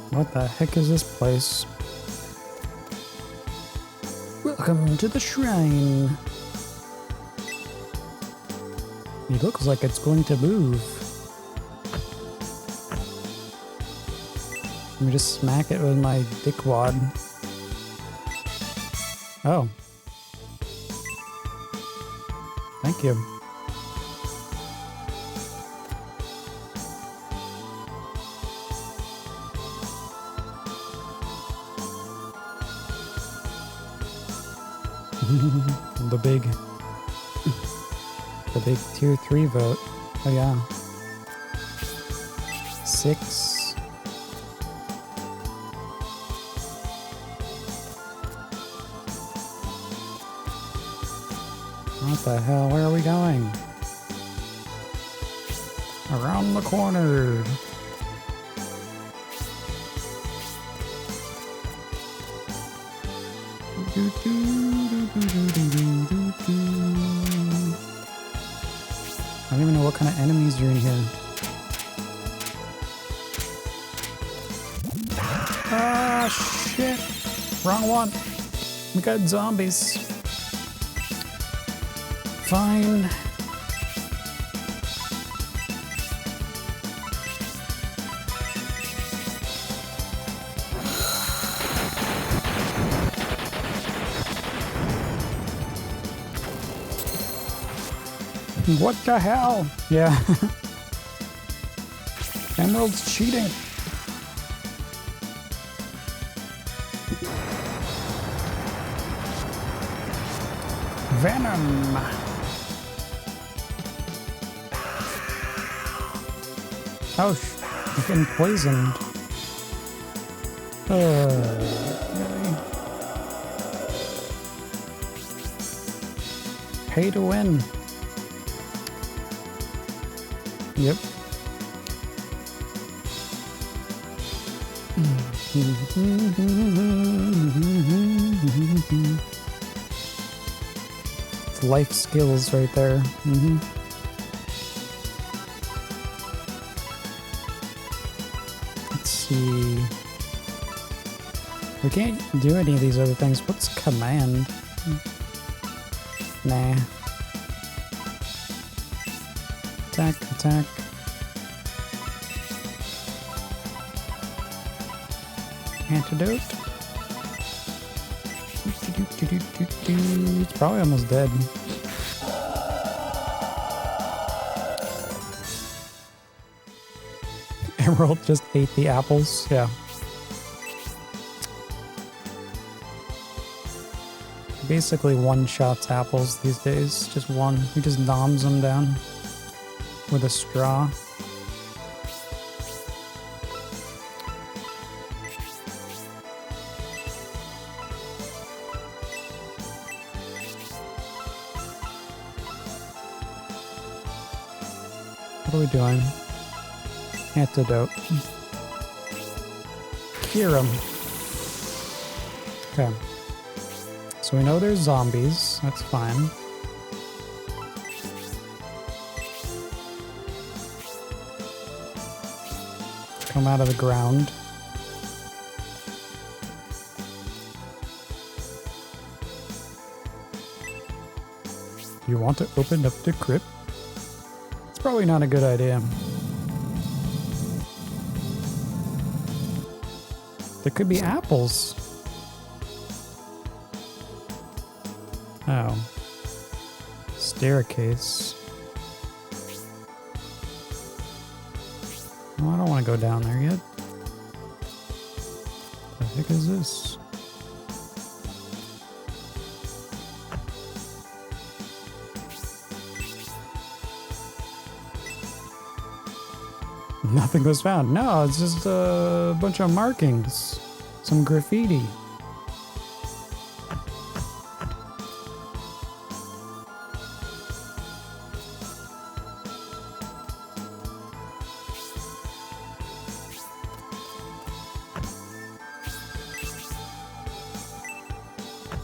What the heck is this place? Welcome to the shrine. It looks like it's going to move. Let me just smack it with my dickwad. Oh. Thank you. the big tier 3 vote. Oh yeah. 6. What the hell? Where are we going? Around the corner. I don't even know what kind of enemies are in here. Ah, shit. Wrong one. We got zombies. Fine. What the hell? Yeah. Emerald's cheating. Venom. Oh, I'm getting poisoned. Really? Pay to win. Yep. It's life skills right there. Let's see. We can't do any of these other things. What's command? Nah. Attack, attack. Antidote. It's probably almost dead. Emerald just ate the apples. Yeah. Basically one-shots apples these days. Just one. He just noms them down with a straw. What are we doing? Antidote. Cure him. Okay. So we know there's zombies. That's fine. Come out of the ground. You want to open up the crypt? It's probably not a good idea. There could be apples. Oh. Staircase. Oh, I don't want to go down there yet. What the heck is this? Nothing was found. No, it's just a bunch of markings. Some graffiti.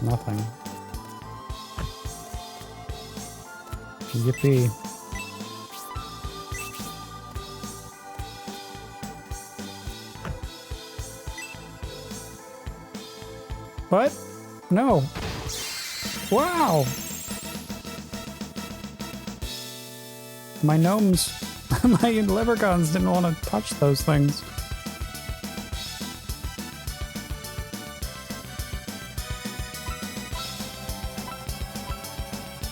Nothing. Yippee. What? No. Wow. My gnomes, my leprechauns didn't want to touch those things.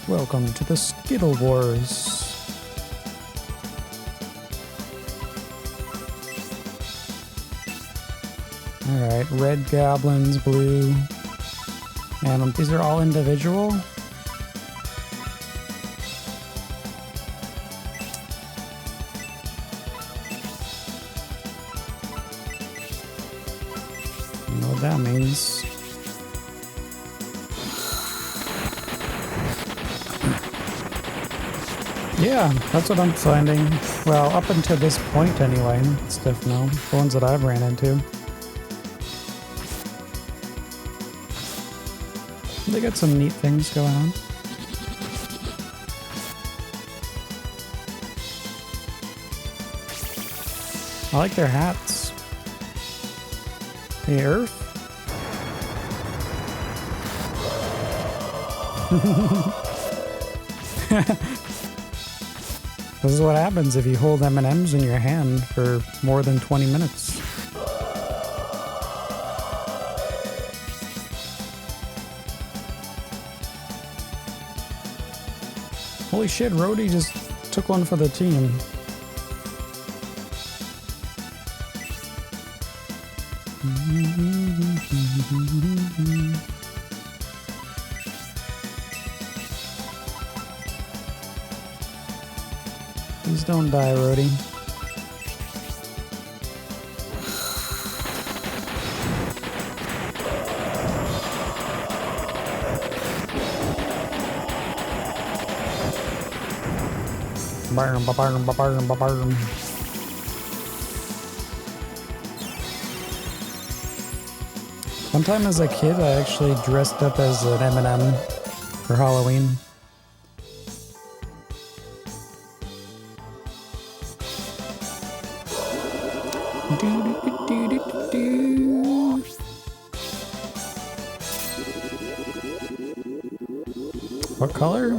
Welcome to the Skittle Wars. Alright, red goblins, blue. And these are all individual? I know what that means. Yeah, that's what I'm finding. Well, up until this point anyway. It's different now. The ones that I've ran into. They got some neat things going on. I like their hats. Hey, Earth? This is what happens if you hold M&Ms in your hand for more than 20 minutes. Holy shit, Rhodey just took one for the team. Please don't die, Rhodey. Barn, barn, barn, barn. One time as a kid, I actually dressed up as an M&M for Halloween. What color?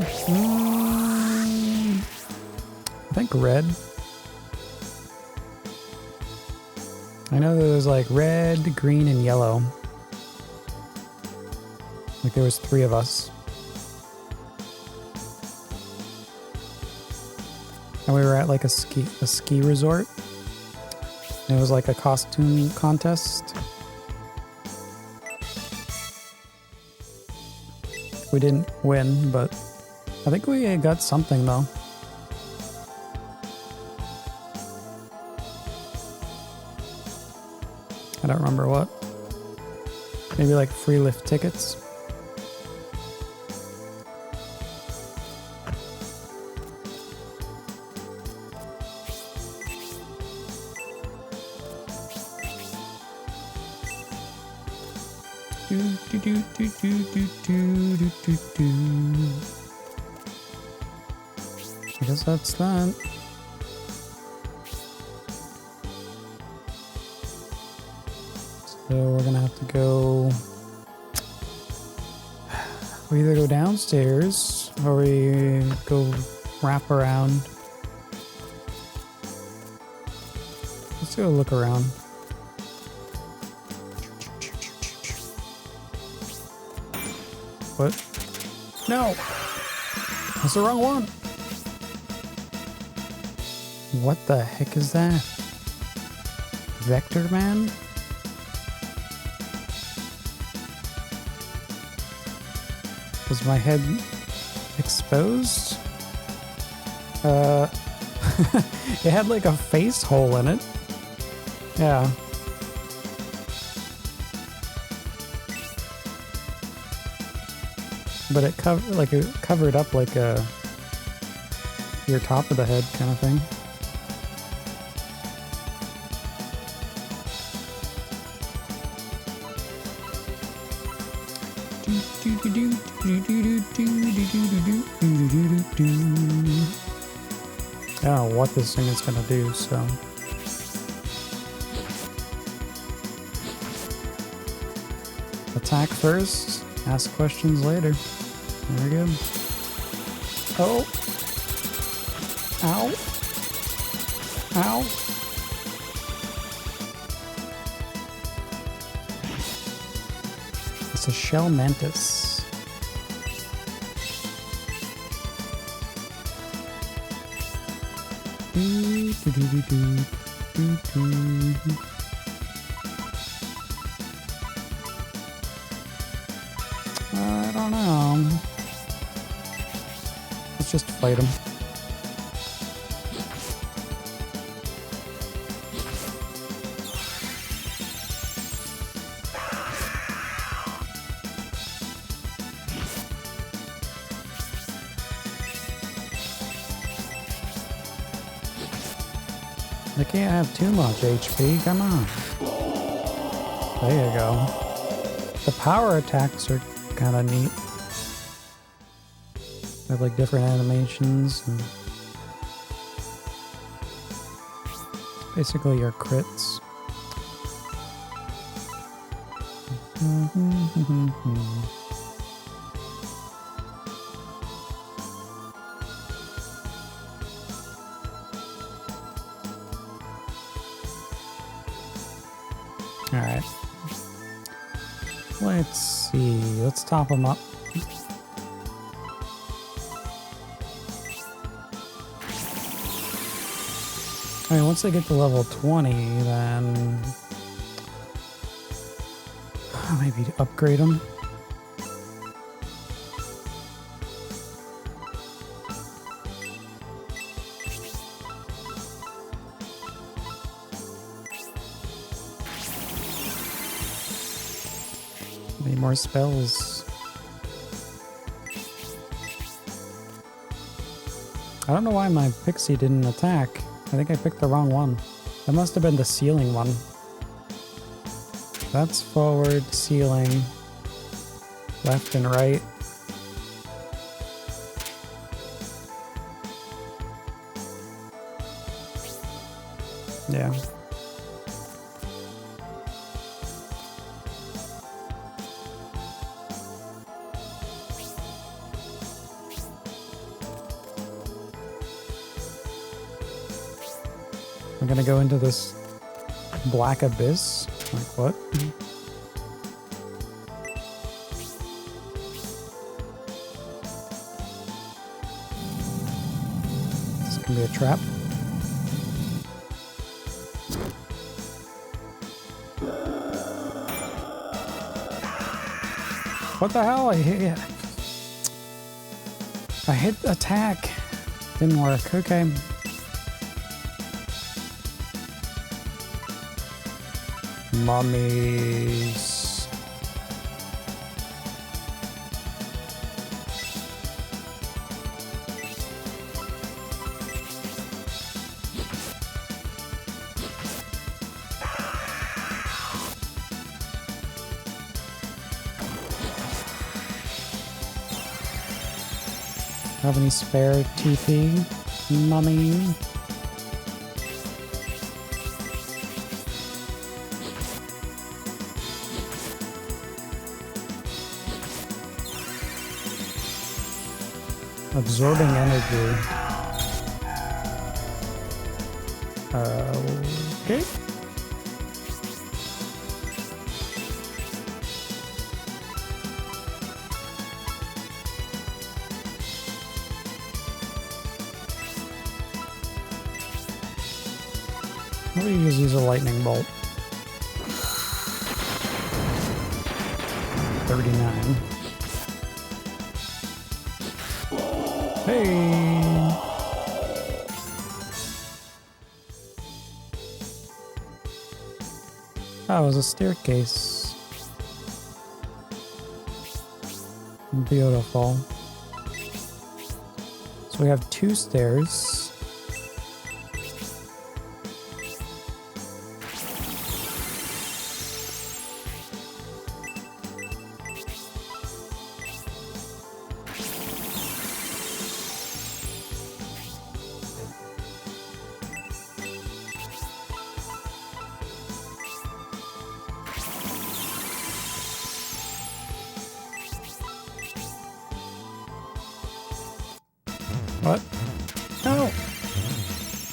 I think red. I know there was like red, green, and yellow. Like there was 3 of us. And we were at like a ski resort. And it was like a costume contest. We didn't win, but I think we got something though. I don't remember what. Maybe like free lift tickets. I guess that's that. So we're gonna have to go. We either go downstairs or we go wrap around. Let's go look around. What? No! That's the wrong one! What the heck is that? Vector Man? Was my head exposed? It had like a face hole in it. Yeah. But it covered up like your top of the head kind of thing. I don't know what this thing is gonna do, so. Attack first, ask questions later. There we go. Oh! Ow! Ow! It's a shell mantis. I don't know. Let's just fight him. I can't have too much HP, come on. There you go. The power attacks are kind of neat. They have like different animations and basically your crits. Alright. Let's see. Let's top them up. I mean, once they get to level 20, then maybe upgrade them. Need more spells. I don't know why my pixie didn't attack. I think I picked the wrong one. That must have been the ceiling one. That's forward, ceiling, left and right. Yeah. I'm gonna go into this black abyss. Like what? This can be a trap. What the hell? I hit attack. Didn't work. Okay. Mummies. Have any spare TP, mummy? Absorbing energy. Okay. Maybe you just use a lightning bolt. 39. Hey! That was a staircase. Beautiful. So we have 2 stairs. What? No!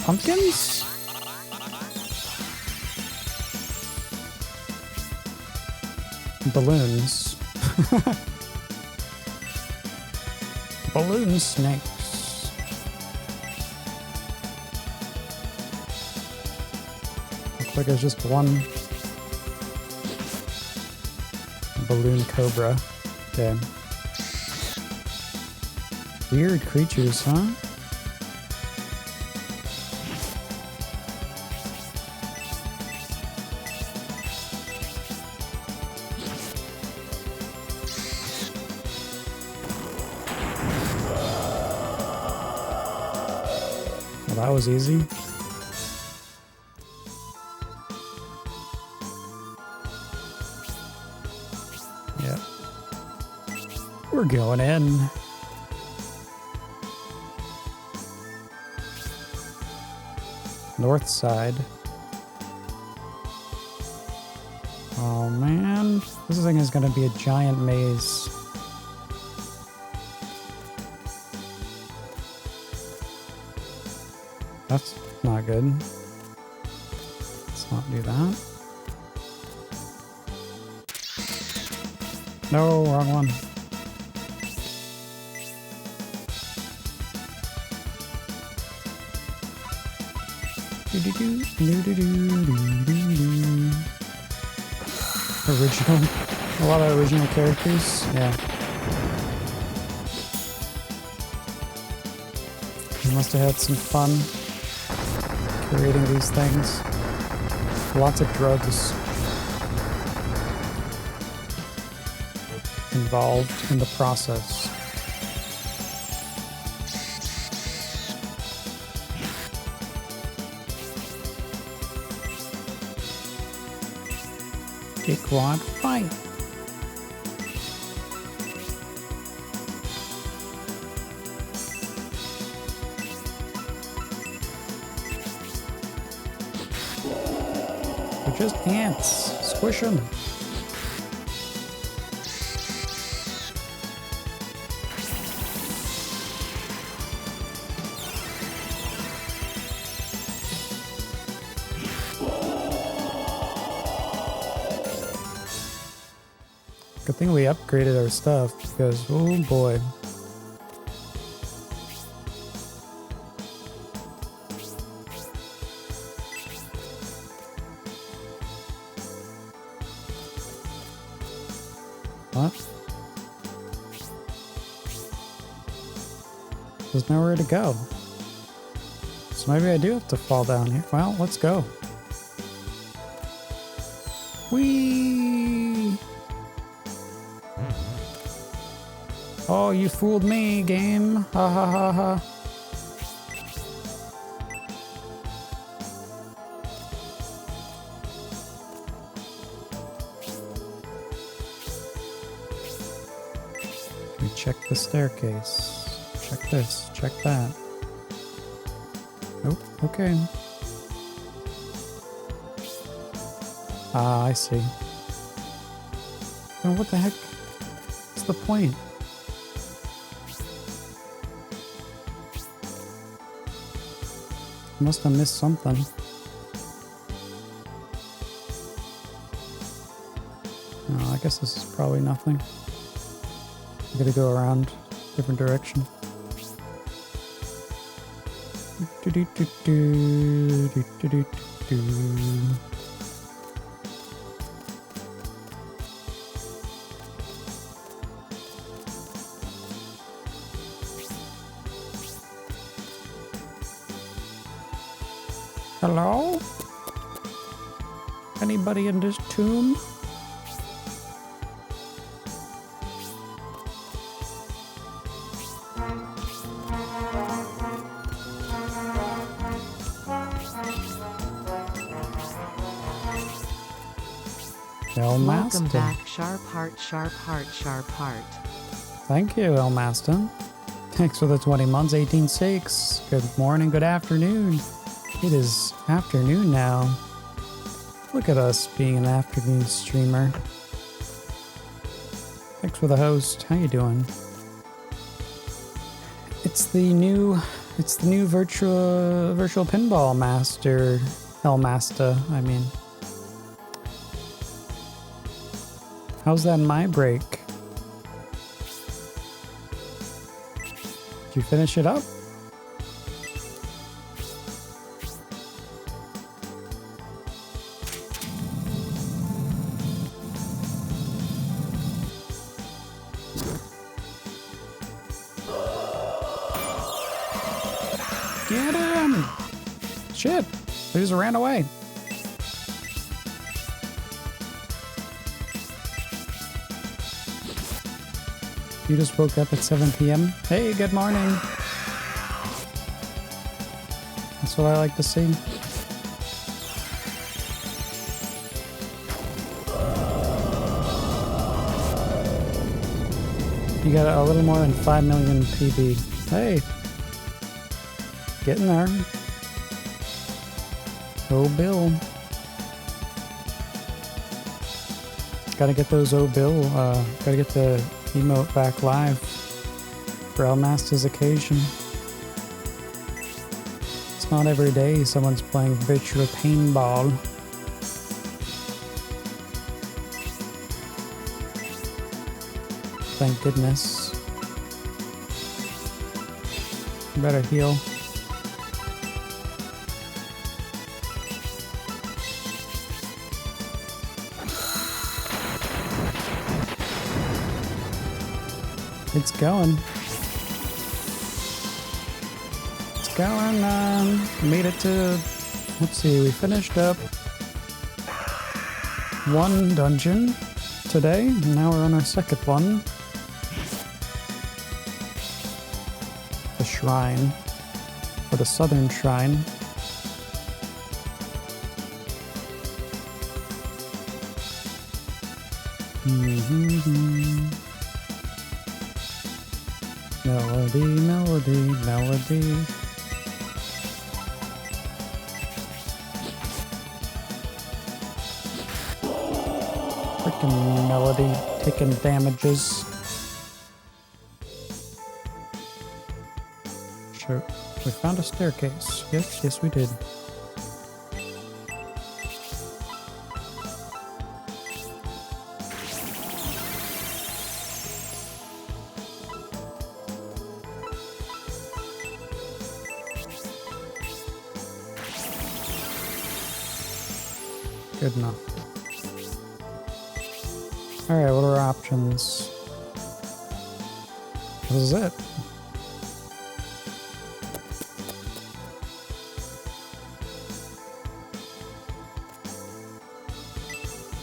Pumpkins? Balloons. Balloon snakes. Looks like there's just one balloon cobra. Okay. Weird creatures, huh? Well, that was easy. Yeah. We're going in. North side. Oh man, this thing is gonna be a giant maze. That's not good. Let's not do that. No, wrong one. Original. A lot of original characters. Yeah. You must have had some fun creating these things. Lots of drugs involved in the process. Quad fight. They're just ants. Squish them. Good thing we upgraded our stuff because, oh boy. What? There's nowhere to go. So maybe I do have to fall down here. Well, let's go. Whee! Oh, you fooled me, game. Ha ha ha ha. Let me check the staircase. Check this, check that. Nope, okay. Ah, I see. Oh, what the heck? What's the point? Must have missed something. Oh, I guess this is probably nothing. I gotta go around different direction. Hello? Anybody in this tomb? Welcome back, Sharp Heart, Sharp Heart, Sharp Heart. Thank you, El Maston. Thanks for the 20 months, 18.6. Good morning, good afternoon. It is afternoon now. Look at us being an afternoon streamer. Thanks for the host. How you doing? It's the new virtual pinball master, El Masta, I mean. How's that in my break? Did you finish it up? Get him! Shit, they just ran away. You just woke up at 7 p.m. Hey, good morning. That's what I like to see. You got a little more than 5 million PB. Hey. Getting there. Oh, Bill. Gotta get those Oh, Bill. Gotta get the emote back live for El Master's occasion. It's not every day someone's playing virtual paintball. Thank goodness. Better heal. It's going. It's going. Made it to. Let's see. We finished up one dungeon today. Now we're on our second one. The shrine, or the southern shrine. Melody, melody, melody. Freaking melody taking damages. Sure, we found a staircase. Yes, we did. Good enough. Alright, what are our options? This is it.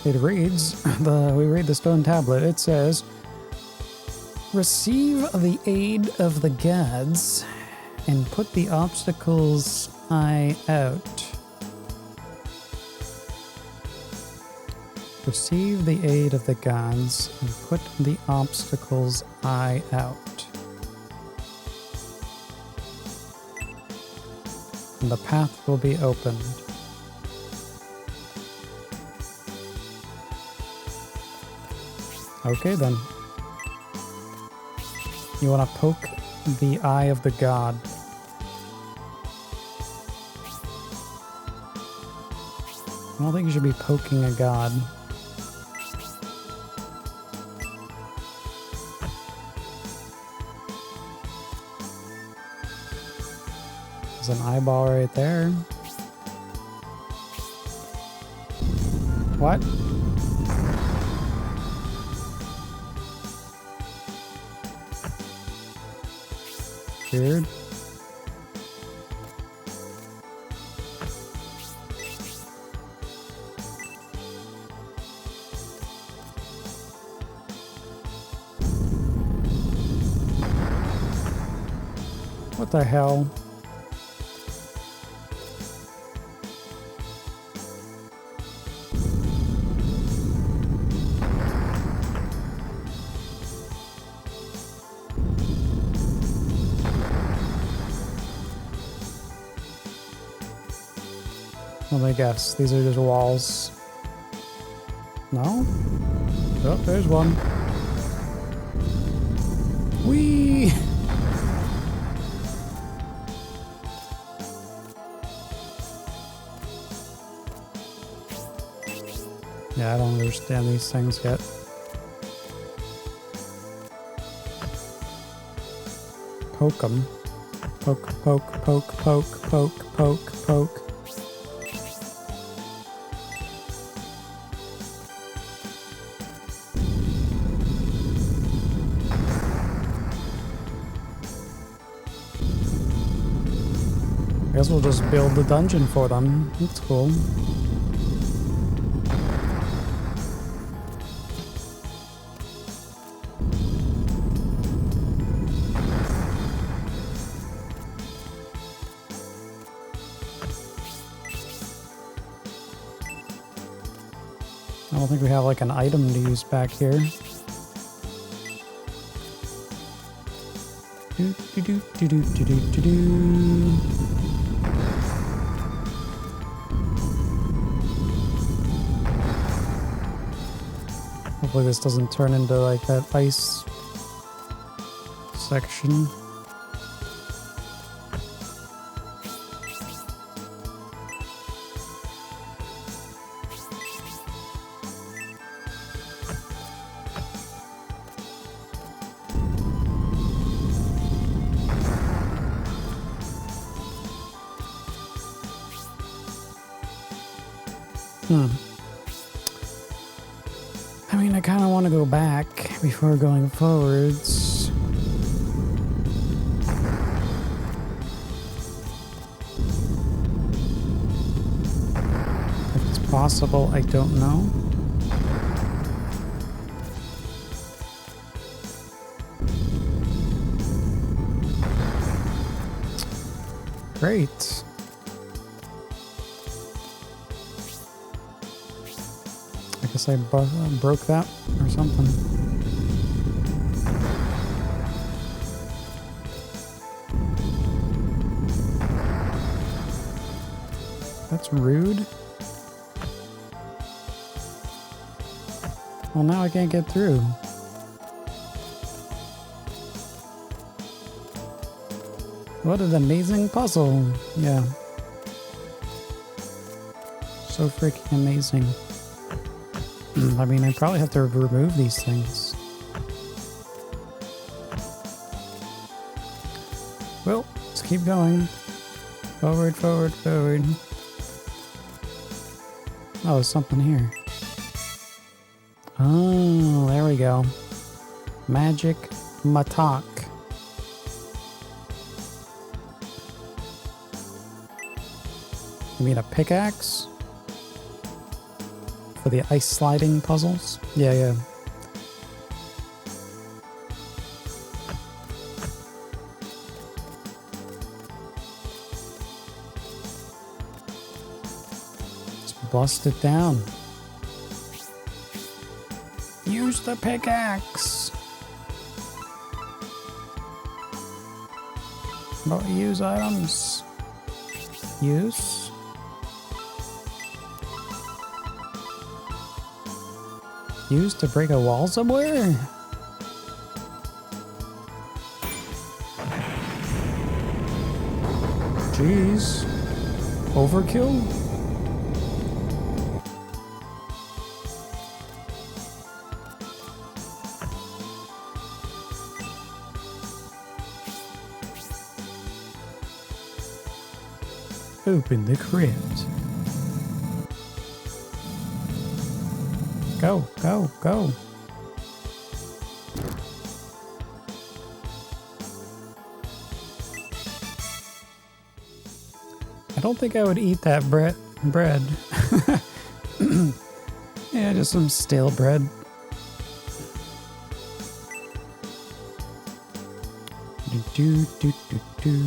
It reads, we read the stone tablet. It says, receive the aid of the gods and put the obstacle's eye out. Receive the aid of the gods and put the obstacle's eye out. And the path will be opened. Okay then. You want to poke the eye of the god. I don't think you should be poking a god. There's an eyeball right there. What? Weird. What the hell? Let me guess, these are just walls. No? Oh, there's one. Whee! Yeah, I don't understand these things yet. Poke them. Poke, poke, poke, poke, poke, poke, poke. I guess we'll just build the dungeon for them. That's cool. I don't think we have like an item to use back here. Do do do do do do do do do. Hopefully this doesn't turn into like that ice section. I mean, I kind of want to go back before going forwards. If it's possible, I don't know. Great. I guess I broke that or something. That's rude. Well, now I can't get through. What an amazing puzzle. Yeah. So freaking amazing. I mean, I probably have to remove these things. Well, let's keep going. Forward, forward, forward. Oh, there's something here. Oh, there we go. Magic Matak. You mean a pickaxe? For the ice sliding puzzles? Yeah, yeah. Just bust it down. Use the pickaxe. But use items. Use. Used to break a wall somewhere? Jeez. Overkill? Open the crypt. Go, go, go. I don't think I would eat that bread. Yeah, just some stale bread. Do, do, do, do.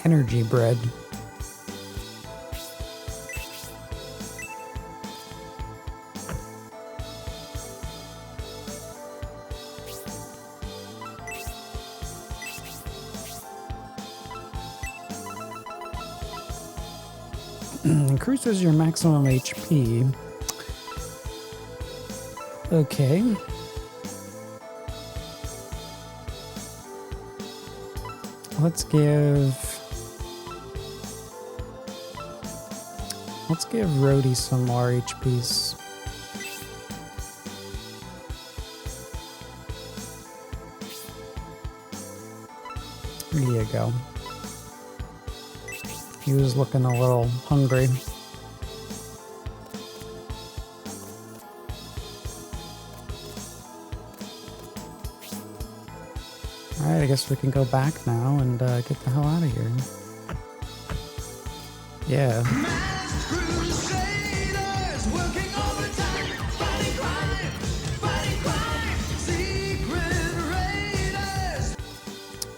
Energy bread. Increases your maximum HP. Okay. Let's give Rhodey some more HPs. There you go. He was looking a little hungry. Alright, I guess we can go back now and get the hell out of here. Yeah.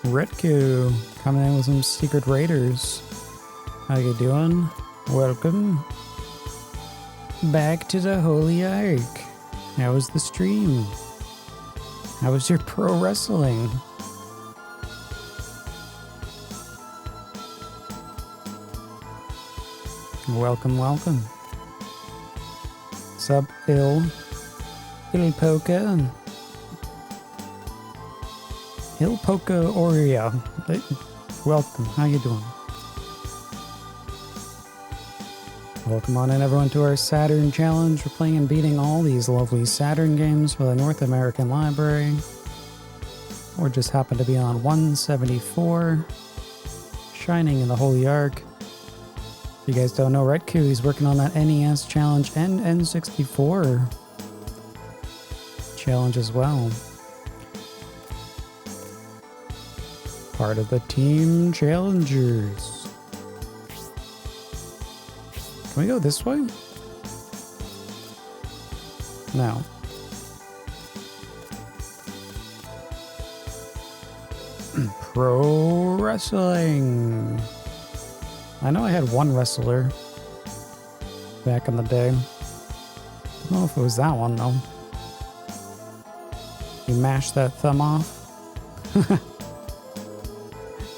Retku coming in with some secret raiders. How you doing? Welcome back to the Holy Ark. How was the stream? How was your pro wrestling? Welcome, welcome. What's up, Il Polka? Il Polka Oria. Welcome, how you doing? Welcome on in, everyone, to our Saturn Challenge. We're playing and beating all these lovely Saturn games for the North American Library. Or just happen to be on 174. Shining in the Holy Ark. If you guys don't know, Retku, he's working on that NES challenge and N64 challenge as well. Part of the Team Challengers. Can we go this way? No. Pro Wrestling. I know I had one wrestler back in the day. I don't know if it was that one though. He mashed that thumb off.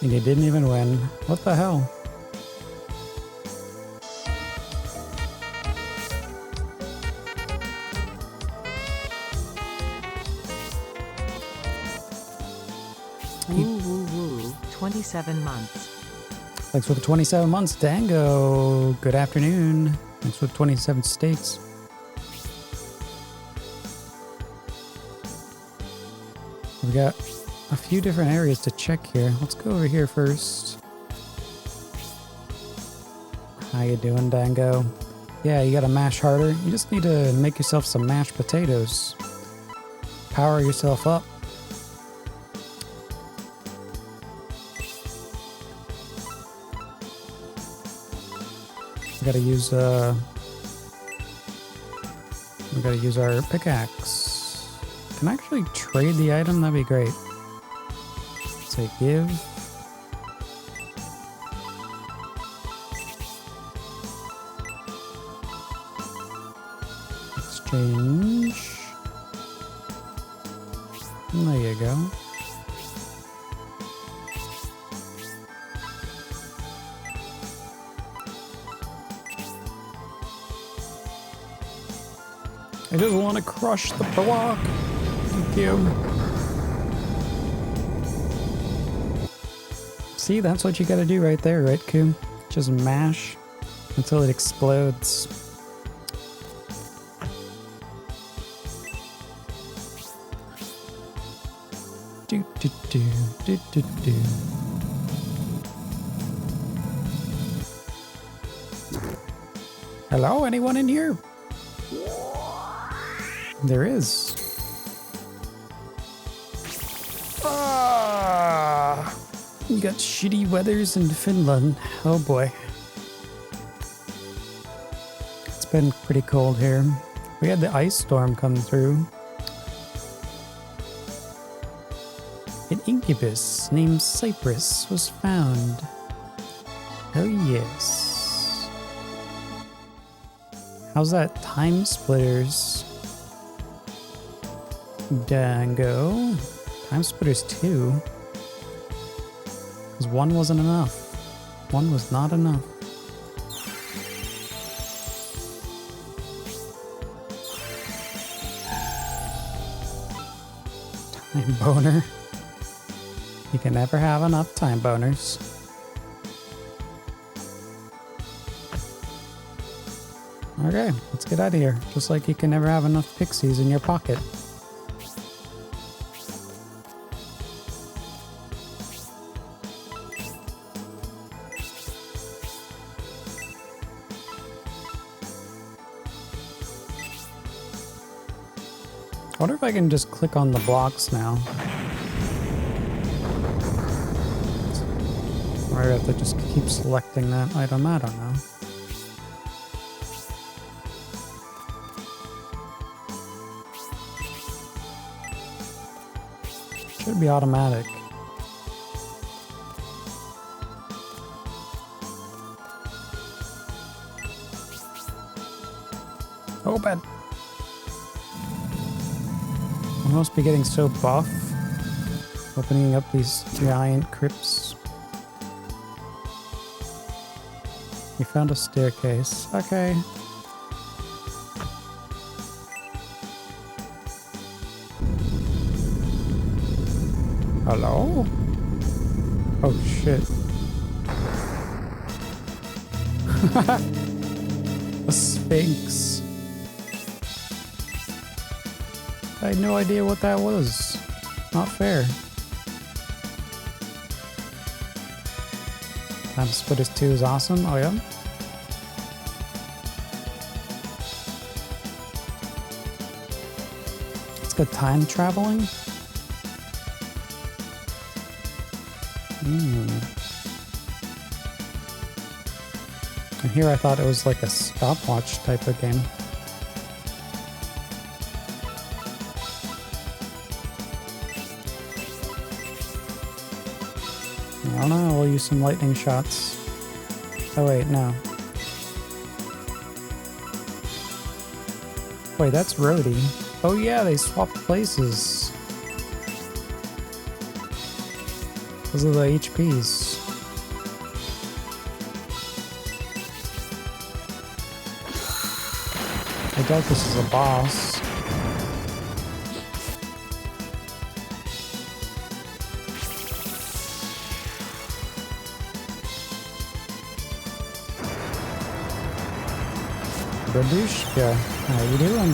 And he didn't even win. What the hell? Woo woo woo, 27 months. Thanks for the 27 months, Dango. Good afternoon. Thanks for the 27 states. We got a few different areas to check here. Let's go over here first. How you doing, Dango? Yeah, you gotta mash harder. You just need to make yourself some mashed potatoes. Power yourself up. We gotta use our pickaxe. Can I actually trade the item? That'd be great. Say give. Exchange. And there you go. I just want to crush the block. Thank you. See, that's what you gotta do right there, right, Coom? Just mash until it explodes. Do, do, do, do, do, do. Hello, anyone in here? There is. Ah, you got shitty weathers in Finland. Oh boy. It's been pretty cold here. We had the ice storm come through. An incubus named Cypress was found. Oh yes. How's that Time Splitters? Dango. Time Splitters 2. Because 1 wasn't enough. 1 was not enough. Time boner. You can never have enough time boners. Okay, let's get out of here. Just like you can never have enough pixies in your pocket. I wonder if I can just click on the blocks now. Or I have to just keep selecting that item, I don't know. Should be automatic. Open! I must be getting so buff. Opening up these giant crypts. You found a staircase. Okay. Hello? Oh shit. A sphinx. I had no idea what that was. Not fair. Time Splitters 2 is awesome. Oh yeah. It's good time traveling. And here I thought it was like a stopwatch type of game. I don't know, we'll use some lightning shots. Oh wait, no. Wait, that's Rhodey. Oh yeah, they swapped places. Those are the HPs. I doubt this is a boss. Babushka, how you doing?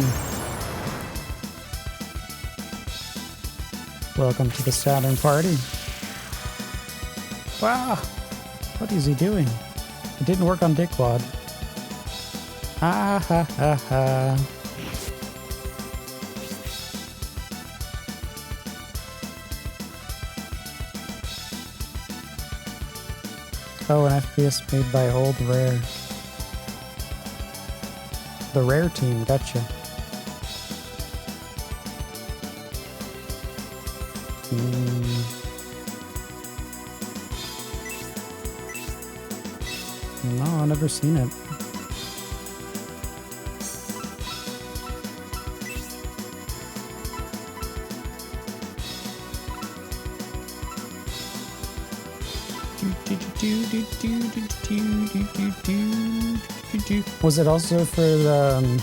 Welcome to the Saturn party. Wow, what is he doing? It didn't work on Dickwad. Ah ha ha ha. Oh, an FPS made by Old Rare. The Rare team, gotcha. No, I've never seen it. Was it also for the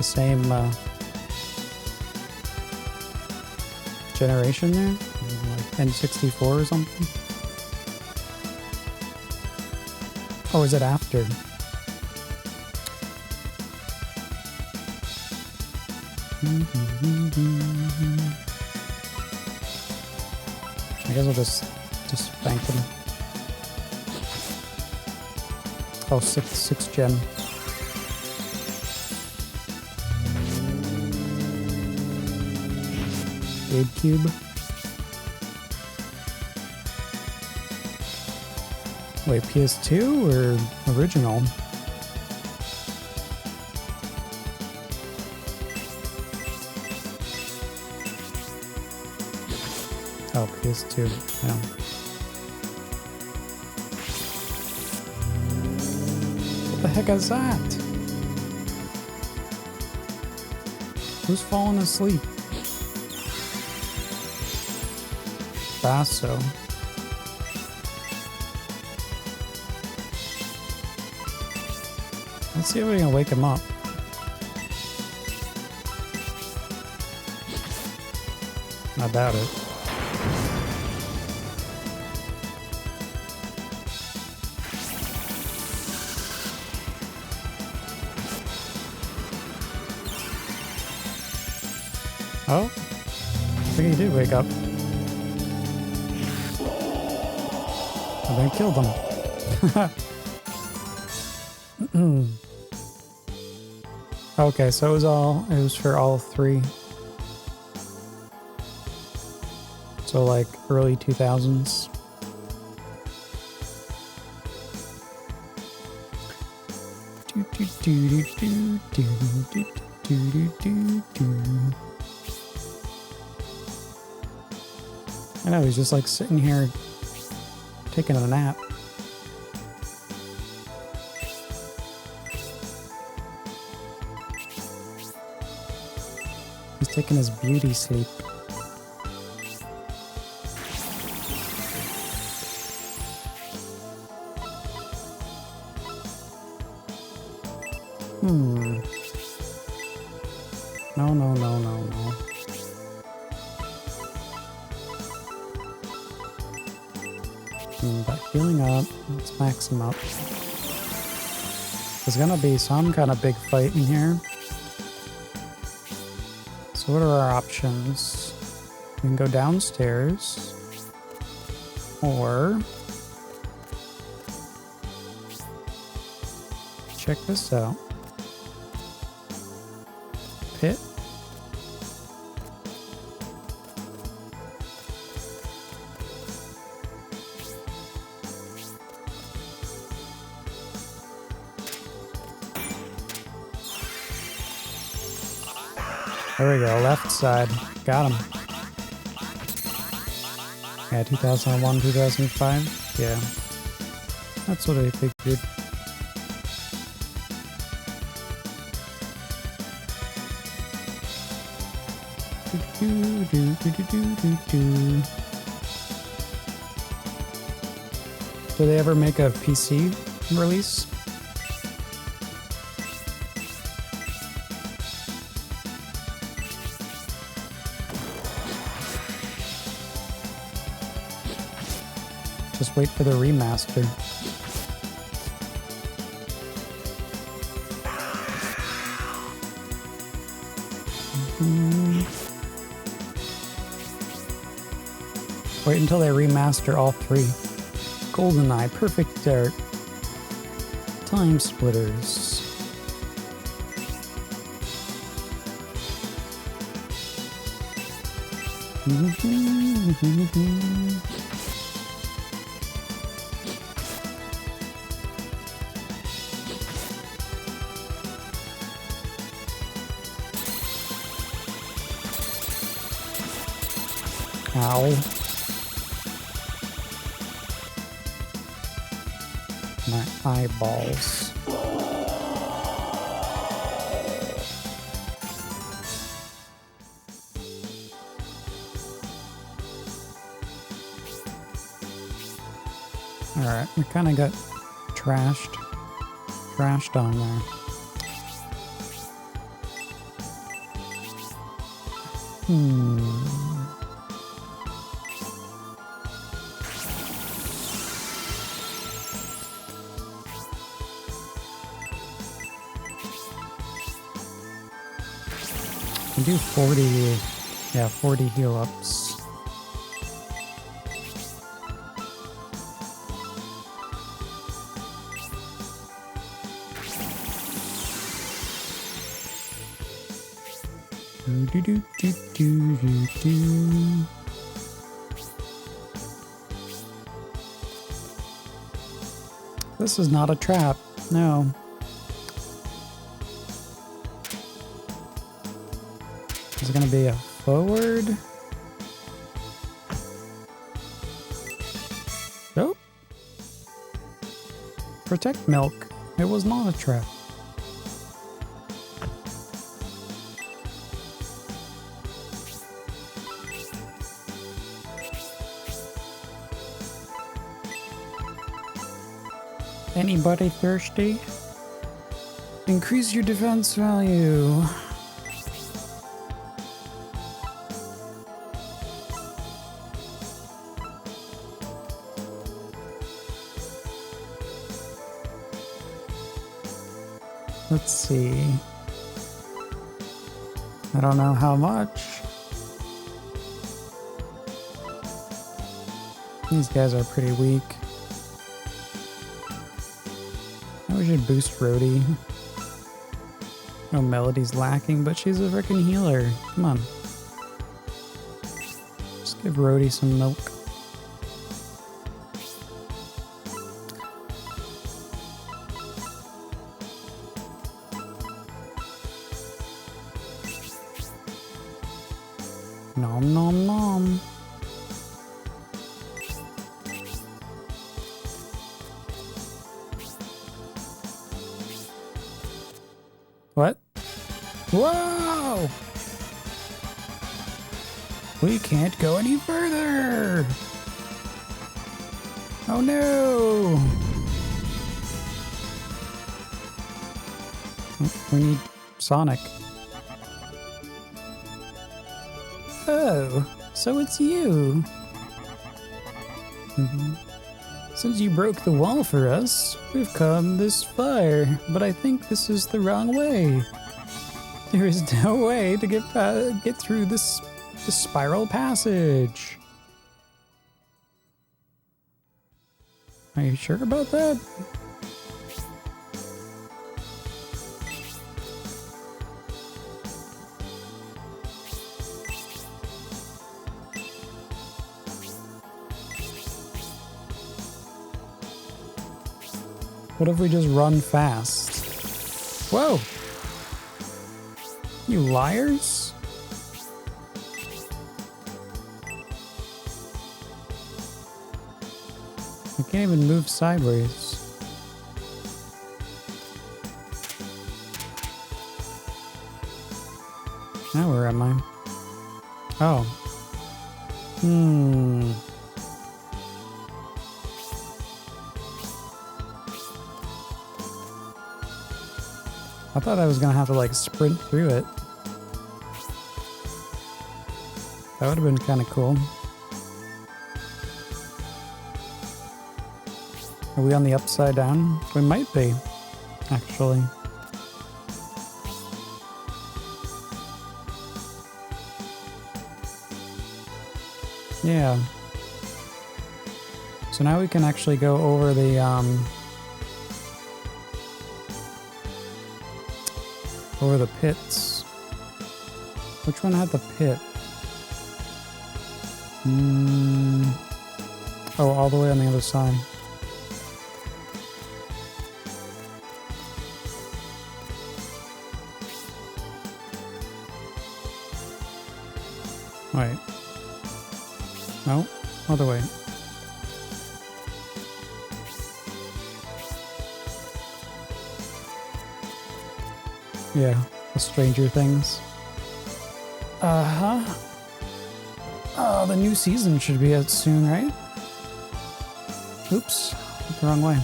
same generation there? Like N64 or something? Or is it after? guess I'll just bank them. Oh, six gem. GameCube. Wait, PS2 or original? Oh, PS2, yeah. What the heck is that? Who's falling asleep? Basso. Let's see if we can wake him up. I doubt it. Oh, I think he did wake up. I then killed him. Okay, so it was for all three. So like early 2000s. I know, he's just like sitting here taking a nap. He's taking his beauty sleep. No. But healing up, let's max him up. There's gonna be some kind of big fight in here. So what are our options? We can go downstairs. Or check this out. Pit. There we go, left side. Got him. Yeah, 2001, 2005. Yeah. That's what I figured. Do they ever make a PC release? Just wait for the remaster. Wait until they remaster all three. GoldenEye, Perfect Dark, Time Splitters. Ow. My eyeballs. Alright, we kind of got trashed on there. We do 40 heal ups. Do, do, do, do, do, do, do. This is not a trap. No. Is it going to be a forward? Nope. Protect milk. It was not a trap. Anybody thirsty? Increase your defense value. Let's see. I don't know how much. These guys are pretty weak. We should boost Rhodey. No, Melody's lacking, but she's a freaking healer. Come on. Just give Rhodey some milk. Nom nom nom. What? Whoa! We can't go any further! Oh no! We need Sonic. Oh, so it's you. Since you broke the wall for us, we've come this far, but I think this is the wrong way. There is no way to get through this spiral passage. Are you sure about that? What if we just run fast? Whoa! You liars! I can't even move sideways. Now where am I? Oh. I thought I was gonna have to like sprint through it. That would have been kind of cool. Are we on the upside down? We might be, actually. Yeah. So now we can actually go over the pits. Which one had the pit? Oh, all the way on the other side. Wait. No, other way. Yeah, the Stranger Things. Uh-huh. Oh, the new season should be out soon, right? Oops, went the wrong way.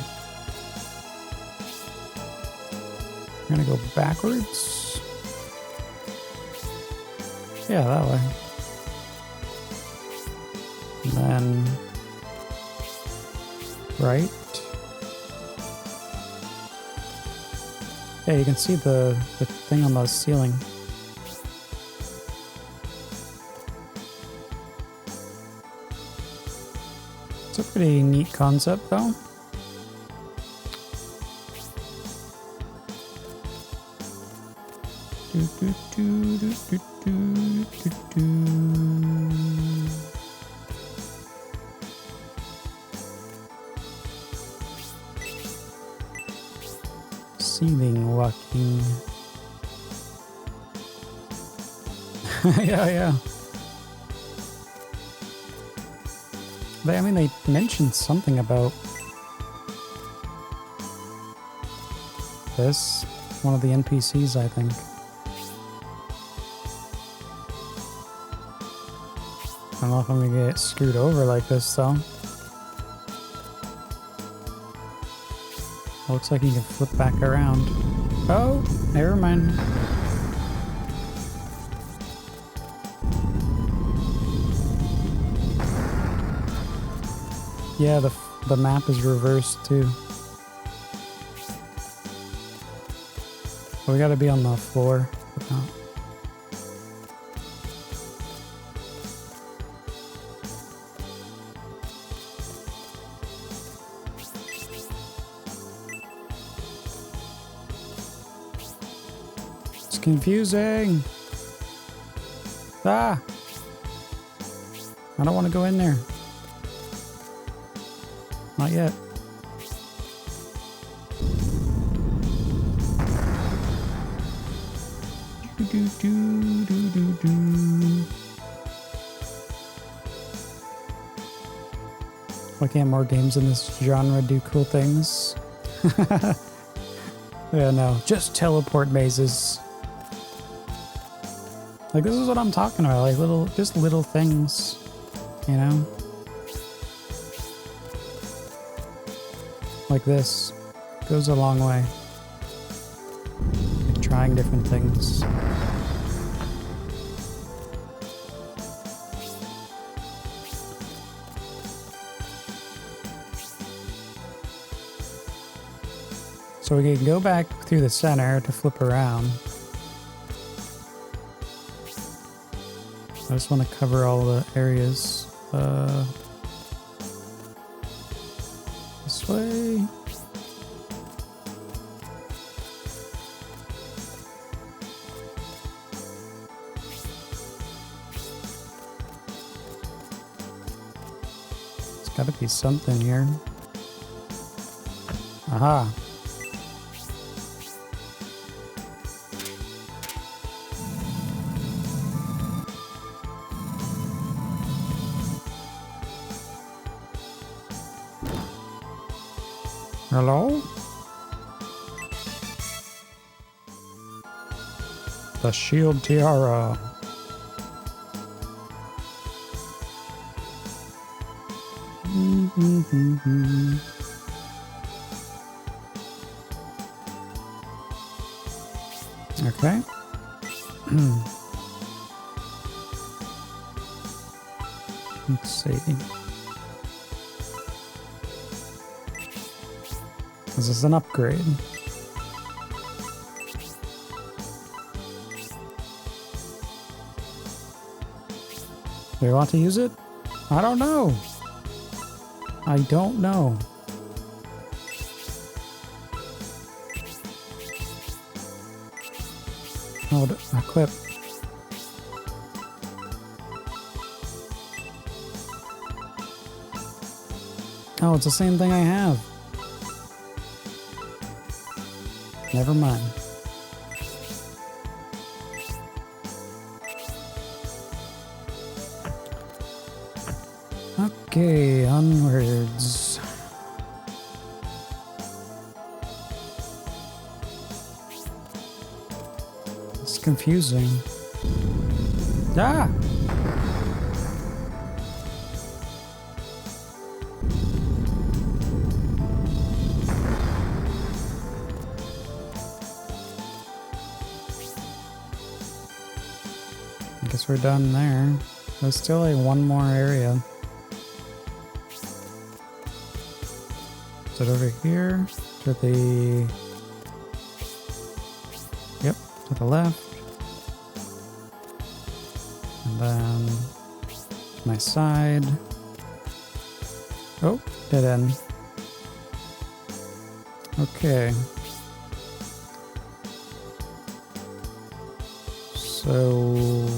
We're gonna go backwards. Yeah, that way. And then right. Yeah, you can see the thing on the ceiling. It's a pretty neat concept, though. Do, do, do, do, do, do. Ceiling walking. yeah. I mean, they mentioned something about this. One of the NPCs, I think. I don't know if I'm gonna get screwed over like this, though. Looks like you can flip back around. Oh, never mind. Yeah, the map is reversed too. We gotta be on the floor. Oh. It's confusing. Ah! I don't want to go in there. Not yet. Why can't more games in this genre do cool things? Yeah, no. Just teleport mazes. Like, this is what I'm talking about. Like, just little things. You know? Like this. Goes a long way. Like, trying different things. So we can go back through the center to flip around. I just want to cover all the areas. This way. There's gotta be something here. Aha. Hello? The shield tiara. Okay. Let's see. This is an upgrade. Do you want to use it? I don't know. I don't know. Oh, equip. Oh, it's the same thing I have. Never mind. Okay, onwards. It's confusing. Ah! Guess we're done there. There's still like one more area. Is it over here? To the... Yep, to the left. And then... to my side. Oh, dead end. Okay. So...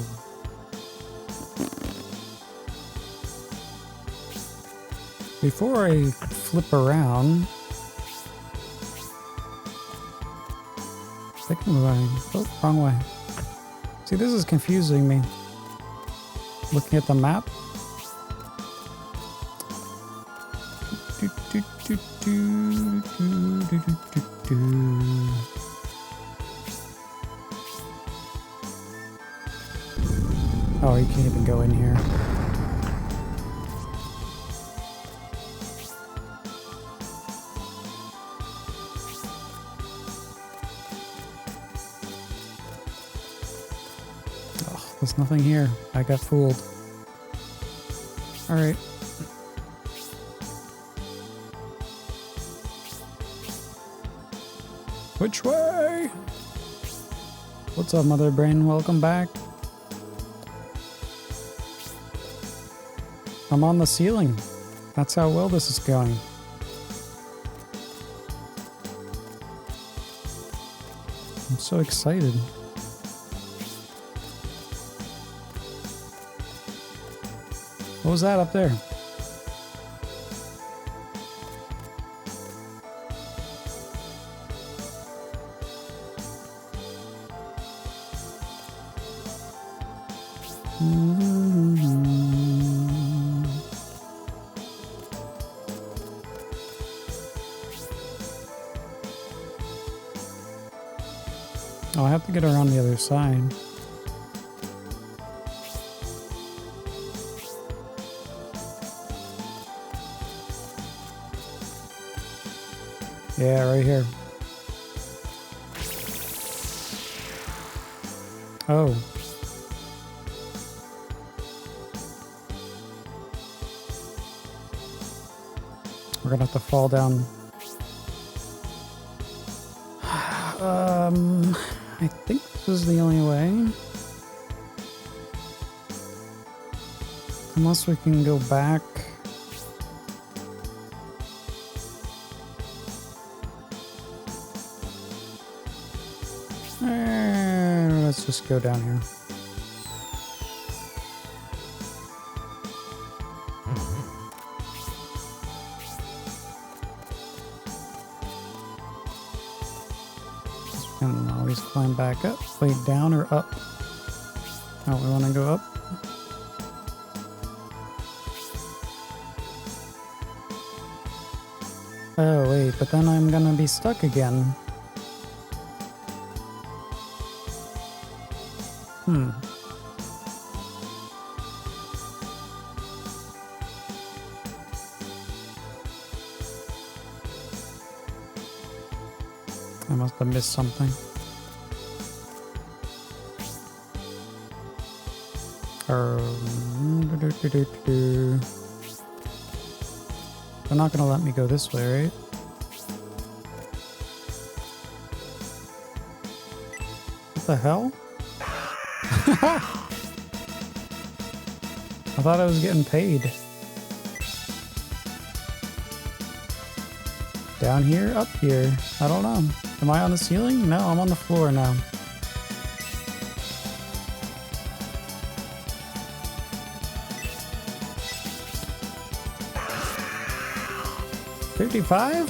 Before I flip around, thinking way. Oh, wrong way. See, this is confusing me. Looking at the map. Oh, you can't even go in here. Oh, there's nothing here. I got fooled. All right. Which way? What's up, Mother Brain? Welcome back. I'm on the ceiling. That's how well this is going. I'm so excited. What was that up there? Oh, I have to get around the other side. Yeah, right here. Oh. We're gonna have to fall down. I think this is the only way. Unless we can go back. Let's just go down here. And always climb back up. Wait, down or up? Oh, we want to go up. Oh, wait, but then I'm gonna be stuck again. I must have missed something. They're not gonna let me go this way, right? What the hell? I thought I was getting paid. Down here? Up here? I don't know. Am I on the ceiling? No, I'm on the floor now. $55?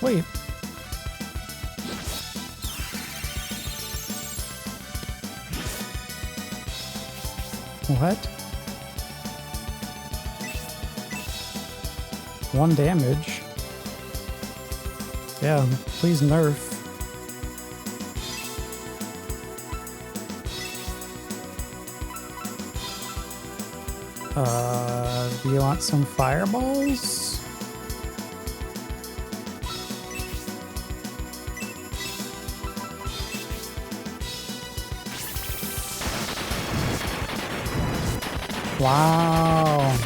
Wait. What? 1 damage? Yeah, please nerf. Do you want some fireballs? Wow.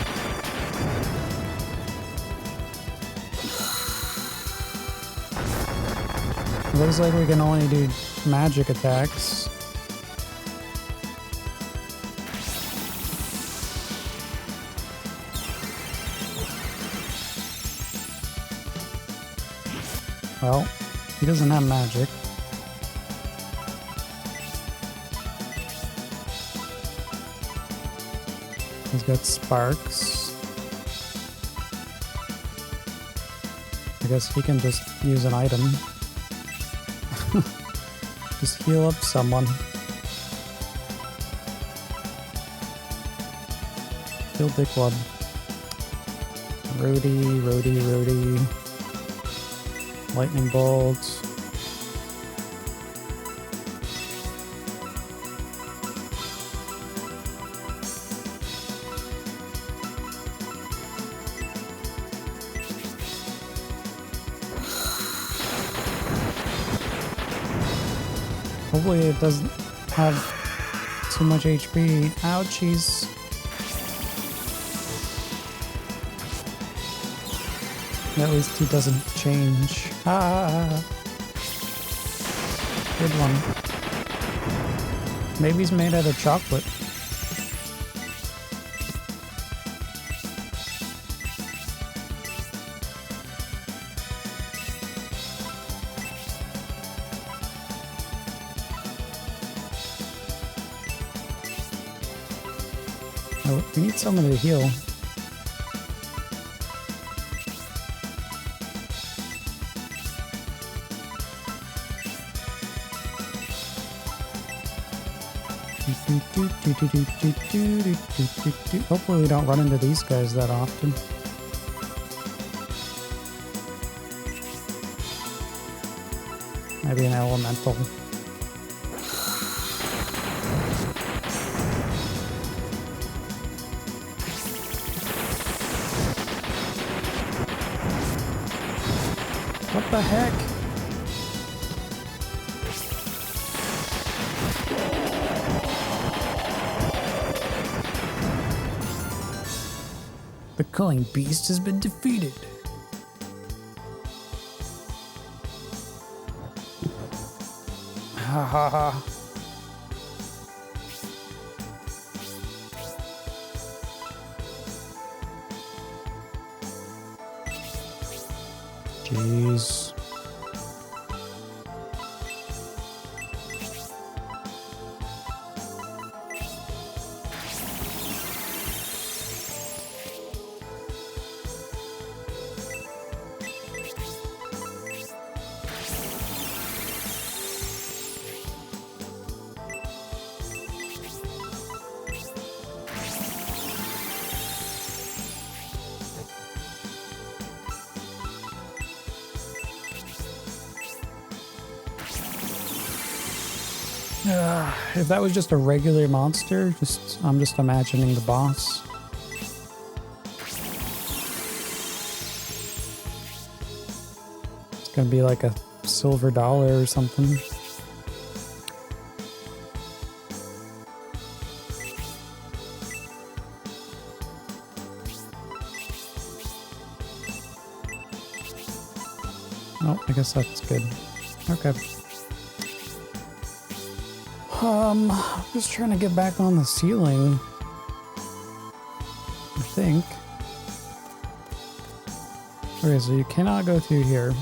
Looks like we can only do magic attacks. Well, he doesn't have magic. He's got sparks. I guess he can just use an item. Just heal up someone. Heal Dickwad. Rody. Lightning bolt. Hopefully it doesn't have too much HP. Ouchies. At least he doesn't change. Ah! Good one. Maybe he's made out of chocolate. Oh, we need someone to heal. Hopefully we don't run into these guys that often. Maybe an elemental. What the heck? The culling beast has been defeated. Ha ha ha. Jeez. If that was just a regular monster, I'm just imagining the boss. It's gonna be like a silver dollar or something. Oh, I guess that's good. Okay. I'm just trying to get back on the ceiling, I think. Okay, so you cannot go through here.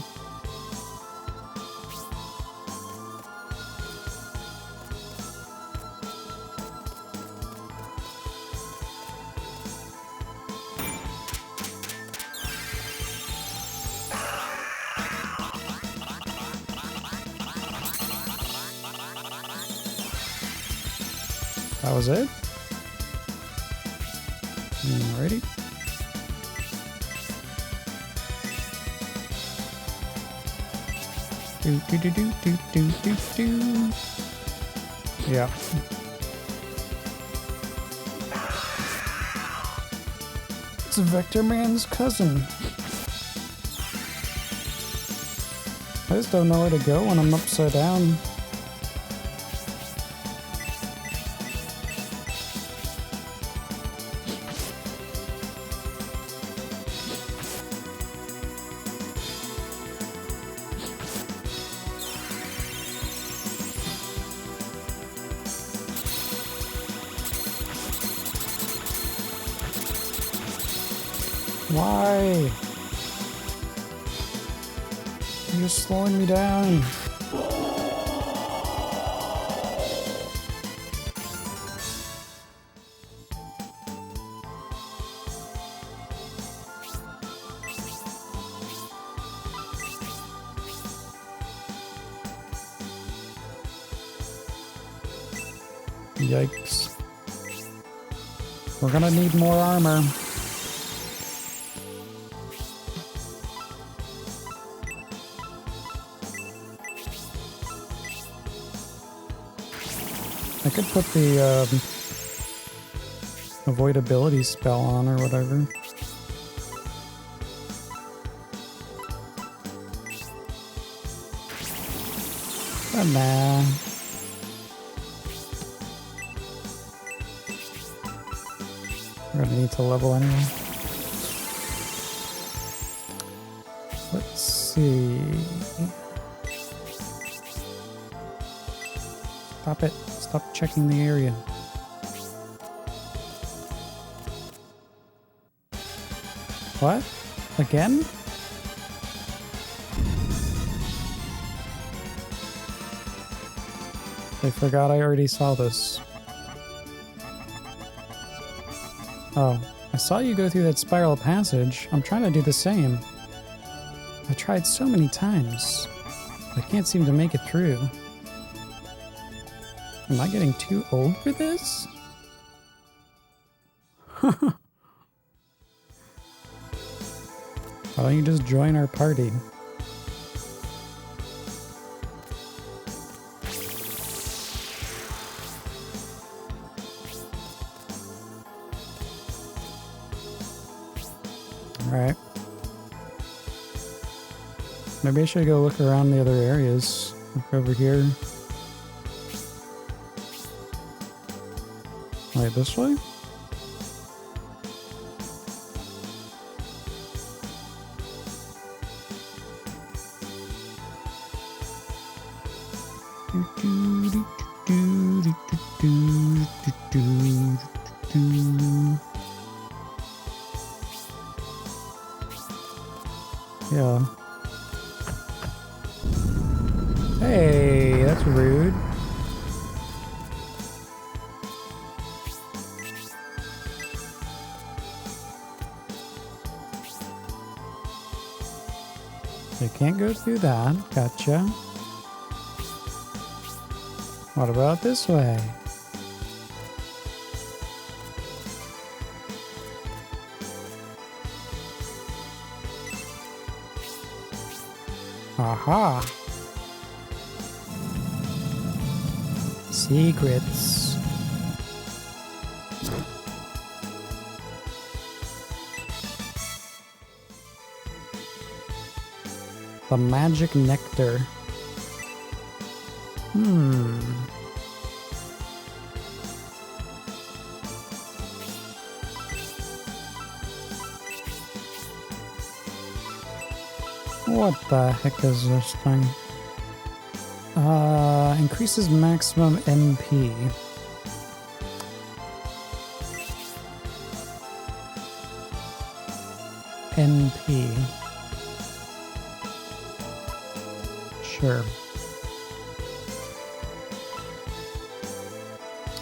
That was it? Alrighty. Do. Yeah. It's Vector Man's cousin. I just don't know where to go when I'm upside down. Why? You're slowing me down. Yikes. We're gonna need more armor. I could put the avoidability spell on or whatever. But nah. We're gonna need to level anyway. Let's see. Stop it. Stop checking the area. What? Again? I forgot I already saw this. Oh, I saw you go through that spiral passage. I'm trying to do the same. I tried so many times. I can't seem to make it through. Am I getting too old for this? Why don't you just join our party? Alright. Maybe I should go look around the other areas. Look over here. Wait, this way? Yeah. Hey, that's rude. You can't go through that. Gotcha. What about this way? Aha! Secrets. The magic nectar. What the heck is this thing? Increases maximum MP. NP. Sure.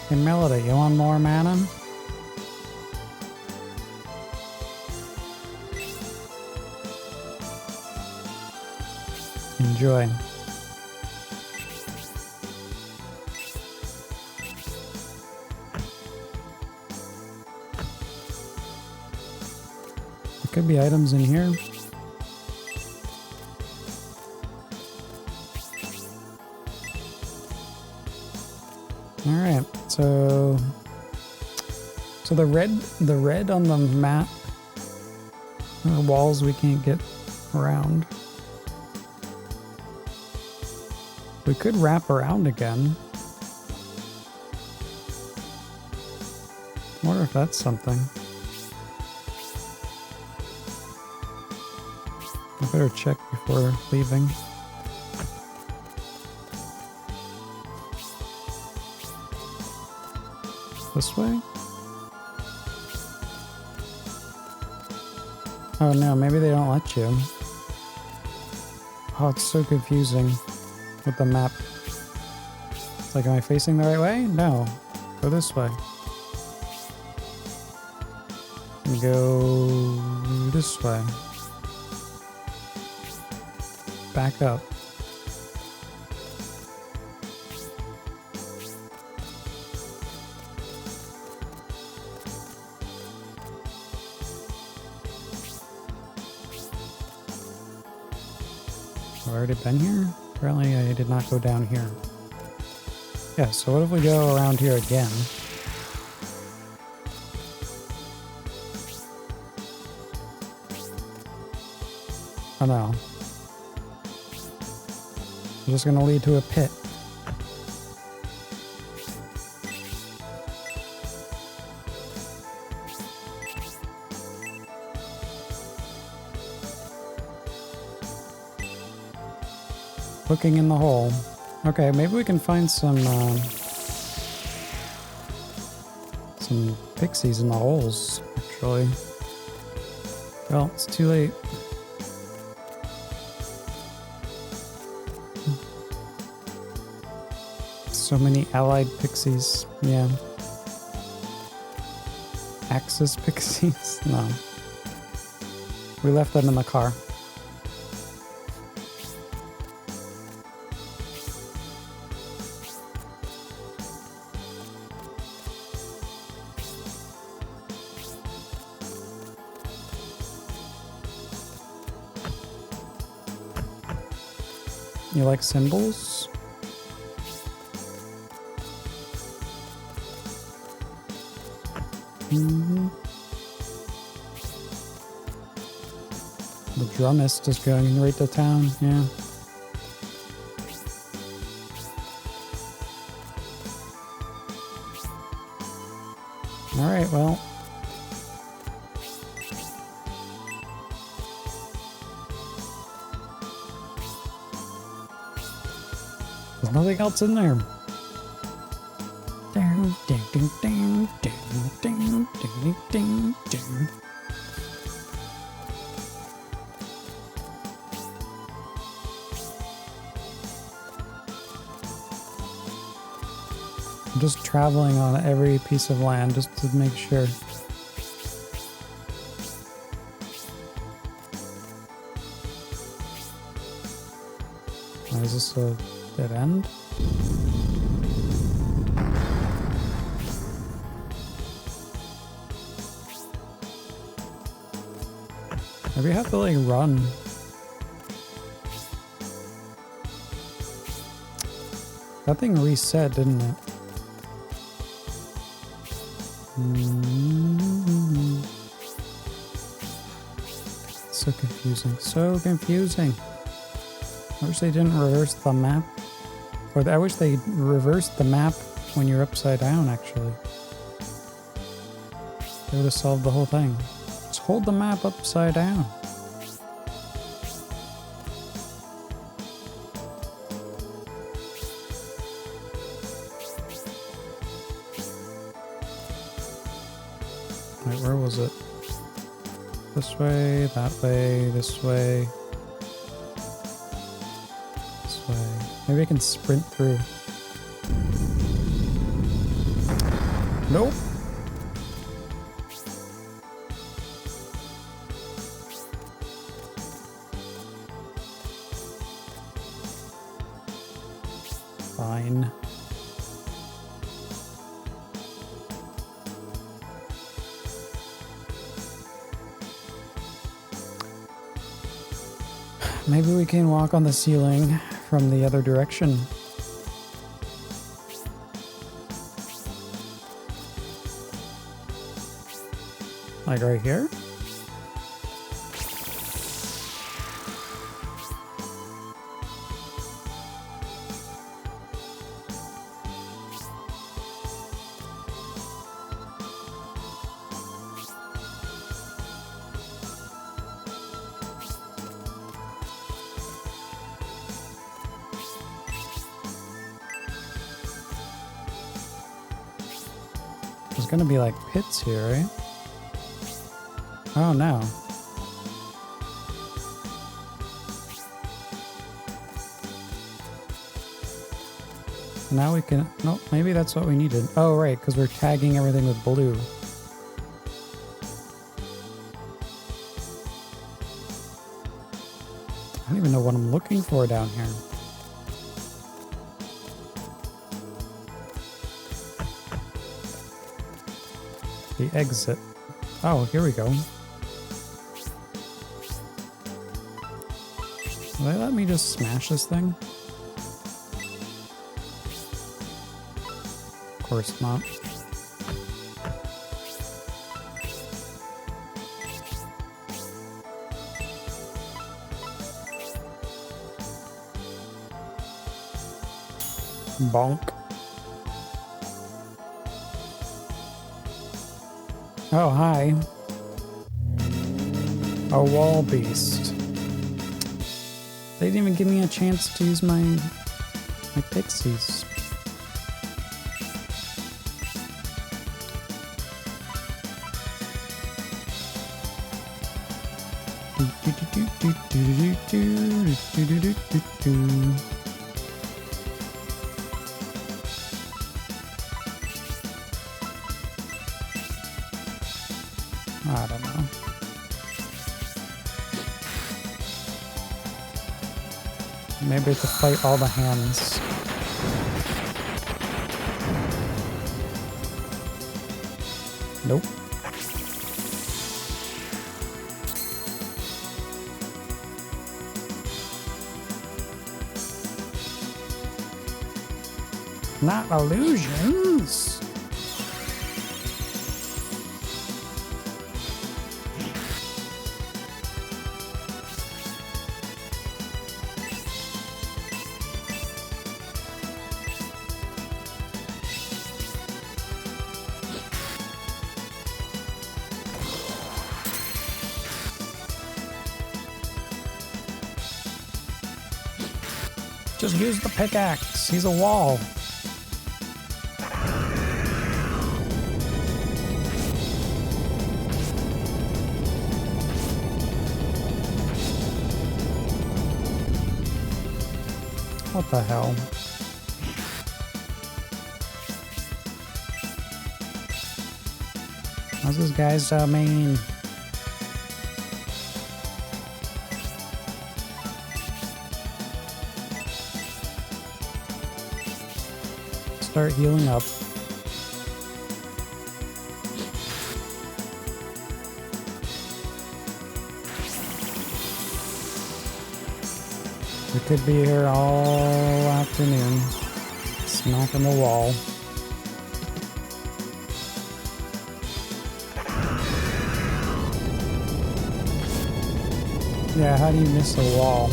Hey Melody, you want more mana? Enjoy. There could be items in here. All right, so the red on the map, walls we can't get around. We could wrap around again. I wonder if that's something. I better check before leaving. This way? Oh no, maybe they don't let you. Oh, it's so confusing with the map. It's like, am I facing the right way? No. Go this way. And go this way. Back up. I've already been here? Apparently I did not go down here. Yeah, so what if we go around here again? Oh no. It's just gonna lead to a pit. Looking in the hole. Okay, maybe we can find some pixies in the holes, actually. Well, it's too late. So many allied pixies. Yeah. Axis pixies? No. We left them in the car. You like symbols? Mm-hmm. The drummist is going right to town, yeah. Alright, well. There's nothing else in there. Ding, ding, ding, ding, ding, ding, ding, ding, ding. I'm just traveling on every piece of land just to make sure. Oh, is this a dead end? Maybe I have to like run. That thing reset, didn't it? So confusing. So confusing. I wish they didn't reverse the map. Or I wish they reversed the map when you're upside down, actually. They would have solved the whole thing. Just hold the map upside down. Wait, where was it? This way, that way, this way. This way. Maybe I can sprint through. Nope. Fine. Maybe we can walk on the ceiling from the other direction. Like right here? There's gonna be like pits here, right? Oh no. Now we can, no, maybe that's what we needed. Oh right, because we're tagging everything with blue. I don't even know what I'm looking for down here. The exit. Oh, here we go. Will they let me just smash this thing? Of course not. Bonk. Oh, hi. A wall beast. They didn't even give me a chance to use my pixies. I don't know. Maybe I have to fight all the hands. Nope. Not illusions. Just use the pickaxe. He's a wall. What the hell? How's this guy's main? Start healing up. We could be here all afternoon, smacking the wall. Yeah, how do you miss a wall?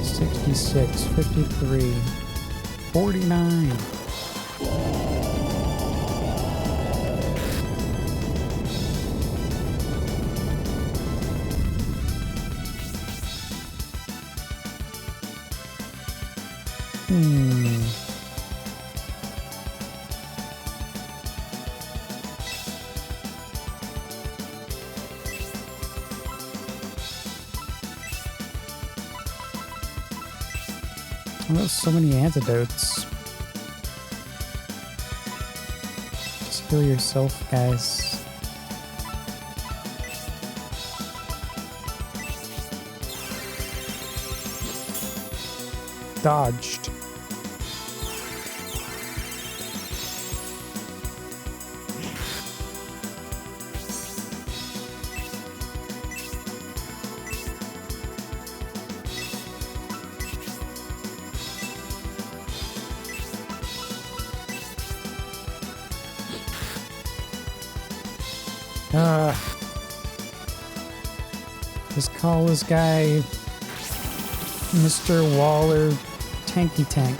66, 53, 49. Oh, there's so many antidotes. Just heal yourself, guys. Dodged. Just call this guy Mr. Waller Tanky Tank.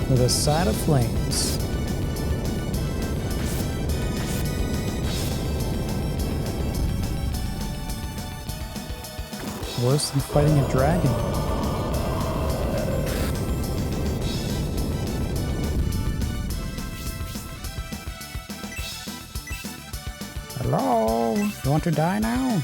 With a side of flames. Worse than fighting a dragon. Hello? You want to die now?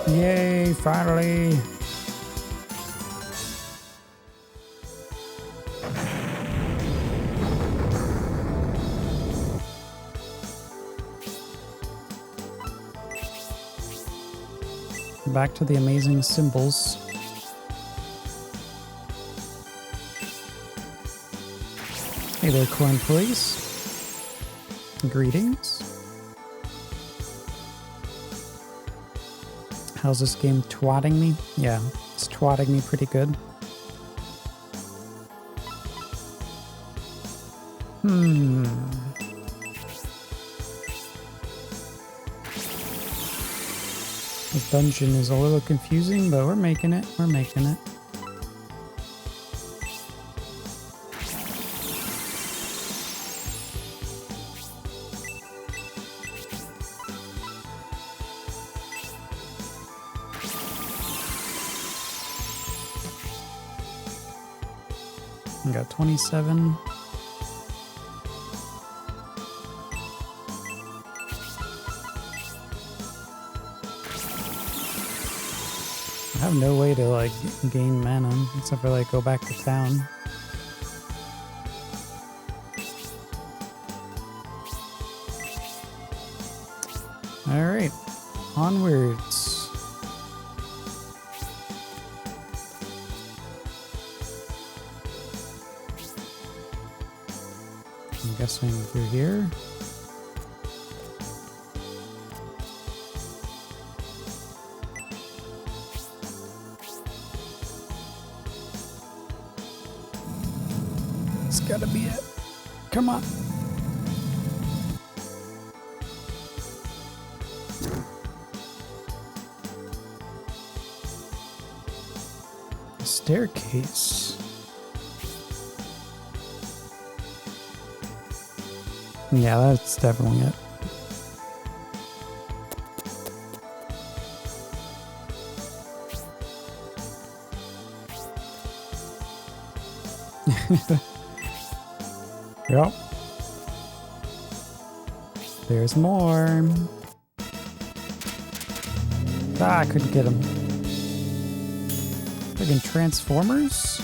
Yay, finally. Back to the amazing symbols. Hey there, Corn Police. Greetings. How's this game twatting me? Yeah, it's twatting me pretty good. This dungeon is a little confusing, but we're making it. We're making it. We got 27. I have no way to like gain mana except for like go back to town. All right, onwards. I'm guessing through here. It's gotta be it. Come on. A staircase. Yeah, that's definitely it. Yep. There's more. Ah, I couldn't get him. Friggin' Transformers?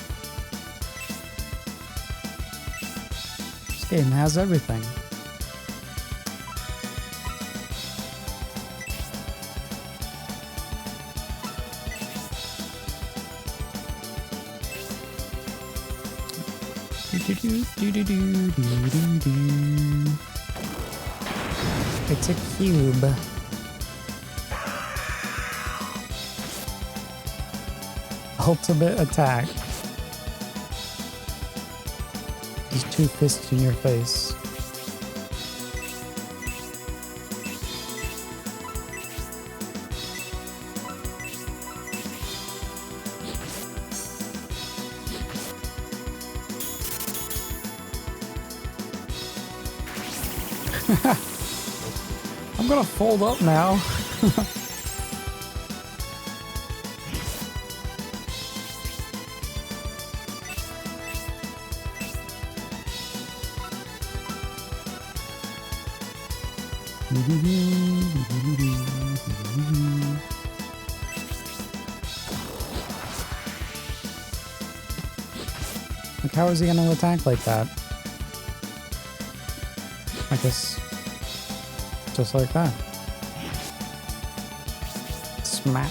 This game has everything. It's a cube. Ultimate attack. These two fists in your face. I'm gonna fold up now. Like, how is he gonna attack like that? I guess just like that. Smack.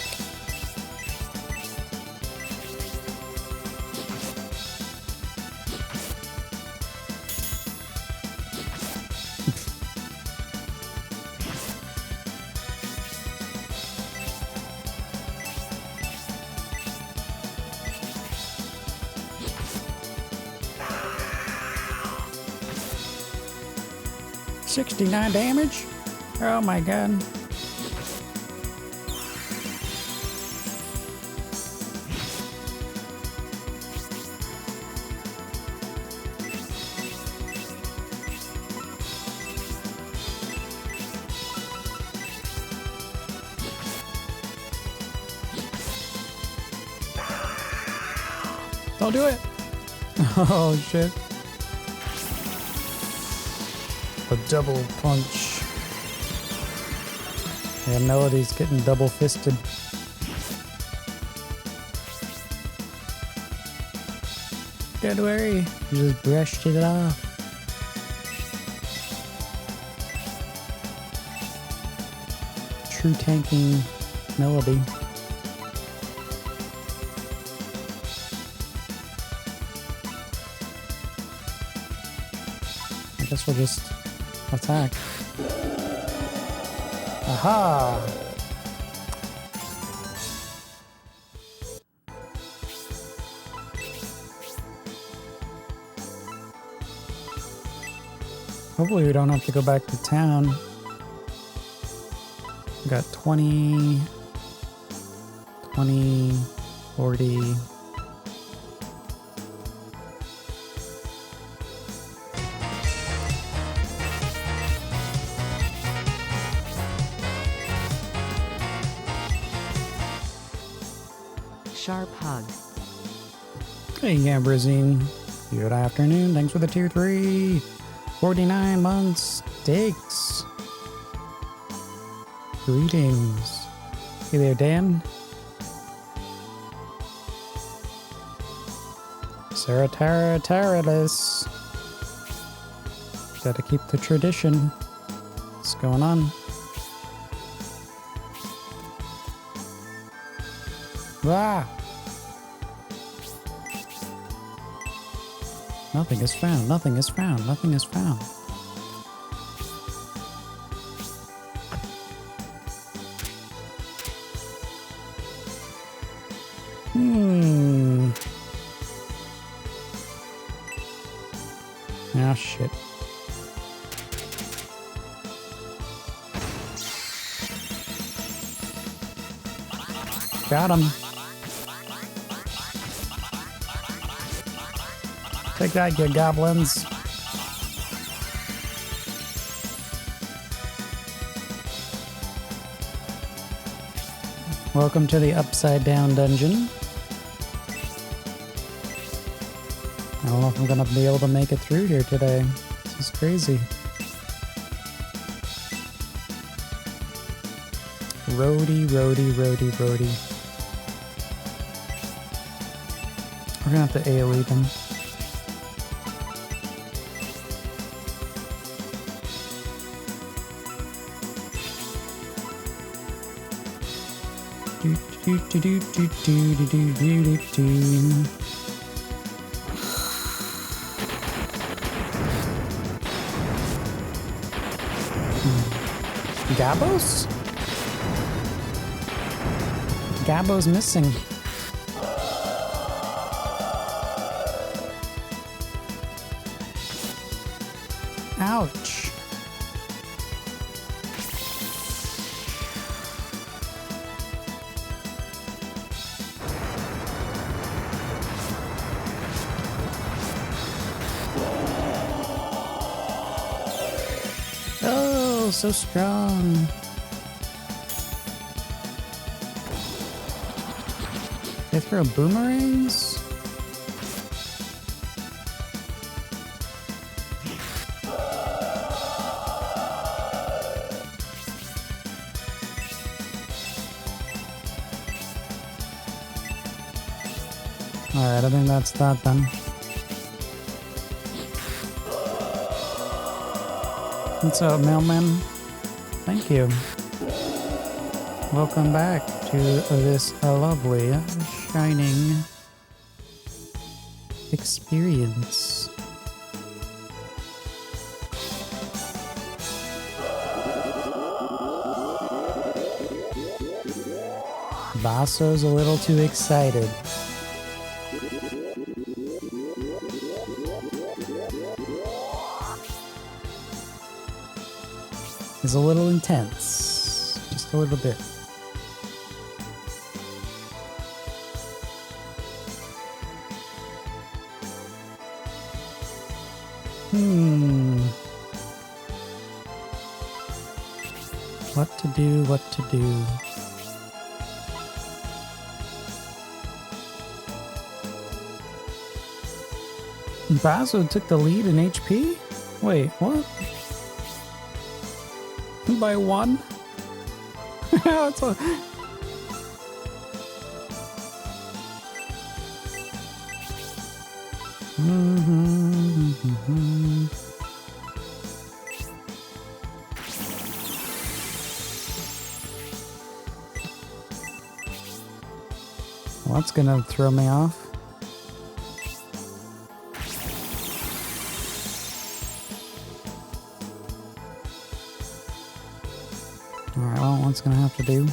$69 damage? Oh my god. Don't do it! Oh shit. A double punch. Yeah, Melody's getting double fisted. Don't worry, you just brushed it off. True tanking melody. I guess we'll just attack. Aha! Hopefully we don't have to go back to town. We got 20, 40. Sharp hug. Hey, Gambrazine. Good afternoon. Thanks for the tier 3. 49 months. Takes. Greetings. Hey there, Dan. Sarah Tara Taralis. Gotta keep the tradition. What's going on? Ah! Nothing is found. Nothing is found. Nothing is found. Ah, shit. Got him. Take that, you goblins. Welcome to the Upside Down Dungeon. I don't know if I'm gonna be able to make it through here today. This is crazy. Roadie, roadie, roadie, roadie. We're gonna have to AoE them. Gabos? Gabo's missing. Ouch. Oh, so strong. They throw boomerangs? Alright, I think that's that then. What's up, mailman? Thank you. Welcome back to this lovely, shining experience. Basso's a little too excited. He's a little intense. Just a little bit. What to do, what to do. Basso took the lead in HP? Wait, what? By one? That's a... Well, that's gonna throw me off. Alright, well, what's gonna have to do?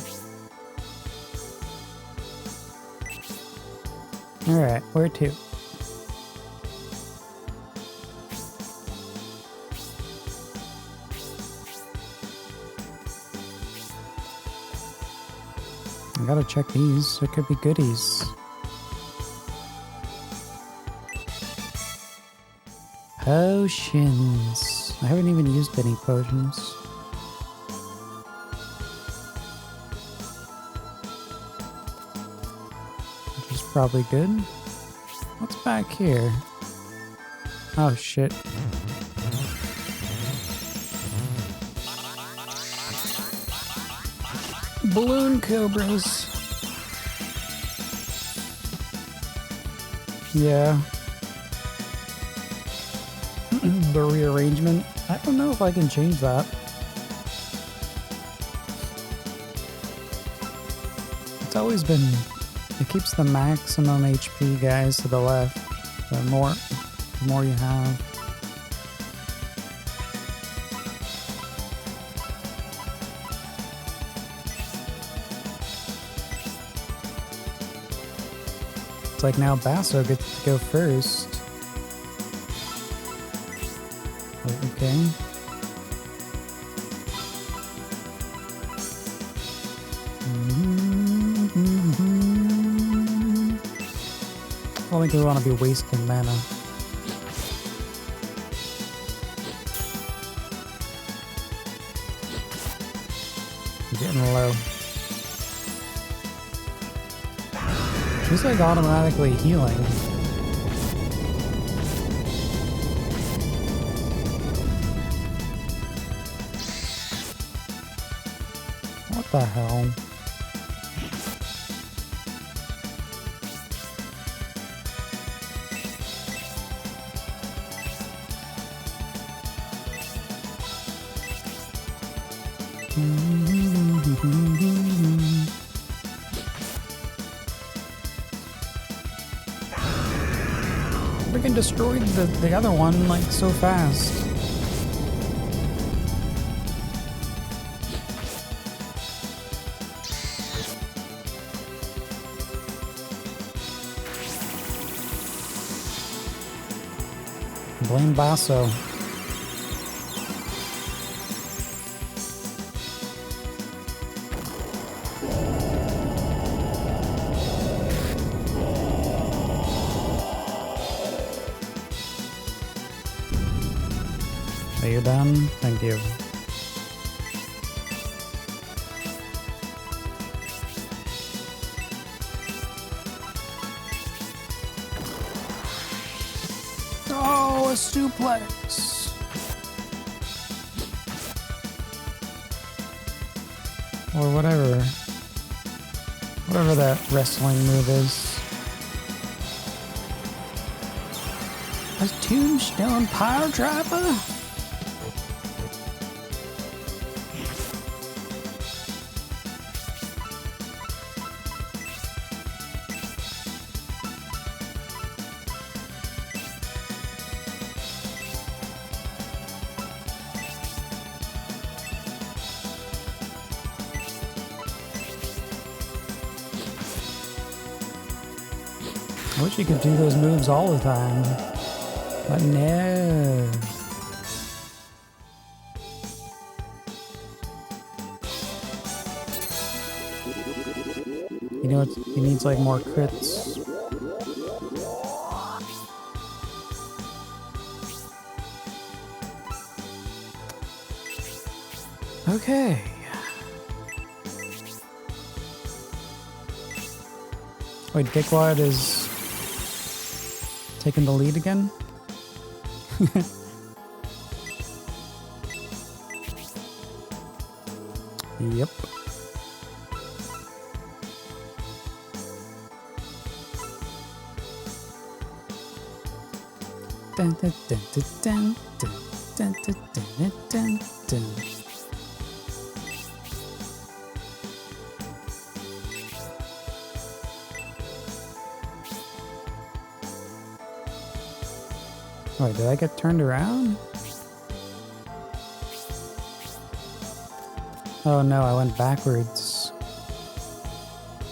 Alright, where to? I gotta check these. There could be goodies. Potions. I haven't even used any potions. Which is probably good. What's back here? Oh shit. Balloon cobras. Yeah. The rearrangement. I don't know if I can change that. It's always been... It keeps the maximum HP guys to the left. The more you have. It's like now Basso gets to go first. Okay. I don't think we want to be wasting mana. I'm getting low. She's like automatically healing. What the hell? Freaking destroyed the other one like so fast. Blame Basso. Are you done? Thank you. Oh, a suplex. Or whatever. Whatever that wrestling move is. A tombstone pile driver? I wish you could do those moves all the time, but no. You know, he needs like more crits. Okay. Wait, Dickwad is taking the lead again? Yep. Dun, dun, dun, dun, dun, dun, dun, dun, dun, dun. Wait, did I get turned around? Oh no, I went backwards.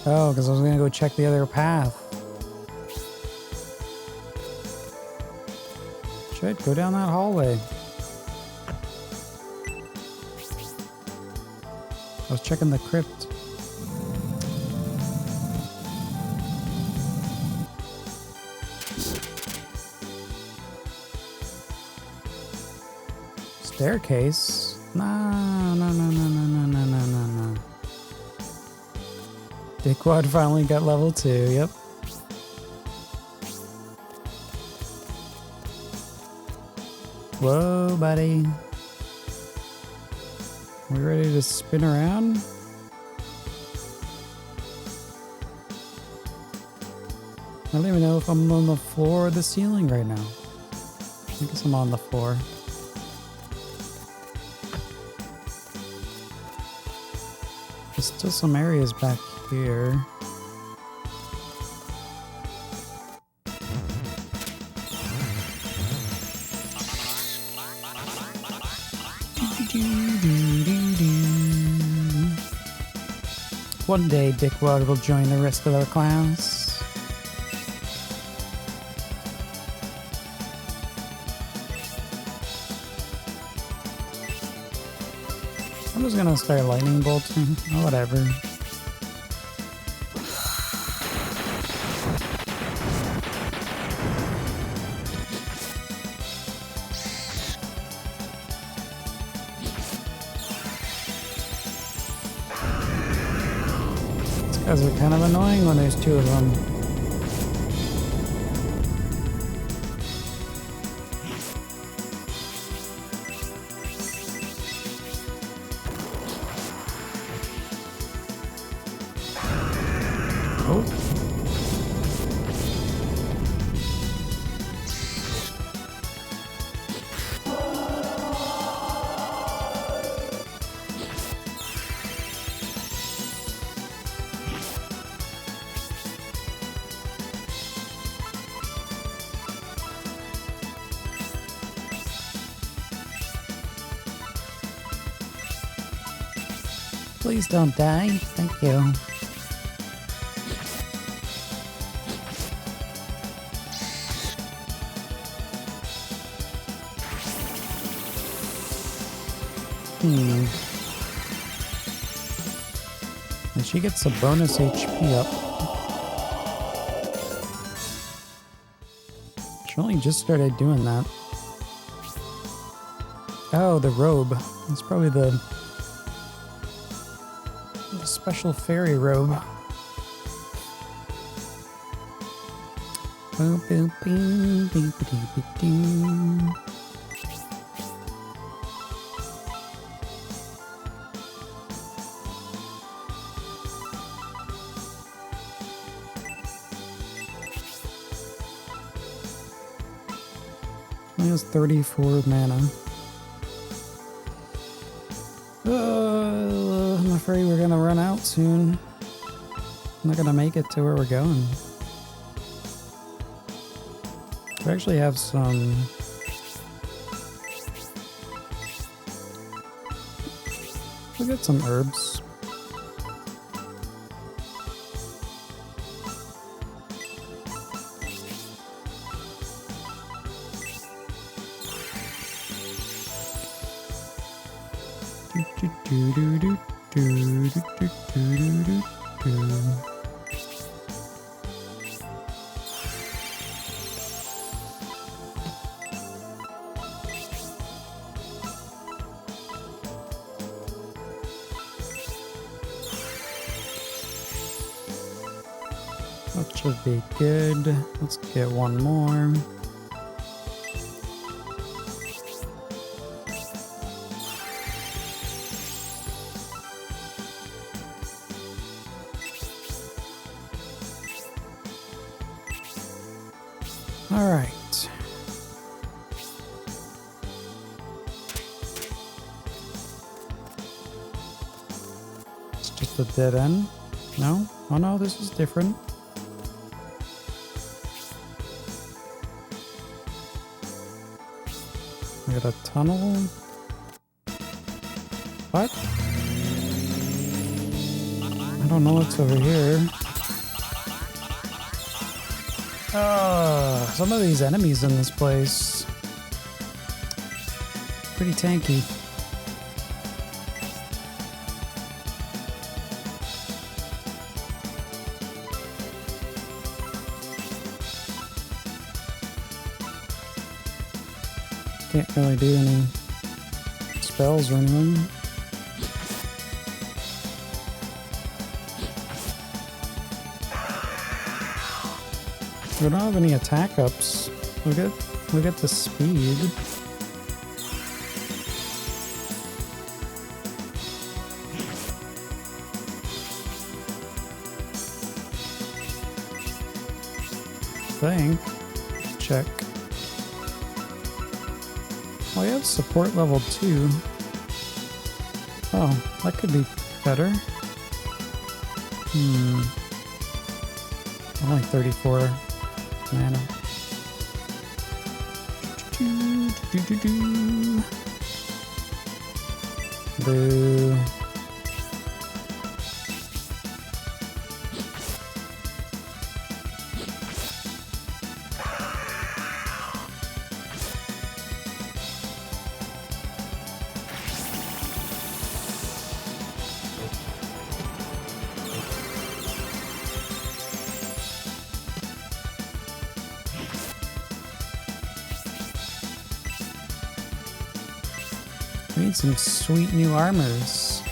Oh, because I was gonna go check the other path. Shit, go down that hallway. I was checking the crypt. Staircase? No. Dickwad finally got level 2, yep. Whoa, buddy. We ready to spin around? I don't even know if I'm on the floor or the ceiling right now. I guess I'm on the floor. There's still some areas back here. One day, Dickwad will join the rest of our class. I'm just gonna start lightning bolting. Oh, whatever. These guys are kind of annoying when there's two of them. Please don't die. Thank you. And she gets a bonus HP up. She only just started doing that. Oh, the robe. That's probably the special fairy robe. Boop, boop, boop, boop, boop, boop, boop. He has 34 mana. I'm afraid we're gonna run out soon. I'm not gonna make it to where we're going. We actually have some... We got some herbs. That should be good. Let's get one more. All right. just a dead end. No? Oh no, this is different. We got a tunnel. What? I don't know what's over here. Some of these enemies in this place. Pretty tanky. Can't really do any spells or anything. We don't have any attack ups. Look at the speed. Check. Oh, we have support level 2. Oh, that could be better. Only 34 mana. Boo. We need some sweet new armors.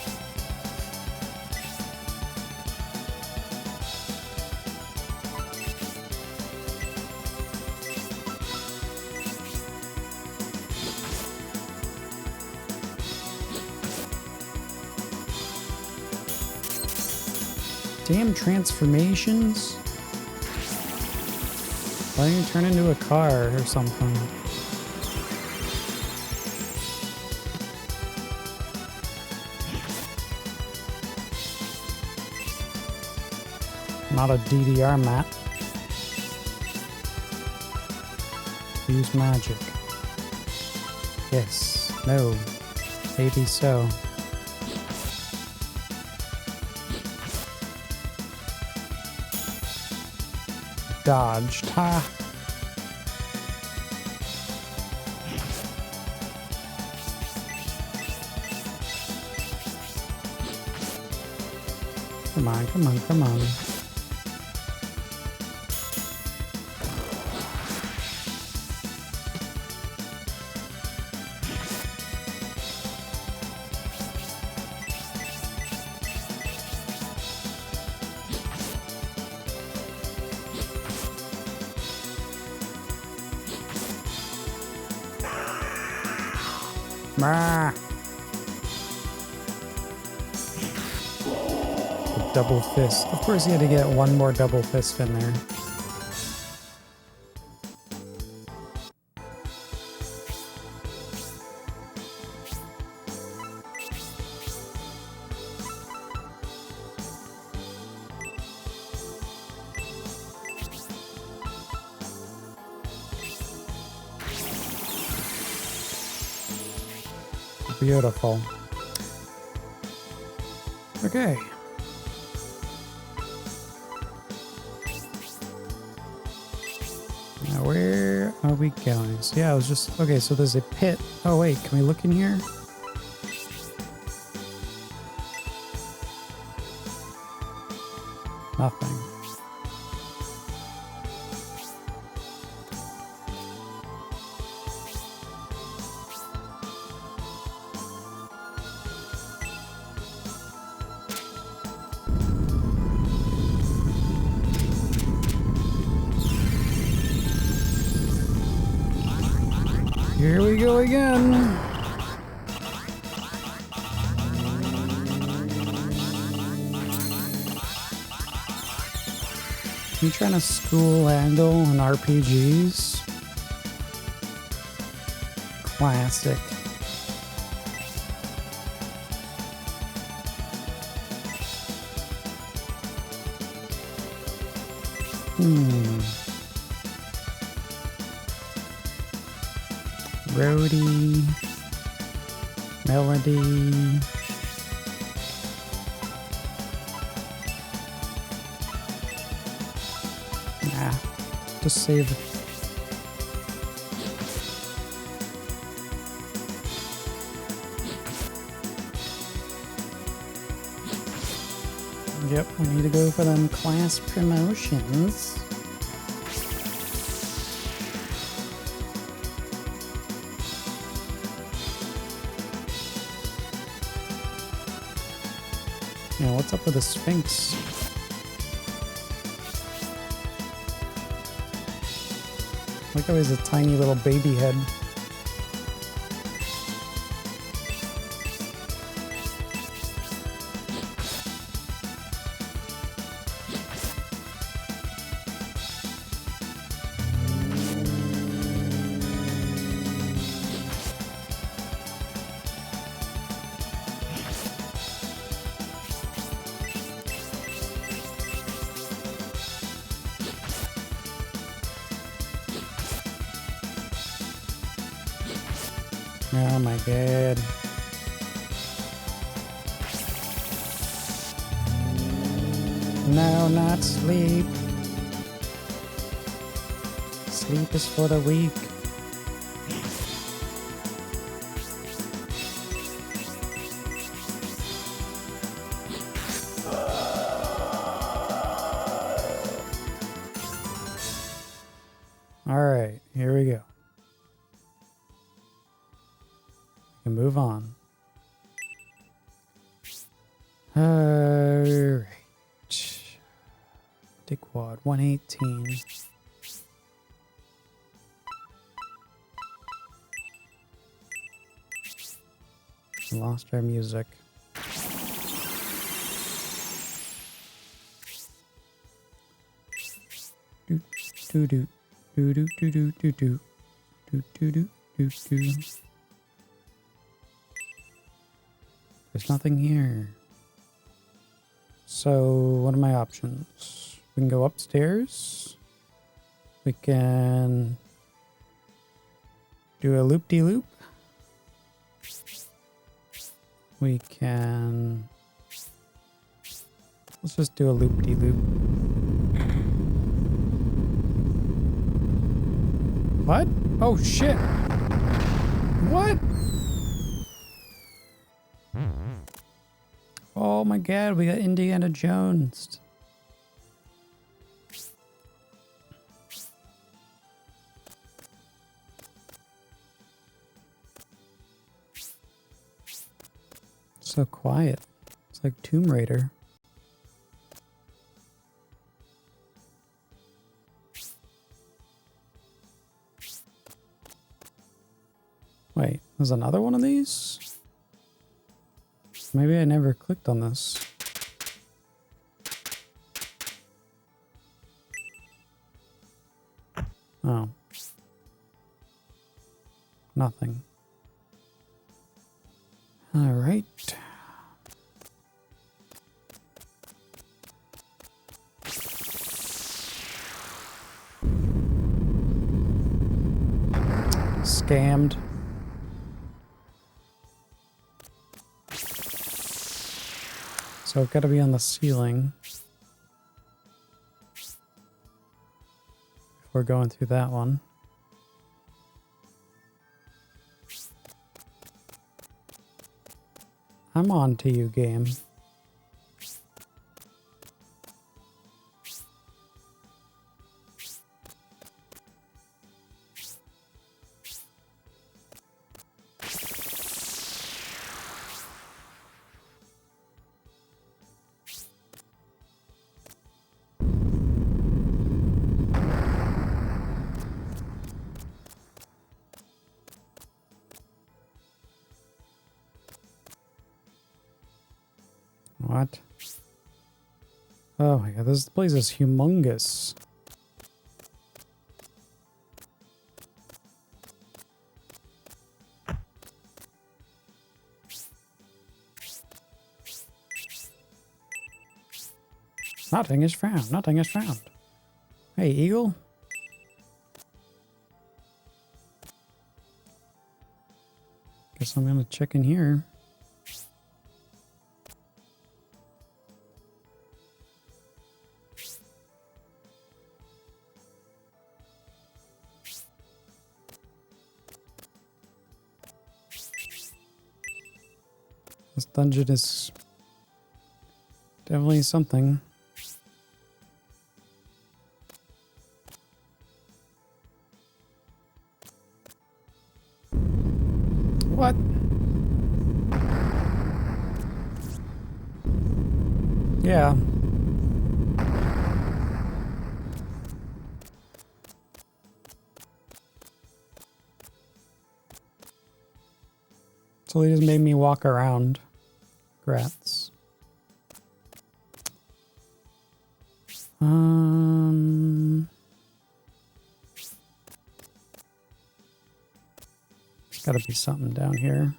Damn transformations. Why don't you turn into a car or something? Not a DDR map. Use magic. Yes. No. Maybe so. Dodged. Ha! Come on, come on, come on. Ah. A double fist. Of course, you had to get one more double fist in there. Beautiful. Okay. Now where are we going? So yeah, I was just... Okay, so there's a pit. Oh wait, can we look in here? Nothing. Here we go again. You trying to school handle in RPGs? Classic. Roadie. Melody. Nah, just save it. Yep, we need to go for them class promotions. Yeah, what's up with the Sphinx? Like how he's a tiny little baby head. Oh my god. No, not sleep. Sleep is for the weak. All right, here we go. We can move on. Alright. Dickwad 118. Lost our music. Do do do do do do do do do do do do do. There's nothing here. So, what are my options? We can go upstairs. We can do a loop-de-loop. We can... Let's just do a loop-de-loop. What? Oh, shit! What? Oh my god, we got Indiana Jones. So quiet. It's like Tomb Raider. Wait, there's another one of these? Maybe I never clicked on this. Oh. Nothing. All right. Scammed. So I've got to be on the ceiling. If we're going through that one. I'm on to you, game. What? Oh my god, this place is humongous. Nothing is found. Nothing is found. Hey, Eagle. Guess I'm gonna check in here. This dungeon is definitely something. What? Yeah. So they just made me walk around. Grats. There's gotta be something down here.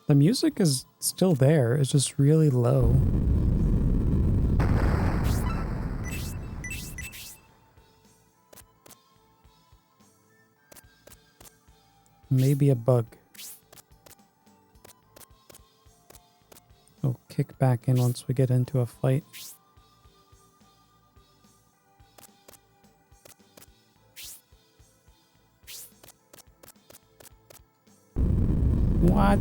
The music is still there, it's just really low. Maybe a bug. We'll kick back in once we get into a fight. What?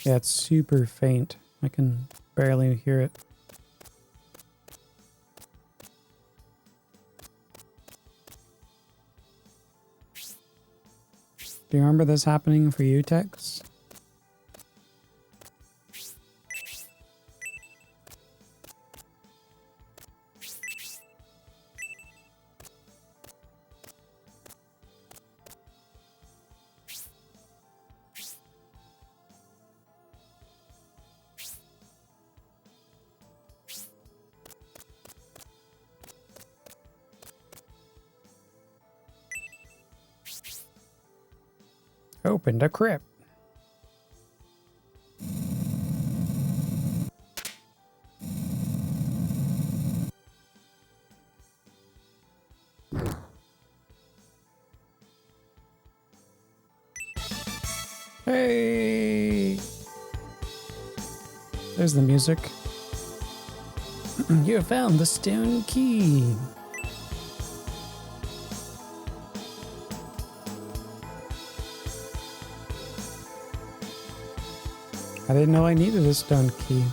Yeah, it's super faint. I can barely hear it. Do you remember this happening for you, Tex? Open the crypt. Hey! There's the music. You have found the stone key. I didn't know I needed a stone key.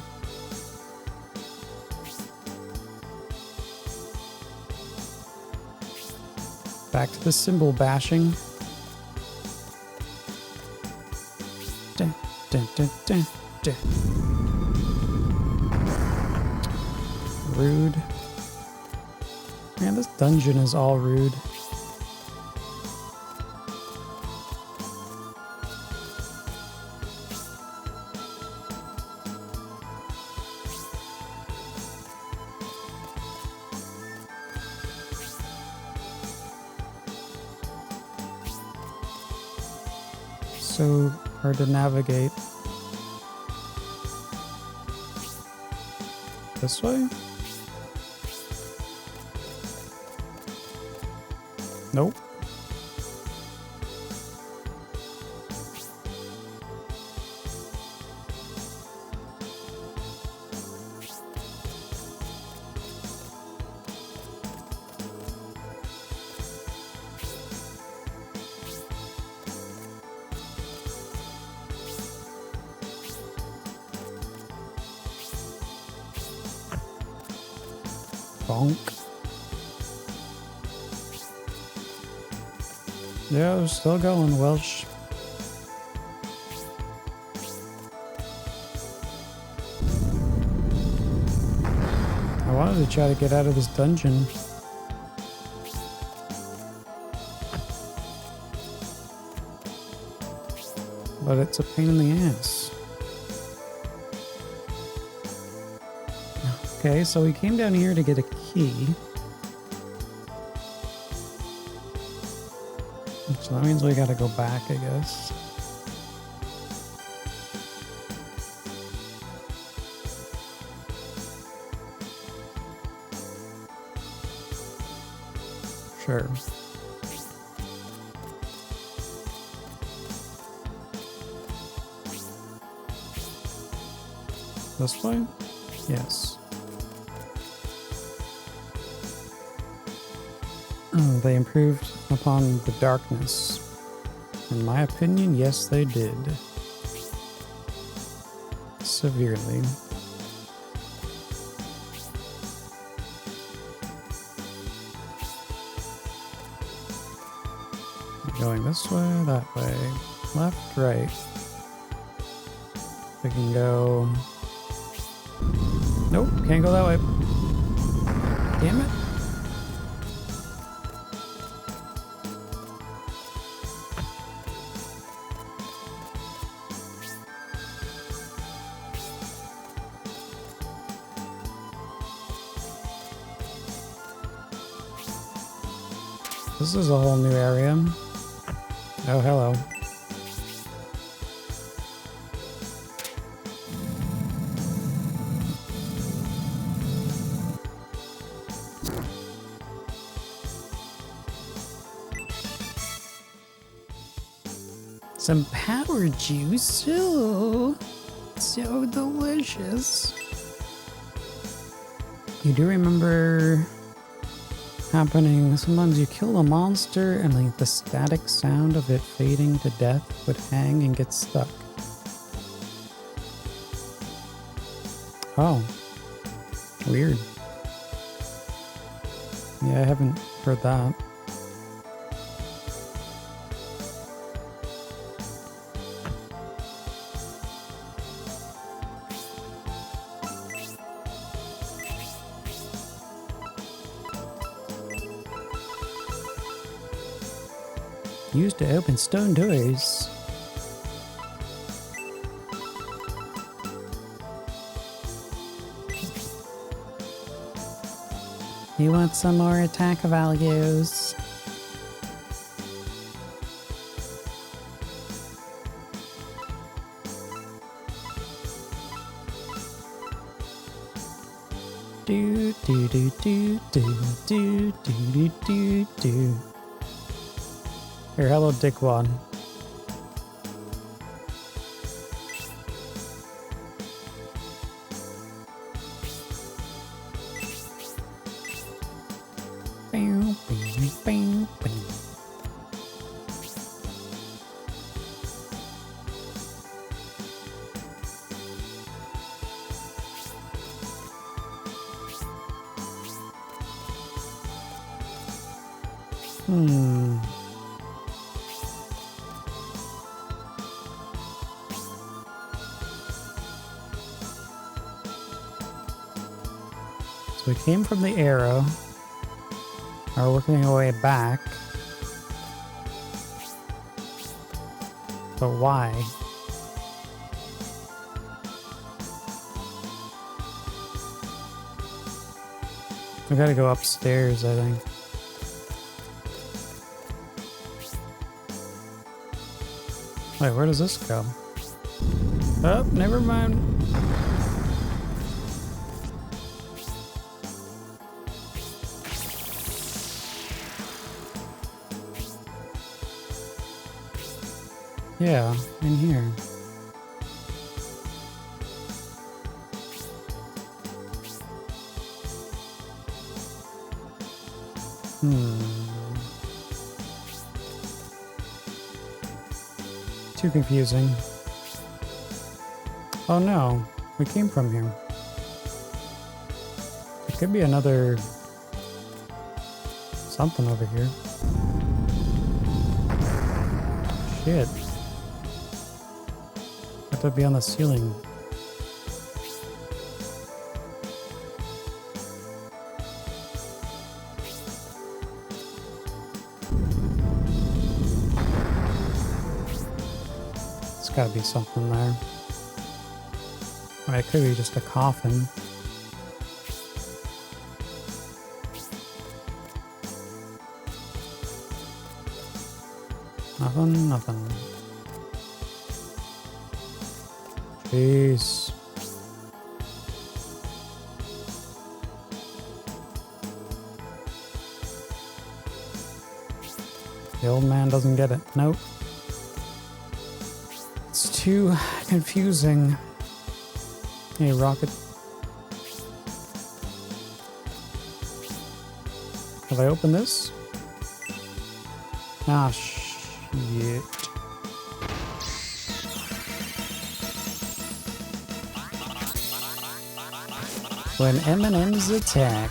Back to the cymbal bashing. Dun, dun, dun, dun, dun. Rude. Man, this dungeon is all rude. So hard to navigate. This way? Nope. Bonk. Yeah, we're still going, Welsh. I wanted to try to get out of this dungeon. But it's a pain in the ass. Okay, so we came down here to get a key. So that means we gotta go back, I guess. Sure. This way? Yes. They improved upon the darkness. In my opinion, yes, they did. Severely. Going this way, that way, left, right. We can go... Nope, can't go that way. Damn it. This is a whole new area. Oh, hello. Some power juice. Oh, so delicious. You do remember happening, sometimes you kill a monster and like the static sound of it fading to death would hang and get stuck. Oh. Weird. Yeah, I haven't heard that. Used to open stone doors. You want some more attack values? Do do do do do do do do do. Here, hello, Dickwad. Bing, bing, bing, bing. So we came from the arrow. Are working our way back. But why? We gotta go upstairs, I think. Wait, where does this go? Oh, never mind. Yeah, in here. Too confusing. Oh no, we came from here. There could be another something over here. Shit. Have to be on the ceiling. There's gotta be something there. Or it could be just a coffin. Nothing, nothing. Jeez. The old man doesn't get it. Nope. It's too confusing. Hey, Rocket. Have I opened this? Ah, shit. When M&M's attack.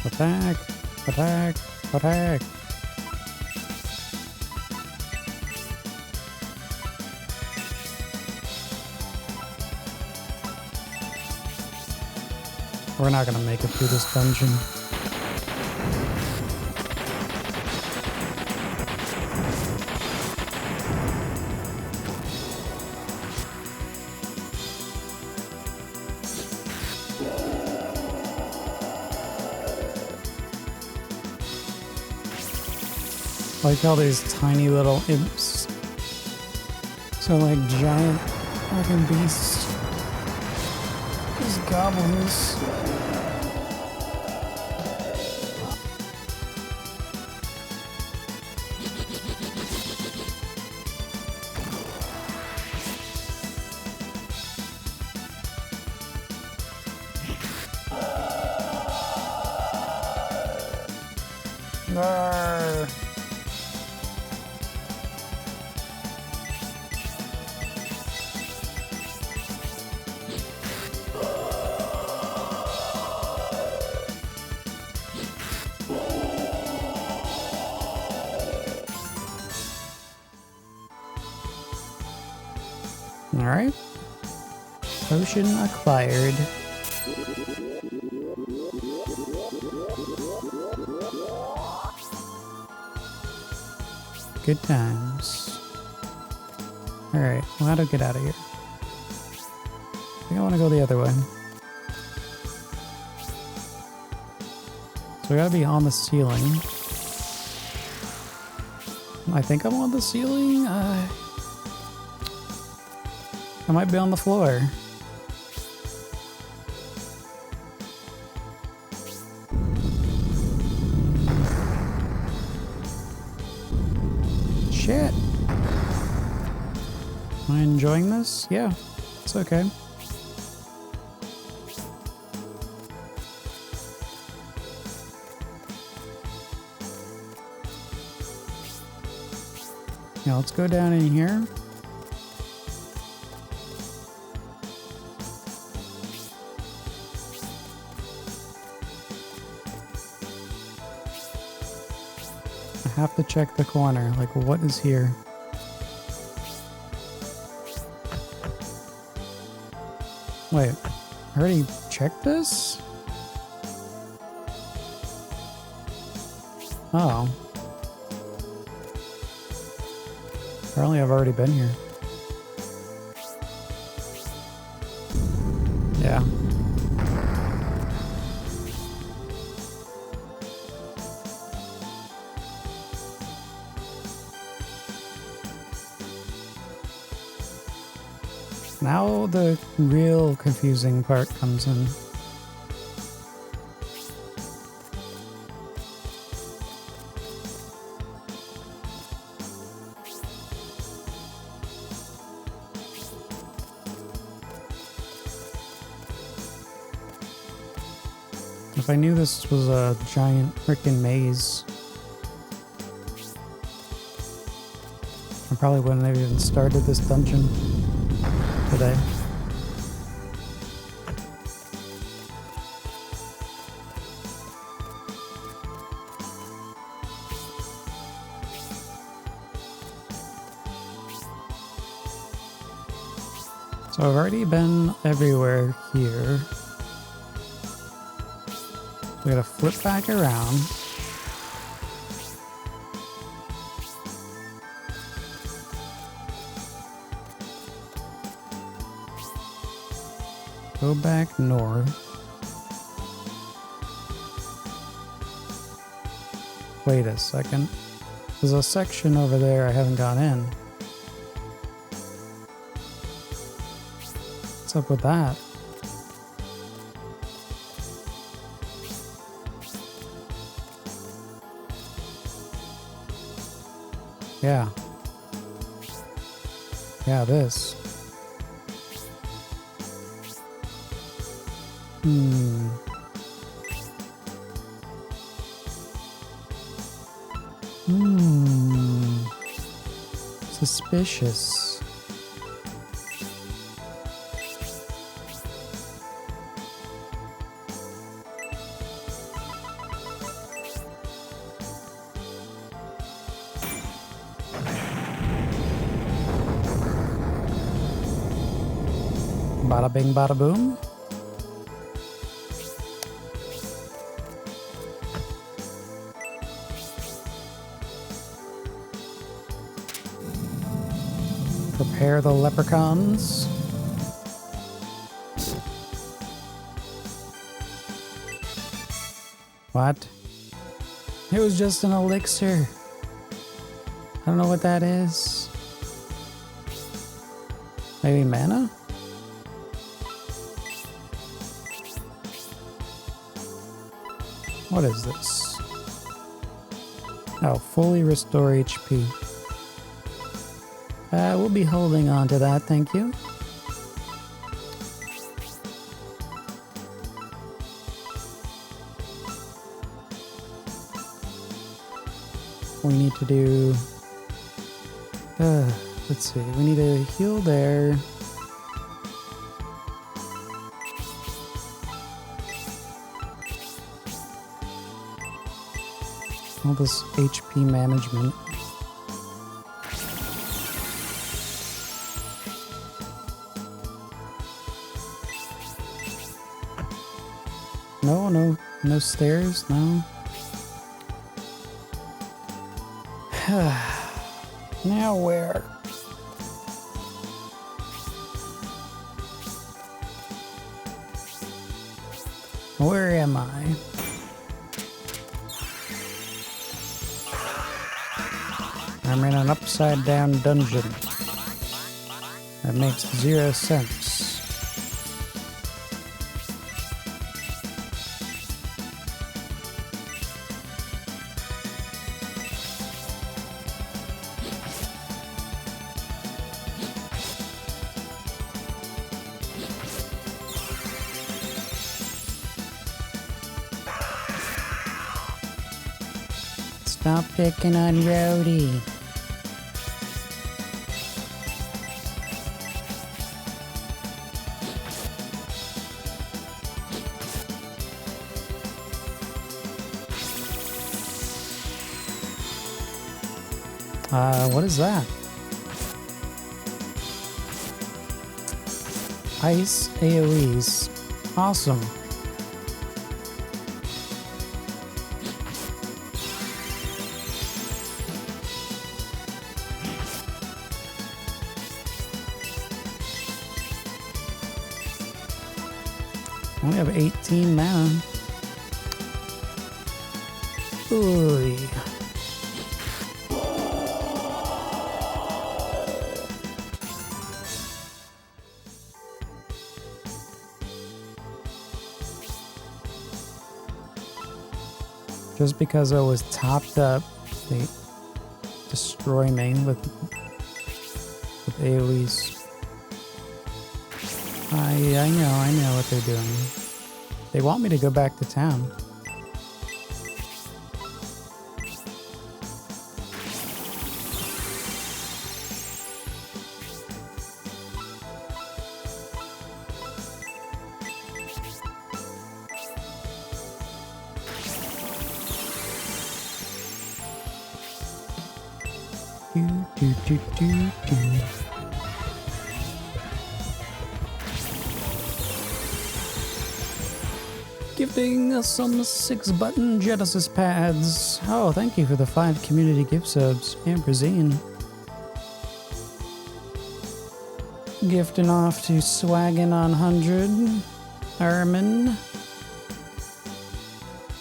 Attack! Attack! Attack! We're not gonna make it through this dungeon. I like all these tiny little imps. So like giant fucking beasts. These goblins. Arr. All right. Potion acquired. Good times. Alright, well, how to get out of here? I think I want to go the other way. So we gotta be on the ceiling. I think I'm on the ceiling. I might be on the floor. Shit. Am I enjoying this? Yeah, it's okay. Now let's go down in here. I have to check the corner. Like, what is here? Wait, I already checked this? Oh. Apparently I've already been here. Yeah. Now the real confusing part comes in. If I knew this was a giant frickin' maze, I probably wouldn't have even started this dungeon today. So I've already been everywhere here. We gotta flip back around. Go back north. Wait a second. There's a section over there I haven't gone in. What's up with that? Yeah. Yeah, this. Suspicious. Bada bing, bada boom. Prepare the leprechauns. What? It was just an elixir. I don't know what that is. Maybe mana? What is this? Oh, fully restore HP. We'll be holding on to that, thank you. We need to do... let's see, we need to heal there. All this HP management. No stairs, no. Now where? Where am I? I'm in an upside down dungeon. That makes 0 sense. Stop picking on Rhodey. What is that? Ice AoEs. Awesome. Only have 18 mana. Ooh. Just because I was topped up, they destroy me with AoEs. I know what they're doing. They want me to go back to town. Gifting us some 6-button Genesis pads. Oh, thank you for the 5 community gift subs. Ambrosine. Gifting off to Swaggin on 100. Armin.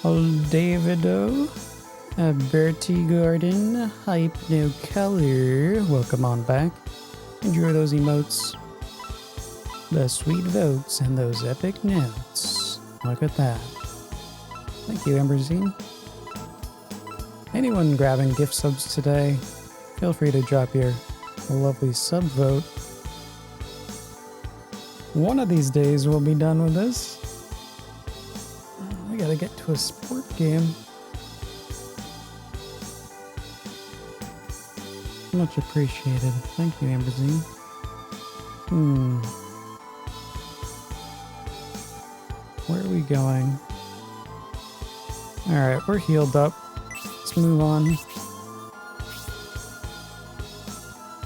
Old Davido. Bertie Gordon. Hype No Color. Welcome on back. Enjoy those emotes. The sweet votes and those epic notes. Look at that. Thank you, Emberzine. Anyone grabbing gift subs today, feel free to drop your lovely sub vote. One of these days we'll be done with this. We gotta get to a sport game. Much appreciated. Thank you, Amberzine. Where are we going? Alright, we're healed up. Let's move on.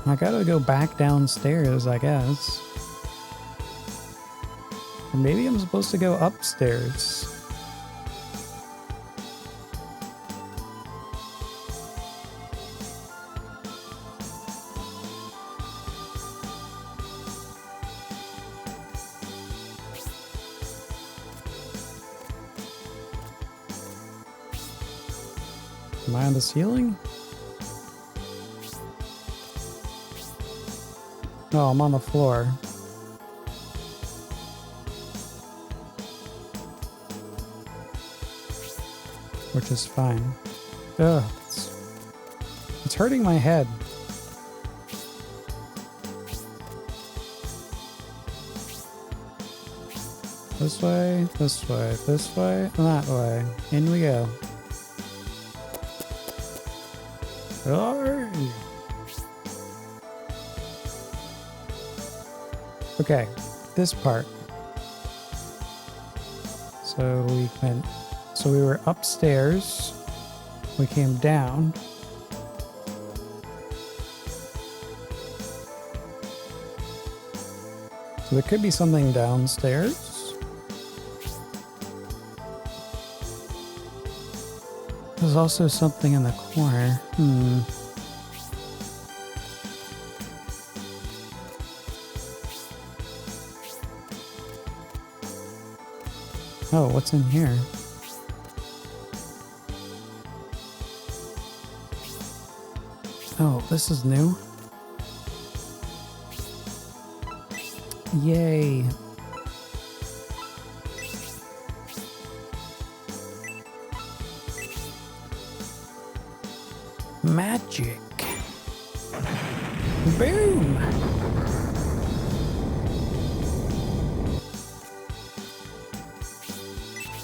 I gotta go back downstairs, I guess. Or maybe I'm supposed to go upstairs. Am I on the ceiling? No, I'm on the floor. Which is fine. Ugh, it's hurting my head. This way, this way, this way, and that way. In we go. Okay, this part. So we were upstairs. We came down. So there could be something downstairs. There's also something in the corner. Oh, what's in here? Oh, this is new. Yay. Magic. Boom.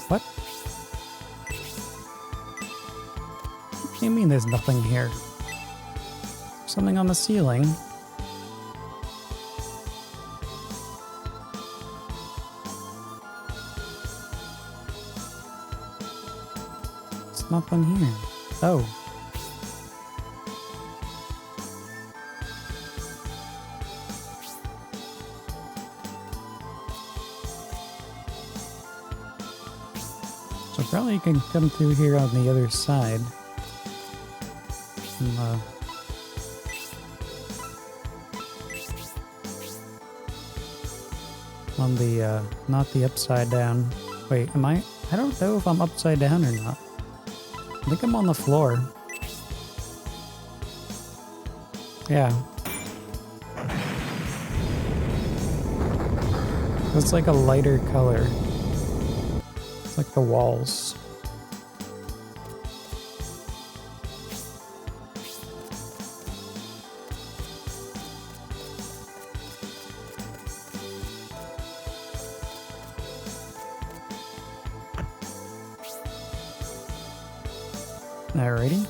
What? What do you mean there's nothing here? Something on the ceiling. It's nothing here. Oh. So probably you can come through here on the other side. On the, not the upside down. Wait, am I don't know if I'm upside down or not. I think I'm on the floor. Yeah. It's like a lighter color. It's like the walls. Alrighty.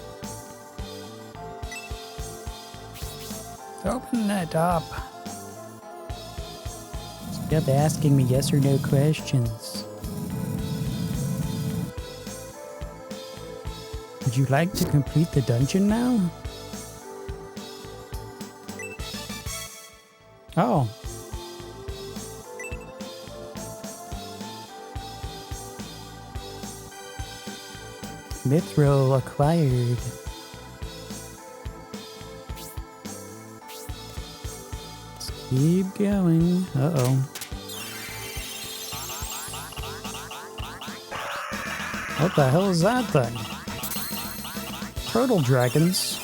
Open that up. Stop asking me yes or no questions. Would you like to complete the dungeon now? Oh. Mithril acquired. Let's keep going. Uh-oh. What the hell is that thing? Turtle dragons.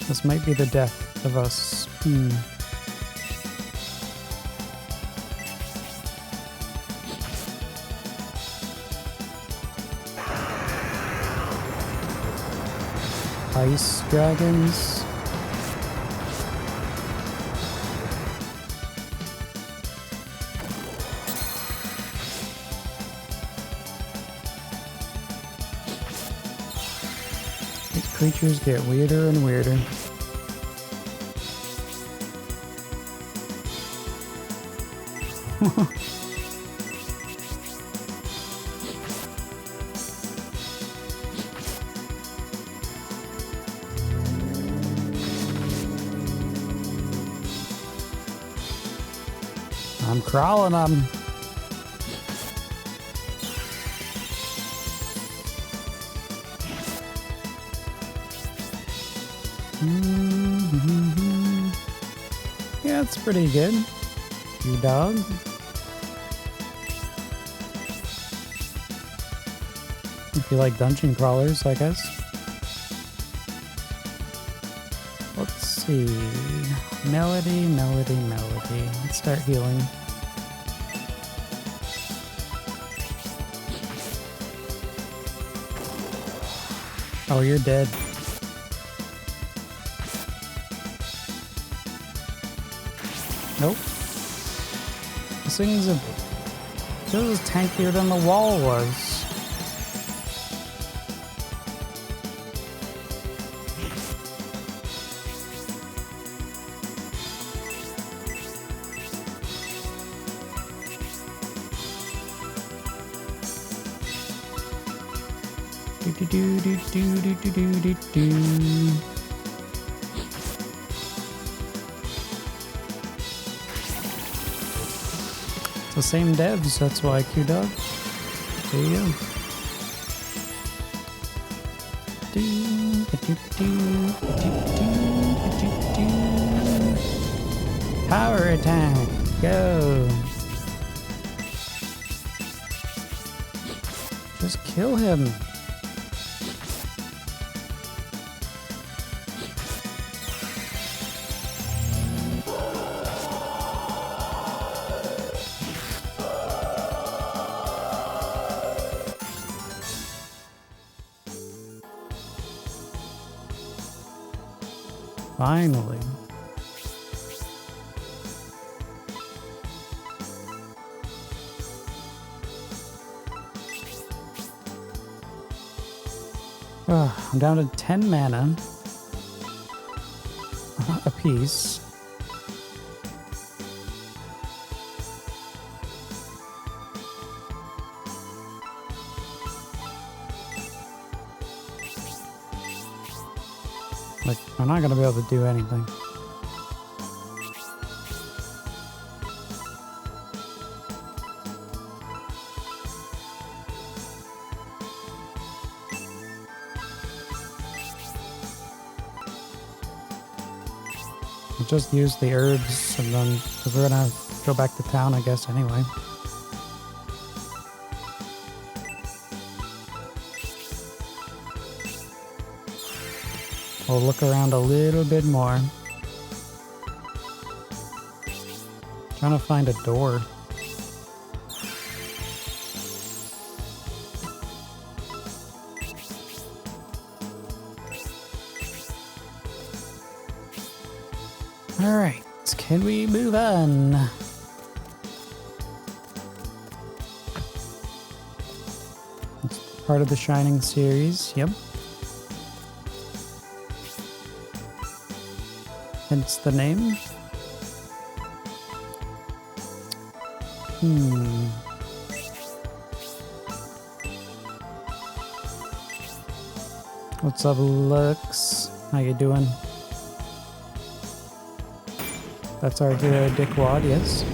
This might be the death of us. Ice dragons. These creatures get weirder and weirder. I'm crawling them. Yeah, it's pretty good. You dog. If you like dungeon crawlers, I guess. Let's see. Melody, melody, melody. Let's start healing. Oh, you're dead. Nope. This thing's this is tankier than the wall was. It's the same devs, that's why, Q-Dog. There you go. Power attack, go! Just kill him. Finally. I'm down to 10 mana a piece. Like, I'm not gonna be able to do anything. I'll just use the herbs and then, because we're gonna go back to town, I guess, anyway. We'll look around a little bit more. Trying to find a door. Alright, can we move on? It's part of the Shining series, yep. Hence the name. What's up, Lux? How you doing? That's our hero, Dickwad, yes.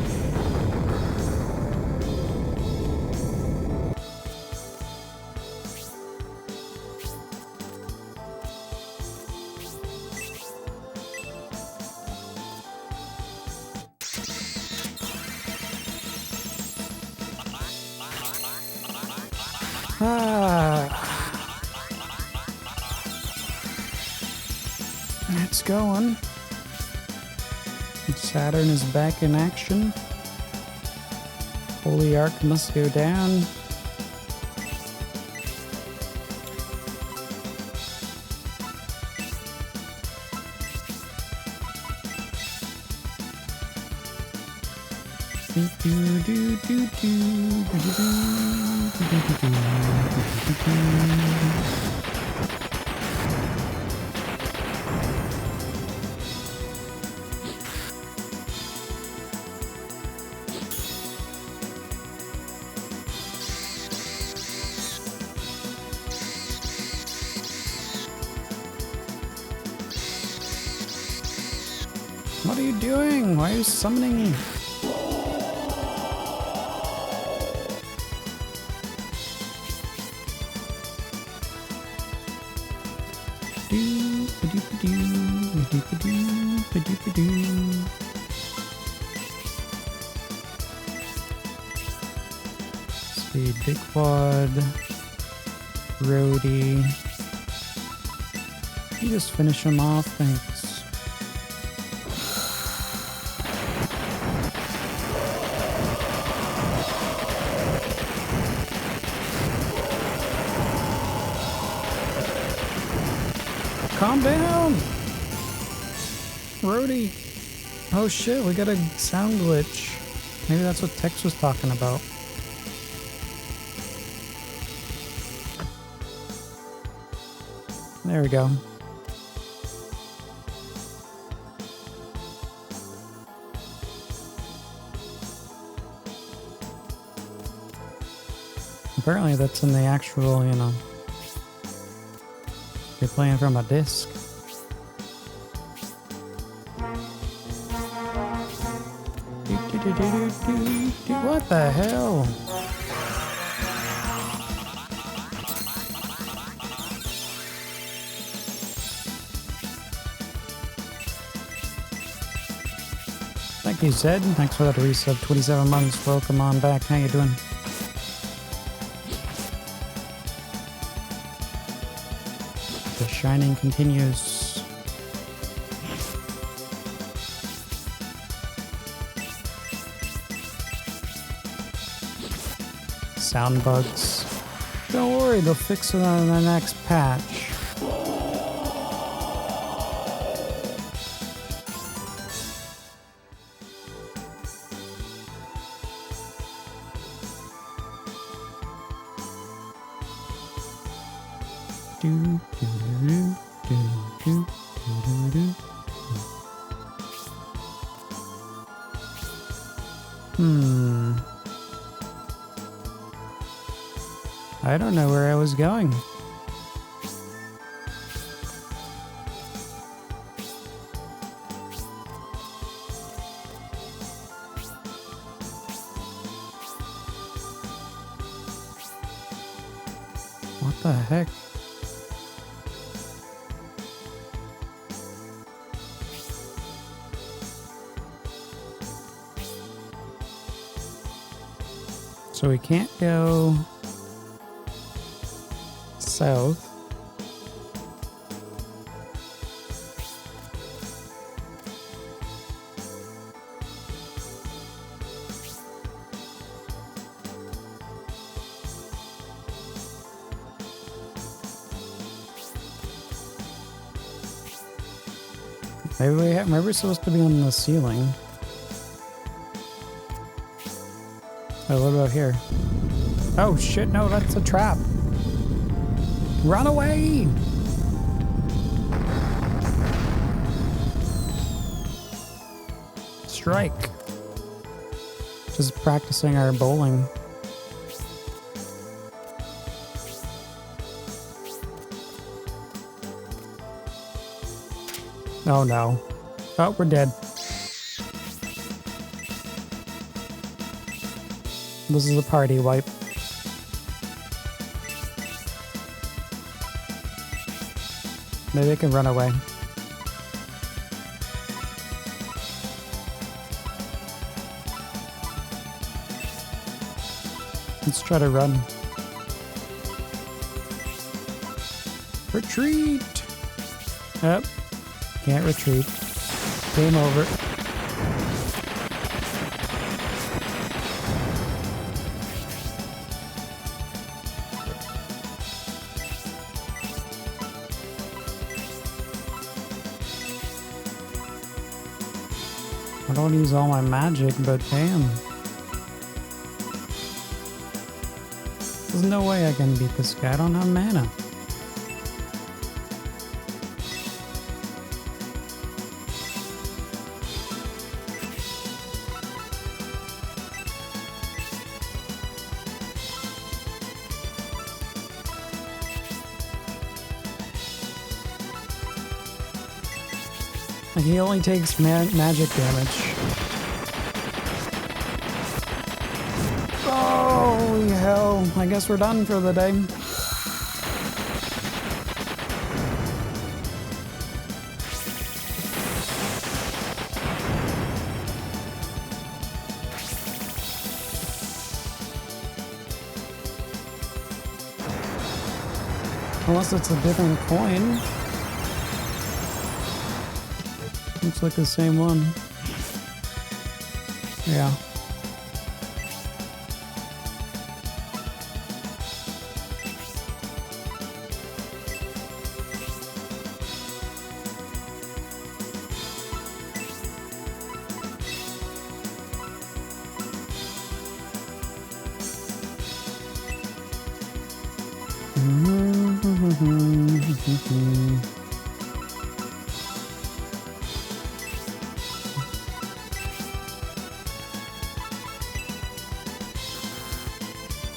It's going. Saturn is back in action. Holy Ark must go down. What are you doing? Why are you summoning me? Speed, big quad, roadie. You just finish him off, thanks. Calm down! Roadie! Oh shit, we got a sound glitch. Maybe that's what Tex was talking about. There we go. Apparently that's in the actual, you know, you're playing from a disc. What the hell? Thank you, Zed. Thanks for that resub. 27 months. Welcome on back. How you doing? The shining continues. Sound bugs. Don't worry, they'll fix it on the next patch. I don't know where I was going. What the heck? So we can't go south. Maybe we're supposed to be on the ceiling. Oh, what about here? Oh shit, no, that's a trap. Run away! Strike. Just practicing our bowling. Oh no. Oh, we're dead. This is a party wipe. Maybe I can run away. Let's try to run. Retreat! Yep. Can't retreat. Game over. I don't use all my magic, but damn. There's no way I can beat this guy. I don't have mana. He only takes magic damage. Holy hell. I guess we're done for the day. Unless it's a different coin. Looks like the same one. Yeah.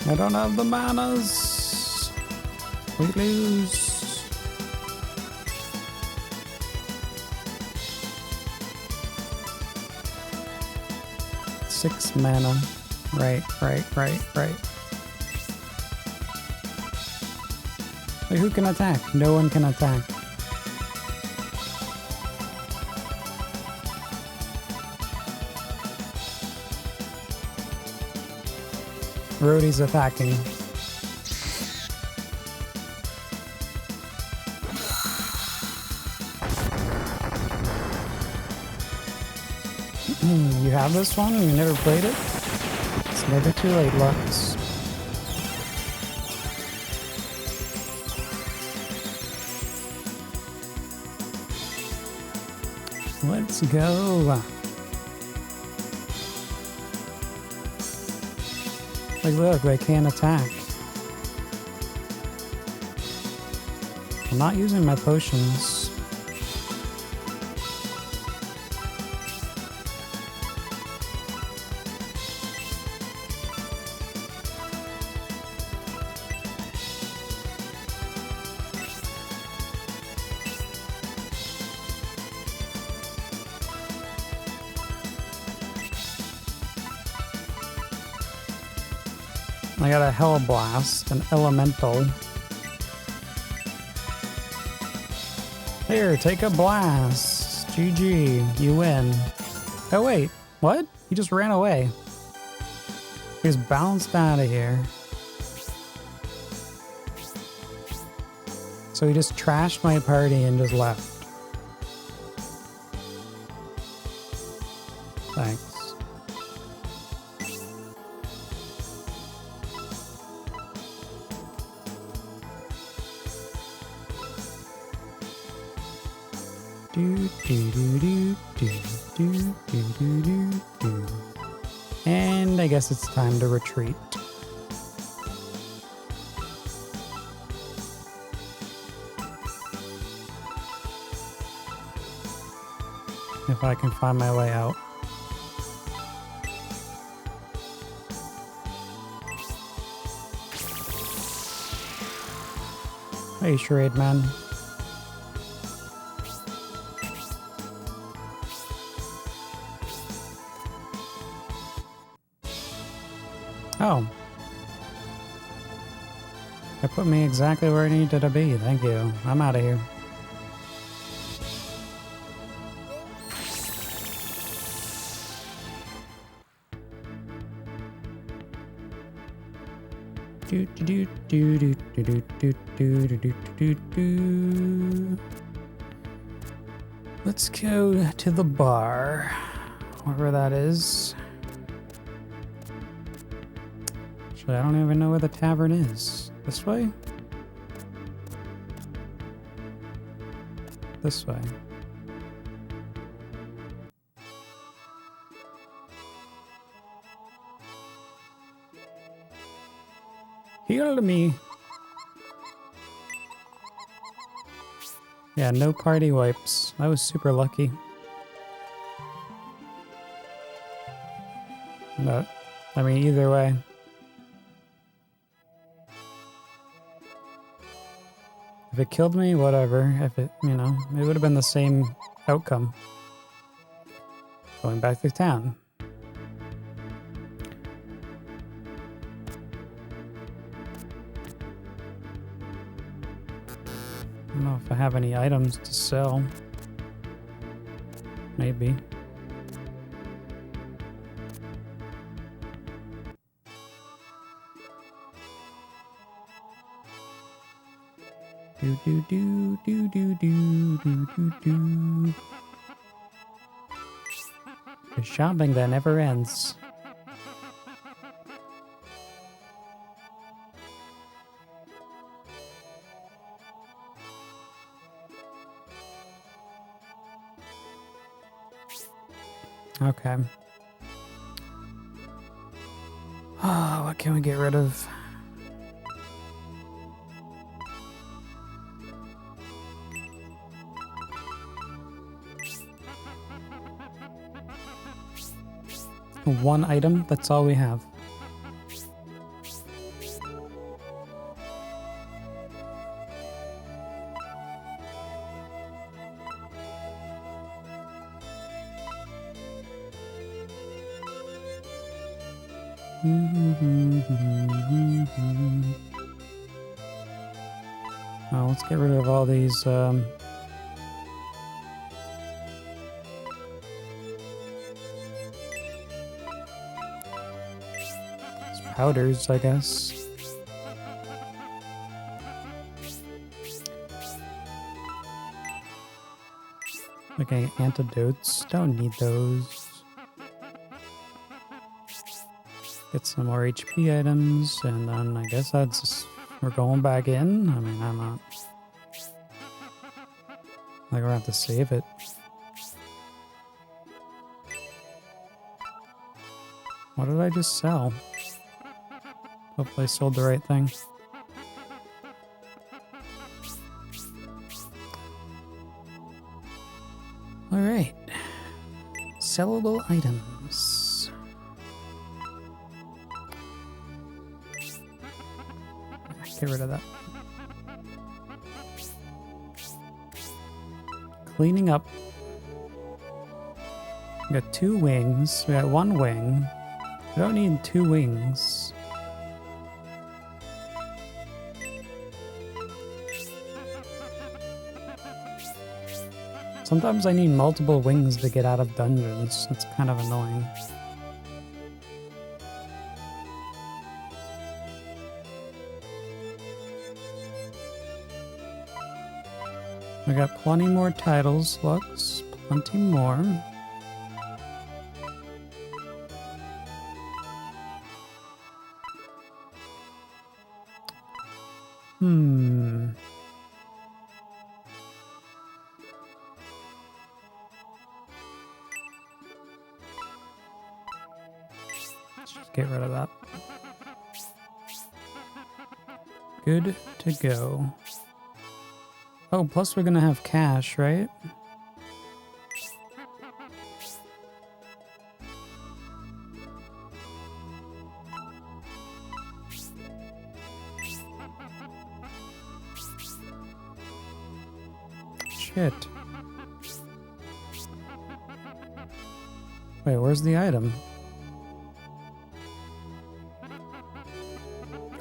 I don't have the manas. We lose. Six mana. Right. Wait, who can attack? No one can attack. Rhodey's attacking. You have this one? You never played it? It's never too late, Lux. Let's go. Like, look, they can't attack. I'm not using my potions. I got a Hell Blast, an Elemental. Here, take a blast. GG, you win. Oh wait, what? He just ran away. He's bounced out of here. So he just trashed my party and just left. Thanks. And I guess it's time to retreat. If I can find my way out. Hey, charade man. Oh. That put me exactly where I needed to be. Thank you. I'm out of here. Do, do, do, do, do, do, do, do, do, do, do. Let's go to the bar, wherever that is. Actually, I don't even know where the tavern is. This way? This way. Heal me. Yeah, no party wipes. I was super lucky. But, I mean, either way. If it killed me, whatever. If it, you know, it would have been the same outcome. Going back to town. I don't know if I have any items to sell. Maybe. Do do do do do do do do do. The shopping that never ends. Okay. Oh, what can we get rid of? One item, that's all we have. Oh, let's get rid of all these powders, I guess. Okay, antidotes. Don't need those. Get some more HP items, and then I guess that's just, we're going back in. I mean, I'm not like we're gonna have to save it. What did I just sell? Hopefully I sold the right thing. Alright. Sellable items. Get rid of that. Cleaning up. We got 2 wings. We got 1 wing. We don't need 2 wings. Sometimes I need multiple wings to get out of dungeons. It's kind of annoying. We got plenty more titles, Lux. Plenty more. Let's just get rid of that. Good to go. Oh, plus we're gonna have cash, right? Shit. Wait, where's the item?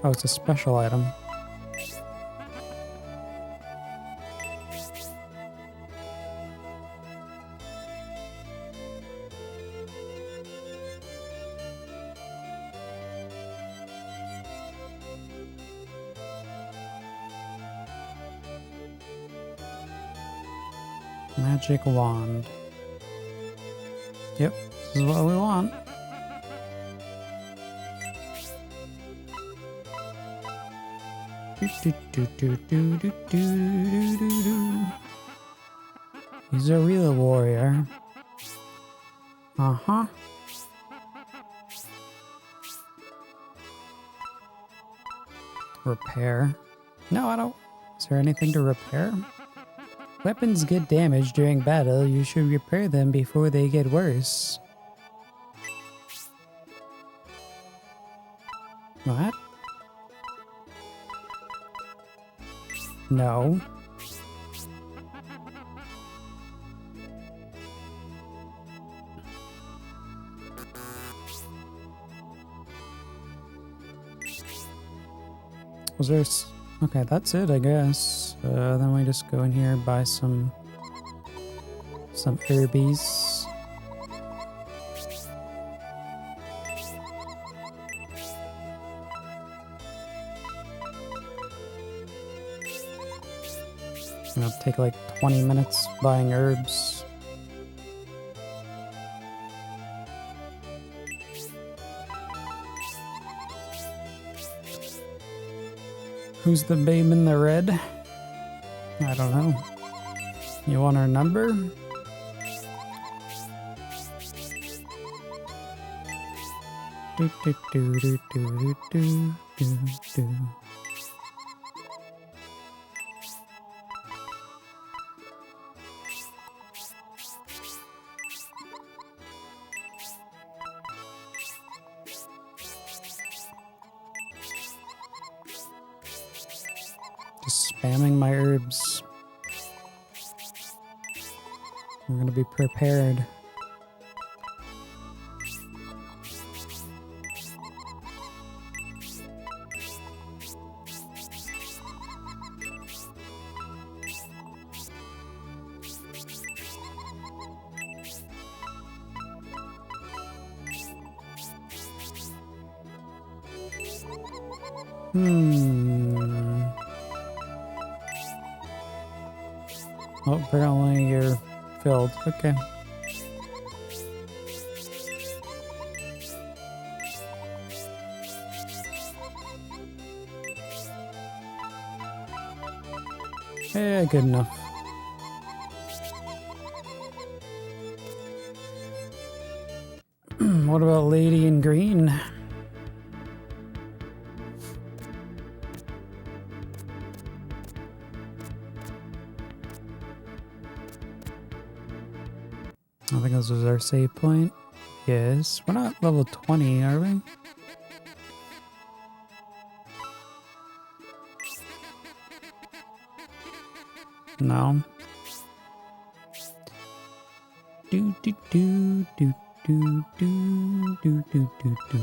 Oh, it's a special item. Magic wand. Yep, this is what we want. He's a real warrior. Uh-huh. Repair. No, I don't. Is there anything to repair? Weapons get damaged during battle. You should repair them before they get worse. What? No. Was there... Okay, that's it, I guess. Then we just go in here and buy some herbies. It'll take like 20 minutes buying herbs. Who's the babe in the red? I don't know. You want her number? Do do do do do do do do. Just spamming my herbs. I'm gonna be prepared. Oh, apparently you're filled. Okay. Yeah, good enough. What about Lady in Green? I think this is our save point. Yes. We're not level 20, are we? No. Do do do do do do do do do do.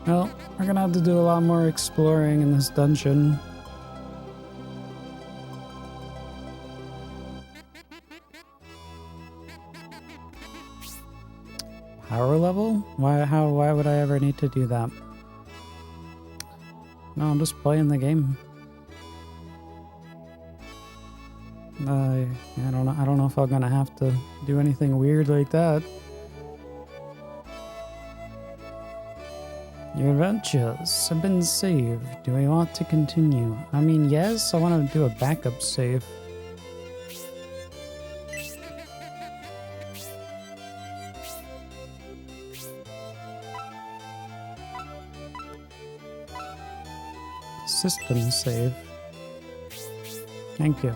Well, we're gonna have to do a lot more exploring in this dungeon. Power level? Why would I ever need to do that? No, I'm just playing the game. I don't know if I'm gonna have to do anything weird like that. Your adventures have been saved. Do we want to continue? I mean, yes, I want to do a backup save. System save. Thank you.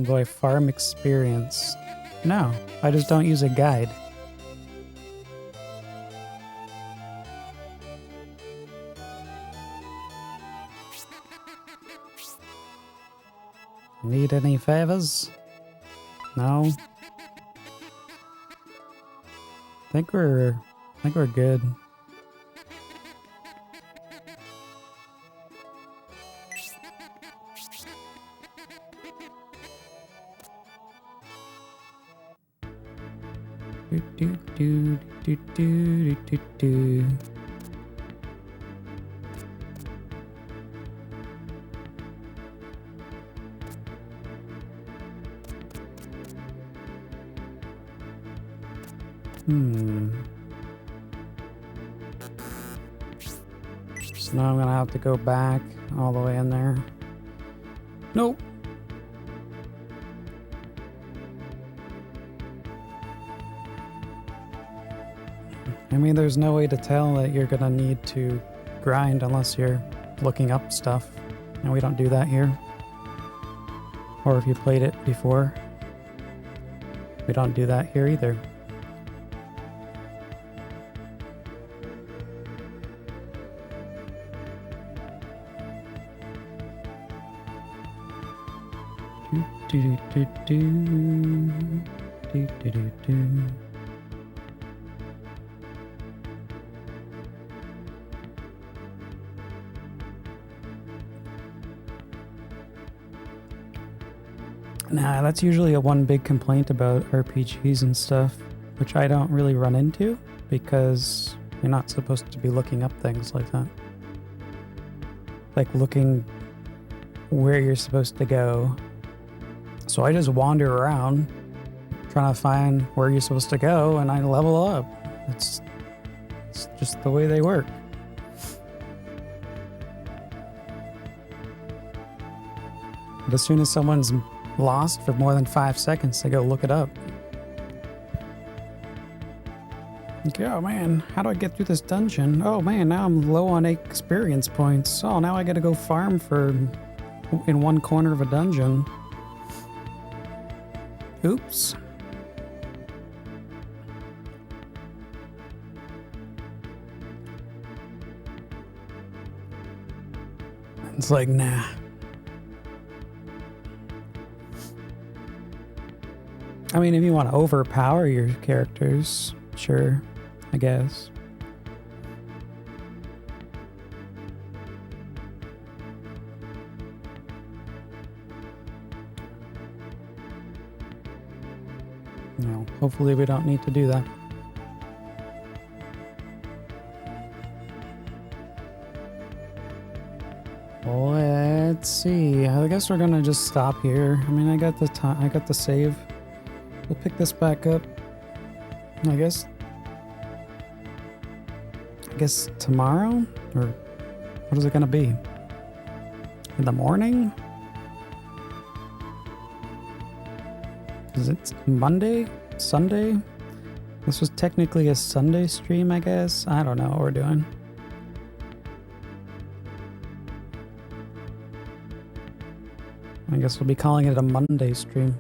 Do I farm experience? No, I just don't use a guide. Need any favors? No. I think we're good. Do, do, do, do, do, do, do. So now I'm gonna have to go back all the way in there. Nope. I mean, there's no way to tell that you're gonna need to grind unless you're looking up stuff. And we don't do that here. Or if you played it before. We don't do that here either. Do do do do do do do do. Nah, that's usually a one big complaint about RPGs and stuff, which I don't really run into because you're not supposed to be looking up things like that. Like looking where you're supposed to go. So I just wander around trying to find where you're supposed to go and I level up. It's just the way they work. But as soon as someone's lost for more than 5 seconds, they go look it up. Okay, oh man, how do I get through this dungeon? Oh man, now I'm low on experience points. Oh, now I gotta go farm in one corner of a dungeon. Oops. It's like, nah. I mean, if you want to overpower your characters, sure, I guess. No, hopefully we don't need to do that. Let's see. I guess we're gonna just stop here. I mean, I got the time. I got the save. We'll pick this back up. I guess tomorrow, or what is it gonna be? In the morning? Is it Monday? Sunday? This was technically a Sunday stream, I guess. I don't know what we're doing. I guess we'll be calling it a Monday stream.